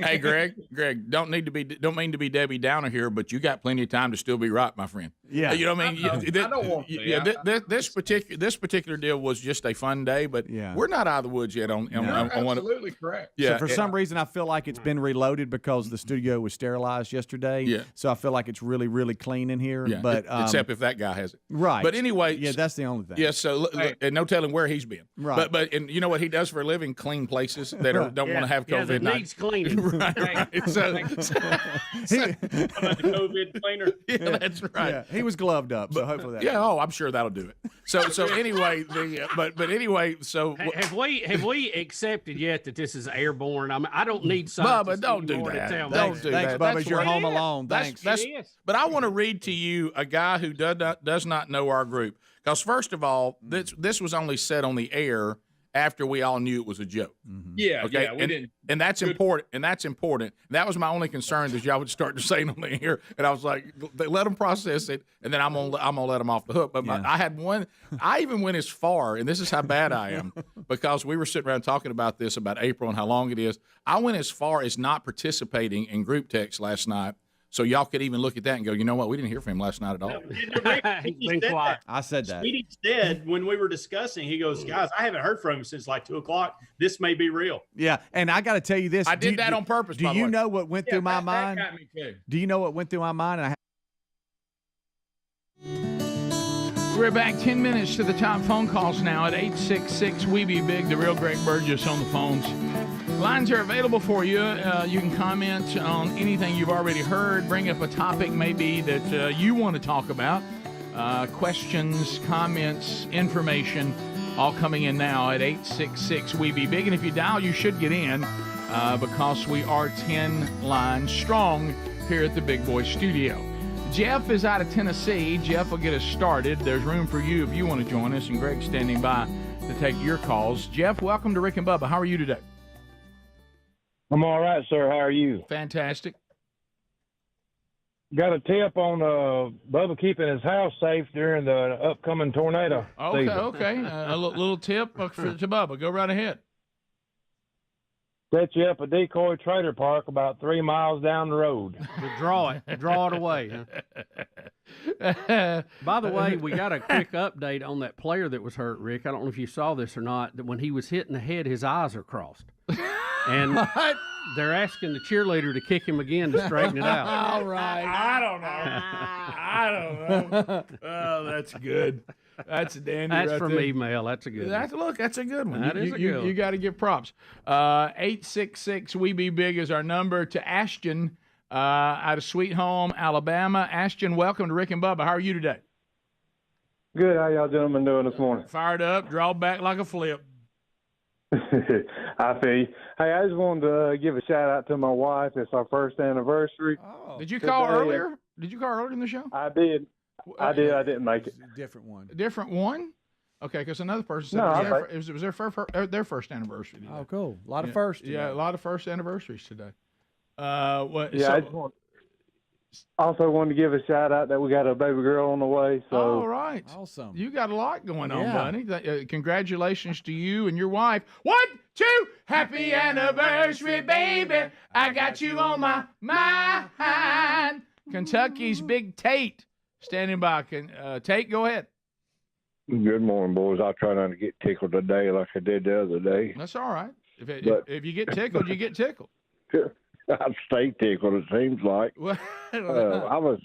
L: Hey, Greg, don't mean to be Debbie Downer here, but you got plenty of time to still be right, my friend.
S: Yeah.
L: You know what I mean?
C: I don't want to.
L: Yeah. This particular deal was just a fun day, but we're not out of the woods yet on
C: absolutely correct.
S: Yeah. So for some reason, I feel like it's been reloaded because the studio was sterilized yesterday.
L: Yeah.
S: So I feel like it's really, really clean in here.
L: Yeah.
S: But
L: except if that guy has it.
S: Right.
L: But anyway.
S: Yeah, that's the only thing.
L: Yeah. So and no telling where he's been.
S: Right.
L: But and you know what he does for a living? Clean places that don't want to have COVID.
H: That needs cleaning.
L: Right. So
V: COVID cleaner.
L: Yeah, that's right.
S: Yeah, he was gloved up, so hopefully that.
L: Yeah. Oh, I'm sure that'll do it. So anyway, but anyway, so
H: have we accepted yet that this is airborne? I mean, I don't need scientists.
L: Bubba, don't do that. Don't do that.
S: Bubba, you're home alone. Thanks.
L: But I want to read to you a guy who does not know our group. Because first of all, this was only said on the air after we all knew it was a joke.
C: Yeah.
L: Okay.
C: Yeah, we didn't.
L: And that's important. And that's important. That was my only concern that y'all would start to say on the air. And I was like, let them process it, and then I'm gonna let them off the hook. But I had one. I even went as far, and this is how bad I am, because we were sitting around talking about this about April and how long it is. I went as far as not participating in group text last night. So y'all could even look at that and go, you know what? We didn't hear from him last night at all.
S: I said that.
V: He said when we were discussing, he goes, guys, I haven't heard from him since like 2:00. This may be real.
S: Yeah, and I got to tell you this.
L: I did that on purpose.
S: Do you know what went through my mind?
C: That got me too.
S: Do you know what went through my mind?
D: We're back 10 minutes to the top phone calls now at 866 We Be Big. The real Greg Burgess on the phones. Lines are available for you. You can comment on anything you've already heard. Bring up a topic maybe that you want to talk about. Questions, comments, information, all coming in now at 866 We Be Big. And if you dial, you should get in because we are 10 lines strong here at the Big Boy Studio.
L: Jeff is out of Tennessee. Jeff will get us started. There's room for you if you want to join us, and Greg's standing by to take your calls. Jeff, welcome to Rick and Bubba. How are you today?
J: I'm all right, sir. How are you?
L: Fantastic.
J: Got a tip on Bubba keeping his house safe during the upcoming tornado season.
L: Okay. A little tip to Bubba. Go right ahead.
J: Set you up a decoy trailer park about 3 miles down the road.
F: Draw it away. Huh? By the way, we got a quick update on that player that was hurt, Rick. I don't know if you saw this or not. That when he was hit in the head, his eyes are crossed, and they're asking the cheerleader to kick him again to straighten it out.
L: All right. I don't know. Oh, that's good. That's a dandy.
F: That's
L: right
F: from
L: there.
F: email. That's a good one.
L: That's a good one.
F: That is a good one.
L: You got to give props. 866 We Be Big is our number. To Ashton out of Sweet Home, Alabama. Ashton, welcome to Rick and Bubba. How are you today?
J: Good. How y'all gentlemen doing this morning?
L: Fired up, draw back like a flip.
J: I feel you. Hey, I just wanted to give a shout out to my wife. It's our first anniversary.
L: Oh. Did you call earlier? Did you call earlier in the show?
J: I did. I didn't make it.
S: Different one.
L: A different one? Okay, because another person said it was their first anniversary today.
S: Oh, cool. A lot of firsts.
L: Yeah, a lot of first anniversaries today.
J: I also wanted to give a shout out that we got a baby girl on the way. So
L: all right,
S: awesome.
L: You got a lot going on, buddy. Congratulations to you and your wife. 1, 2, happy anniversary, baby. I got you on my mind. Kentucky's Big Tate standing by. Tate, go ahead.
J: Good morning, boys. I'll try not to get tickled today like I did the other day.
L: That's all right. If you get tickled, you get tickled.
J: I'll stay tickled, it seems like. I was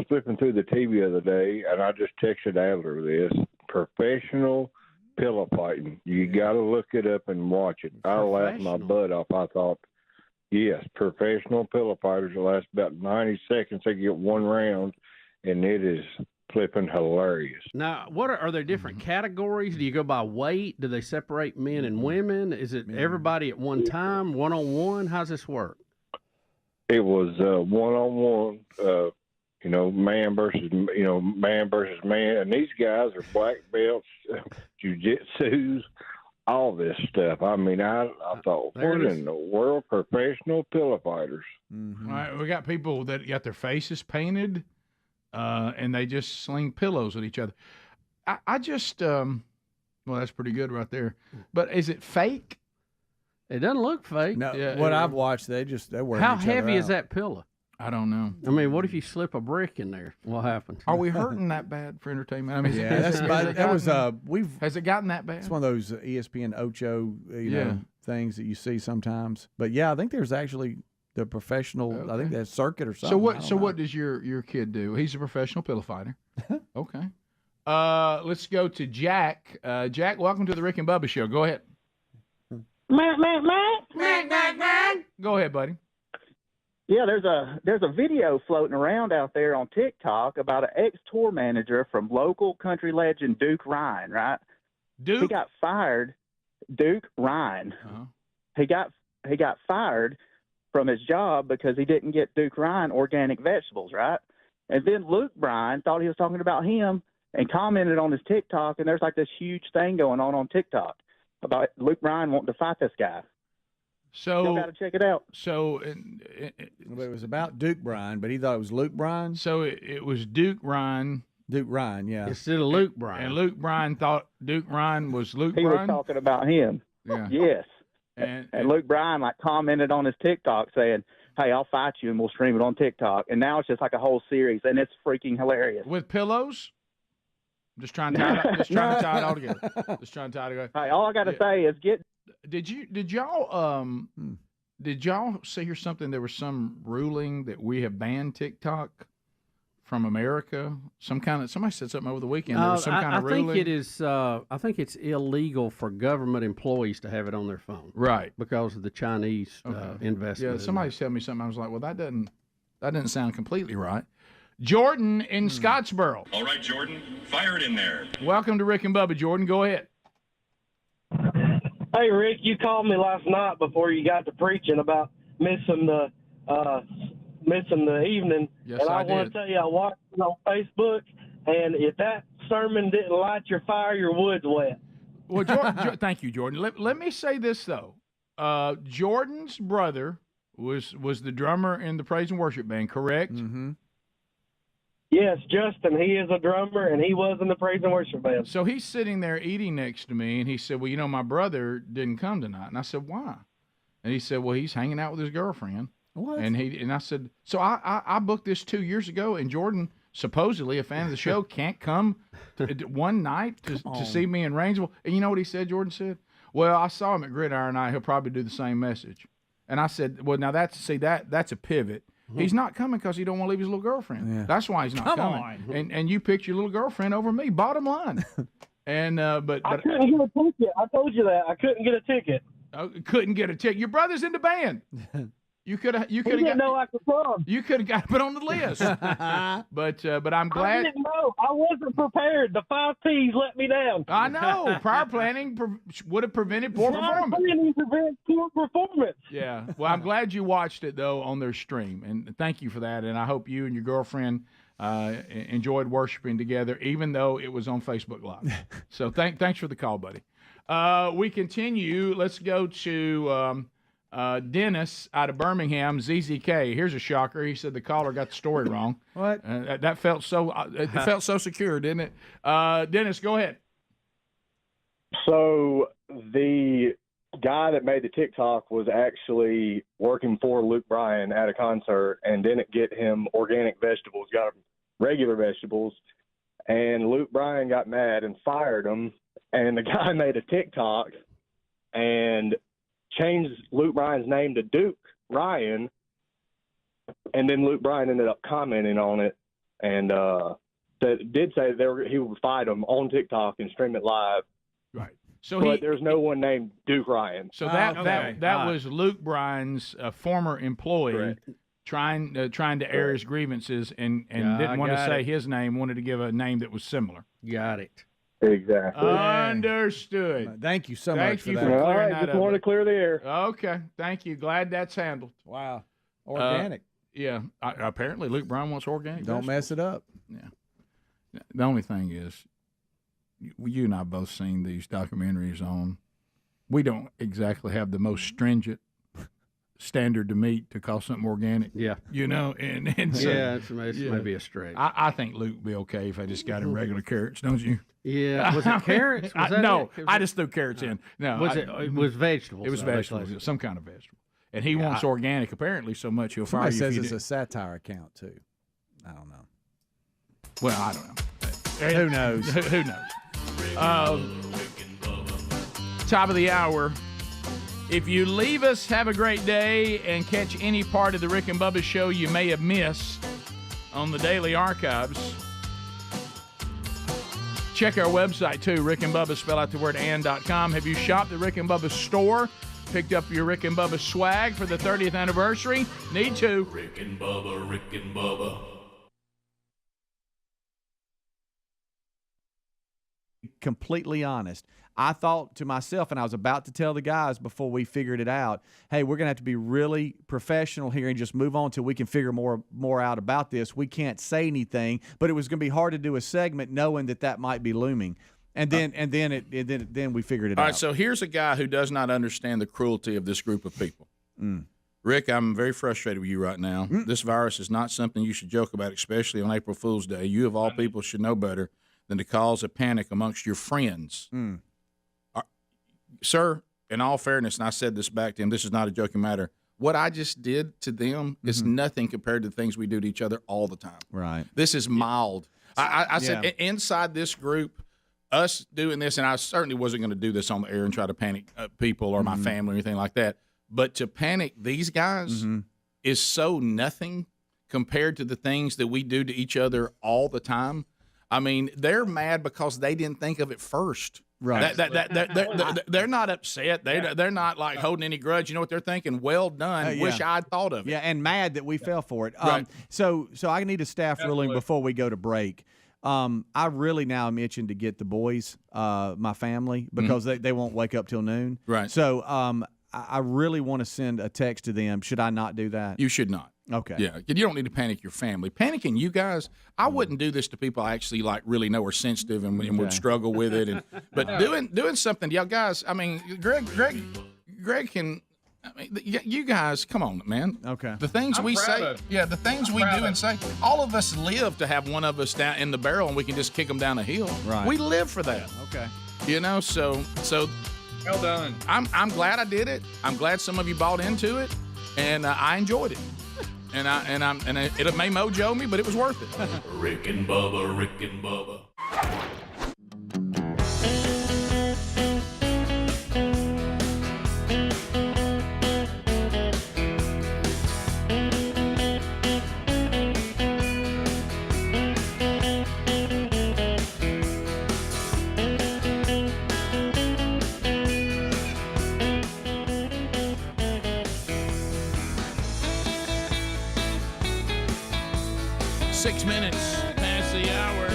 J: flipping through the TV the other day, and I just texted Adler this. Professional pillow fighting. You got to look it up and watch it. I laughed my butt off. I thought, yes, professional pillow fighters will last about 90 seconds. They get one round, and it is flipping hilarious.
F: Now, are there different categories? Do you go by weight? Do they separate men and women? Is it everybody at one time, one-on-one? How's this work?
J: It was one-on-one, man versus man. And these guys are black belts, jiu-jitsus, all this stuff. I mean, I thought, what in the world? Professional pillow fighters.
L: Mm-hmm. All right, we got people that got their faces painted. And they just sling pillows at each other. I just, well, that's pretty good right there. But is it fake?
F: It doesn't look fake.
S: No, what I've watched, they're wearing
F: How
S: each other
F: heavy is
S: out.
F: that pillow?
L: I don't know.
F: I mean, what if you slip a brick in there? What happens?
L: Are we hurting that bad for entertainment? I mean,
S: has it
L: gotten that bad?
S: It's one of those ESPN Ocho, know, things that you see sometimes. But yeah, I think there's actually the professional. Okay. I think that's circuit or something.
L: So what does your kid do? He's a professional pillow fighter. Okay. Let's go to Jack. Jack, welcome to the Rick and Bubba Show. Go ahead. Go ahead, buddy.
N: Yeah, there's a video floating around out there on TikTok about an ex-tour manager from local country legend Duke Ryan, right?
L: Duke?
N: He got fired. Duke Ryan.
L: Uh-huh.
N: He got fired from his job because he didn't get Duke Ryan organic vegetables, right? And then Luke Bryan thought he was talking about him and commented on his TikTok, and there's like this huge thing going on TikTok about Luke Bryan wanting to fight this guy.
L: So
N: you got to check it out.
L: So
S: it was about Duke Bryan, but he thought it was Luke Bryan.
L: So it was Duke Ryan.
S: Duke Ryan, yeah.
F: Instead of Luke Bryan.
L: And Luke Bryan thought Duke Ryan was Luke
N: Bryan? He was talking about him.
L: Yeah.
N: Yes. And Luke Bryan commented on his TikTok saying, "Hey, I'll fight you and we'll stream it on TikTok." And now it's just like a whole series, and it's freaking hilarious.
L: With pillows? Just trying to tie it all together. Just trying to tie it together.
N: Hey, all I got to say is
L: Did y'all see or something? There was some ruling that we have banned TikTok from America. Somebody said something over the weekend. There was some kind of ruling.
F: I think it's illegal for government employees to have it on their phone.
L: Right.
F: Because of the Chinese investment.
L: Yeah, somebody said me something. I was like, well, that doesn't sound completely right. Jordan in Scottsboro.
T: All right, Jordan, fire it in there.
L: Welcome to Rick and Bubba. Jordan, go ahead.
U: Hey, Rick, you called me last night before you got to preaching about missing the
O: missing the evening.
C: Yes,
O: and I
C: I
O: want
C: did.
O: to tell you, I watched it on Facebook, and if that sermon didn't light your fire, your wood's wet.
D: Well, thank you, Jordan. Let me say this, though. Jordan's brother was the drummer in the praise and worship band, correct?
S: Mm-hmm.
O: Yes, Justin, he is a drummer, and he was in the praise and worship band.
D: So he's sitting there eating next to me, and he said, well, you know, my brother didn't come tonight. And I said, why? And he said, well, he's hanging out with his girlfriend.
S: What?
D: And I said, so I booked this 2 years ago, and Jordan, supposedly a fan of the show, can't come one night to see me in Rainsville. And you know what he said, Jordan said? Well, I saw him at Gridiron Night. He'll probably do the same message. And I said, well, now that's a pivot. He's not coming because he don't want to leave his little girlfriend. Yeah. That's why he's not coming. And you picked your little girlfriend over me, bottom line. And but
O: I couldn't get a ticket. I told you that. I couldn't get a ticket.
D: Couldn't get a ticket. Your brother's in the band. You could have
O: got. No, I could come.
D: You could have got put on the list. but I'm glad.
O: I didn't know. I wasn't prepared. The 5 P's let me down.
D: I know. Prior planning would have prevented poor performance.
O: Prior planning prevents poor performance.
D: Yeah. Well, I'm glad you watched it though on their stream, and thank you for that. And I hope you and your girlfriend enjoyed worshiping together, even though it was on Facebook Live. So thanks for the call, buddy. We continue. Let's go to. Dennis out of Birmingham, ZZK. Here's a shocker. He said the caller got the story wrong.
S: What?
D: That felt so. It felt so secure, didn't it? Dennis, go ahead.
I: So the guy that made the TikTok was actually working for Luke Bryan at a concert and didn't get him organic vegetables, got him regular vegetables. And Luke Bryan got mad and fired him. And the guy made a TikTok and changed Luke Bryan's name to Duke Ryan, and then Luke Bryan ended up commenting on it and did say he would fight him on TikTok and stream it live.
D: Right. So
I: but there's no one named Duke Ryan.
D: So that was Luke Bryan's former employee trying to air his grievances and didn't want to say his name, wanted to give a name that was similar.
F: Got it.
I: Exactly.
D: Understood.
S: Thank you so much for that.
I: All right, just wanted to clear the air.
D: Okay, thank you. Glad that's handled.
S: Wow. Organic.
D: Yeah. Apparently, Luke Bryan wants organic.
S: Don't mess it up.
L: Yeah. The only thing is, you and I both seen these documentaries on. We don't exactly have the most stringent standard to meet to call something organic.
F: Yeah.
L: You know, and so,
F: it's maybe a stretch.
L: I think Luke would be okay if I just got him regular carrots, don't you?
F: Yeah. Was it carrots?
L: No, I just threw carrots in. No.
F: It was vegetables.
L: It was vegetables, some kind of vegetable. And he wants organic apparently so much he'll fire you.
S: Somebody says it's a satire account too. I don't know.
L: Well, I don't know.
S: Who knows?
D: Who knows? Top of the hour. If you leave us, have a great day, and catch any part of the Rick and Bubba show you may have missed on the daily archives. Check our website, too, Rick and Bubba, spell out the word and.com. Have you shopped at Rick and Bubba's store? Picked up your Rick and Bubba swag for the 30th anniversary? Need to.
A: Rick and Bubba, Rick and Bubba.
S: Completely honest. I thought to myself, and I was about to tell the guys before we figured it out, hey, we're going to have to be really professional here and just move on till we can figure more out about this. We can't say anything, but it was going to be hard to do a segment knowing that might be looming. And then we figured it out.
L: All right, so here's a guy who does not understand the cruelty of this group of people. Rick, I'm very frustrated with you right now. This virus is not something you should joke about, especially on April Fool's Day. You, of all people, should know better than to cause a panic amongst your friends. Sir, in all fairness, and I said this back to him, this is not a joking matter. What I just did to them is nothing compared to the things we do to each other all the time.
S: Right.
L: This is mild. I said inside this group, us doing this, and I certainly wasn't going to do this on the air and try to panic people or my family or anything like that. But to panic these guys is so nothing compared to the things that we do to each other all the time. I mean, they're mad because they didn't think of it first.
S: Right.
L: They're not upset. They're not like holding any grudge. You know what they're thinking? Well done. Wish I'd thought of it.
S: Yeah, and mad that we fell for it.
L: Right.
S: So I need a staff ruling before we go to break. I really now am itching to get the boys, my family, because they won't wake up till noon.
L: Right.
S: So I really want to send a text to them. Should I not do that?
L: You should not.
B: Okay.
L: Yeah, you don't need to panic your family. Panicking you guys, I wouldn't do this to people I actually like really know are sensitive and would struggle with it. But doing something, y'all guys. I mean, Greg can. I mean, you guys, come on, man.
B: Okay.
L: The things we say, the things we do and say. All of us live to have one of us down in the barrel, and we can just kick them down the hill.
B: Right.
L: We live for that.
B: Okay.
L: You know, so.
E: Well done.
L: I'm glad I did it. I'm glad some of you bought into it, and I enjoyed it. And it may mojo me, but it was worth it.
A: Rick and Bubba, Rick and Bubba.
L: 6 minutes past the hour.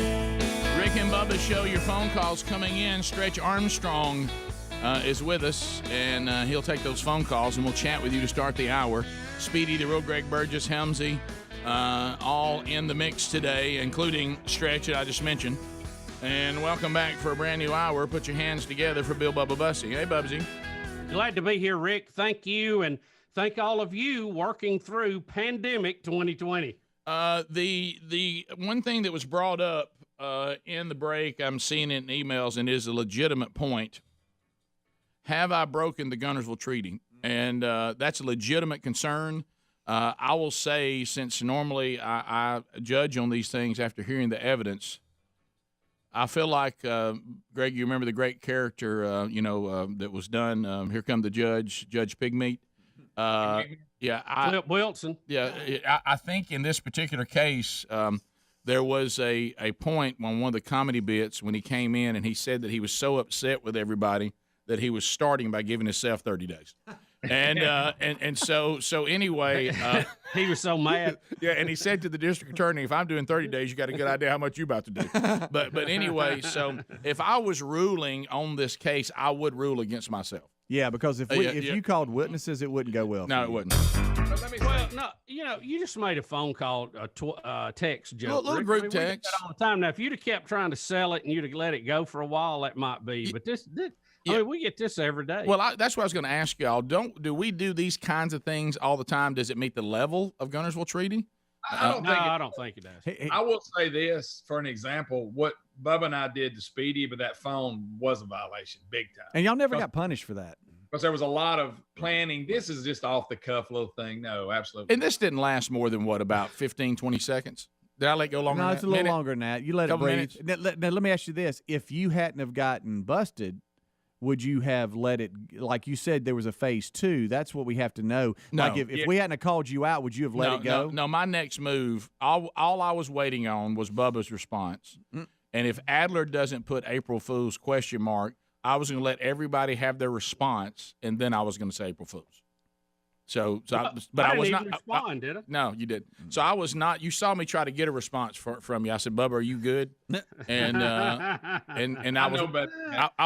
L: Rick and Bubba Show, your phone calls coming in. Stretch Armstrong is with us, and he'll take those phone calls, and we'll chat with you to start the hour. Speedy, the real Greg Burgess, Helmsy, all in the mix today, including Stretch that I just mentioned. And welcome back for a brand new hour. Put your hands together for Bill Bubba Bussy. Hey, Bubsy.
H: Glad to be here, Rick. Thank you, and thank all of you working through pandemic 2020.
L: The one thing that was brought up in the break, I'm seeing it in emails, and is a legitimate point. Have I broken the Guntersville Treaty? And that's a legitimate concern. I will say, since normally I judge on these things after hearing the evidence, I feel like, Greg, you remember the great character, that was done, Here Come the Judge, Judge Pigmeat?
H: Flip Wilson.
L: Yeah, I think in this particular case, there was a point on one of the comedy bits when he came in and he said that he was so upset with everybody that he was starting by giving himself 30 days. And so anyway,
H: he was so mad.
L: Yeah, and he said to the district attorney, "If I'm doing 30 days, you got a good idea how much you're about to do." But anyway, so if I was ruling on this case, I would rule against myself.
B: Yeah, because if you called witnesses, it wouldn't go well.
L: No, it wouldn't.
H: You just made a phone call, text joke.
L: Little group text
H: all the time. Now, if you'd have kept trying to sell it and you'd have let it go for a while, that might be. But this I mean, we get this every day.
L: Well, that's what I was going to ask y'all. Do we do these kinds of things all the time? Does it meet the level of Guntersville Treaty?
H: I don't think it does.
E: I will say this for an example: what Bubba and I did to Speedy, but that phone was a violation, big time.
B: And y'all never got punished for that.
E: Because there was a lot of planning. This is just off the cuff little thing. No, absolutely.
L: And this didn't last more than about 15, 20 seconds? Did I let it go longer?
B: No,
L: than
B: it's
L: that?
B: a little longer than that. You let it breathe. Now, let me ask you this: if you hadn't have gotten busted, would you have let it, like you said, there was a phase 2? That's what we have to know.
L: No.
B: Like if we hadn't have called you out, would you have let it go?
L: No, my next move, all I was waiting on was Bubba's response. And if Adler doesn't put April Fool's ? I was going to let everybody have their response, and then I was going to say April Fool's. But I was not
H: respond, did I?
L: No, you didn't. So I was not. You saw me try to get a response from you. I said, "Bubba, are you good?" And I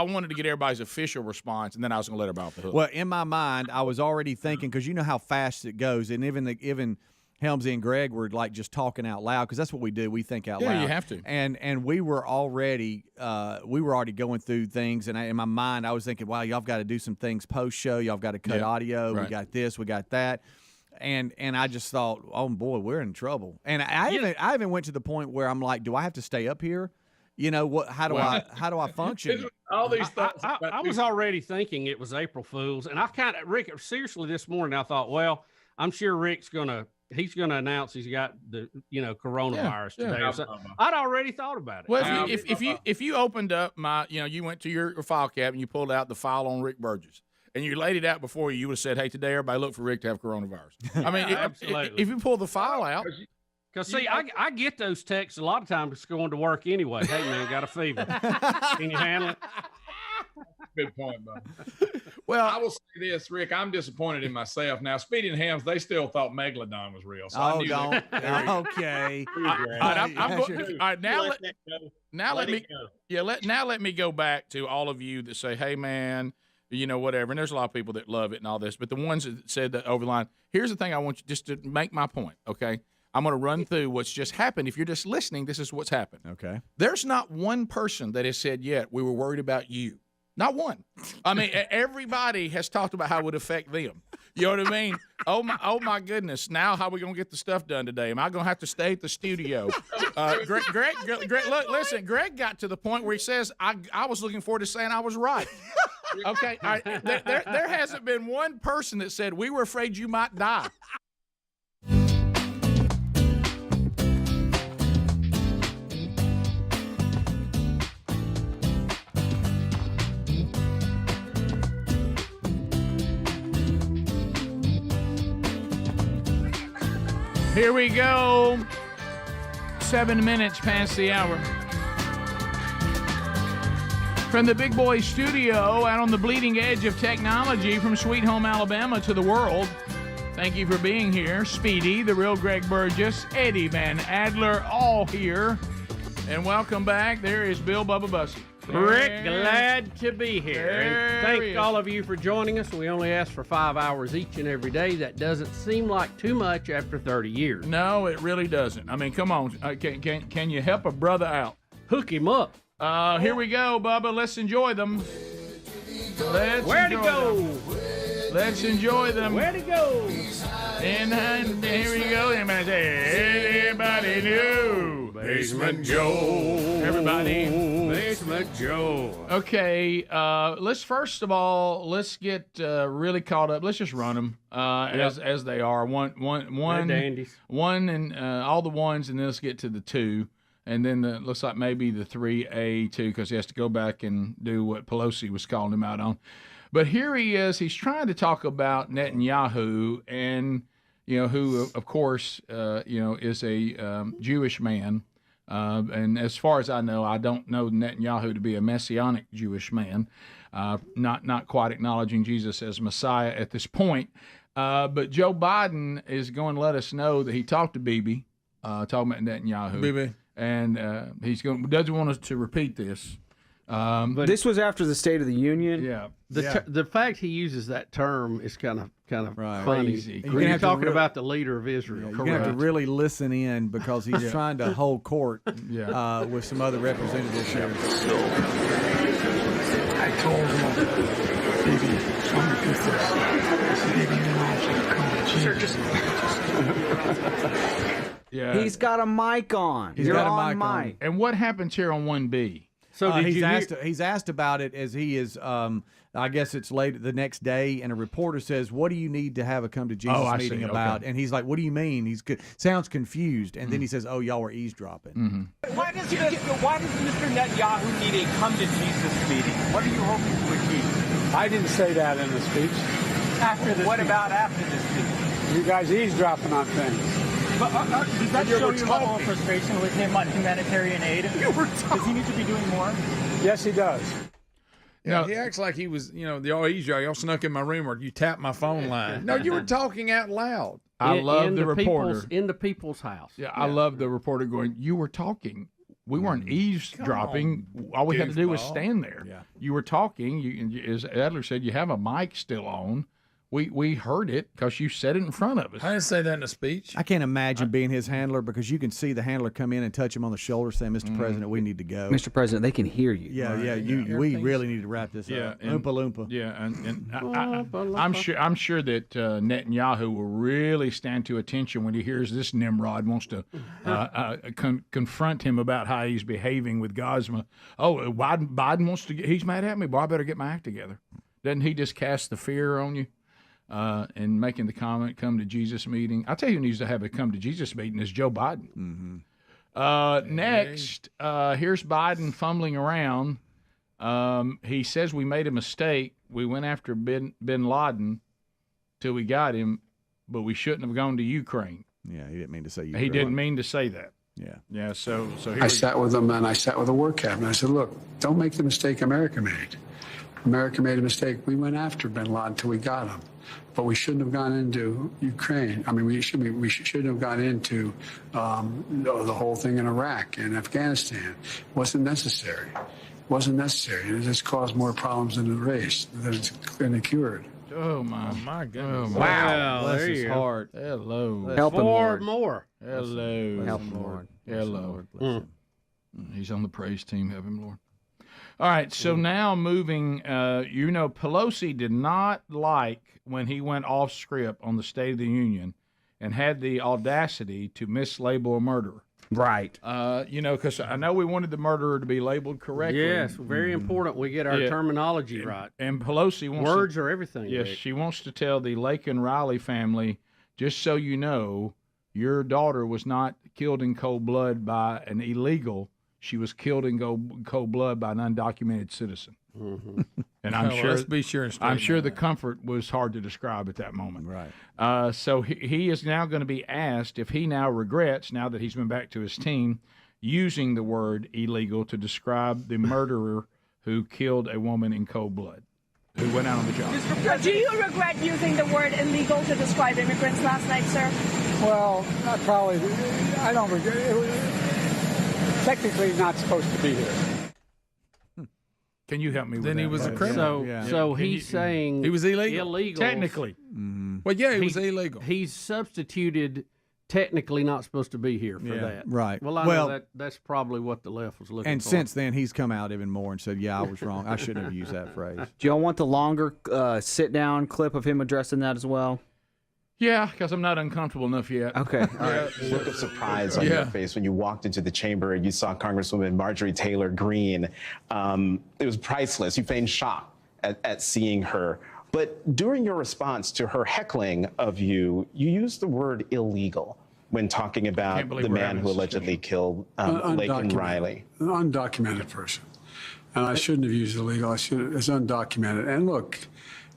L: wanted to get everybody's official response, and then I was going to let everybody off the hook.
B: Well, in my mind, I was already thinking, because you know how fast it goes, and even Helmsy and Greg were like just talking out loud, because that's what we do. We think out loud.
L: Yeah, you have to.
B: And we were already going through things, and in my mind I was thinking, wow, y'all got to do some things post show. Y'all got to cut audio. Right. We got this. We got that. And I just thought, oh boy, we're in trouble. And I even went to the point where I'm like, do I have to stay up here? You know what? How do I function?
E: All these thoughts.
H: I was already thinking it was April Fool's, and Rick, seriously, this morning I thought, well, I'm sure Rick's he's going to announce he's got the coronavirus today. So I'd already thought about it.
L: Well, if you opened up you went to your file cabinet and you pulled out the file on Rick Burgess and you laid it out before you would have said, "Hey, today everybody look for Rick to have coronavirus." I mean,
H: absolutely.
L: If you pull the file out.
H: Because, see, I get those texts a lot of times going to work anyway. Hey, man, got a fever. Can you handle it?
E: Good point, Bob. Well, I will say this, Rick. I'm disappointed in myself. Now, Speedy and Hams, they still thought Megalodon was real. So I knew
B: don't. Okay.
L: Now let me go back to all of you that say, "Hey, man, whatever. And there's a lot of people that love it and all this. But the ones that said that over the line, here's the thing I want you just to make my point, okay? I'm going to run through what's just happened. If you're just listening, this is what's happened.
B: Okay.
L: There's not one person that has said yet, we were worried about you. Not one. I mean, everybody has talked about how it would affect them. You know what I mean? Oh my goodness! Now, how are we gonna get the stuff done today? Am I gonna have to stay at the studio? Greg, look, listen. Greg got to the point where he says, "I was looking forward to saying I was right." Okay, there hasn't been one person that said we were afraid you might die. Here we go. 7 minutes past the hour. From the Big Boy Studio out on the bleeding edge of technology from Sweet Home, Alabama to the world. Thank you for being here. Speedy, the real Greg Burgess, Eddie Van Adler, all here. And welcome back. There is Bill Bubba Bussey.
F: Rick, glad to be here. And thank all of you for joining us. We only ask for 5 hours each and every day. That doesn't seem like too much after 30 years.
L: No, it really doesn't. I mean, come on. Can you help a brother out?
F: Hook him up.
L: Here we go, Bubba. Let's enjoy them.
F: Where'd he go?
L: Let's enjoy them.
F: Where'd he go?
L: And here we go. Everybody knew Basement Joe. Everybody.
F: Basement Joe.
L: Okay, let's first of all, let's get really caught up. Let's just run them as they are. One,
F: dandies.
L: One and all the ones, and then let's get to the two. And then looks like maybe the 3A too, because he has to go back and do what Pelosi was calling him out on. But here he is. He's trying to talk about Netanyahu, and who, of course, is a Jewish man. And as far as I know, I don't know Netanyahu to be a messianic Jewish man, not quite acknowledging Jesus as Messiah at this point. But Joe Biden is going to let us know that he talked to Bibi, talking about Netanyahu.
C: Bibi.
L: And doesn't want us to repeat this.
K: But this was after the State of the Union.
L: Yeah.
F: The fact he uses that term is kind of
B: right.
F: funny.
L: Crazy.
F: When you're talking about the leader of Israel.
B: You're going to have to really listen in because he's trying to hold court with some other representatives here.
M: I told him, baby, so I'm going to do this. I said, baby, you know I'm going to come to Jesus.
L: Yeah.
K: He's got a mic on.
B: He's got a mic on.
L: And what happens here on 1B?
B: So he's asked about it as he is. I guess it's late the next day, and a reporter says, "What do you need to have a come to Jesus meeting about?" Okay. And he's like, "What do you mean?" Sounds confused, and then he says, "Oh, y'all were eavesdropping."
L: Mm-hmm.
P: Why does Mr. Netanyahu need a come to Jesus meeting? What are you hoping to achieve?
U: I didn't say that in the speech.
P: What about after the speech?
U: You guys eavesdropping on things.
P: But does that show your level of frustration with him on humanitarian aid? Does he need to be doing more?
U: Yes, he does.
C: Yeah, he acts like he was, y'all snuck in my room or you tapped my phone line. No, you were talking out loud.
L: I love the reporter.
F: In the people's house.
L: Yeah, I love the reporter going, you were talking. We weren't eavesdropping. All we had to do was stand there.
B: Yeah.
L: You were talking. As Adler said, you have a mic still on. We heard it because you said it in front of us.
C: I didn't say that in a speech.
B: I can't imagine being his handler because you can see the handler come in and touch him on the shoulder saying, Mr. President, we need to go.
K: Mr. President, they can hear you.
B: We really need to wrap this up.
L: And,
B: Oompa Loompa.
L: Yeah, and I'm sure that Netanyahu will really stand to attention when he hears this Nimrod wants to confront him about how he's behaving with Gazma. Oh, Biden wants to he's mad at me, boy, I better get my act together. Doesn't he just cast the fear on you? And making the comment, come to Jesus meeting. I'll tell you who needs to have a come to Jesus meeting is Joe Biden. Mm-hmm. Next, here's Biden fumbling around. He says we made a mistake. We went after bin Laden till we got him, but we shouldn't have gone to Ukraine.
B: Yeah, he didn't mean to say Ukraine.
L: He didn't mean to say that.
B: Yeah.
L: So here
M: I sat with him and I sat with the war cabinet. I said, look, don't make the mistake America made. America made a mistake. We went after bin Laden till we got him. But we shouldn't have gone into Ukraine. I mean, we shouldn't have gone into the whole thing in Iraq and Afghanistan. It wasn't necessary. wasn't necessary. It just caused more problems than it raised, than it cured.
C: Oh my goodness!
F: Wow,
S: Bless
F: there
S: his
F: you go.
S: heart.
C: Hello.
K: Help him,
F: Four
K: Lord.
F: more.
C: Hello.
K: Help him, Lord.
C: Hello. He's on the praise team. Help him, Lord. All right. So now moving, Pelosi did not like when he went off script on the State of the Union and had the audacity to mislabel a murderer.
K: Right.
C: Because I know we wanted the murderer to be labeled correctly.
F: Yes, very important. We get our terminology right.
C: And Pelosi wants
F: words are everything.
C: Yes,
F: Rick.
C: she wants to tell the Laken Riley family, just so you know, your daughter was not killed in cold blood by an illegal. She was killed in cold blood by an undocumented citizen.
F: Mm-hmm.
C: And I'm sure. Let's be sure. I'm sure the comfort was hard to describe at that moment.
S: Right.
C: So he is now going to be asked if he now regrets, now that he's been back to his team, using the word illegal to describe the murderer who killed a woman in cold blood, who went out on the job.
Q: Do you regret using the word illegal to describe immigrants last night, sir?
U: Well, I don't regret it. Technically not supposed to be here.
C: Can you help me with
L: Then
C: that?
L: he was a criminal.
F: So he's saying
L: he was illegal.
C: Technically.
L: Well, yeah, he was illegal.
F: He's substituted technically not supposed to be here for that.
S: Right.
F: Well, I know that's probably what the left was looking
S: and
F: for.
S: since then, he's come out even more and said, yeah, I was wrong. I shouldn't have used that phrase.
K: Do y'all want the longer sit-down clip of him addressing that as well?
C: Yeah, because I'm not uncomfortable enough yet.
K: Okay. All right.
R: Look of surprise on your face when you walked into the chamber and you saw Congresswoman Marjorie Taylor Greene. It was priceless. You feigned shock at seeing her. But during your response to her heckling of you, you used the word illegal when talking about the man who allegedly killed Laken Riley.
M: An undocumented person. And I shouldn't have used illegal. It's undocumented. And look,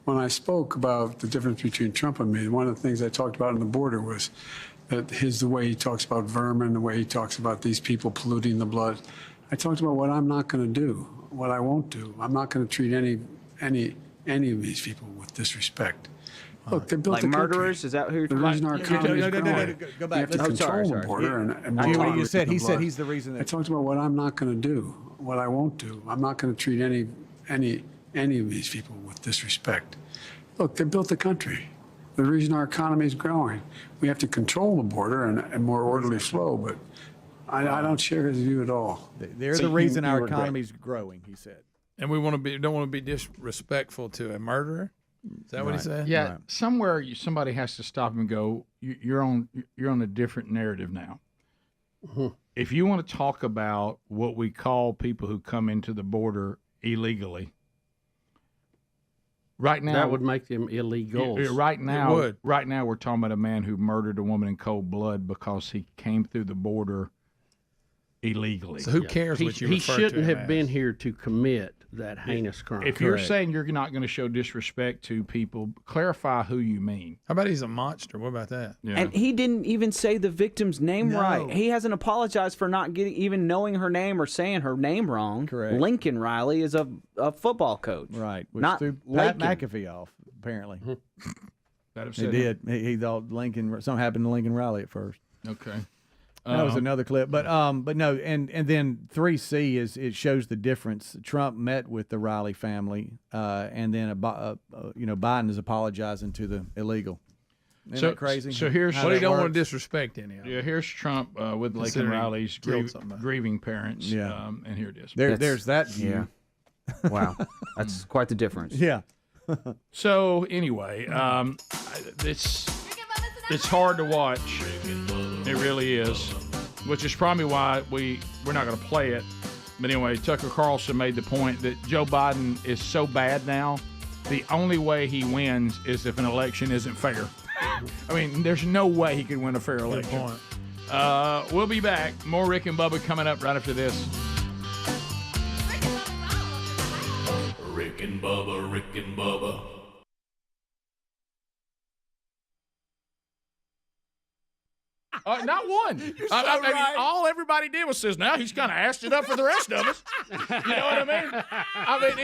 M: when I spoke about the difference between Trump and me, one of the things I talked about on the border was that the way he talks about vermin, the way he talks about these people polluting the blood. I talked about what I'm not going to do, what I won't do. I'm not going to treat any of these people with disrespect. Look, they built
K: like
M: the country.
K: murderers? Is that who you're
M: the reason our economy is growing?
S: Go back.
M: You have to control the border and
S: what you said.
M: the
S: He said
M: blood.
S: he's the reason that
M: I talked about what I'm not going to do, what I won't do. I'm not going to treat any of these people with disrespect. Look, they built the country. The reason our economy is growing. We have to control the border and more orderly flow, but I don't share his view at all.
S: They're the reason our economy is growing, he said.
L: And we don't want to be disrespectful to a murderer. Is that what he said?
C: Yeah. Right. Somewhere somebody has to stop and go, you're on a different narrative now.
F: Mm-hmm.
C: If you want to talk about what we call people who come into the border illegally, right now
F: that would make them illegals.
C: Right now we're talking about a man who murdered a woman in cold blood because he came through the border illegally.
L: So who cares what you refer to him
F: He shouldn't have
L: as?
F: been here to commit that heinous crime.
C: If you're saying you're not going to show disrespect to people, clarify who you mean.
L: How about he's a monster? What about that?
C: Yeah.
K: And he didn't even say the victim's name right. He hasn't apologized for not even knowing her name or saying her name wrong.
S: Correct.
K: Laken Riley is a football coach.
S: Right. Which
K: Not
S: threw Pat
K: Laken.
S: McAfee off, apparently.
C: That
S: He did. He thought something happened to Lincoln Riley at first.
C: Okay.
S: That was another clip, but no, and then 3C is it shows the difference. Trump met with the Riley family, and then Biden is apologizing to the illegal. Isn't that crazy?
C: So here's
L: well, he don't want to disrespect any of them.
C: Yeah, here's Trump with Laken Riley's grieving parents.
S: Yeah,
C: and here it is.
S: There's that view.
K: Yeah. Wow, that's quite the difference.
S: Yeah.
C: So anyway, it's hard to watch. It really is, which is probably why we're not going to play it. But anyway, Tucker Carlson made the point that Joe Biden is so bad now, the only way he wins is if an election isn't fair. I mean, there's no way he could win a fair election.
L: Good point.
C: We'll be back. More Rick and Bubba coming up right after this.
A: Rick and Bubba, Rick and Bubba.
C: Not one. I mean, all everybody did was says, now he's kind of assed it up for the rest of us. You know what I mean? I mean,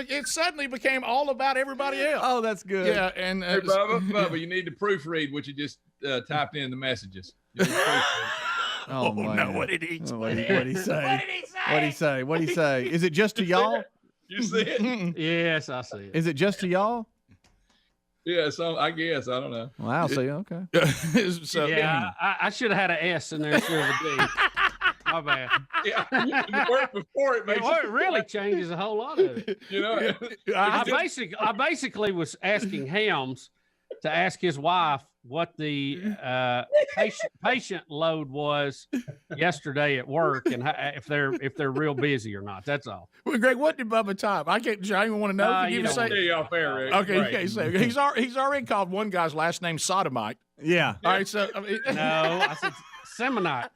C: it suddenly became all about everybody else.
S: Oh, that's good.
C: Yeah, and
E: Hey, Bubba, you need to proofread what you just typed in the messages. You need to proofread.
B: Oh, man.
C: no, what did he say?
B: What did he say? What did he say? Is it just to y'all?
E: You see it?
H: Yes, I see it.
B: Is it just to y'all?
E: Yeah, so I guess. I don't know.
B: Wow, see, okay.
C: So,
H: Yeah, I should have had an S in there instead of a D. My bad.
E: Yeah, the word before it makes
H: it really changes a whole lot of it.
E: You know,
H: I basically was asking Helms to ask his wife what the patient load was yesterday at work and if they're real busy or not. That's all.
C: Well, Greg, what did Bubba type? I even want to know.
H: You don't
E: want to say off air, Rick.
C: Okay,
E: Right.
C: you can't say. He's already called one guy's last name Sodomite.
B: Yeah.
C: All right, so I mean,
H: no, I said Semonite.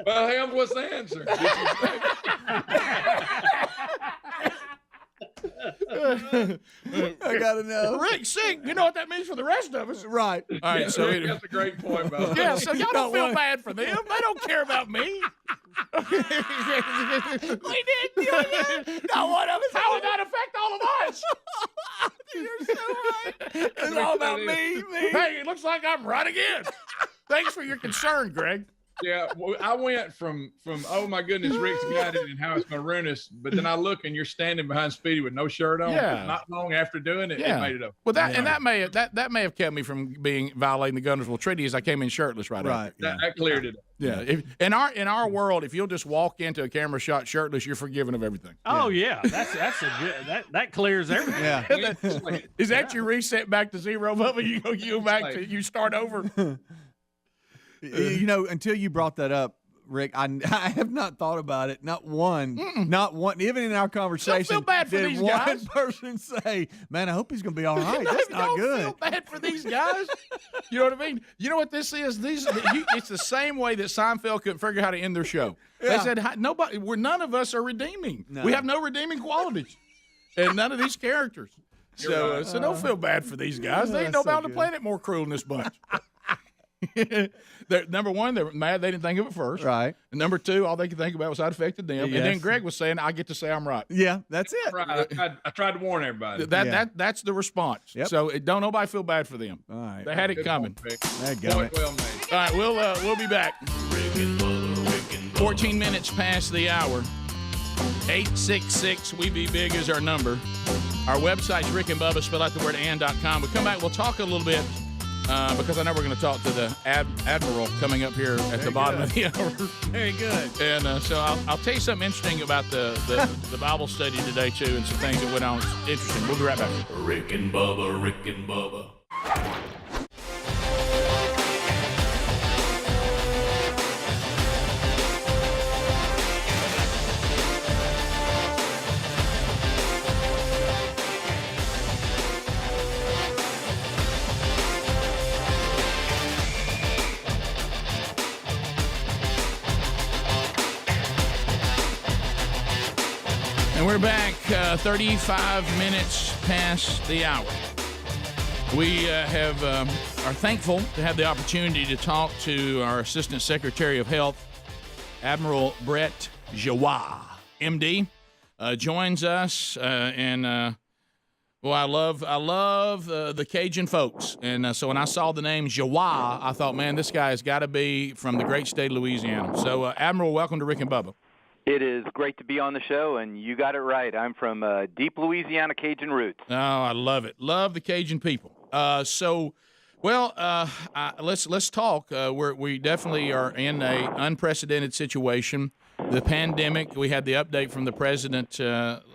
E: Well, Helms, what's the answer?
B: I gotta know.
C: Rick, sing. You know what that means for the rest of us,
B: right?
C: All right,
E: Yeah,
C: so
E: Rick, that's a great point, Bob.
C: yeah, so y'all don't feel bad for them. They don't care about me. We didn't do that. Not one of us. How would that affect all of us?
B: You're so right. It's all about me.
C: Hey, it looks like I'm right again. Thanks for your concern, Greg.
E: Yeah, well, I went from oh my goodness, Rick's got it and how it's going to ruin us. But then I look and you're standing behind Speedy with no shirt on.
C: Yeah.
E: Not long after doing it,
C: Yeah.
E: it made it up.
C: Well, that may have kept me from violating the Gunnersville Treaty as I came in shirtless right after.
E: That cleared it up.
C: Yeah. In our world, if you'll just walk into a camera shot shirtless, you're forgiven of everything.
H: Oh yeah, that's a good that clears everything.
B: Yeah.
C: Is that your reset back to zero, Bubba? You start over.
B: You know, until you brought that up, Rick, I have not thought about it. Not one. Even in our conversation,
C: Don't feel bad for
B: did
C: these
B: one
C: guys.
B: person say, "Man, I hope he's going to be all right." That's not
C: Don't
B: good.
C: feel bad for these guys. You know what I mean? You know what this is? It's the same way that Seinfeld couldn't figure out how to end their show.
B: Yeah.
C: They said none of us are redeeming.
B: No.
C: We have no redeeming qualities, and none of these characters. So don't feel bad for these guys. They ain't
B: That's so
C: nobody on the
B: good.
C: planet more cruel than this bunch. Number one, they were mad they didn't think of it first.
B: Right.
C: And number two, all they could think about was how it affected them.
B: Yes.
C: And then Greg was saying, I get to say I'm right.
B: Yeah, that's it.
E: Right. I tried to warn everybody.
C: That's the response.
B: Yep.
C: So don't nobody feel bad for them.
B: All right.
C: They had it
E: Good
C: coming.
E: point, Rick.
B: Dadgummit.
E: Point well made.
C: All right, we'll be back. 14 minutes past the hour. 866 We Be Big is our number. Our website's Rick and Bubba, spell out the word and.com. We'll come back, we'll talk a little bit because I know we're going to talk to the Admiral coming up here at the bottom of the hour.
B: Very good.
C: And so I'll tell you something interesting about the Bible study today, too, and some things that went on. It's interesting. We'll be right back.
A: Rick and Bubba, Rick and Bubba.
C: And we're back 35 minutes past the hour. We are thankful to have the opportunity to talk to our Assistant Secretary of Health, Admiral Brett Giroir, MD, joins us. I love the Cajun folks. And so when I saw the name Giroir, I thought, man, this guy has got to be from the great state of Louisiana. So, Admiral, welcome to Rick and Bubba.
G: It is great to be on the show, and you got it right. I'm from deep Louisiana Cajun roots.
C: Oh, I love it. Love the Cajun people. Let's talk. We definitely are in a unprecedented situation. The pandemic. We had the update from the president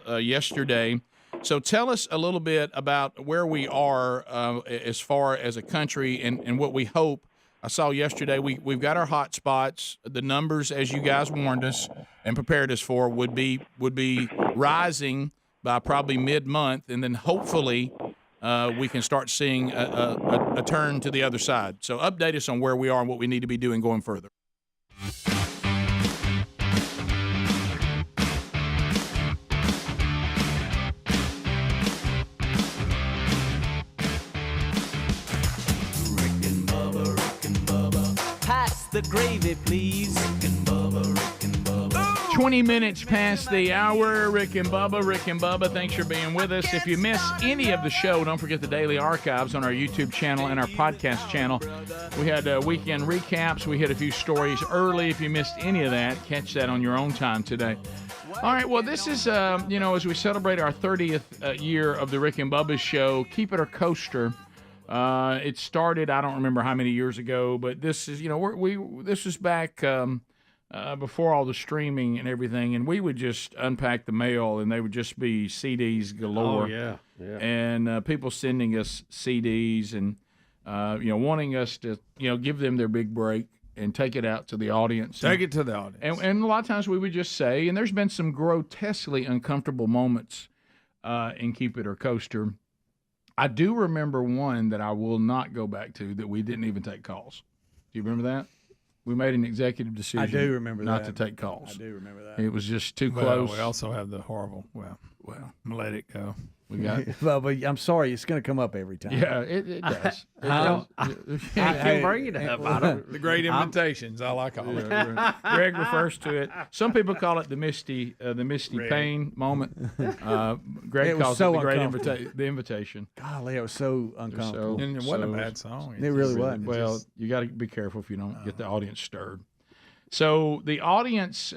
C: yesterday. So tell us a little bit about where we are as far as a country and what we hope. I saw yesterday we've got our hot spots. The numbers, as you guys warned us and prepared us for, would be rising by probably mid-month, and then hopefully we can start seeing a turn to the other side. So update us on where we are and what we need to be doing going further.
V: Pass the gravy, please.
A: Rick and Bubba, Rick and Bubba.
D: 20 minutes past the hour. Rick and Bubba, thanks for being with us. If you miss any of the show, don't forget the daily archives on our YouTube channel and our podcast channel. We had weekend recaps. We hit a few stories early. If you missed any of that, catch that on your own time today. All right, well, this is, as we celebrate our 30th year of the Rick and Bubba show, Keep It or Coaster. It started, I don't remember how many years ago, but this is, this was back before all the streaming and everything, and we would just unpack the mail, and they would just be CDs galore.
F: Oh, yeah.
D: And people sending us CDs and, wanting us to, give them their big break and take it out to the audience.
C: Take it to the audience.
D: And a lot of times we would just say, and there's been some grotesquely uncomfortable moments in Keep It or Coaster. I do remember one that I will not go back to that we didn't even take calls. Do you remember that? We made an executive decision.
S: I do remember
D: not
S: that.
D: to take calls.
S: I do remember that.
D: It was just too close.
C: We also have the horrible. Well, let it go.
D: We got.
S: But I'm sorry, it's going to come up every time.
D: Yeah, it does.
F: I can bring it up.
C: The great invitations, I like all it.
D: Greg refers to it. Some people call it the Misty Pain moment. Greg calls it the great invitation.
S: Golly, it was so uncomfortable.
C: And it wasn't a bad song.
S: It really wasn't.
D: Well, you got to be careful if you don't get the audience stirred. So the audience.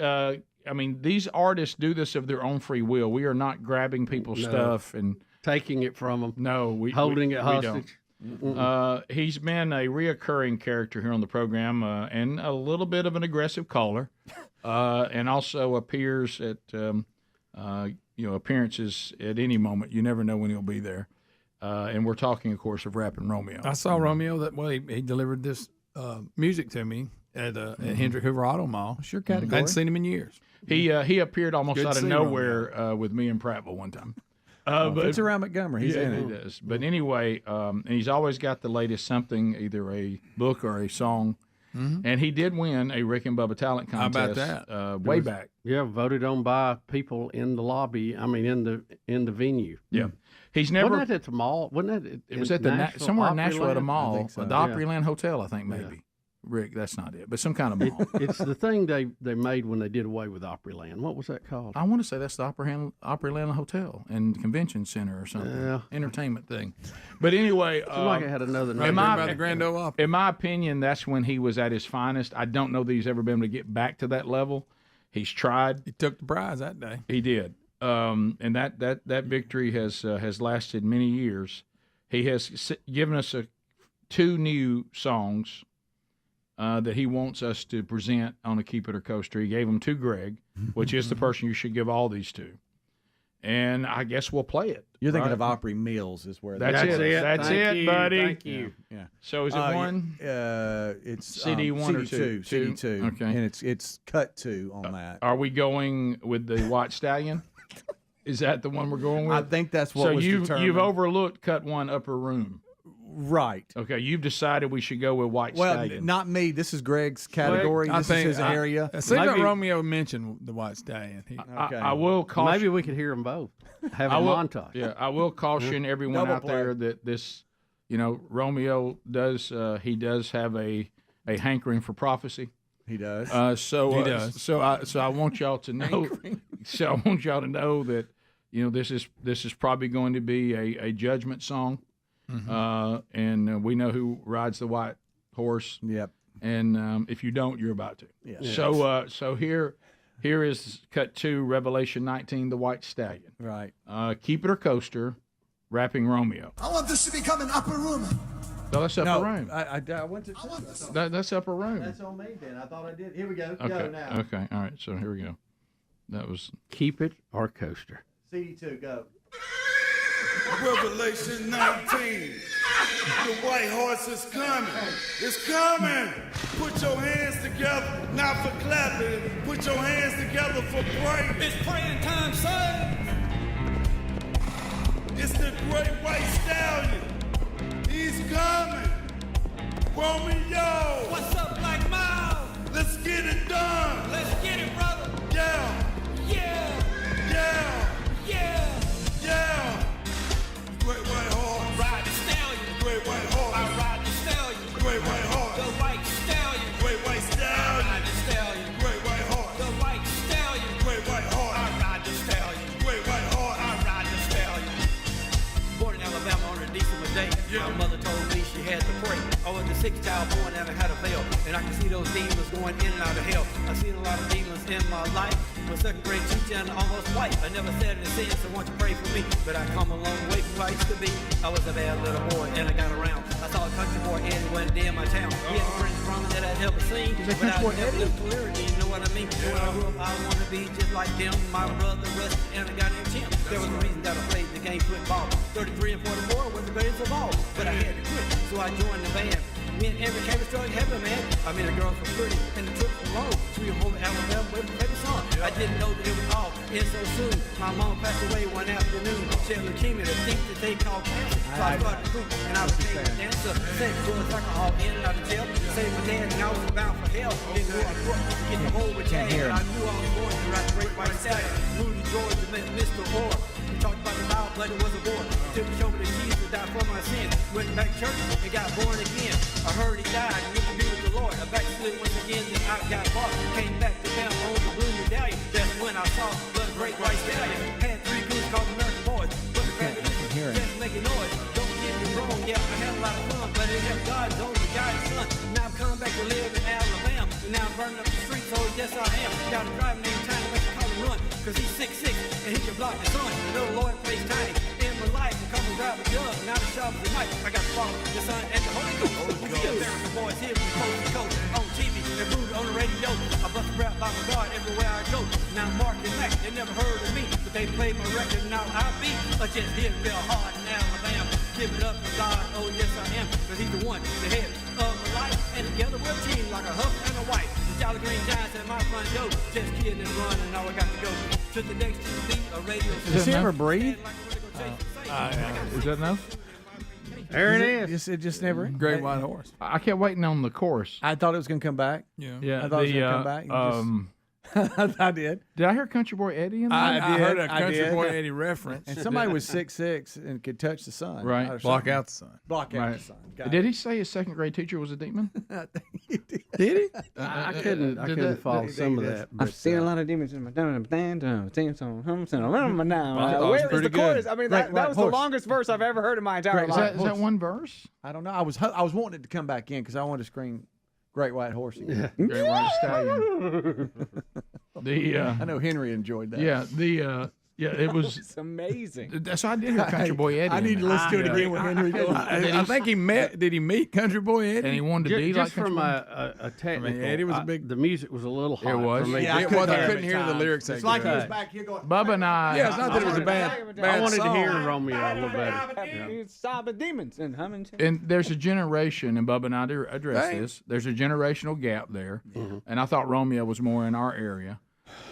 D: These artists do this of their own free will. We are not grabbing people's stuff and
F: taking it from them.
D: No,
F: holding it hostage.
D: He's been a reoccurring character here on the program and a little bit of an aggressive caller, and also appears at appearances at any moment. You never know when he'll be there. And we're talking, of course, of Rapping Romeo.
C: I saw Romeo that way. He delivered this music to me at Hendrick Hoover Auto Mall.
S: Sure, category.
C: I hadn't seen him in years.
D: He appeared almost out of nowhere with me in Prattville one time.
S: But it's around Montgomery. He's in it.
D: He does. But anyway, and he's always got the latest something, either a book or a song. Mm-hmm. And he did win a Rick and Bubba talent contest.
C: How about that?
D: Way back.
F: Yeah, voted on by people in the lobby. I mean, in the venue.
D: Yeah. He's never.
F: Wasn't that at the mall? Wasn't that?
D: It was at the somewhere in Nashville at a mall,
S: so.
D: The Opryland Hotel, I think maybe. Yeah. Rick, that's not it, but some kind of mall.
F: It's the thing they made when they did away with Opryland. What was that called?
D: I want to say that's the Opryland Hotel and Convention Center or something.
F: Yeah.
D: Entertainment thing. But anyway.
F: Seemed like it had another name.
D: In my opinion, that's when he was at his finest. I don't know that he's ever been able to get back to that level. He's tried.
C: He took the prize that day.
D: He did. And that victory has lasted many years. He has given us two new songs that he wants us to present on a Keep It or Coaster. He gave them to Greg, which is the person you should give all these to. And I guess we'll play it.
S: You're thinking of Opry Mills is where
D: that's it. That's it, buddy.
F: Thank you.
S: Yeah.
D: So is it one?
S: It's
D: CD one or two?
S: CD two.
D: Okay.
S: And it's cut 2 on that.
D: Are we going with the White Stallion? Is that the one we're going with?
S: I think that's what was determined.
D: So you've overlooked cut 1 Upper Room.
S: Right.
D: Okay, you've decided we should go with White Stallion.
S: Well, not me. This is Greg's category. This is his area.
C: It seems like Romeo mentioned the White Stallion.
D: Okay. I will caution.
F: Maybe we could hear them both. Have a montage.
D: Yeah, I will caution everyone out there that this, Romeo does. He does have a hankering for prophecy.
S: He does.
D: He does. So I want y'all to know. So I want y'all to know that this is probably going to be a judgment song. Mm-hmm. And we know who rides the white horse.
S: Yep.
D: And if you don't, you're about to.
S: Yeah.
D: So here is cut 2, Revelation 19, the White Stallion.
S: Right.
D: Keep It or Coaster, Rapping Romeo.
J: I want this to become an upper room.
D: No, that's Upper Room.
S: I went to.
D: That's Upper Room.
S: That's on me then. I thought I did. Here we go.
D: Okay.
S: Go now.
D: Okay. All right. So here we go. That was
F: Keep It or Coaster.
S: CD2, go.
V: Revelation 19. The white horse is coming. It's coming. Put your hands together, not for clapping. Put your hands together for praying. It's praying time, son. It's the great white stallion. He's coming. Romeo.
J: What's up, Black Miles?
V: Let's get it done.
J: Let's get it, brother.
V: Yeah.
J: Yeah.
V: Yeah.
J: Yeah.
V: Yeah. Great white horse.
J: Ride the stallion.
V: Great white horse.
J: I ride the stallion.
V: Great white horse.
J: The white stallion.
V: Great white stallion.
J: I ride the stallion.
V: Great white horse.
J: The white stallion.
N: day. My mother told me she had to pray. I was the sixth child born and I had a veil. And I can see those demons going in and out of hell. I've seen a lot of demons in my life. I'm a second grade teacher and almost white. I never said any sin, so won't you pray for me? But I come a long way from where I used to be. I was a bad little boy and I got around. I saw a country boy Eddie one day in my town. He had friends from that I'd ever seen. But I never lived clearly, you know what I mean? When I grew up, I want to be just like them. My brother Rusty and a guy named Tim. There was a reason that I played the game football. 33 and 44 was the greatest of all. But I had to quit, so I joined the band. Me and every came straight heaven, man. I mean, the girls were pretty and the trip was long. Sweet home Alabama with a baby son. I didn't know that it was all in so soon. My mom passed away one afternoon. She had leukemia, the thing that they call cancer. So I started to group and I became a dancer. Sex, drugs, alcohol, in and out of jail. Saved my dad and I was bound for hell. Didn't know I grew up to get the whole with Chad. But I knew I was born to ride the great white stallion. Moody George met Mr. Orr. We talked about the Bible, but it was a war. Till we showed me the keys to die for my sins. Went back to church and got born again. I heard he died and went to be with the Lord. I backslid once again, then I got bought. Came back to town on the blue medallion. That's when I saw the great white stallion. Had 3 goons called American boys. But the fact is, just making noise. Don't get me wrong, yeah, I had a lot of fun, but it helped God's only guy's son. Now I've come back to live in Alabama. And now I'm burning up the streets, so yes I am. Got a driver named Tiny, make him call him run. Cause he's 6'6", and he can block the sun. The little Lord plays Tiny in my life. And come and grab a gun. Now the sharp the mic. I got the Father, the Son, and the Holy Ghost. We American boys here from coast to coast. On TV and rude on the radio. I bust a rap by my God everywhere I go. Now Mark and Mac, they never heard of me. But they played my record, now I beat. I just hit real hard in Alabama. Give it up for God, oh yes I am. Cause he's the one, the head of my life. And together we're a team like a husband and a wife. The Jolly Green Giants at my front door. Just kidding and running, now I got to go to the next TV, a radio.
S: Does he ever breathe?
C: Is that enough?
S: There it is. It just never.
C: Great white horse. I kept waiting on the chorus.
S: I thought it was going to come back.
C: Yeah.
S: I thought it was going to come back. I did.
C: Did I hear Country Boy Eddie in there?
L: I heard a Country Boy Eddie reference.
S: And somebody was 6'6" and could touch the sun.
C: Right.
L: Block out the sun.
S: Block out the sun.
C: Did he say his second grade teacher was a demon?
S: Did
C: he?
F: I couldn't follow some of that.
K: I've seen a lot of demons in my Where is the
S: good.
K: chorus? I mean, that was the longest verse I've ever heard in my entire life.
C: Is that one verse?
S: I don't know. I was wanting it to come back in because I wanted to scream Great White Horse again.
C: Great White Stallion.
S: I know Henry enjoyed that.
C: Yeah, it was.
K: It's amazing.
C: So I did hear Country Boy Eddie.
S: I need to listen to it again with Henry.
L: I think he met. Did he meet Country Boy Eddie?
C: And he wanted to be
F: just
C: like
F: from a technical.
L: Eddie was a big.
F: The music was a little hot.
C: It was.
F: For me.
S: Yeah,
L: I couldn't hear the lyrics.
S: It's like he was back here going.
C: Bubba and I.
L: Yeah, it's not that it was a bad
F: I wanted
L: song.
F: to hear Romeo a little better.
K: Sobbing demons and humming.
C: And there's a generation, and Bubba and I address this. There's a generational gap there, and I thought Romeo was more in our area.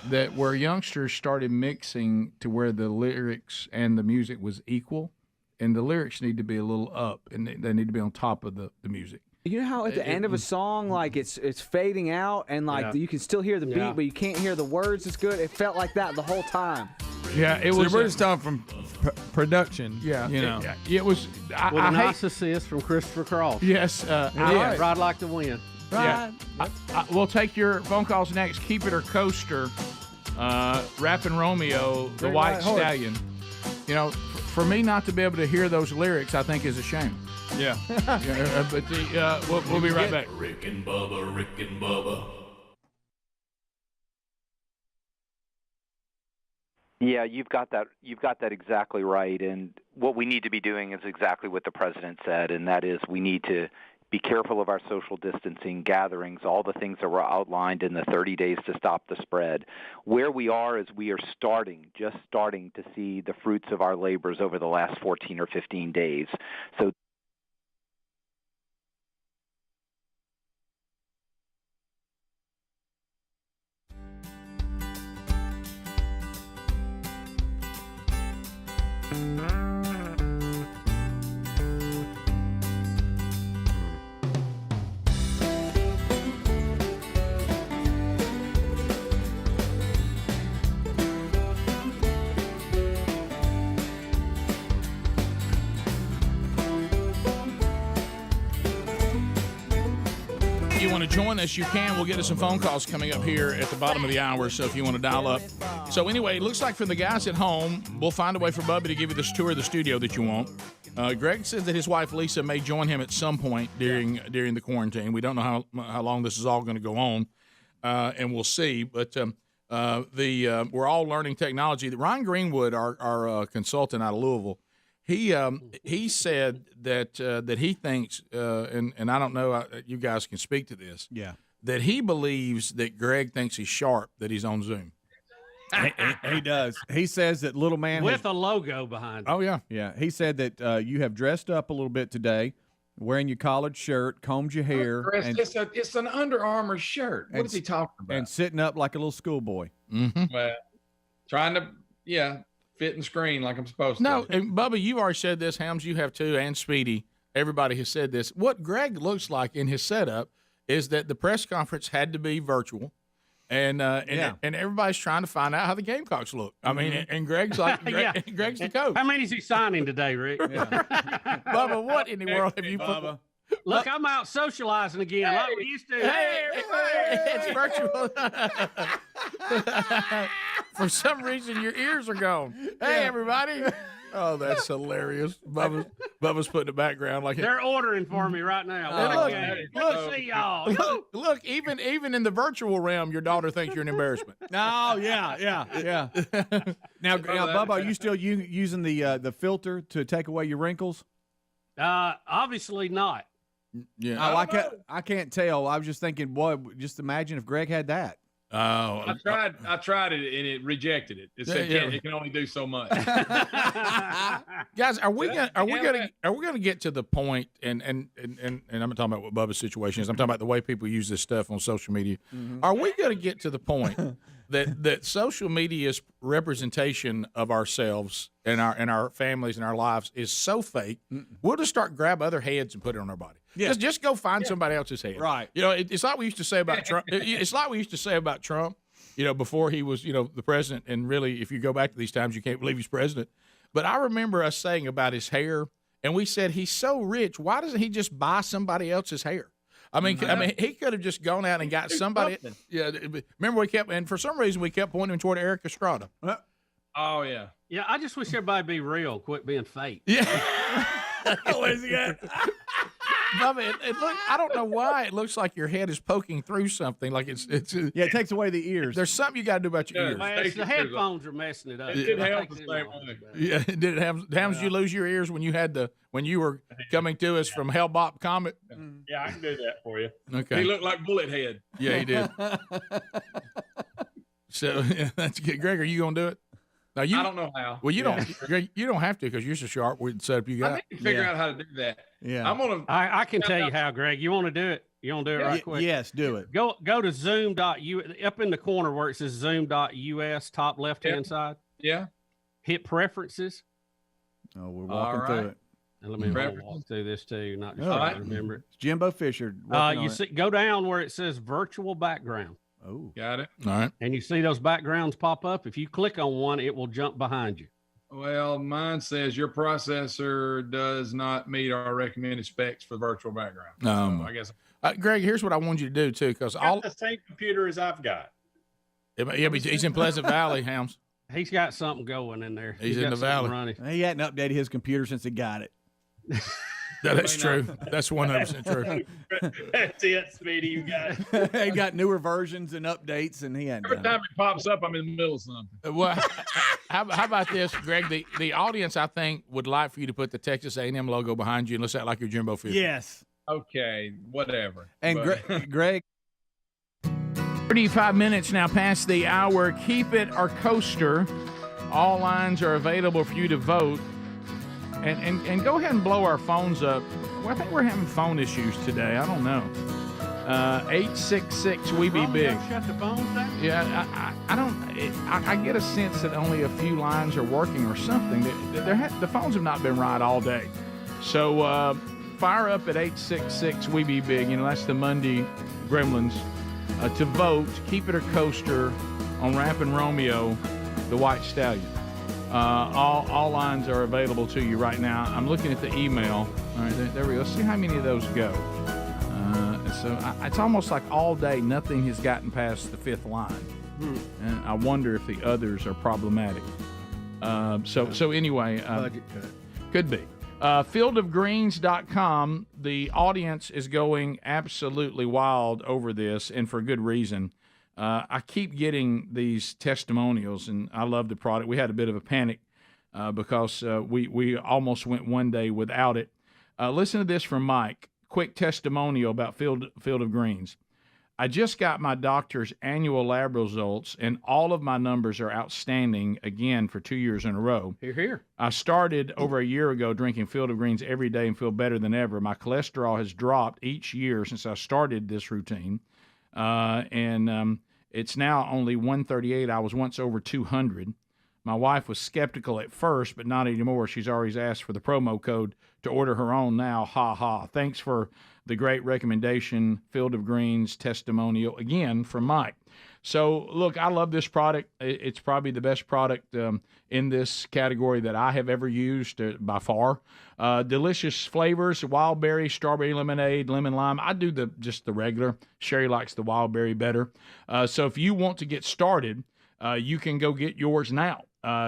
C: That where youngsters started mixing to where the lyrics and the music was equal, and the lyrics need to be a little up, and they need to be on top of the music.
K: You know how at the end of a song, like it's fading out, and like you can still hear the beat, but you can't hear the words as good. It felt like that the whole time.
C: Yeah, it was.
L: We're just talking from production.
C: Yeah,
L: you know,
C: it was.
F: With a nice assist from Christopher Cross.
C: Yes,
F: Ride Like the Wind.
C: Yeah, we'll take your phone calls next. Keep It or Coaster, Rapping Romeo, the White Stallion. You know, for me not to be able to hear those lyrics, I think is a shame.
L: Yeah.
C: But we'll be right back.
A: Rick and Bubba, Rick and Bubba.
G: Yeah, you've got that exactly right. And what we need to be doing is exactly what the president said, and that is we need to be careful of our social distancing gatherings, all the things that were outlined in the 30 days to stop the spread. Where we are is we are just starting to see the fruits of our labors over the last 14 or 15 days. So
D: you want to join us, you can. We'll get us some phone calls coming up here at the bottom of the hour. So if you want to dial up So anyway, it looks like for the guys at home, we'll find a way for Bubba to give you this tour of the studio that you want. Greg says that his wife Lisa may join him at some point during the quarantine. We don't know how long this is all going to go on, and we'll see. But we're all learning technology. Ryan Greenwood, our consultant out of Louisville, he said that he thinks, and I don't know, you guys can speak to this.
S: Yeah.
D: That he believes that Greg thinks he's sharp, that he's on Zoom.
S: He does. He says that little man
H: with a logo behind it.
D: Oh, yeah.
S: Yeah. He said that you have dressed up a little bit today, wearing your collared shirt, combed your hair. And,
E: it's an Under Armour shirt. What is he talking about?
S: And sitting up like a little schoolboy.
D: Mm-hmm.
E: Well, trying to, fit and screen like I'm supposed to.
D: No, and Bubba, you've already said this. Hams, you have too, and Speedy. Everybody has said this. What Greg looks like in his setup is that the press conference had to be virtual. And everybody's trying to find out how the Gamecocks look. I mean, and Greg's like, Greg's the coach.
H: How many is he signing today, Rick?
D: Bubba, what in the world have you put?
H: Look, I'm out socializing again like we used to.
D: Hey, it's virtual. For some reason, your ears are gone. Hey, everybody. Oh, that's hilarious. Bubba's putting the background like
H: they're ordering for me right now. Look, see y'all.
D: Look, even in the virtual realm, your daughter thinks you're an embarrassment.
S: Oh, yeah. Now, Bubba, are you still using the filter to take away your wrinkles?
H: Obviously not.
D: Yeah.
S: I can't tell. I was just thinking, boy, just imagine if Greg had that.
D: Oh,
E: I tried it and it rejected it. It said it can only do so much.
D: Guys, are we gonna get to the point? And I'm not talking about what Bubba's situation is. I'm talking about the way people use this stuff on social media. Mm-hmm. Are we gonna get to the point that social media's representation of ourselves and our families and our lives is so fake? We'll just start grab other heads and put it on our body. Yeah. Just go find somebody else's head.
S: Right.
D: You know, it's like we used to say about Trump. It's like we used to say about Trump, before he was, the president. And really, if you go back to these times, you can't believe he's president. But I remember us saying about his hair, and we said, he's so rich. Why doesn't he just buy somebody else's hair? I mean, he could have just gone out and got somebody. Yeah. Remember, and for some reason, we kept pointing toward Eric Estrada.
E: Oh, yeah.
H: Yeah, I just wish everybody be real, quit being fake.
D: Yeah. Where's he at? Bubba, I don't know why it looks like your head is poking through something. Like it's
S: it takes away the ears.
D: There's something you got to do about your ears.
H: Man, the headphones are messing it up.
E: It did help the same way.
D: Yeah, did it have? Did you lose your ears when you were coming to us from Hellbop Comet?
E: Yeah, I can do that for you.
D: Okay.
E: He looked like Bullet Head.
D: Yeah, he did. So that's good. Greg, are you gonna do it? Now I
E: don't know how.
D: Well, you don't have to because you're so sharp with the setup you got.
E: I need to figure out how to do that.
S: Yeah,
H: I can tell you how, Greg. You want to do it? You want to do it right quick?
S: Yes, do it.
H: Go to zoom.us up in the corner where it says zoom.us top left hand side.
E: Yeah.
H: Hit preferences.
S: Oh, we're walking through it.
H: And let me walk through this too. Not just remember it.
S: It's Jimbo Fisher.
H: Go down where it says virtual background.
S: Oh,
E: got it.
D: All right.
H: And you see those backgrounds pop up. If you click on one, it will jump behind you.
E: Well, mine says your processor does not meet our recommended specs for virtual background. So I guess.
D: Greg, here's what I want you to do too, because all
O: the same computer as I've got.
D: Yeah, but he's in Pleasant Valley, Hams.
H: He's got something going in there.
D: He's in the valley.
H: Running.
S: He hadn't updated his computer since he got it.
D: That's true. That's 100% true.
O: That's it, Speedy. You got it.
S: He got newer versions and updates, and he hadn't.
E: Every time it pops up, I'm in the middle of something.
D: Well, how about this, Greg? The audience, I think, would like for you to put the Texas A&M logo behind you and let's act like you're Jimbo Fisher.
S: Yes.
E: Okay, whatever.
S: And Greg.
D: 35 minutes now past the hour. Keep it or coaster. All lines are available for you to vote. And go ahead and blow our phones up. Well, I think we're having phone issues today. I don't know. 866 we be big.
H: Shut the phones down?
D: Yeah, I get a sense that only a few lines are working or something. The phones have not been right all day. So fire up at 866 we be big. That's the Monday Gremlins to vote. Keep it or coaster on Rappin' Romeo, the White Stallion. All lines are available to you right now. I'm looking at the email. All right, there we go. Let's see how many of those go. So it's almost like all day nothing has gotten past the fifth line.
L: And I wonder if the others are problematic. So anyway,
F: Budget cut.
L: could be. Fieldofgreens.com, the audience is going absolutely wild over this, and for good reason. I keep getting these testimonials, and I love the product. We had a bit of a panic because we almost went one day without it. Listen to this from Mike. Quick testimonial about Field of Greens. I just got my doctor's annual lab results, and all of my numbers are outstanding again for 2 years in a row.
F: Hear, hear.
L: I started over a year ago drinking Field of Greens every day and feel better than ever. My cholesterol has dropped each year since I started this routine, and it's now only 138. I was once over 200. My wife was skeptical at first, but not anymore. She's always asked for the promo code to order her own now. Ha ha. Thanks for the great recommendation, Field of Greens testimonial, again, from Mike. So, look, I love this product. It's probably the best product in this category that I have ever used by far. Delicious flavors, wild berry, strawberry lemonade, lemon lime. I do just the regular. Sherry likes the wild berry better. So if you want to get started, you can go get yours now.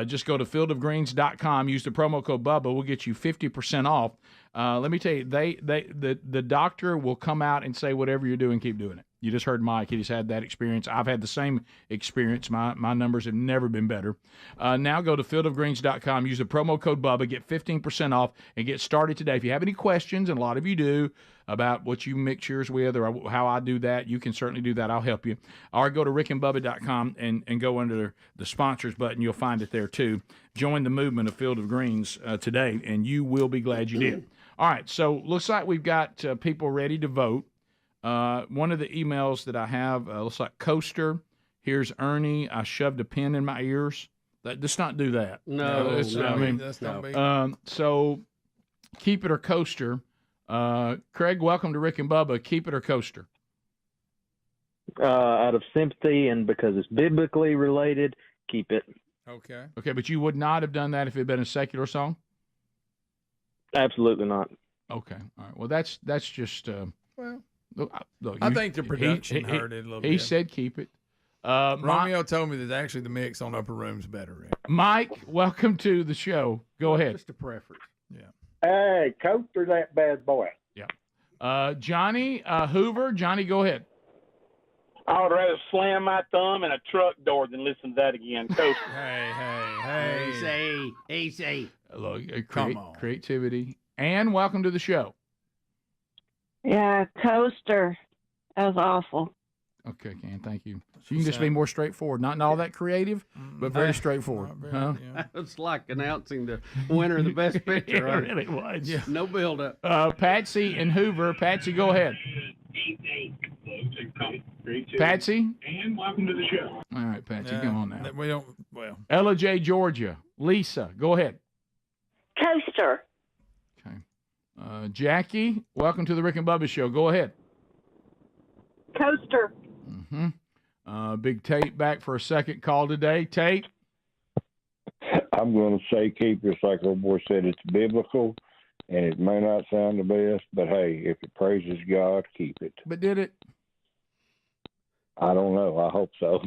L: Just go to fieldofgreens.com. Use the promo code Bubba. We'll get you 50% off. Let me tell you, the doctor will come out and say whatever you're doing, keep doing it. You just heard Mike. He just had that experience. I've had the same experience. My numbers have never been better. Now go to fieldofgreens.com. Use the promo code Bubba. Get 15% off and get started today. If you have any questions, and a lot of you do, about what you mix yours with or how I do that, you can certainly do that. I'll help you. Or go to rickandbubba.com and go under the sponsors button. You'll find it there too. Join the movement of Field of Greens today, and you will be glad you did. All right, so looks like we've got people ready to vote. One of the emails that I have looks like Coaster. Here's Ernie. I shoved a pin in my ears. Let's not do that.
F: No,
L: that's not me. So keep it or Coaster. Craig, welcome to Rick and Bubba. Keep it or Coaster?
I: Out of sympathy and because it's biblically related, keep it.
L: Okay. Okay, but you would not have done that if it had been a secular song?
I: Absolutely not.
L: Okay. All right. Well, that's just
C: Well,
L: look,
C: I think the production hurt it a little bit.
L: He said keep it.
C: Romeo told me that actually the mix on Upper Room's better, Rick.
L: Mike, welcome to the show. Go ahead.
F: Just a preference.
C: Yeah.
T: Hey, Coaster, that bad boy.
L: Yeah. Johnny Hoover. Johnny, go ahead.
T: I would rather slam my thumb in a truck door than listen to that again. Coaster.
C: Hey.
F: Easy.
L: Look,
C: Come on.
L: Creativity. And welcome to the show.
W: Yeah, Coaster. That was awful.
L: Okay, Ken, thank you. You can just be more straightforward. Not all that creative, but very straightforward. Huh?
F: It's like announcing the winner of the best picture.
L: It really was.
F: Yeah. No build-up.
L: Patsy and Hoover. Patsy, go ahead. Patsy?
X: And welcome to the show.
L: All right, Patsy, come on now.
C: We don't, well.
L: Ella J, Georgia. Lisa, go ahead.
W: Coaster.
L: Okay. Jackie, welcome to the Rick and Bubba Show. Go ahead.
W: Coaster.
L: Mm-hmm. Big Tate back for a second call today. Tate?
Y: I'm going to say keep it. Like old boy said, it's biblical, and it may not sound the best, but hey, if it praises God, keep it.
L: But did it?
Y: I don't know. I hope so.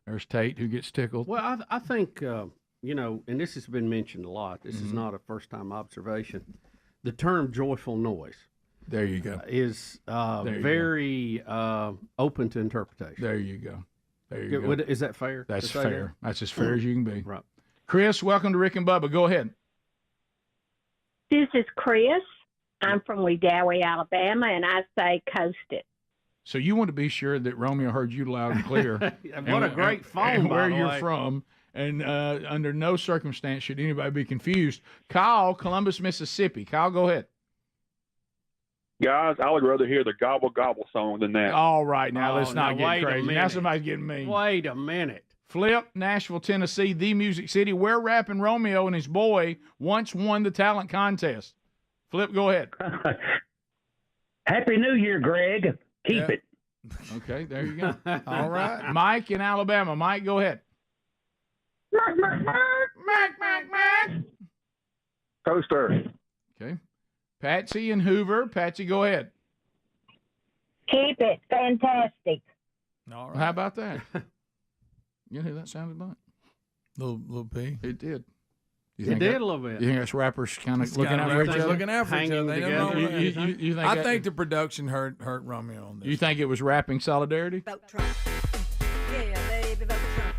L: There's Tate who gets tickled.
F: Well, I think, and this has been mentioned a lot. This is not a first-time observation. The term joyful noise.
L: There you go.
F: Is very open to interpretation.
L: There you go. There you go.
F: Is that fair?
L: That's fair. That's as fair as you can be.
F: Right.
L: Chris, welcome to Rick and Bubba. Go ahead.
W: This is Chris. I'm from Wedowee, Alabama, and I say coast it.
L: So you want to be sure that Romeo heard you loud and clear.
F: What a great phone,
L: and where
F: by the
L: you're
F: way.
L: from. And under no circumstance should anybody be confused. Kyle, Columbus, Mississippi. Kyle, go ahead.
Z: Guys, I would rather hear the Gobble Gobble song than that.
L: All right, now let's not
F: wait
L: get
F: a
L: crazy. Now
F: minute.
L: somebody's getting mean.
F: Wait a minute.
L: Flip, Nashville, Tennessee, the Music City, where Rapping Romeo and his boy once won the talent contest. Flip, go ahead.
T: Happy New Year, Greg. Keep it.
L: Okay, there you go. All right. Mike in Alabama. Mike, go ahead.
T: Coaster.
L: Okay. Patsy and Hoover. Patsy, go ahead.
W: Keep it fantastic.
C: All
L: Well, how about that? You know who that sounded like?
C: Little P.
L: It did.
F: It did a little bit.
L: You think that's rappers kind of looking out for each other?
C: Looking out for each other.
L: You think
C: I think the production hurt Romeo on this.
L: You think it was rapping solidarity?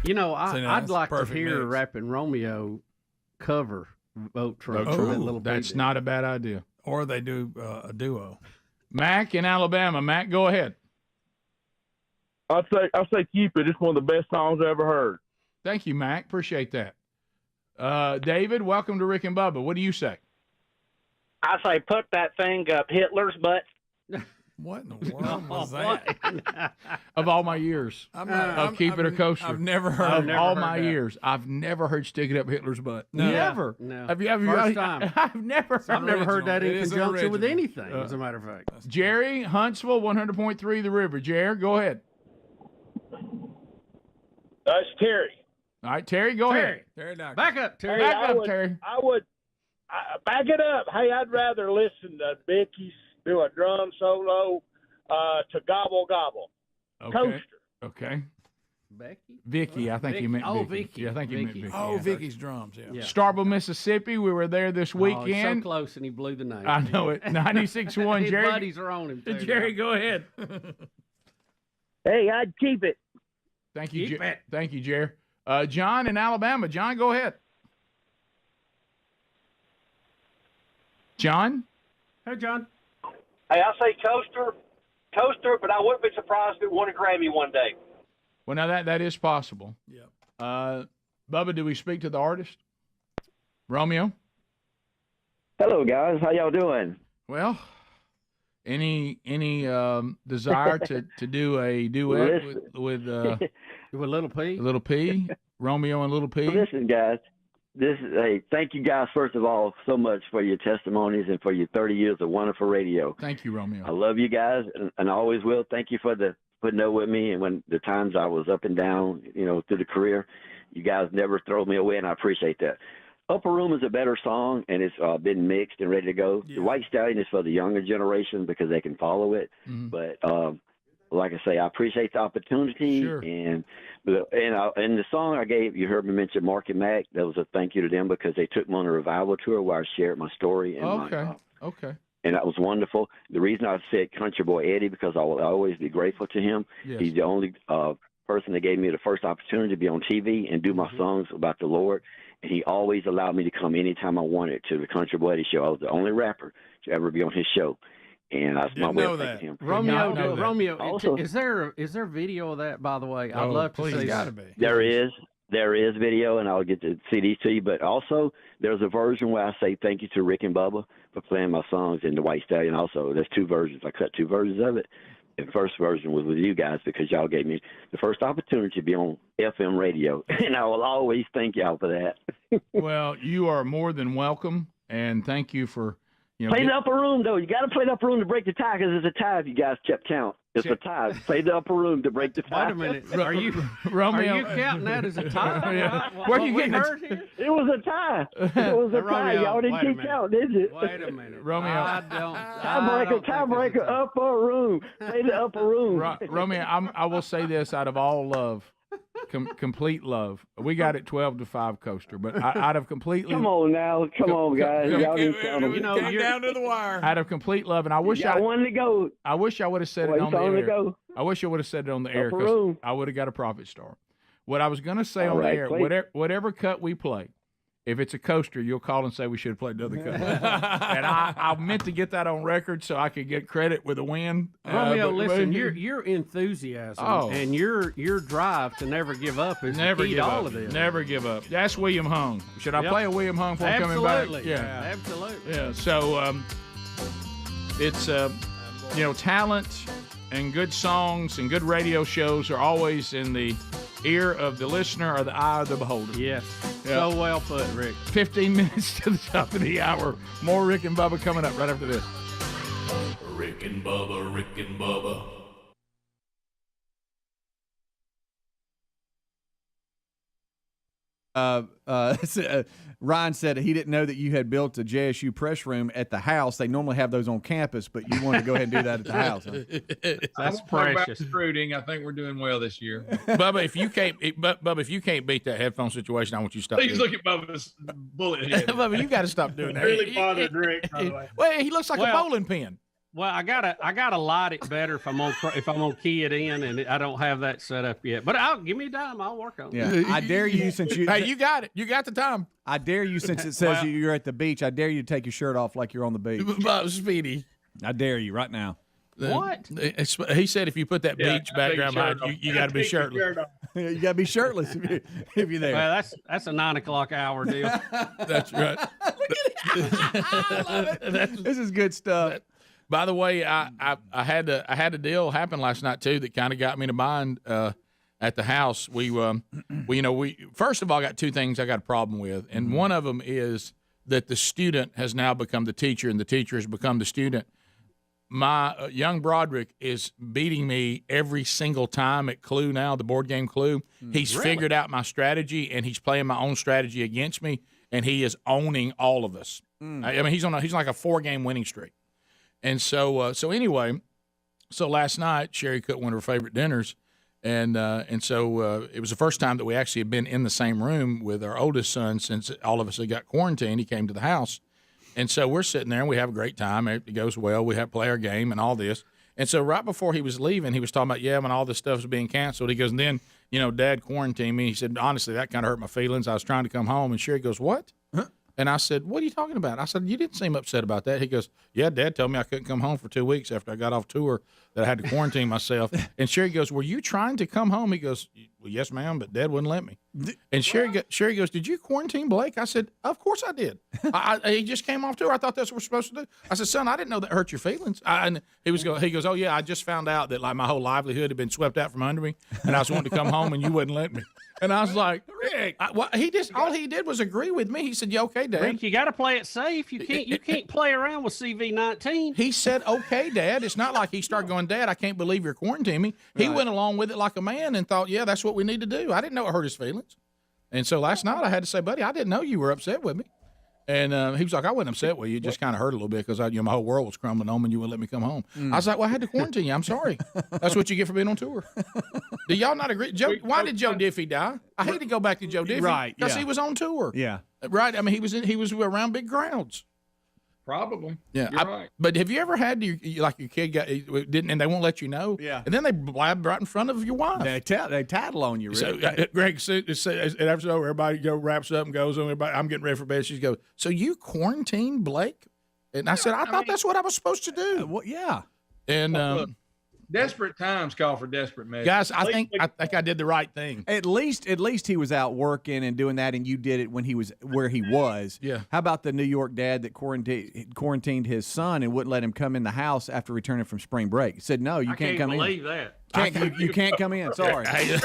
F: You know, I'd like to
C: perfect
F: hear
C: mix.
F: Rapping Romeo cover Vote Trump. That little
L: That's
F: beat.
L: not a bad idea.
C: Or they do a duo.
L: Mac in Alabama. Mac, go ahead.
M: I say keep it. It's one of the best songs I ever heard.
L: Thank you, Mac. Appreciate that. David, welcome to Rick and Bubba. What do you say?
P: I say put that thing up Hitler's butt.
C: What in the world was that?
L: Of all my years of Keep It a Coaster.
C: I've never heard.
L: Of all my years, I've never heard Stick It Up Hitler's butt.
C: No.
L: Never.
F: No.
L: Have you?
F: First time.
L: I've never
F: heard that
C: It
F: in
C: is
F: conjunction with
C: original.
F: anything, as a matter of fact.
L: Jerry, Huntsville, 100.3 The River. Jerry, go ahead.
M: That's Terry.
L: All right, Terry, go ahead.
C: Terry Doctor.
F: Back up, Terry.
L: Back up, Terry.
M: I would back it up. Hey, I'd rather listen to Vicky's do a drum solo to Gobble Gobble.
L: Okay.
M: Coaster.
L: Okay.
F: Becky?
L: Vicky, I think you meant
F: Oh,
L: Vicky.
F: Vicky.
L: Yeah, I think you meant
F: Vicky.
L: Vicky.
C: Oh,
L: yeah.
C: Vicky's drums. Yeah.
L: Starville, Mississippi. We were there this
F: Oh, he's so
L: weekend.
F: close, and he blew the name.
L: I know it. 96.1.
F: His
L: Jerry.
F: buddies are on him, too.
L: Jerry, go ahead.
M: Hey, I'd keep it.
L: Thank you,
F: Keep it.
L: Thank you, Jerry. John in Alabama. John, go ahead. John?
F: Hey, John.
Q: Hey, I say coaster, but I wouldn't be surprised if it won a Grammy one day.
L: Well, now that is possible.
C: Yep.
L: Bubba, do we speak to the artist? Romeo?
Q: Hello, guys. How y'all doing?
L: Well, any desire to do a duet with
F: Little P?
L: Little P? Romeo and Little P?
Q: Listen, guys. Hey, thank you guys, first of all, so much for your testimonies and for your 30 years of wonderful radio.
L: Thank you, Romeo.
Q: I love you guys, and I always will. Thank you for putting up with me, and when the times I was up and down, through the career, you guys never throw me away, and I appreciate that. Upper Room is a better song, and it's been mixed and ready to go. Yeah. The White Stallion is for the younger generation because they can follow it. Mm-hmm. But like I say, I appreciate the opportunity.
L: Sure.
Q: And the song I gave, you heard me mention Mark and Mac. That was a thank you to them because they took me on a revival tour where I shared my story. And
L: Okay.
Q: And that was wonderful. The reason I said Country Boy Eddie, because I will always be grateful to him. Yes. He's the only person that gave me the first opportunity to be on TV and do my songs about the Lord. And he always allowed me to come anytime I wanted to the Country Boy Eddie show. I was the only rapper to ever be on his show. And that's my way of thanking him.
F: Romeo,
Q: also,
F: is there video of that, by the way? I'd love to see that.
Q: There is video, and I'll get the CDs to you. But also, there's a version where I say thank you to Rick and Bubba for playing my songs in the White Stallion. Also, there's two versions. I cut two versions of it. The first version was with you guys because y'all gave me the first opportunity to be on FM radio, and I will always thank y'all for that.
L: Well, you are more than welcome, and thank you for
Q: play the Upper Room though. You got to play the Upper Room to break the tie because it's a tie. If you guys kept count, it's a tie. Play the Upper Room to break the tie.
F: Wait a minute, are you
L: Romeo?
F: Are you counting that as a tie?
L: Yeah. Where you getting
Q: it? It was a tie. It was a tie. Y'all didn't keep count, did you?
F: Wait a minute,
L: Romeo.
F: I don't.
Q: Tiebreaker, Upper Room. Play the Upper Room.
L: Romeo, I will say this out of all love. Complete love. We got it 12-5 coaster, but out of completely.
Q: Come on now, come on guys. Y'all didn't count them.
C: You're down to the wire.
L: Out of complete love, and I wish I
Q: one to go.
L: I wish I would have said it on the air. I wish I would have said it on the air because I would have got a profit star. What I was going to say on the air, whatever cut we play, if it's a coaster, you'll call and say we should have played the other cut. And I meant to get that on record so I could get credit with a win.
F: Romeo, listen, your enthusiasm and your drive to never give up is the key to all of this.
L: Never give up. That's William Hung. Should I play a William Hung before coming back?
F: Yeah, absolutely.
L: Yeah. So it's talent and good songs and good radio shows are always in the ear of the listener or the eye of the beholder.
F: Yes. So well put, Rick.
L: 15 minutes to the top of the hour. More Rick and Bubba coming up right after this.
A: Rick and Bubba, Rick and Bubba.
S: Ryan said he didn't know that you had built a JSU press room at the house. They normally have those on campus, but you wanted to go ahead and do that at the house. Huh?
E: That's precious. Recruiting. I think we're doing well this year.
C: Bubba, if you can't beat that headphone situation, I want you to stop.
O: Please look at Bubba's bullet head.
C: Bubba, you got to stop doing that.
O: Really bothered Rick, by the way.
C: Well, he looks like a bowling pin.
H: Well, I gotta light it better if I'm gonna key it in, and I don't have that set up yet. But give me a dime, I'll work on it.
S: Yeah, I dare you since you.
C: Hey, you got it. You got the time.
S: I dare you since it says you're at the beach. I dare you to take your shirt off like you're on the beach.
C: Speedy.
S: I dare you right now.
H: What?
C: He said if you put that beach background behind you got to be shirtless.
S: You got to be shirtless if you're there.
H: Well, that's a 9 o'clock hour deal.
C: That's right.
S: I love it. This is good stuff.
C: By the way, I had a deal happen last night too that kind of got me to mind at the house. We first of all got two things I got a problem with, and one of them is that the student has now become the teacher, and the teacher has become the student. My young Broderick is beating me every single time at Clue now, the board game Clue. He's figured out my strategy, and he's playing my own strategy against me, and he is owning all of us. I mean, he's like a 4-game winning streak. And so anyway, last night Sherry cooked one of her favorite dinners, and so it was the first time that we actually had been in the same room with our oldest son since all of us had got quarantined. He came to the house, and so we're sitting there and we have a great time. It goes well. We have play our game and all this. And so right before he was leaving, he was talking about when all this stuff was being canceled. He goes, and then Dad quarantined me. He said, honestly, that kind of hurt my feelings. I was trying to come home, and Sherry goes, what? And I said, what are you talking about? I said, you didn't seem upset about that. He goes, yeah, Dad told me I couldn't come home for 2 weeks after I got off tour, that I had to quarantine myself. And Sherry goes, were you trying to come home? He goes, well, yes, ma'am, but Dad wouldn't let me. And Sherry goes, did you quarantine Blake? I said, of course I did. He just came off tour. I thought that's what we're supposed to do. I said, son, I didn't know that hurt your feelings. And he goes, oh, yeah, I just found out that like my whole livelihood had been swept out from under me, and I was wanting to come home, and you wouldn't let me. And I was like, Rick, all he did was agree with me. He said, yeah, okay, Dad.
H: Rick, you got to play it safe. You can't play around with CV-19.
C: He said, okay, Dad. It's not like he started going, Dad, I can't believe you're quarantining me. He went along with it like a man and thought, yeah, that's what we need to do. I didn't know it hurt his feelings. And so last night I had to say, buddy, I didn't know you were upset with me. And he was like, I wasn't upset with you. It just kind of hurt a little bit because my whole world was crumbling home and you wouldn't let me come home. I was like, well, I had to quarantine you. I'm sorry. That's what you get for being on tour. Do y'all not agree? Why did Joe Diffie die? I hate to go back to Joe Diffie.
S: Right.
C: Because he was on tour.
S: Yeah.
C: Right. I mean, he was around big crowds.
E: Probably.
C: Yeah.
E: You're right.
C: But have you ever had your kid didn't, and they won't let you know?
S: Yeah.
C: And then they blab right in front of your wife.
S: They tattle on you, really.
C: So Greg, after everybody wraps up and goes on. Everybody, I'm getting ready for bed. She goes, so you quarantined Blake? And I said, I thought that's what I was supposed to do.
S: Well, yeah.
C: And
E: look, desperate times call for desperate measures.
C: Guys, I think I did the right thing.
S: At least he was out working and doing that, and you did it when he was where he was.
C: Yeah.
S: How about the New York dad that quarantined his son and wouldn't let him come in the house after returning from spring break? He said, no, you can't come in.
H: I can't believe that.
S: You can't come in. Sorry.
C: I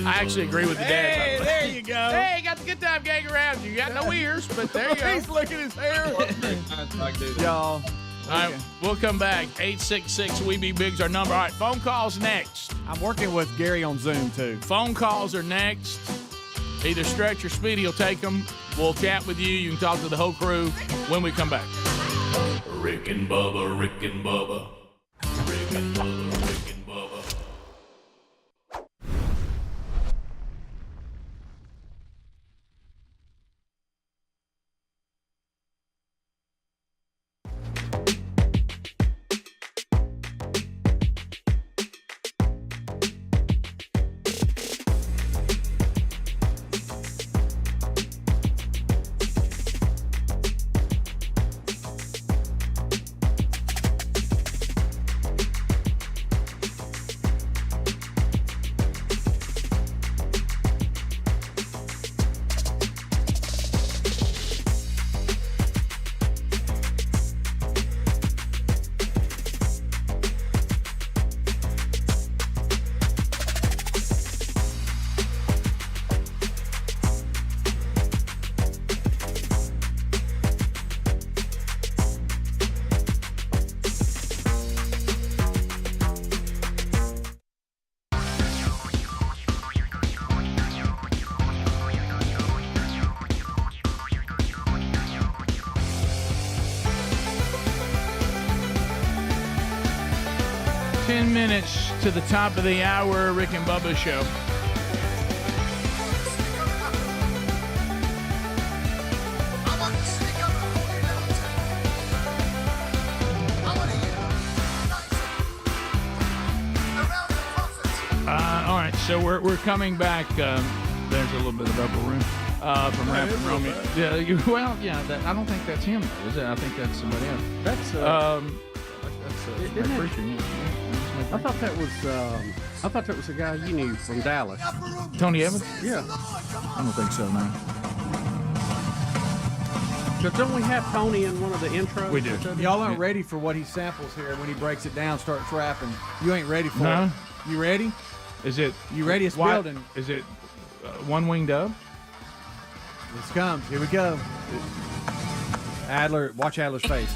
C: actually agree with the dad.
S: Hey, there you go.
C: Hey, you got the good time gang around you. You got no ears, but there you go.
S: He's licking his hair. Y'all.
C: All right, we'll come back. 866-WE-BE-BIG's our number. All right, phone calls next.
S: I'm working with Gary on Zoom, too.
C: Phone calls are next. Either Stretch or Speedy will take them. We'll chat with you. You can talk to the whole crew when we come back.
A: Rick and Bubba, Rick and Bubba. Rick and Bubba, Rick and Bubba.
D: 10 minutes to the top of the hour, Rick and Bubba show. All right, so we're coming back. There's a little bit of upper room from Rapping Romeo. Yeah, I don't think that's him, though, is it? I think that's somebody else.
F: That's
D: my preacher.
F: I thought that was a guy you knew from Dallas.
D: Tony Evans?
F: Yeah.
L: I don't think so, man.
F: So don't we have Tony in one of the intros?
D: We do.
S: Y'all aren't ready for what he samples here when he breaks it down, starts rapping. You ain't ready for
D: No.
S: it. You ready?
D: Is it?
S: You ready? It's building.
D: Is it One Wing Dove?
S: This comes. Here we go. Adler, watch Adler's face.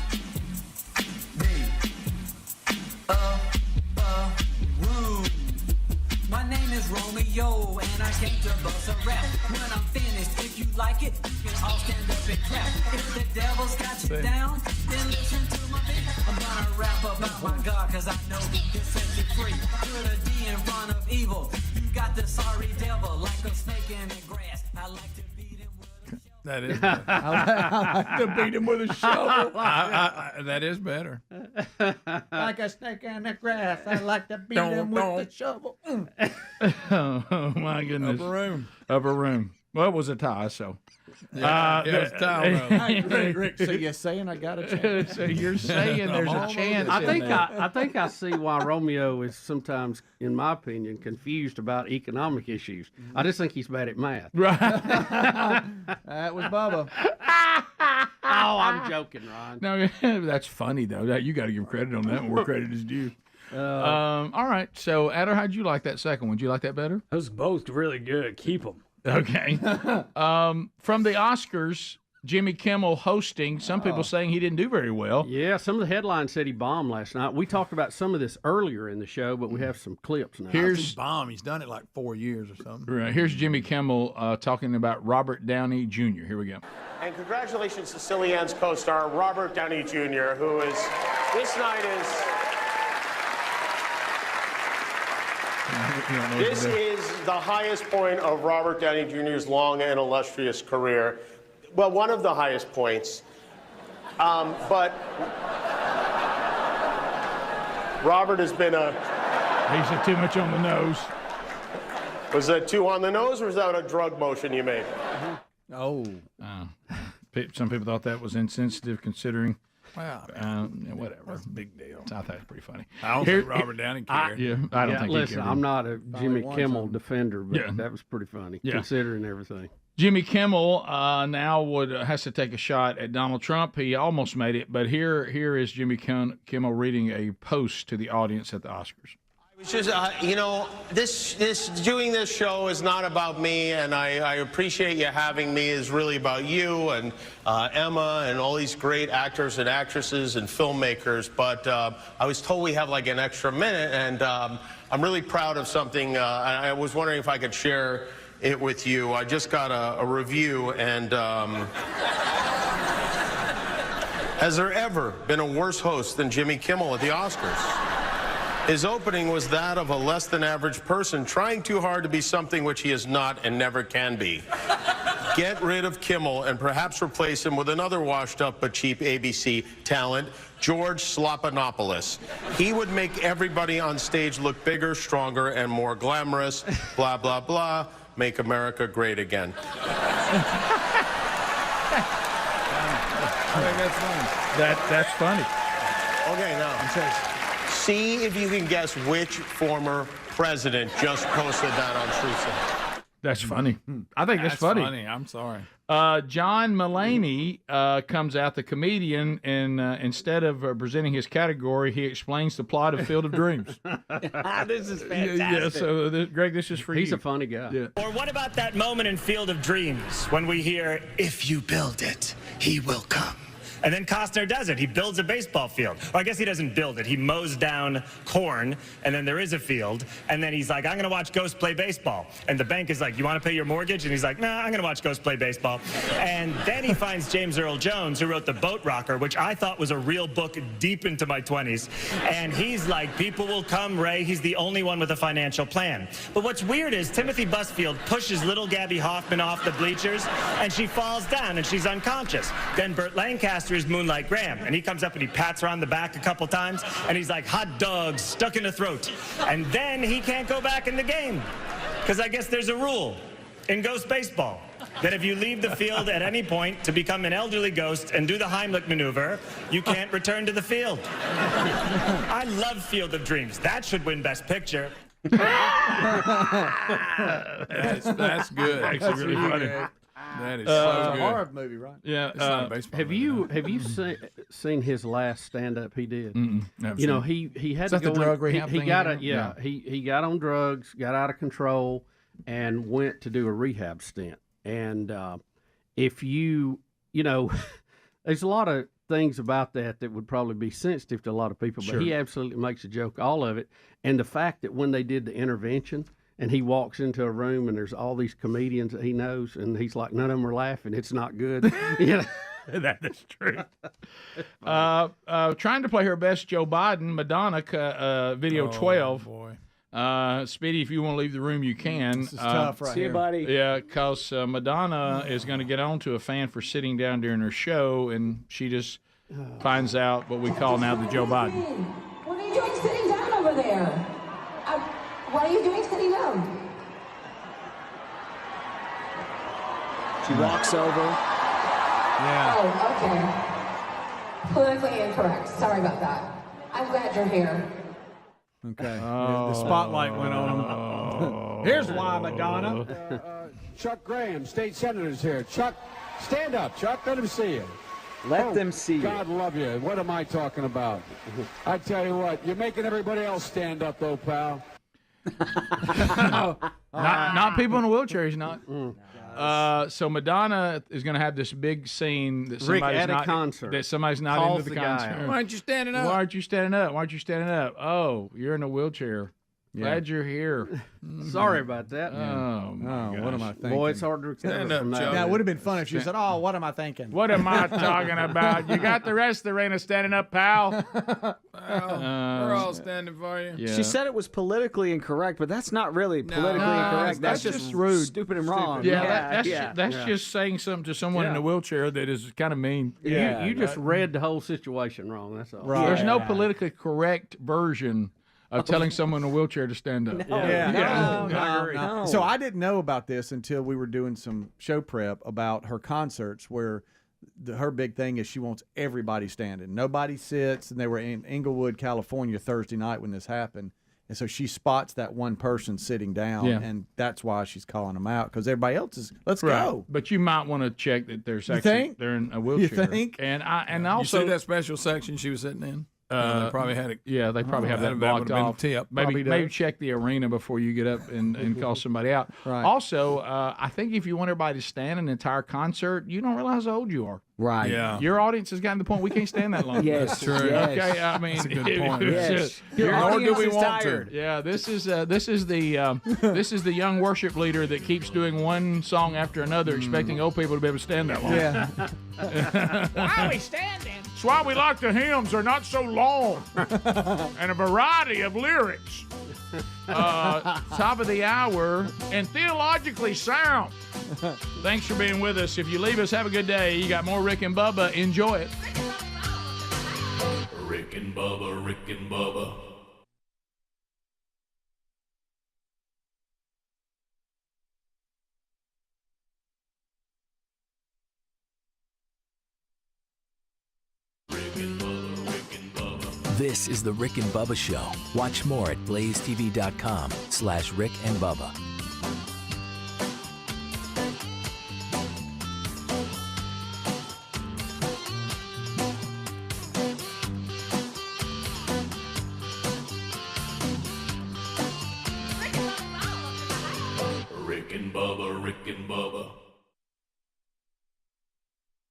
B: My name is Romeo, and I came to bust a rap. When I'm finished, if you like it, you can all stand up and clap. If the devil's got you down, then listen to my beat. I'm gonna rap about my God, cause I know he can set you free. Put a D in front of evil. You got the sorry devil, like a snake in the grass. I like to beat him with a
C: That is.
S: I like to beat him with a shovel.
C: That is better.
S: Like a snake in the grass. I like to beat him with the shovel.
C: Oh my goodness. Upper room. Well, it was a tie, so.
L: Yeah, it was a tie.
S: Hey, Rick, so you're saying I got a chance?
D: So you're saying there's a chance?
F: I think I see why Romeo is sometimes, in my opinion, confused about economic issues. I just think he's bad at math.
D: Right.
S: That was Bubba.
F: Oh, I'm joking, Ron.
D: No, that's funny though. You got to give credit on that one where credit is due. All right. So, Adler, how'd you like that second one? Did you like that better?
F: Those both really good. Keep them.
D: Okay. From the Oscars, Jimmy Kimmel hosting. Some people saying he didn't do very well.
F: Yeah, some of the headlines said he bombed last night. We talked about some of this earlier in the show, but we have some clips now.
L: Here's bomb. He's done it like 4 years or something.
D: Right. Here's Jimmy Kimmel talking about Robert Downey Jr. Here we go.
J: And congratulations to Cillian's co-star, Robert Downey Jr., who is, this night is... This is the highest point of Robert Downey Jr.'s long and illustrious career. Well, one of the highest points. But Robert has been a...
D: He said too much on the nose.
J: Was that too on the nose, or was that a drug motion you made?
S: Oh.
D: Some people thought that was insensitive considering...
C: Wow.
D: Whatever.
C: That's a big deal.
D: I thought it was pretty funny.
C: I don't think Robert Downey cared.
D: I don't think he
F: listen,
D: cared.
F: I'm not a Jimmy Kimmel defender, but that was pretty funny,
D: Yeah.
F: considering everything.
D: Jimmy Kimmel now has to take a shot at Donald Trump. He almost made it, but here is Jimmy Kimmel reading a post to the audience at the Oscars.
J: It's just, doing this show is not about me, and I appreciate you having me. It's really about you and Emma and all these great actors and actresses and filmmakers. But I was told we have like an extra minute, and I'm really proud of something. I was wondering if I could share it with you. I just got a review, and has there ever been a worse host than Jimmy Kimmel at the Oscars? His opening was that of a less than average person trying too hard to be something which he is not and never can be. Get rid of Kimmel and perhaps replace him with another washed up but cheap ABC talent, George Slopanopoulos. He would make everybody on stage look bigger, stronger, and more glamorous. Blah, blah, blah. Make America great again.
D: That's funny.
J: Okay, now. See if you can guess which former president just posted that on Truth.
D: That's funny. I think that's funny.
C: I'm sorry.
D: John Mulaney comes out, the comedian, and instead of presenting his category, he explains the plot of Field of Dreams.
J: This is fantastic.
D: Yeah, so Greg, this is for you.
F: He's a funny guy.
D: Yeah.
R: Or what about that moment in Field of Dreams when we hear, "If you build it, he will come"?
K: And then Costner does it. He builds a baseball field. Or I guess he doesn't build it. He mows down corn, and then there is a field. And then he's like, I'm going to watch Ghost play baseball. And the bank is like, you want to pay your mortgage? And he's like, nah, I'm going to watch Ghost play baseball. And then he finds James Earl Jones, who wrote The Boat Rocker, which I thought was a real book deep into my 20s. And he's like, people will come, Ray. He's the only one with a financial plan. But what's weird is Timothy Busfield pushes little Gabby Hoffman off the bleachers, and she falls down, and she's unconscious. Then Burt Lancaster is Moonlight Graham, and he comes up and he pats her on the back a couple times, and he's like, hot dogs stuck in the throat. And then he can't go back in the game, because I guess there's a rule in Ghost Baseball that if you leave the field at any point to become an elderly ghost and do the Heimlich maneuver, you can't return to the field. I love Field of Dreams. That should win Best Picture.
C: That's good. Actually, really funny. That is so good.
F: It's a horror movie, right?
C: Yeah.
F: It's not a baseball movie. Have you seen his last stand-up he did?
C: Never
F: You know,
C: seen it.
F: he had
C: Is
F: to
C: that the
F: go
C: drug
F: in,
C: rehab
F: he
C: thing
F: got
C: again? Yeah.
F: he got on drugs, got out of control, and went to do a rehab stint. And if you know, there's a lot of things about that would probably be sensitive to a lot of people, but
C: Sure.
F: he absolutely makes a joke, all of it. And the fact that when they did the intervention and he walks into a room and there's all these comedians that he knows and he's like, none of them are laughing, it's not good. You know?
D: That is true. Trying to play her best Joe Biden, Madonna, video 12.
C: Boy.
D: Speedy, if you want to leave the room, you can.
C: This is tough right
D: See
C: here.
D: you, buddy. Yeah, because Madonna is going to get on to a fan for sitting down during her show, and she just finds out what we call now the Joe Biden.
N: What are you doing sitting down over there? What are you doing sitting down?
R: She walks over.
C: Yeah.
N: Oh, okay. Politically incorrect. Sorry about that. I'm glad you're here.
S: Okay. The spotlight went on him.
R: Here's why, Madonna. Chuck Graham, state senator's here. Chuck, stand up. Chuck, let him see you.
U: Let them see you.
R: God love you. What am I talking about? I tell you what, you're making everybody else stand up, though, pal.
D: Not people in a wheelchair. He's not. So Madonna is going to have this big scene that
F: Rick,
D: somebody's
F: at a
D: not
F: concert,
D: that somebody's not
F: calls
D: into the
F: the guy
D: concert.
F: out.
C: Why aren't you standing up?
D: Why aren't you standing up? Why aren't you standing up? Oh, you're in a wheelchair. Glad you're here.
F: Sorry about that.
D: Oh, my
S: what am I thinking?
F: Boy, it's hard to recover
C: Stand up,
F: from that.
C: Chuck.
S: Now, it would have been fun if she said, oh, what am I thinking?
D: What am I talking about? You got the rest of the arena standing up, pal.
C: We're all standing for you.
D: Yeah.
R: She said it was politically incorrect, but that's not really politically
C: No,
R: incorrect. That's just
D: rude.
R: stupid and wrong.
D: Yeah, that's
F: Yeah.
D: just saying something to someone in a wheelchair that is kind of mean.
F: You just read the whole situation wrong. That's all.
S: Right.
D: There's no politically correct version of telling someone in a wheelchair to stand up.
S: No. So I didn't know about this until we were doing some show prep about her concerts where her big thing is she wants everybody standing. Nobody sits, and they were in Inglewood, California Thursday night when this happened. And so she spots that one person sitting down, and that's why she's calling them out, because everybody else is, let's go.
D: But you might want to check that there's
S: You
D: actually
S: think?
D: they're in a wheelchair.
S: You think?
D: And
C: You
D: also
C: see that special section she was sitting in? They probably had it.
D: Yeah, they probably have that
C: that
D: blocked
C: would've been
D: off.
C: tip.
D: Maybe
C: Probably does.
D: check the arena before you get up and call somebody out.
S: Right.
D: Also, I think if you want everybody to stand an entire concert, you don't realize how old you are.
R: Right.
C: Yeah.
D: Your audience has gotten to the point we can't stand that long.
R: Yes.
C: That's true.
R: Yes.
D: Okay, I mean,
C: That's a good point.
R: Yes.
C: Nor do
R: audience
C: we
R: is
C: want
R: tired.
C: to.
D: Yeah, this is the young worship leader that keeps doing one song after another, expecting old people to be able to stand that long.
S: Yeah.
D: Why are we standing? That's why we like the hymns. They're not so long and a variety of lyrics. Top of the hour and theologically sound. Thanks for being with us. If you leave us, have a good day. You got more Rick and Bubba. Enjoy it.
A: Rick and Bubba, Rick and Bubba.
V: This is the Rick and Bubba Show. Watch more at blazetv.com/Rick and Bubba.
A: Rick and Bubba, Rick and Bubba.